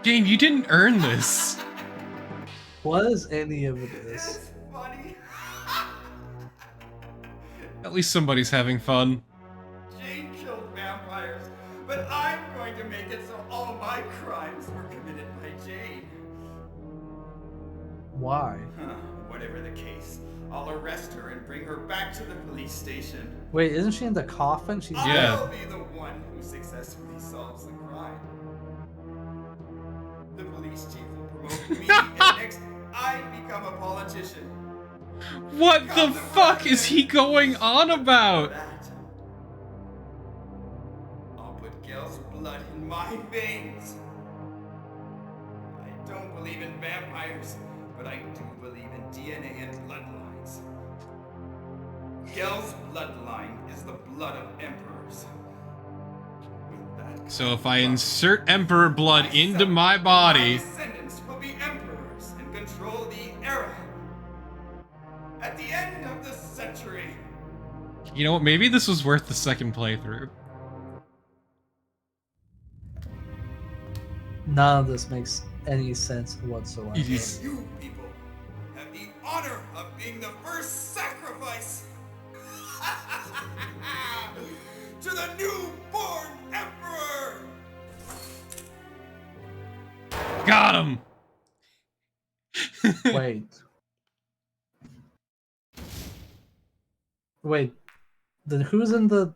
Speaker 1: Jane, you didn't earn this.
Speaker 2: What is any of this?
Speaker 10: It's funny.
Speaker 1: At least somebody's having fun.
Speaker 10: Jane killed vampires, but I'm going to make it so all my crimes were committed by Jane.
Speaker 2: Why?
Speaker 10: Huh, whatever the case, I'll arrest her and bring her back to the police station.
Speaker 2: Wait, isn't she in the coffin? She's
Speaker 1: Yeah.
Speaker 10: I'll be the one who successfully solves the crime. The police chief will promote me, and next I become a politician.
Speaker 1: What the fuck is he going on about?
Speaker 10: That, I'll put Gail's blood in my veins. I don't believe in vampires, but I do believe in DNA and bloodlines. Gail's bloodline is the blood of emperors. With that
Speaker 1: So if I insert emperor blood into my
Speaker 10: my
Speaker 1: body,
Speaker 10: descendants will be emperors and control the era. At the end of the century.
Speaker 1: you know what, maybe this was worth the second playthrough.
Speaker 2: None of this makes any sense whatsoever.
Speaker 1: It is-
Speaker 10: You people have the honor of being the first sacrifice to the newborn emperor.
Speaker 1: Got him!
Speaker 2: Wait. Wait. Then who's in the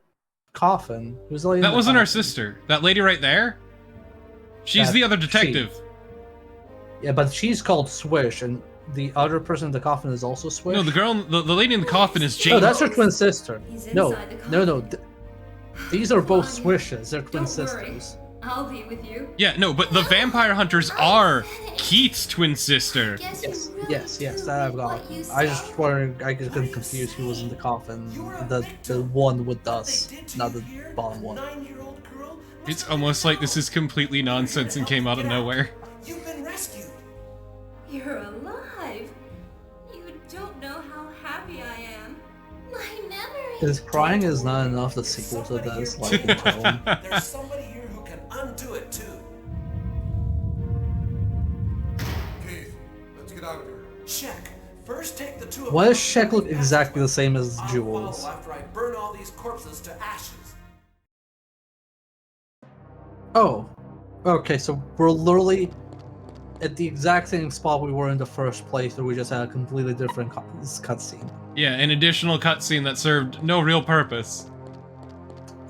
Speaker 2: coffin? Who's the lady in
Speaker 1: That
Speaker 2: the
Speaker 1: wasn't our
Speaker 2: coffin?
Speaker 1: sister. That lady right there? She's
Speaker 2: That
Speaker 1: the other
Speaker 2: she.
Speaker 1: detective.
Speaker 2: Yeah, but she's called Swish, and the other person in the coffin is also Swish.
Speaker 1: No, the lady in the coffin is Jane.
Speaker 2: No, that's her twin sister.
Speaker 7: He's
Speaker 2: No,
Speaker 7: inside the
Speaker 2: no.
Speaker 7: coffin.
Speaker 2: These are both Swishes. They're twin
Speaker 7: Don't worry.
Speaker 2: sisters.
Speaker 7: I'll be with you.
Speaker 1: Yeah, no, but the vampire hunters are Keith's twin sister.
Speaker 4: Guess
Speaker 2: Yes,
Speaker 4: you really
Speaker 2: yes,
Speaker 4: do
Speaker 2: that I've
Speaker 4: mean
Speaker 2: got.
Speaker 4: what you
Speaker 2: I
Speaker 4: say.
Speaker 2: just wondering. I get confused who was in the coffin. The one with us, not the bottom one.
Speaker 6: 9-year-old girl?
Speaker 1: It's almost like this is completely nonsense and came out of nowhere.
Speaker 6: You've been rescued.
Speaker 7: You're alive. You don't know how happy I am.
Speaker 4: My memory.
Speaker 2: His crying is not enough to sequel to this, like in tone.
Speaker 6: There's somebody here who can undo it too.
Speaker 8: Keith, let's get out of here.
Speaker 6: Check. First, take the two of
Speaker 2: Why
Speaker 6: them
Speaker 2: does Shek look exactly the same as
Speaker 6: I'll
Speaker 2: Jules?
Speaker 6: follow after I burn all these corpses to ashes.
Speaker 2: Oh, okay. So we're literally at the exact same spot we were in the first playthrough. We just had a completely different cutscene.
Speaker 1: Yeah, an additional cutscene that served no real purpose.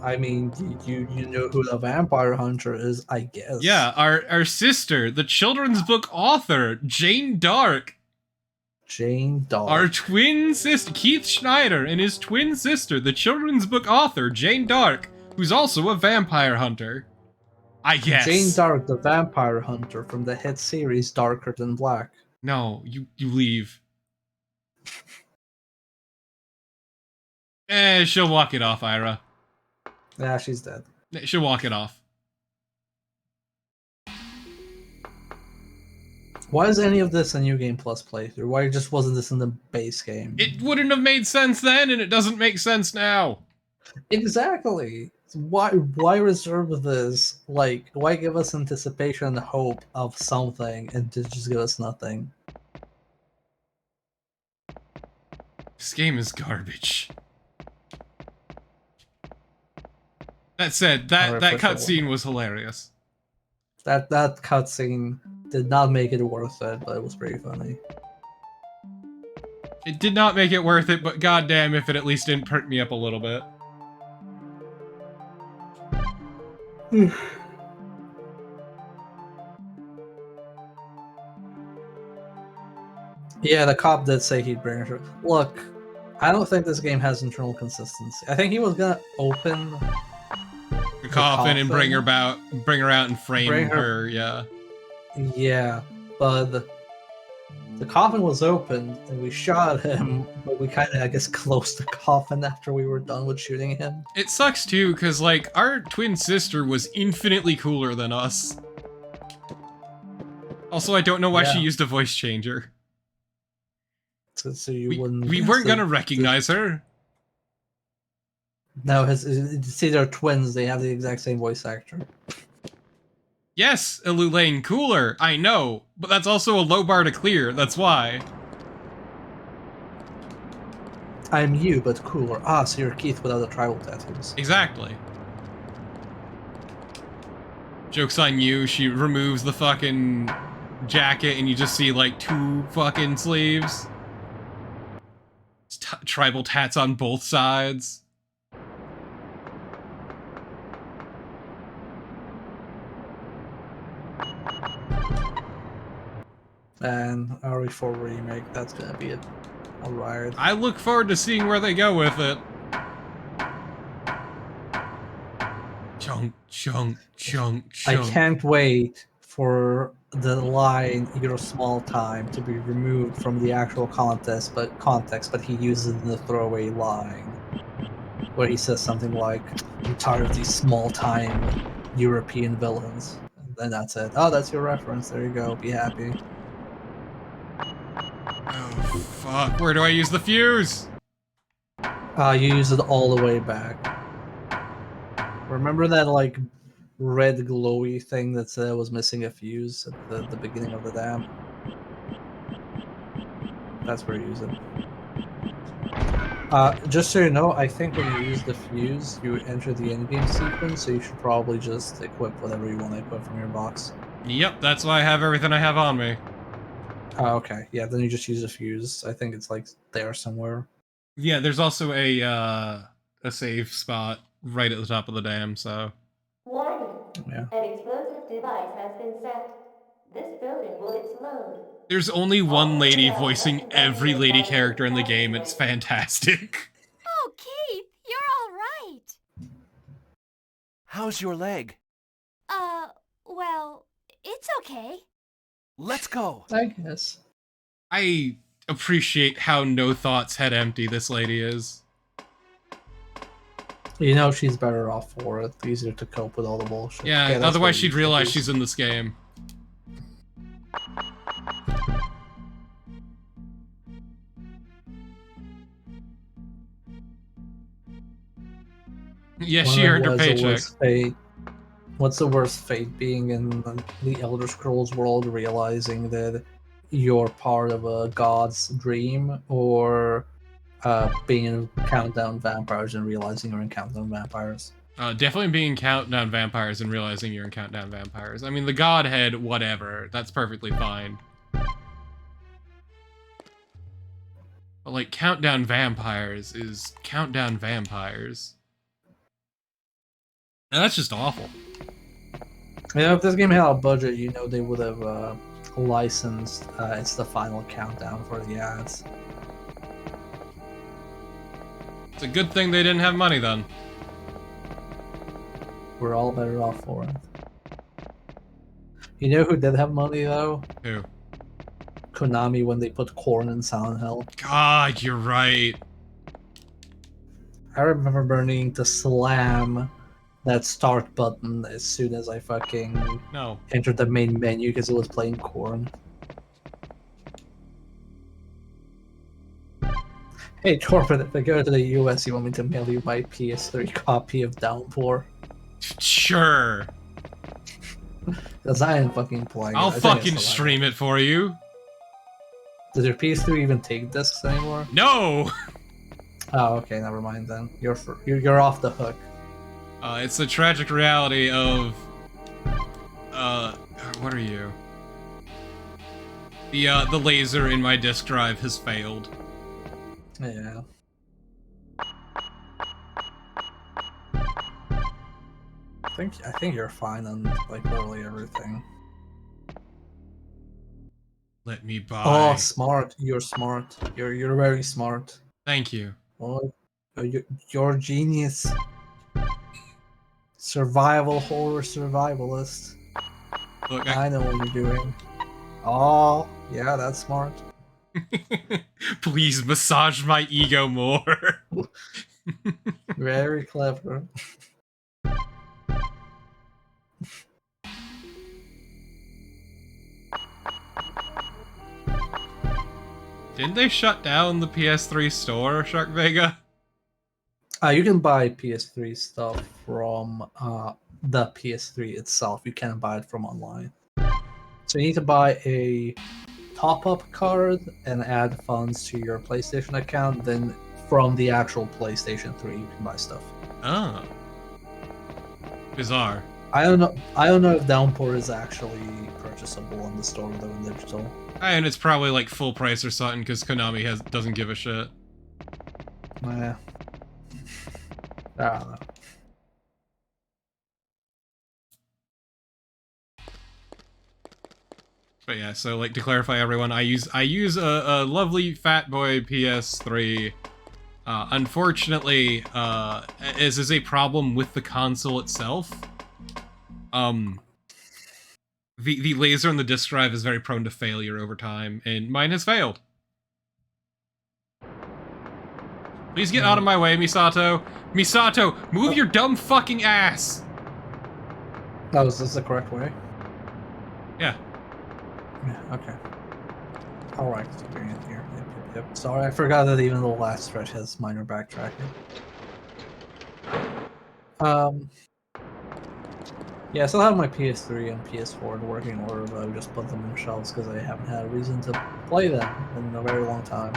Speaker 2: I mean, you know who the vampire hunter is, I guess.
Speaker 1: Yeah, our sister, the children's book author, Jane Dark.
Speaker 2: Jane Dark.
Speaker 1: Our twin sister, Keith Schneider, and his twin sister, the children's book author, Jane Dark, who's also a vampire hunter. I guess.
Speaker 2: Jane Dark, the vampire hunter from the hit series Darker Than Black.
Speaker 1: No, you leave. She'll walk it off, Ira.
Speaker 2: Yeah, she's dead.
Speaker 1: She'll walk it off.
Speaker 2: Why is any of this a New Game Plus playthrough? Why just wasn't this in the base game?
Speaker 1: It wouldn't have made sense then, and it doesn't make sense now.
Speaker 2: Exactly. Why reserve this? Like, why give us anticipation and hope of something and just give us nothing?
Speaker 1: This game is garbage. That said, that
Speaker 2: Artificial
Speaker 1: cutscene was hilarious.
Speaker 2: That cutscene did not make it worth it, but it was pretty funny.
Speaker 1: It did not make it worth it, but goddamn if it at least didn't perk me up a little bit.
Speaker 2: Yeah, the cop did say he'd bring her. Look, I don't think this game has internal consistency. I think he was gonna open
Speaker 1: The coffin and bring her out and frame her, yeah.
Speaker 2: Yeah, but the coffin was open and we shot him, but we kind of, I guess, closed the coffin after we were done with shooting him.
Speaker 1: It sucks too, because like our twin sister was infinitely cooler than us. Also, I don't know why she used a voice changer.
Speaker 2: So you wouldn't.
Speaker 1: We weren't gonna recognize her.
Speaker 2: No, see, they're twins. They have the exact same voice actor.
Speaker 1: Yes, Ilulaine cooler, I know, but that's also a low bar to clear, that's why.
Speaker 2: I'm you, but cooler. Ah, so you're Keith without the tribal tattoos.
Speaker 1: Exactly. Joke's on you, she removes the fucking jacket and you just see like 2 fucking sleeves. Tribal tats on both sides.
Speaker 2: And RE4 remake, that's gonna be a riot.
Speaker 1: I look forward to seeing where they go with it. Chunk, chunk, chunk, chunk.
Speaker 2: I can't wait for the line "You're small time" to be removed from the actual context, but he uses the throwaway line where he says something like, "I'm tired of these small time European villains." And then that's it. Oh, that's your reference. There you go. Be happy.
Speaker 1: Oh fuck! Where do I use the fuse?
Speaker 2: You use it all the way back. Remember that like red glowy thing that said was missing a fuse at the beginning of the dam? That's where you use it. Just so you know, I think when you use the fuse, you enter the endgame sequence, so you should probably just equip whatever you want to equip from your box.
Speaker 1: Yep, that's why I have everything I have on me.
Speaker 2: Oh, okay. Yeah, then you just use a fuse. I think it's like there somewhere.
Speaker 1: Yeah, there's also a save spot right at the top of the dam, so...
Speaker 4: Warning.
Speaker 2: Yeah.
Speaker 4: An explosive device has been set. This building will explode.
Speaker 1: There's only one lady voicing every lady character in the game, it's fantastic.
Speaker 7: Oh, Keith, you're all right.
Speaker 6: How's your leg?
Speaker 7: Well, it's okay.
Speaker 6: Let's go.
Speaker 2: I guess.
Speaker 1: I appreciate how no thoughts head empty this lady is.
Speaker 2: You know she's better off for it. Easier to cope with all the bullshit.
Speaker 1: Yeah,
Speaker 2: that's
Speaker 1: otherwise
Speaker 2: what
Speaker 1: she'd
Speaker 2: you
Speaker 1: realize
Speaker 2: use.
Speaker 1: she's in this game. Yeah, she earned her paycheck.
Speaker 2: What's the worst fate? Being in the Elder Scrolls world, realizing that you're part of a god's dream, or being in Countdown Vampires and realizing you're in Countdown Vampires?
Speaker 1: Definitely being Countdown Vampires and realizing you're in Countdown Vampires. I mean, the Godhead, whatever. That's perfectly fine. But, like, Countdown Vampires is Countdown Vampires. And that's just awful.
Speaker 2: You know, if this game had a budget, you know they would have licensed It's the Final Countdown for the ads.
Speaker 1: It's a good thing they didn't have money then.
Speaker 2: We're all better off for it. You know who did have money though?
Speaker 1: Who?
Speaker 2: Konami, when they put Korn in Silent Hill.
Speaker 1: God, you're right.
Speaker 2: I remember needing to slam that start button as soon as I fucking entered the main menu because it was playing Korn. Hey Torben, if I go to the US, you want me to mail you my PS3 copy of Downpour?
Speaker 1: Sure.
Speaker 2: Because I ain't fucking playing
Speaker 1: I'll
Speaker 2: it.
Speaker 1: fucking stream it for you.
Speaker 2: Does your PS3 even take discs anymore?
Speaker 1: No!
Speaker 2: Oh, okay, never mind then. You're off the hook.
Speaker 1: It's the tragic reality of... what are you? The laser in my disk drive has failed.
Speaker 2: Yeah. I think you're fine on like literally everything.
Speaker 1: Let me buy.
Speaker 2: Oh, smart! You're smart. You're very smart.
Speaker 1: Thank you.
Speaker 2: Oh, you're a genius. Survival horror survivalist.
Speaker 1: Look,
Speaker 2: I know what you're doing. Oh, yeah, that's smart.
Speaker 1: Please massage my ego more.
Speaker 2: Very clever.
Speaker 1: Didn't they shut down the PS3 store, Shark Vega?
Speaker 2: You can buy PS3 stuff from the PS3 itself. You can't buy it from online. So you need to buy a top-up card and add funds to your PlayStation account. Then from the actual PlayStation 3, you can buy stuff.
Speaker 1: Oh. Bizarre.
Speaker 2: I don't know if Downpour is actually purchasable on the store though in digital.
Speaker 1: And it's probably like full price or something because Konami doesn't give a shit.
Speaker 2: Yeah. I don't know.
Speaker 1: But yeah, so like to clarify, everyone, I use a lovely Fat Boy PS3. Unfortunately, as is a problem with the console itself. The laser on the disk drive is very prone to failure over time, and mine has failed. Please get out of my way, Misato. Misato, move your dumb fucking ass!
Speaker 2: Oh, is this the correct way?
Speaker 1: Yeah.
Speaker 2: Yeah, okay. Alright, doing it here. Yep. Sorry, I forgot that even the last stretch has minor backtracking. Yeah, I still have my PS3 and PS4 in working order, but I would just put them in shelves because I haven't had a reason to play them in a very long time.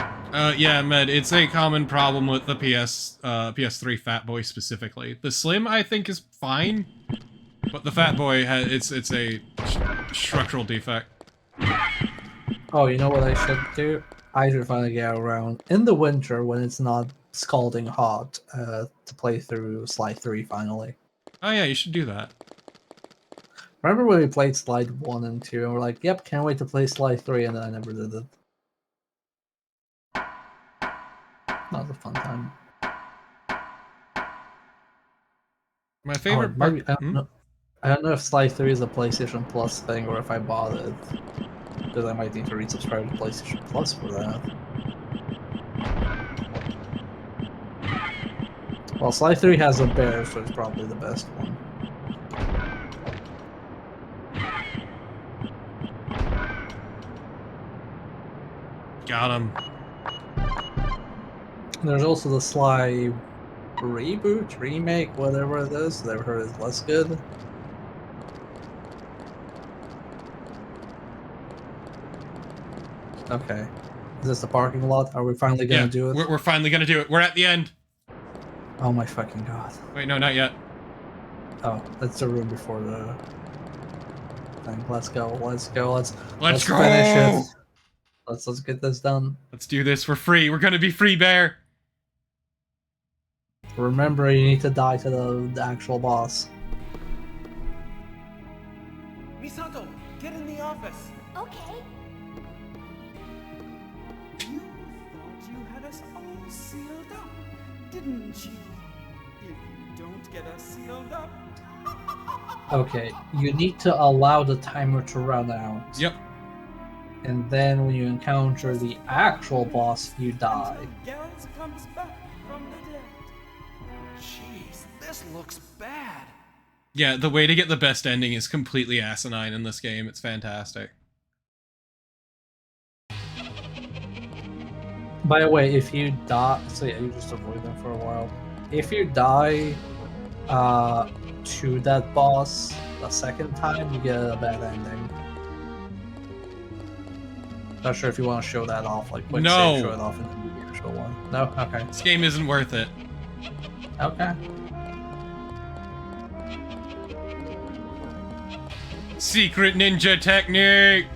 Speaker 2: Yeah,
Speaker 1: Med, it's a common problem with the PS3 Fat Boy specifically. The Slim, I think, is fine, but the Fat Boy, it's a structural defect.
Speaker 2: Oh, you know what I should do? I should finally get around, in the winter when it's not scalding hot, to play through Sly 3 finally.
Speaker 1: Oh yeah, you should do that.
Speaker 2: Remember when we played Slide 1 and 2 and we're like, yep, can't wait to play Slide 3, and then I never did it. That was a fun time.
Speaker 1: My favorite part...
Speaker 2: I don't know if Slide 3 is a PlayStation Plus thing or if I bought it. Because I might need to resubscribe to PlayStation Plus for that. Well, Slide 3 has a bear, so it's probably the best one.
Speaker 1: Got him.
Speaker 2: There's also the Sly reboot, remake, whatever it is, that I've heard is less good. Okay. Is this the parking lot? Are we finally gonna do it?
Speaker 1: We're finally gonna do it. We're at the end.
Speaker 2: Oh my fucking god.
Speaker 1: Wait, no, not yet.
Speaker 2: Oh, that's the room before the thing. Let's go. Let's
Speaker 1: go.
Speaker 2: Finish it. Let's get this done.
Speaker 1: Let's do this. We're free. We're gonna be free, Bear.
Speaker 2: Remember, you need to die to the actual boss.
Speaker 10: Misato, get in the office.
Speaker 4: Okay.
Speaker 10: You thought you had us all sealed up, didn't you? If you don't get us sealed up...
Speaker 2: Okay, you need to allow the timer to run out.
Speaker 1: Yep.
Speaker 2: And then when you encounter the actual boss, you die.
Speaker 10: Gels comes back from the dead. Jeez, this looks bad.
Speaker 1: Yeah, the way to get the best ending is completely asinine in this game. It's fantastic.
Speaker 2: By the way, if you die, so yeah, you just avoid them for a while. If you die to that boss a second time, you get a bad ending. Not sure if you want to show that off, like quick save, show it off in the actual one. No? Okay.
Speaker 1: This game isn't worth it.
Speaker 2: Okay.
Speaker 1: Secret ninja technique!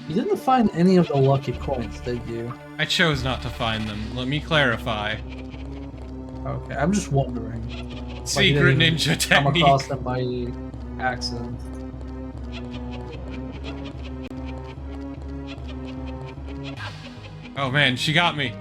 Speaker 2: You didn't find any of the lucky coins, did you?
Speaker 1: I chose not to find them. Let me clarify.
Speaker 2: Okay, I'm just wondering.
Speaker 1: Secret
Speaker 2: Like,
Speaker 1: ninja
Speaker 2: come
Speaker 1: technique.
Speaker 2: across them by accident.
Speaker 1: Oh man, she got me.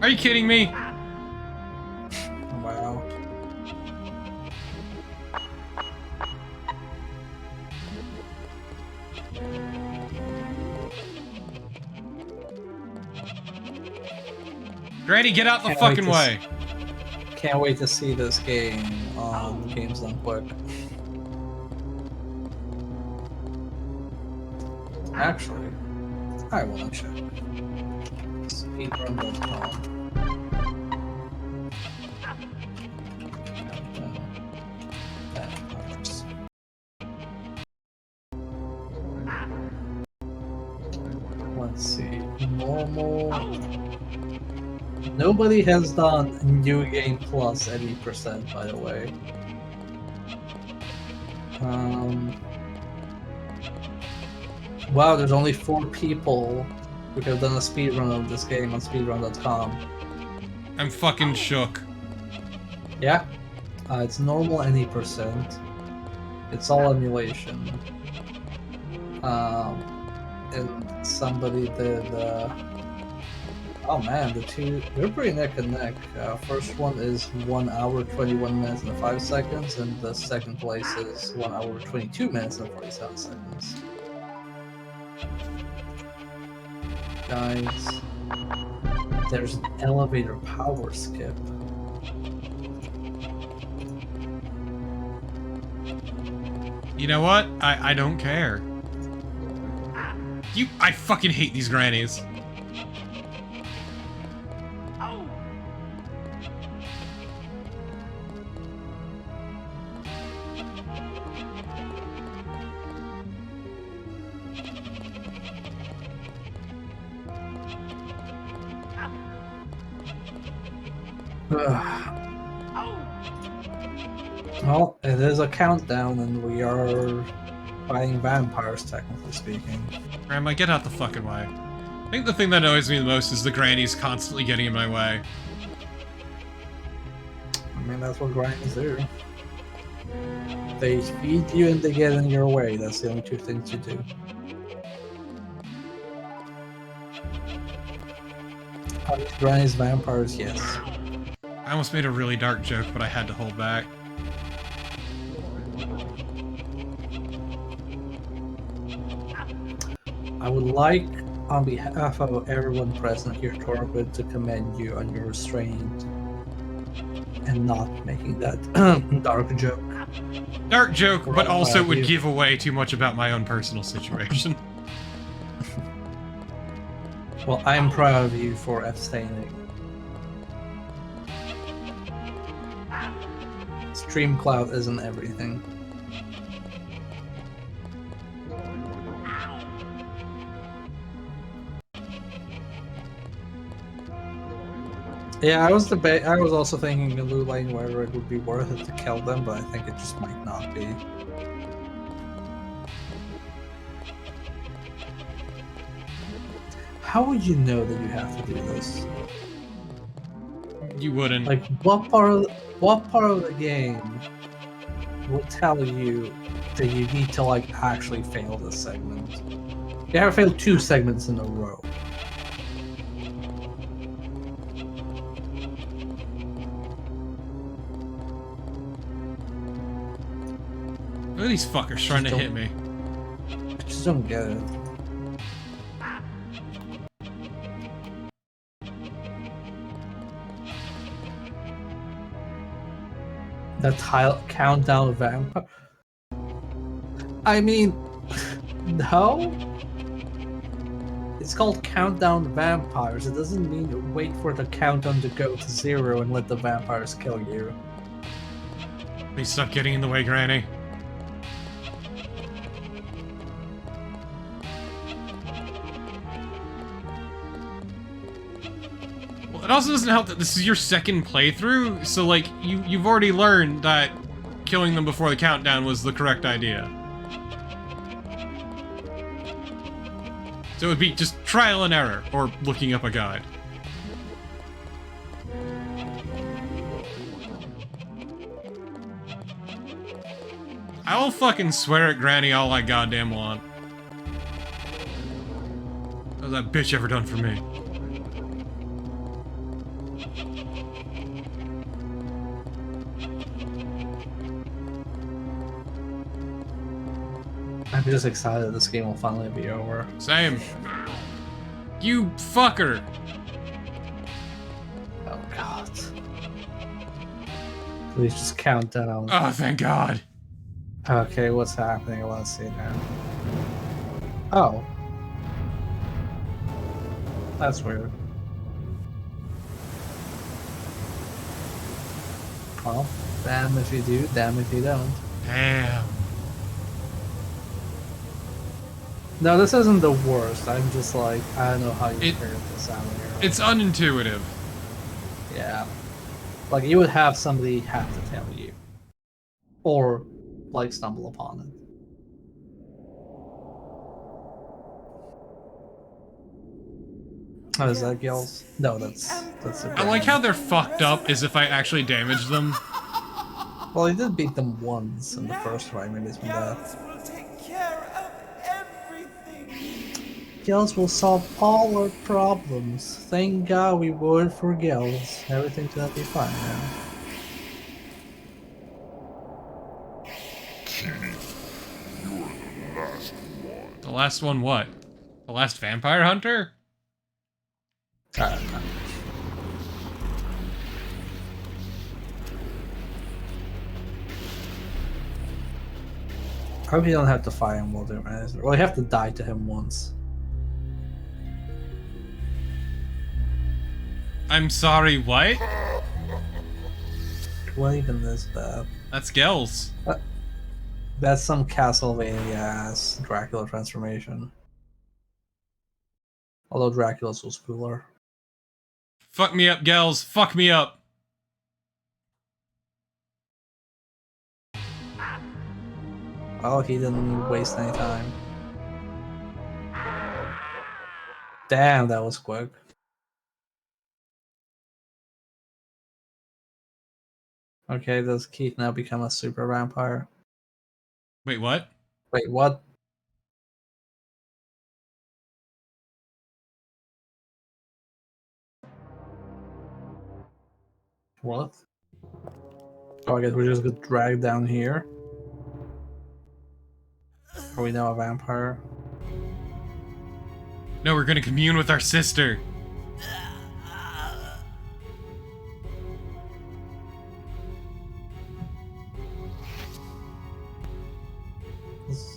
Speaker 1: Are you kidding me?
Speaker 2: Wow.
Speaker 1: Granny, get out the
Speaker 2: Can't
Speaker 1: fucking
Speaker 2: wait
Speaker 1: way.
Speaker 2: Can't wait to see this game on Games Done Quick. Actually, I want to check. Speedrun.com. Let's see. Normal. Nobody has done New Game Plus any percent, by the way. Wow, there's only 4 people who have done a speedrun of this game on speedrun.com.
Speaker 1: I'm fucking shook.
Speaker 2: Yeah, it's normal any percent. It's all emulation. And somebody did. Oh man, they're pretty neck and neck. First one is 1 hour 21 minutes and 5 seconds, and the second place is 1 hour 22 minutes and 47 seconds. Guys, there's an elevator power skip.
Speaker 1: You know what? I don't care. I fucking hate these grannies.
Speaker 2: Well, it is a countdown, and we are fighting vampires, technically speaking.
Speaker 1: Grandma, get out the fucking way. I think the thing that annoys me the most is the grannies constantly getting in my way.
Speaker 2: I mean, that's what grannies do. They feed you and they get in your way. That's the only 2 things you do. Are these grannies vampires? Yes.
Speaker 1: I almost made a really dark joke, but I had to hold back.
Speaker 2: I would like, on behalf of everyone present here, Torben, to commend you on your restraint and not making that dark joke.
Speaker 1: Dark joke, but also would
Speaker 2: you.
Speaker 1: give away too much about my own personal situation.
Speaker 2: Well, I'm proud of you for abstaining. StreamCloud isn't everything. Yeah, I was also thinking in Blue Lane whether it would be worth it to kill them, but I think it just might not be. How would you know that you have to do this?
Speaker 1: You wouldn't.
Speaker 2: Like, what part of the game will tell you that you need to like actually fail this segment? You have failed 2 segments in a row.
Speaker 1: Look at these fuckers trying to hit me.
Speaker 2: I just don't get it. The tile countdown vampire. I mean, No? It's called Countdown Vampires. It doesn't mean wait for the countdown to go to 0 and let the vampires kill you.
Speaker 1: Please stop getting in the way, Granny. Well, it also doesn't help that this is your second playthrough, so like you've already learned that killing them before the countdown was the correct idea. So it would be just trial and error, or looking up a guide. I will fucking swear at Granny all I goddamn want. What has that bitch ever done for me?
Speaker 2: I'm just excited this game will finally be over.
Speaker 1: Same. You fucker!
Speaker 2: Oh god. Please just count down.
Speaker 1: Oh, thank God.
Speaker 2: Okay, what's happening? Let's see now. Oh. That's weird. Well, damn if you do, damn if you don't.
Speaker 1: Damn.
Speaker 2: No, this isn't the worst. I'm just like, I don't know how you figured this out here.
Speaker 1: It's unintuitive.
Speaker 2: Yeah. Like, you would have somebody have to tell you. Or, like, stumble upon it. Oh, is that Gills? No, that's a
Speaker 1: I like how they're fucked up as if I actually damaged them.
Speaker 2: Well, he did beat them once in the first try, maybe it's been that.
Speaker 10: Will take care of everything.
Speaker 2: Gills will solve all our problems. Thank God we voted for Gills. Everything's gonna be fine now.
Speaker 1: The last one what? The last vampire hunter?
Speaker 2: I don't know. I hope you don't have to fight him while doing it. Well, you have to die to him once.
Speaker 1: I'm sorry, what?
Speaker 2: What even is that?
Speaker 1: That's Gels.
Speaker 2: That's some Castlevania-ass Dracula transformation. Although Dracula's was cooler.
Speaker 1: Fuck me up, Gels. Fuck me up.
Speaker 2: Oh, he didn't waste any time. Damn, that was quick. Okay, does Keith now become a super vampire?
Speaker 1: Wait, what?
Speaker 2: Wait, what? What? Oh, I guess we just get dragged down here. Are we now a vampire?
Speaker 1: No, we're gonna commune with our sister.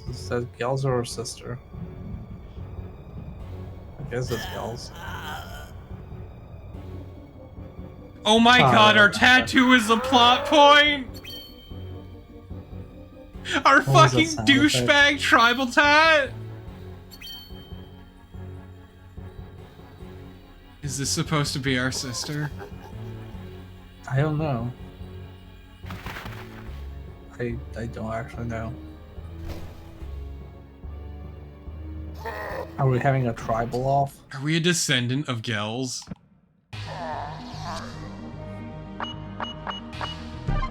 Speaker 2: Is that Gels or her sister? I guess it's Gels.
Speaker 1: Oh my god, our tattoo is a plot point! Our
Speaker 2: What was that
Speaker 1: fucking
Speaker 2: sound
Speaker 1: douchebag tribal tat! Is this supposed to be our sister?
Speaker 2: I don't know. I don't actually know. Are we having a tribal off?
Speaker 1: Are we a descendant of Gels?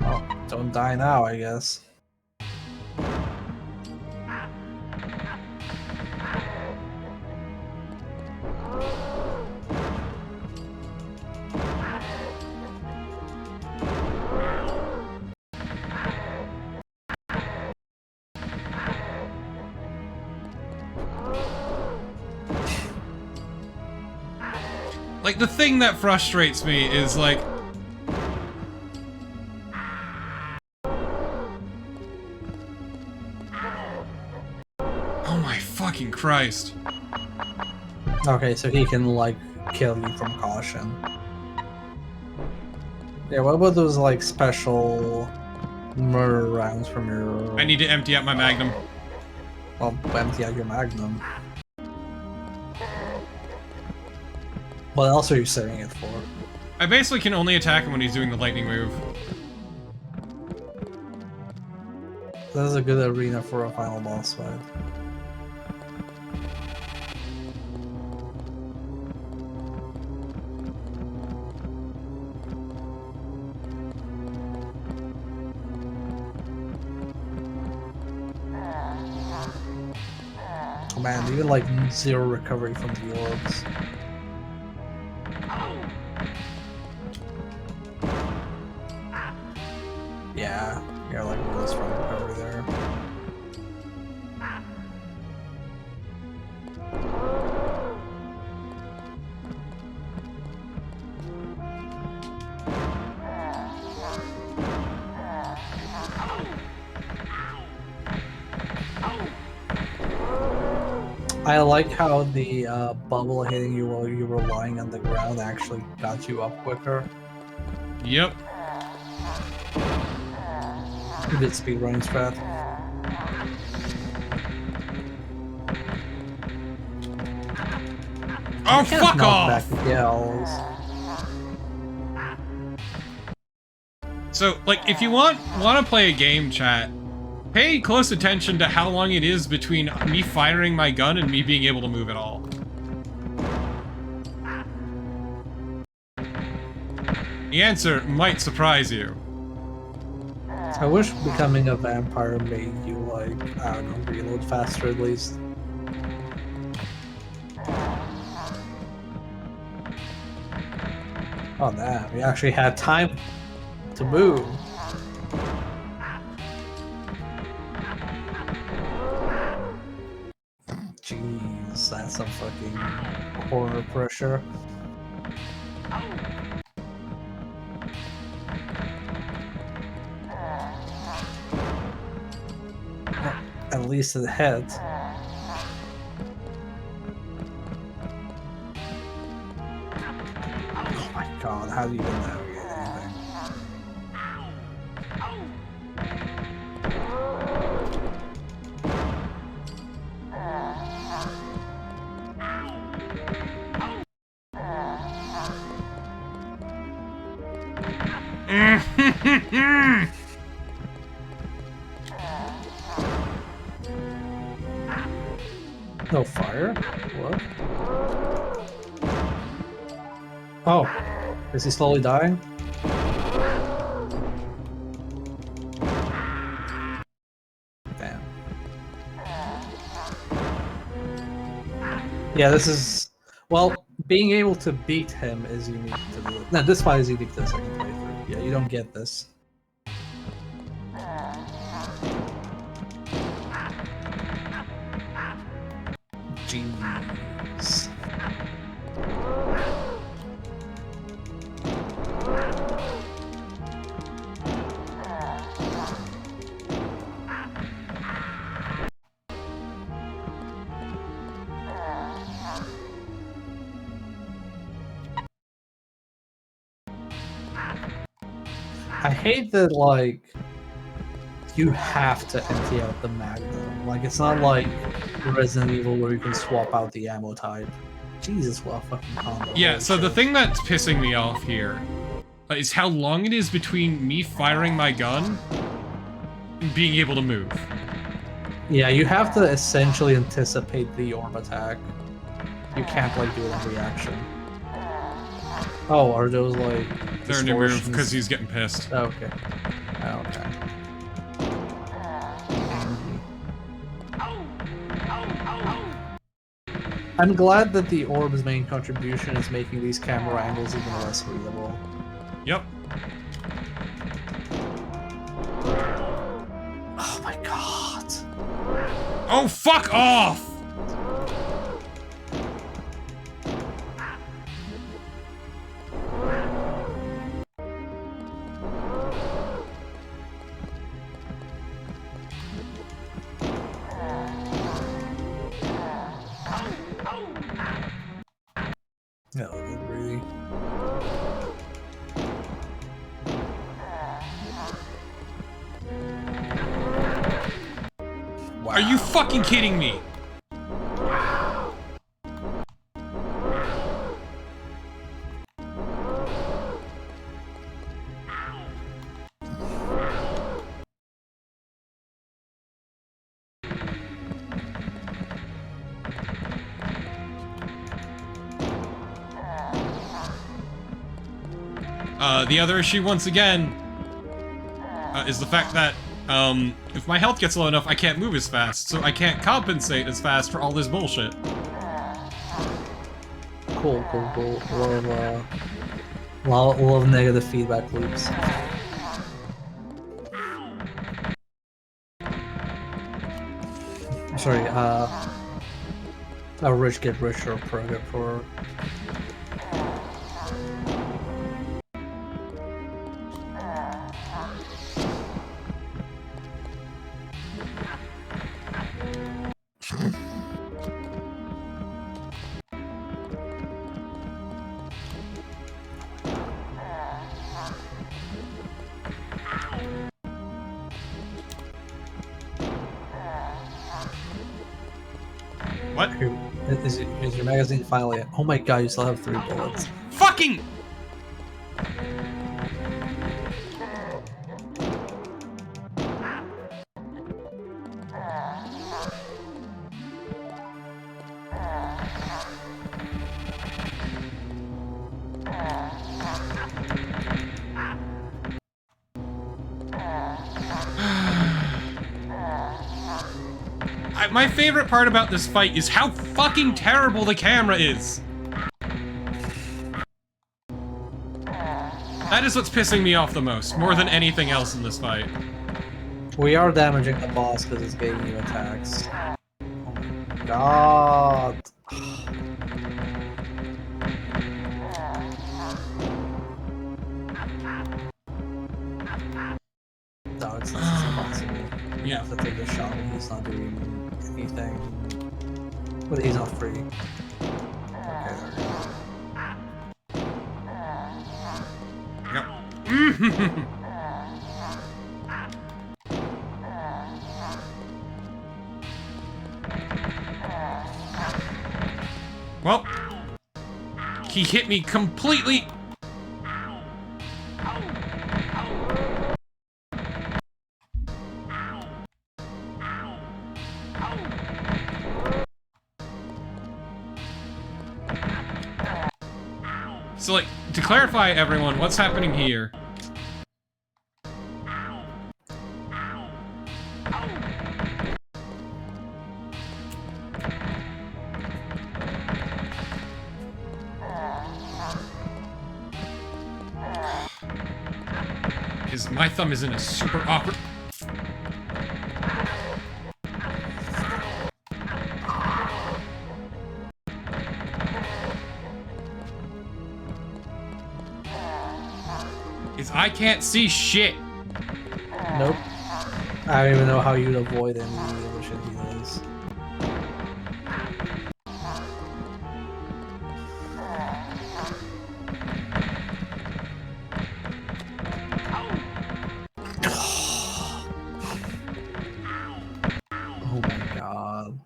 Speaker 2: Oh, don't die now, I guess.
Speaker 1: Like, the thing that frustrates me is, like... Oh my Christ.
Speaker 2: Okay, so he can, like, kill you from caution. Yeah, what about those, like, special murder rounds from your...
Speaker 1: I need to empty out my magnum.
Speaker 2: Well, empty out your magnum. What else are you saving it for?
Speaker 1: I basically can only attack him when he's doing the lightning move.
Speaker 2: This is a good arena for a final boss fight. Oh man, even like 0 recovery from the orbs. Yeah, you're like really strong recovery there. I like how the bubble hitting you while you were lying on the ground actually got you up quicker.
Speaker 1: Yep.
Speaker 2: Good speedrunning strat.
Speaker 1: Oh, fuck off!
Speaker 2: Back the yells.
Speaker 1: So, like, if you want to play a game, chat, pay close attention to how long it is between me firing my gun and me being able to move at all. The answer might surprise you.
Speaker 2: I wish becoming a vampire made you, like, I don't know, reload faster at least. Oh damn, you actually had time to move. Jeez, that's some fucking corner pressure. At least it hit. Oh my god, how do you even navigate anything? No fire? What? Oh, is he slowly dying? Damn. Yeah, this is... Well, being able to beat him is unique to the... No, this fight is unique to the second playthrough. Yeah, you don't get this. Jeez. I hate that, like, you have to empty out the Magnum. Like, it's not like Resident Evil where you can swap out the ammo type. Jesus, what a fucking combo.
Speaker 1: Yeah, so the thing that's pissing me off here is how long it is between me firing my gun and being able to move.
Speaker 2: Yeah, you have to essentially anticipate the orb attack. You can't, like, do it in reaction. Oh, are those, like...
Speaker 1: They're a new move because he's getting pissed.
Speaker 2: Okay. Okay. I'm glad that the orb's main contribution is making these camera angles even less readable.
Speaker 1: Yep.
Speaker 2: Oh my god.
Speaker 1: Oh, fuck off!
Speaker 2: No, really.
Speaker 1: Are you fucking kidding me? The other issue, once again, is the fact that, if my health gets low enough, I can't move as fast, so I can't compensate as fast for all this bullshit.
Speaker 2: Cool. We'll have negative feedback loops. Sorry, a rich get richer program for.
Speaker 1: What?
Speaker 2: Is your magazine finally? Oh my god, you still have 3 bullets.
Speaker 1: Fucking! My favorite part about this fight is how fucking terrible the camera is. That is what's pissing me off the most, more than anything else in this fight.
Speaker 2: We are damaging the boss because it's giving you attacks. Oh my god. No, it's impossible. You have to take a shot when he's not doing anything. But he's not free. Okay, there we go.
Speaker 1: Yep. Well, he hit me completely. So, like, to clarify, everyone, what's happening here? My thumb is in a super awkward... I can't see shit.
Speaker 2: Nope. I don't even know how you'd avoid any of the shit he does. Oh my god.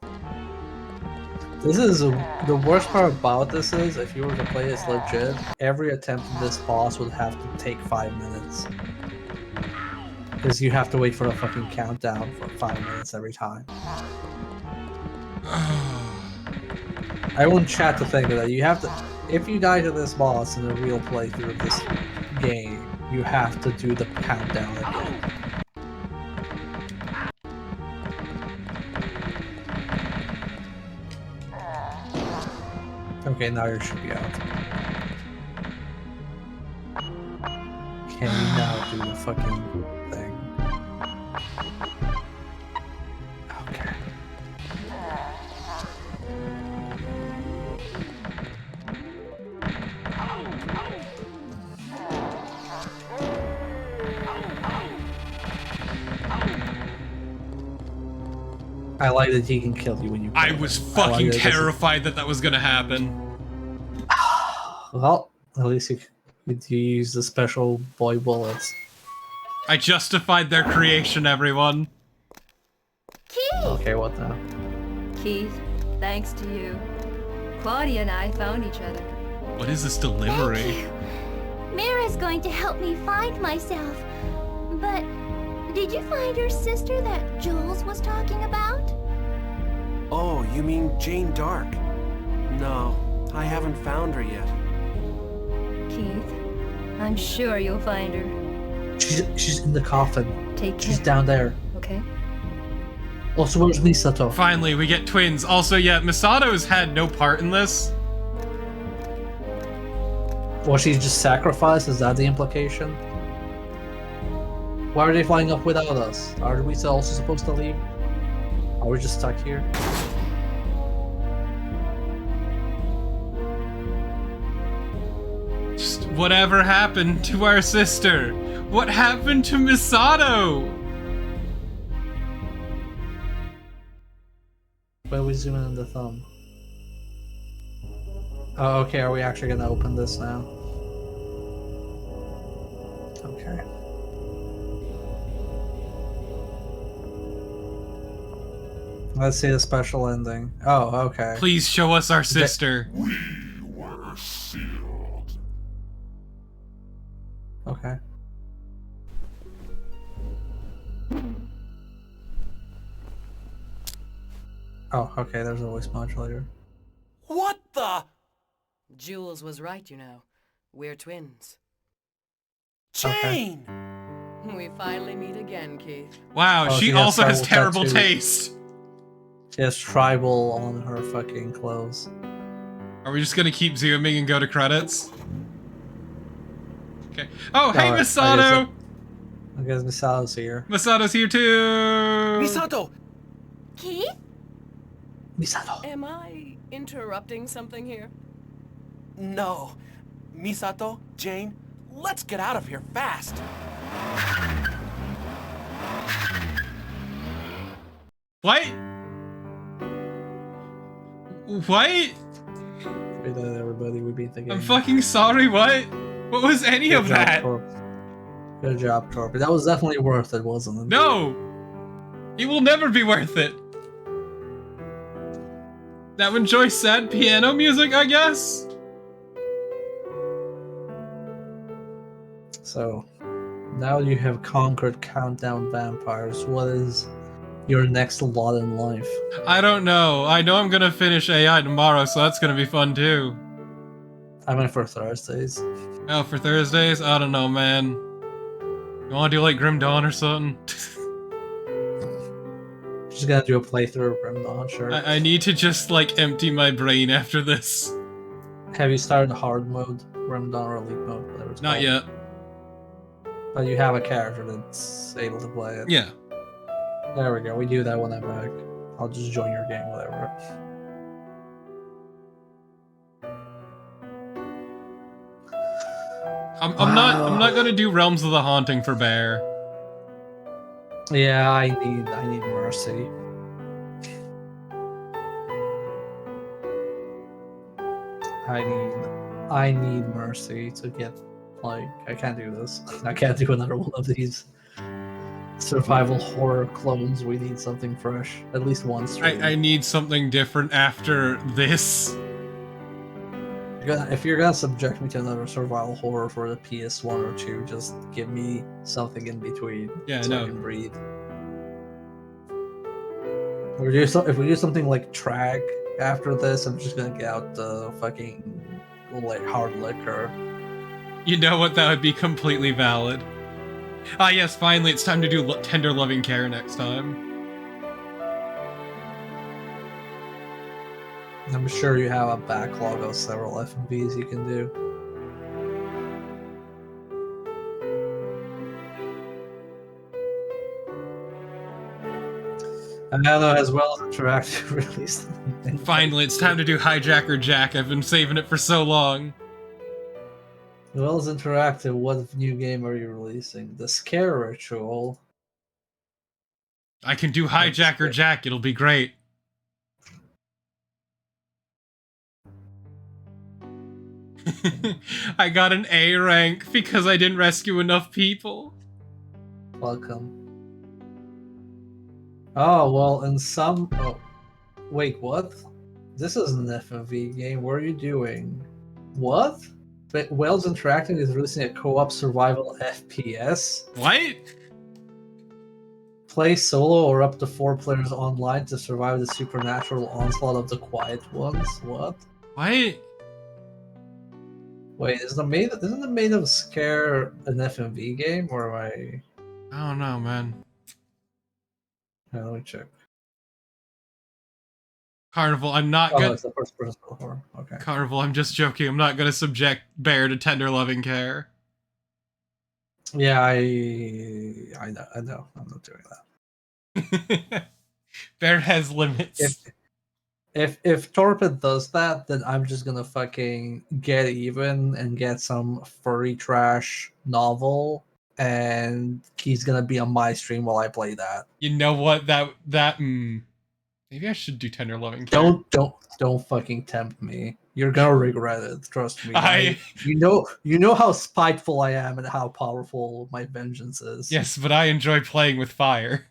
Speaker 2: This is the worst part about this is if you were to play this legit, every attempt at this boss would have to take 5 minutes. Because you have to wait for a fucking countdown for 5 minutes every time. I won't chat to think of that. You have to, if you die to this boss in a real playthrough of this game, you have to do the countdown again. Okay, now you should be out. Can you now do the fucking thing? Okay. I like that he can kill you when you kill
Speaker 1: I was fucking terrified that that was gonna happen.
Speaker 2: Well, at least you use the special boy bullets.
Speaker 1: I justified their creation, everyone.
Speaker 4: Keith!
Speaker 2: Okay, what now?
Speaker 7: Keith, thanks to you, Claudia and I found each other.
Speaker 1: What is this
Speaker 4: Thank
Speaker 1: delivery?
Speaker 4: you. Mira's going to help me find myself. But did you find her sister that Jules was talking about?
Speaker 6: Oh, you mean Jane Dark? No, I haven't found her yet.
Speaker 7: Keith, I'm sure you'll find her.
Speaker 2: She's in the coffin.
Speaker 7: Take care.
Speaker 2: She's down there.
Speaker 7: Okay?
Speaker 2: Also, where's Misato?
Speaker 1: Finally, we get twins. Also, yeah, Misato's had no part in this.
Speaker 2: Was she just sacrificed? Is that the implication? Why are they flying up without us? Are we also supposed to leave? Are we just stuck here?
Speaker 1: Just whatever happened to our sister? What happened to Misato?
Speaker 2: Where are we zooming in the thumb? Oh, okay, are we actually gonna open this now? Okay. Let's see the special ending. Oh, okay.
Speaker 1: Please show us our sister.
Speaker 5: We were sealed.
Speaker 2: Okay. Oh, okay, there's a voice modulator.
Speaker 6: What the?
Speaker 9: Jules was right, you know. We're twins.
Speaker 6: Jane!
Speaker 9: We finally meet again, Keith.
Speaker 1: Wow,
Speaker 2: Oh,
Speaker 1: she
Speaker 2: she has
Speaker 1: also has
Speaker 2: tribal
Speaker 1: terrible
Speaker 2: tattoos.
Speaker 1: taste.
Speaker 2: She has tribal on her fucking clothes.
Speaker 1: Are we just gonna keep zooming and go to credits? Okay. Oh, hey,
Speaker 2: Alright,
Speaker 1: Misato!
Speaker 2: I guess Misato's here.
Speaker 1: Misato's here too!
Speaker 6: Misato!
Speaker 4: Keith?
Speaker 2: Misato!
Speaker 9: Am I interrupting something here?
Speaker 6: No. Misato, Jane, let's get out of here fast.
Speaker 1: What? What?
Speaker 2: We did it, everybody. We beat the game.
Speaker 1: I'm fucking sorry, what? What was any of that?
Speaker 2: Good job, Torpy. That was definitely worth it, wasn't it?
Speaker 1: No! It will never be worth it. Now enjoy sad piano music, I guess?
Speaker 2: So, now you have conquered Countdown Vampires. What is your next lot in life?
Speaker 1: I don't know. I know I'm gonna finish AI tomorrow, so that's gonna be fun too.
Speaker 2: I meant for Thursdays.
Speaker 1: Oh, for Thursdays? I don't know, man. You wanna do like Grim Dawn or something?
Speaker 2: Just gonna do a playthrough of Grim Dawn, sure.
Speaker 1: I need to just like empty my brain after this.
Speaker 2: Have you started hard mode, Grim Dawn or Elite mode, whatever it's
Speaker 1: Not
Speaker 2: called?
Speaker 1: yet.
Speaker 2: But you have a character that's able to play it.
Speaker 1: Yeah.
Speaker 2: There we go. We do that when I'm back. I'll just join your game, whatever.
Speaker 1: I'm not gonna do Realms of the Haunting for Bear.
Speaker 2: Yeah, I need mercy. I need mercy to get, like, I can't do this. I can't do another one of these survival horror clones. We need something fresh. At least one stream.
Speaker 1: I need something different after this.
Speaker 2: If you're gonna subject me to another survival horror for the PS1 or 2, just give me something in between.
Speaker 1: Yeah,
Speaker 2: so
Speaker 1: no.
Speaker 2: I can breathe. If we do something like Track after this, I'm just gonna get out the fucking like hard liquor.
Speaker 1: You know what? That would be completely valid. Ah, yes, finally, it's time to do Tender Loving Care next time.
Speaker 2: I'm sure you have a backlog of several FMVs you can do. And now, as well as Interactive released.
Speaker 1: Finally, it's time to do Hijacker Jack. I've been saving it for so long.
Speaker 2: As well as Interactive, what new game are you releasing? The Scare Ritual.
Speaker 1: I can do Hijacker Jack. It'll be great. I got an A rank because I didn't rescue enough people.
Speaker 2: Welcome. Oh, well, in some... Oh, wait, what? This is an FMV game. What are you doing? What? Whales Interacting is releasing a co-op survival FPS?
Speaker 1: What?
Speaker 2: Play solo or up to 4 players online to survive the supernatural onslaught of the Quiet Ones? What?
Speaker 1: What?
Speaker 2: Wait, isn't the Maid of Scare an FMV game, or am I...
Speaker 1: I don't know, man.
Speaker 2: Let me check.
Speaker 1: Carnival, I'm not
Speaker 2: Oh,
Speaker 1: gonna...
Speaker 2: it's the first person horror. Okay.
Speaker 1: Carnival, I'm just joking. I'm not gonna subject Bear to tender loving care.
Speaker 2: Yeah, I know. I'm not doing that.
Speaker 1: Bear has limits.
Speaker 2: If Torpid does that, then I'm just gonna fucking get even and get some furry trash novel, and he's gonna be on my stream while I play that.
Speaker 1: You know what? Maybe I should do tender loving care.
Speaker 2: Don't fucking tempt me. You're gonna regret it. Trust me.
Speaker 1: I
Speaker 2: you know how spiteful I am and how powerful my vengeance is.
Speaker 1: Yes, but I enjoy playing with fire.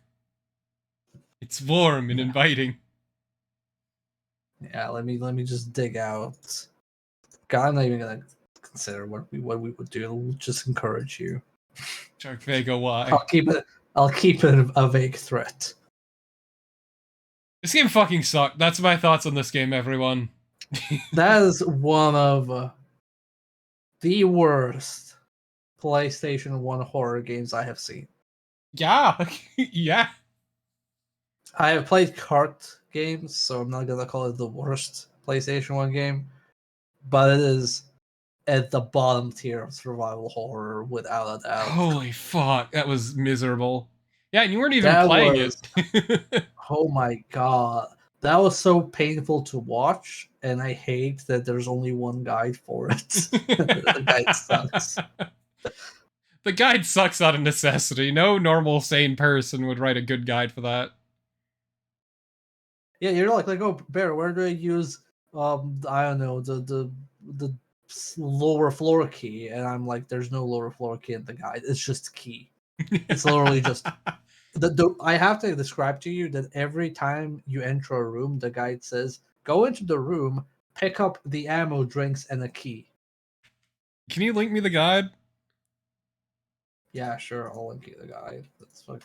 Speaker 1: It's warm and inviting.
Speaker 2: Yeah, let me just dig out. God, I'm not even gonna consider what we would do. We'll just encourage you.
Speaker 1: Shark Vega, why?
Speaker 2: I'll keep it a vague threat.
Speaker 1: This game fucking sucked. That's my thoughts on this game, everyone.
Speaker 2: That is one of the worst PlayStation 1 horror games I have seen.
Speaker 1: Yeah. Yeah.
Speaker 2: I have played cart games, so I'm not gonna call it the worst PlayStation 1 game, but it is at the bottom tier of survival horror without a doubt.
Speaker 1: Holy fuck, that was miserable. Yeah, and you weren't even playing it.
Speaker 2: Oh my god. That was so painful to watch, and I hate that there's only one guide for it. The guide sucks.
Speaker 1: The guide sucks out of necessity. No normal, sane person would write a good guide for that.
Speaker 2: Yeah, you're like, oh, Bear, where do I use, I don't know, the lower floor key? And I'm like, there's no lower floor key in the guide. It's just key. It's literally just... I have to describe to you that every time you enter a room, the guide says, go into the room, pick up the ammo, drinks, and a key.
Speaker 1: Can you link me the guide?
Speaker 2: Yeah, sure, I'll link you the guide.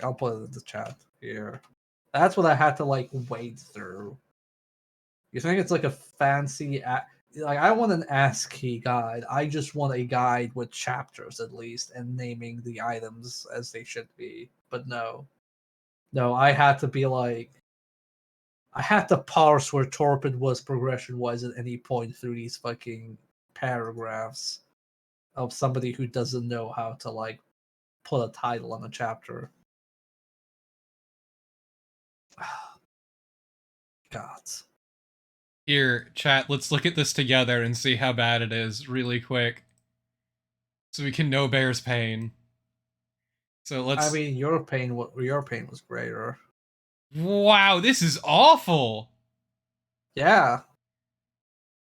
Speaker 2: I'll put it in the chat here. That's what I had to, like, wade through. You think it's like a fancy... Like, I want an ASCII guide. I just want a guide with chapters, at least, and naming the items as they should be. But no. No, I had to be like... I had to parse where Torpid was progression-wise at any point through these fucking paragraphs of somebody who doesn't know how to, like, put a title on a chapter. God.
Speaker 1: Here, chat, let's look at this together and see how bad it is really quick. So we can know Bear's pain. So let's...
Speaker 2: I mean, your pain was greater.
Speaker 1: Wow, this is awful!
Speaker 2: Yeah.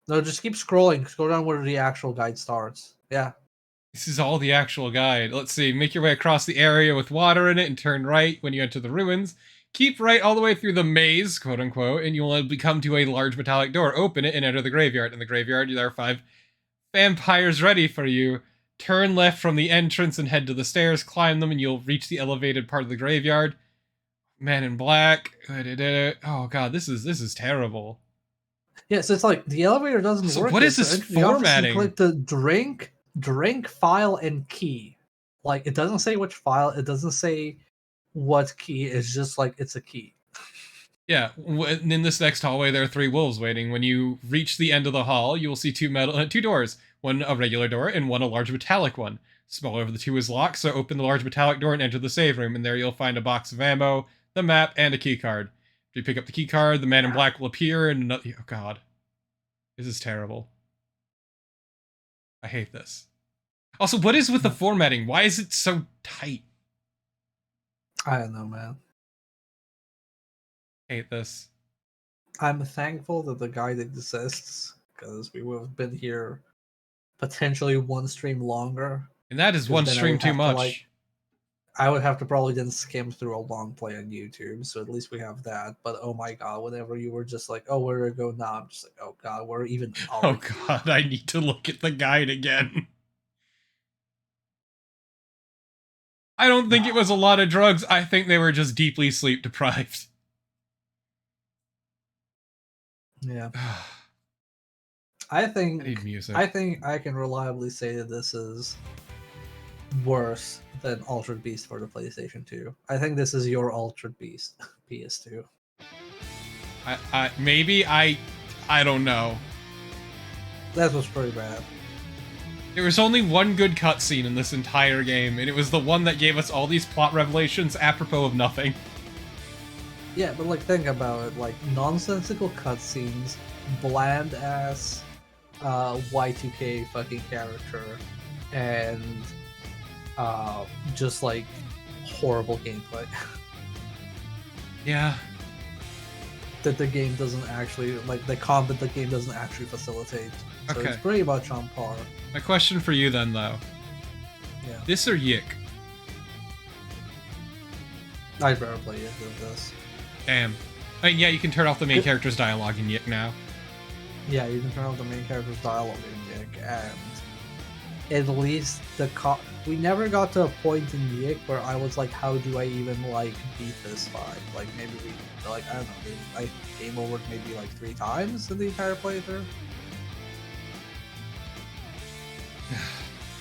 Speaker 2: No, just keep scrolling. Scroll down where the actual guide starts. Yeah.
Speaker 1: This is all the actual guide. Let's see. Make your way across the area with water in it and turn right when you enter the ruins. Keep right all the way through the maze, quote-unquote, and you will come to a large metallic door. Open it and enter the graveyard. In the graveyard, there are 5 vampires ready for you. Turn left from the entrance and head to the stairs. Climb them and you'll reach the elevated part of the graveyard. Man in Black. Oh god, this is terrible.
Speaker 2: Yeah, so it's like the elevator doesn't work.
Speaker 1: What is this formatting?
Speaker 2: Click the drink, file, and key. Like, it doesn't say which file. It doesn't say what key. It's just like it's a key.
Speaker 1: Yeah, and in this next hallway, there are 3 wolves waiting. When you reach the end of the hall, you will see 2 doors. One a regular door, and one a large metallic one. Smaller of the 2 is locked, so open the large metallic door and enter the save room, and there you'll find a box of ammo, the map, and a key card. If you pick up the key card, the man in black will appear, and another... Oh god. This is terrible. I hate this. Also, what is with the formatting? Why is it so tight?
Speaker 2: I don't know, man.
Speaker 1: Hate this.
Speaker 2: I'm thankful that the guide exists, because we would have been here potentially one stream longer.
Speaker 1: And that is one
Speaker 2: then I
Speaker 1: stream
Speaker 2: would
Speaker 1: too
Speaker 2: have to,
Speaker 1: much.
Speaker 2: like, I would have to probably then skim through a long play on YouTube, so at least we have that. But oh my god, whenever you were just like, oh, where do I go now? I'm just like, oh god, where even are
Speaker 1: Oh
Speaker 2: you?
Speaker 1: god, I need to look at the guide again. I don't think it was a lot of drugs. I think they were just deeply sleep deprived.
Speaker 2: Yeah.
Speaker 1: I
Speaker 2: I think
Speaker 1: need music.
Speaker 2: I think I can reliably say that this is worse than Altered Beast for the PlayStation 2. I think this is your Altered Beast PS2.
Speaker 1: I don't know.
Speaker 2: That was pretty bad.
Speaker 1: There was only one good cutscene in this entire game, and it was the one that gave us all these plot revelations apropos of nothing.
Speaker 2: Yeah, but like think about it, like nonsensical cutscenes, bland ass Y2K fucking character, and just like horrible gameplay.
Speaker 1: Yeah.
Speaker 2: That the game doesn't actually, like the combat the game doesn't actually facilitate. So
Speaker 1: Okay.
Speaker 2: it's pretty much on par.
Speaker 1: My question for you then, though.
Speaker 2: Yeah.
Speaker 1: This or Yik?
Speaker 2: I'd rather play it than this.
Speaker 1: Damn. I mean, yeah, you can turn off the main character's dialogue in Yik now.
Speaker 2: Yeah, you can turn off the main character's dialogue in Yik, and at least we never got to a point in Yik where I was like, how do I even like beat this fight? Like maybe I don't know, I game over maybe like 3 times in the entire playthrough.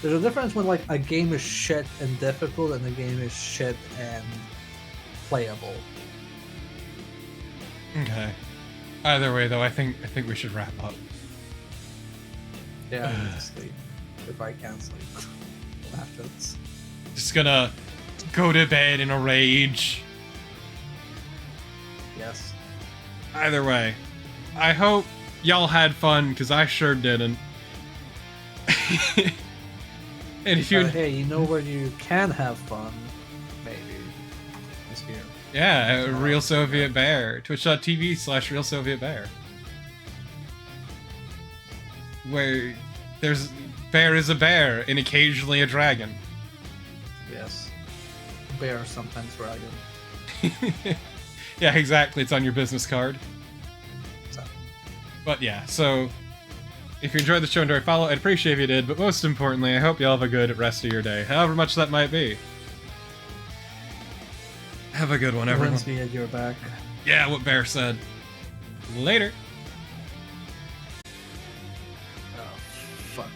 Speaker 2: There's a difference when like a game is shit and difficult and a game is shit and playable.
Speaker 1: Okay. Either way, though, I think we should wrap up.
Speaker 2: Yeah, I need to sleep. If I can sleep after this.
Speaker 1: Just gonna go to bed in a rage.
Speaker 2: Yes.
Speaker 1: Either way, I hope y'all had fun, because I sure didn't. And if you...
Speaker 2: hey, you know where you can have fun? Maybe. It's here.
Speaker 1: Yeah, Real Soviet Bear. Twitch.tv/Real Soviet Bear. Where there's... Bear is a bear, and occasionally a dragon.
Speaker 2: Yes. Bear, sometimes dragon.
Speaker 1: Yeah, exactly. It's on your business card.
Speaker 2: So.
Speaker 1: But yeah, so... If you enjoyed the show, enjoy, follow. I'd appreciate if you did, but most importantly, I hope you all have a good rest of your day, however much that might be. Have a good one, everyone.
Speaker 2: Wednesday at your back.
Speaker 1: Yeah, what Bear said. Later.
Speaker 2: Oh, fucking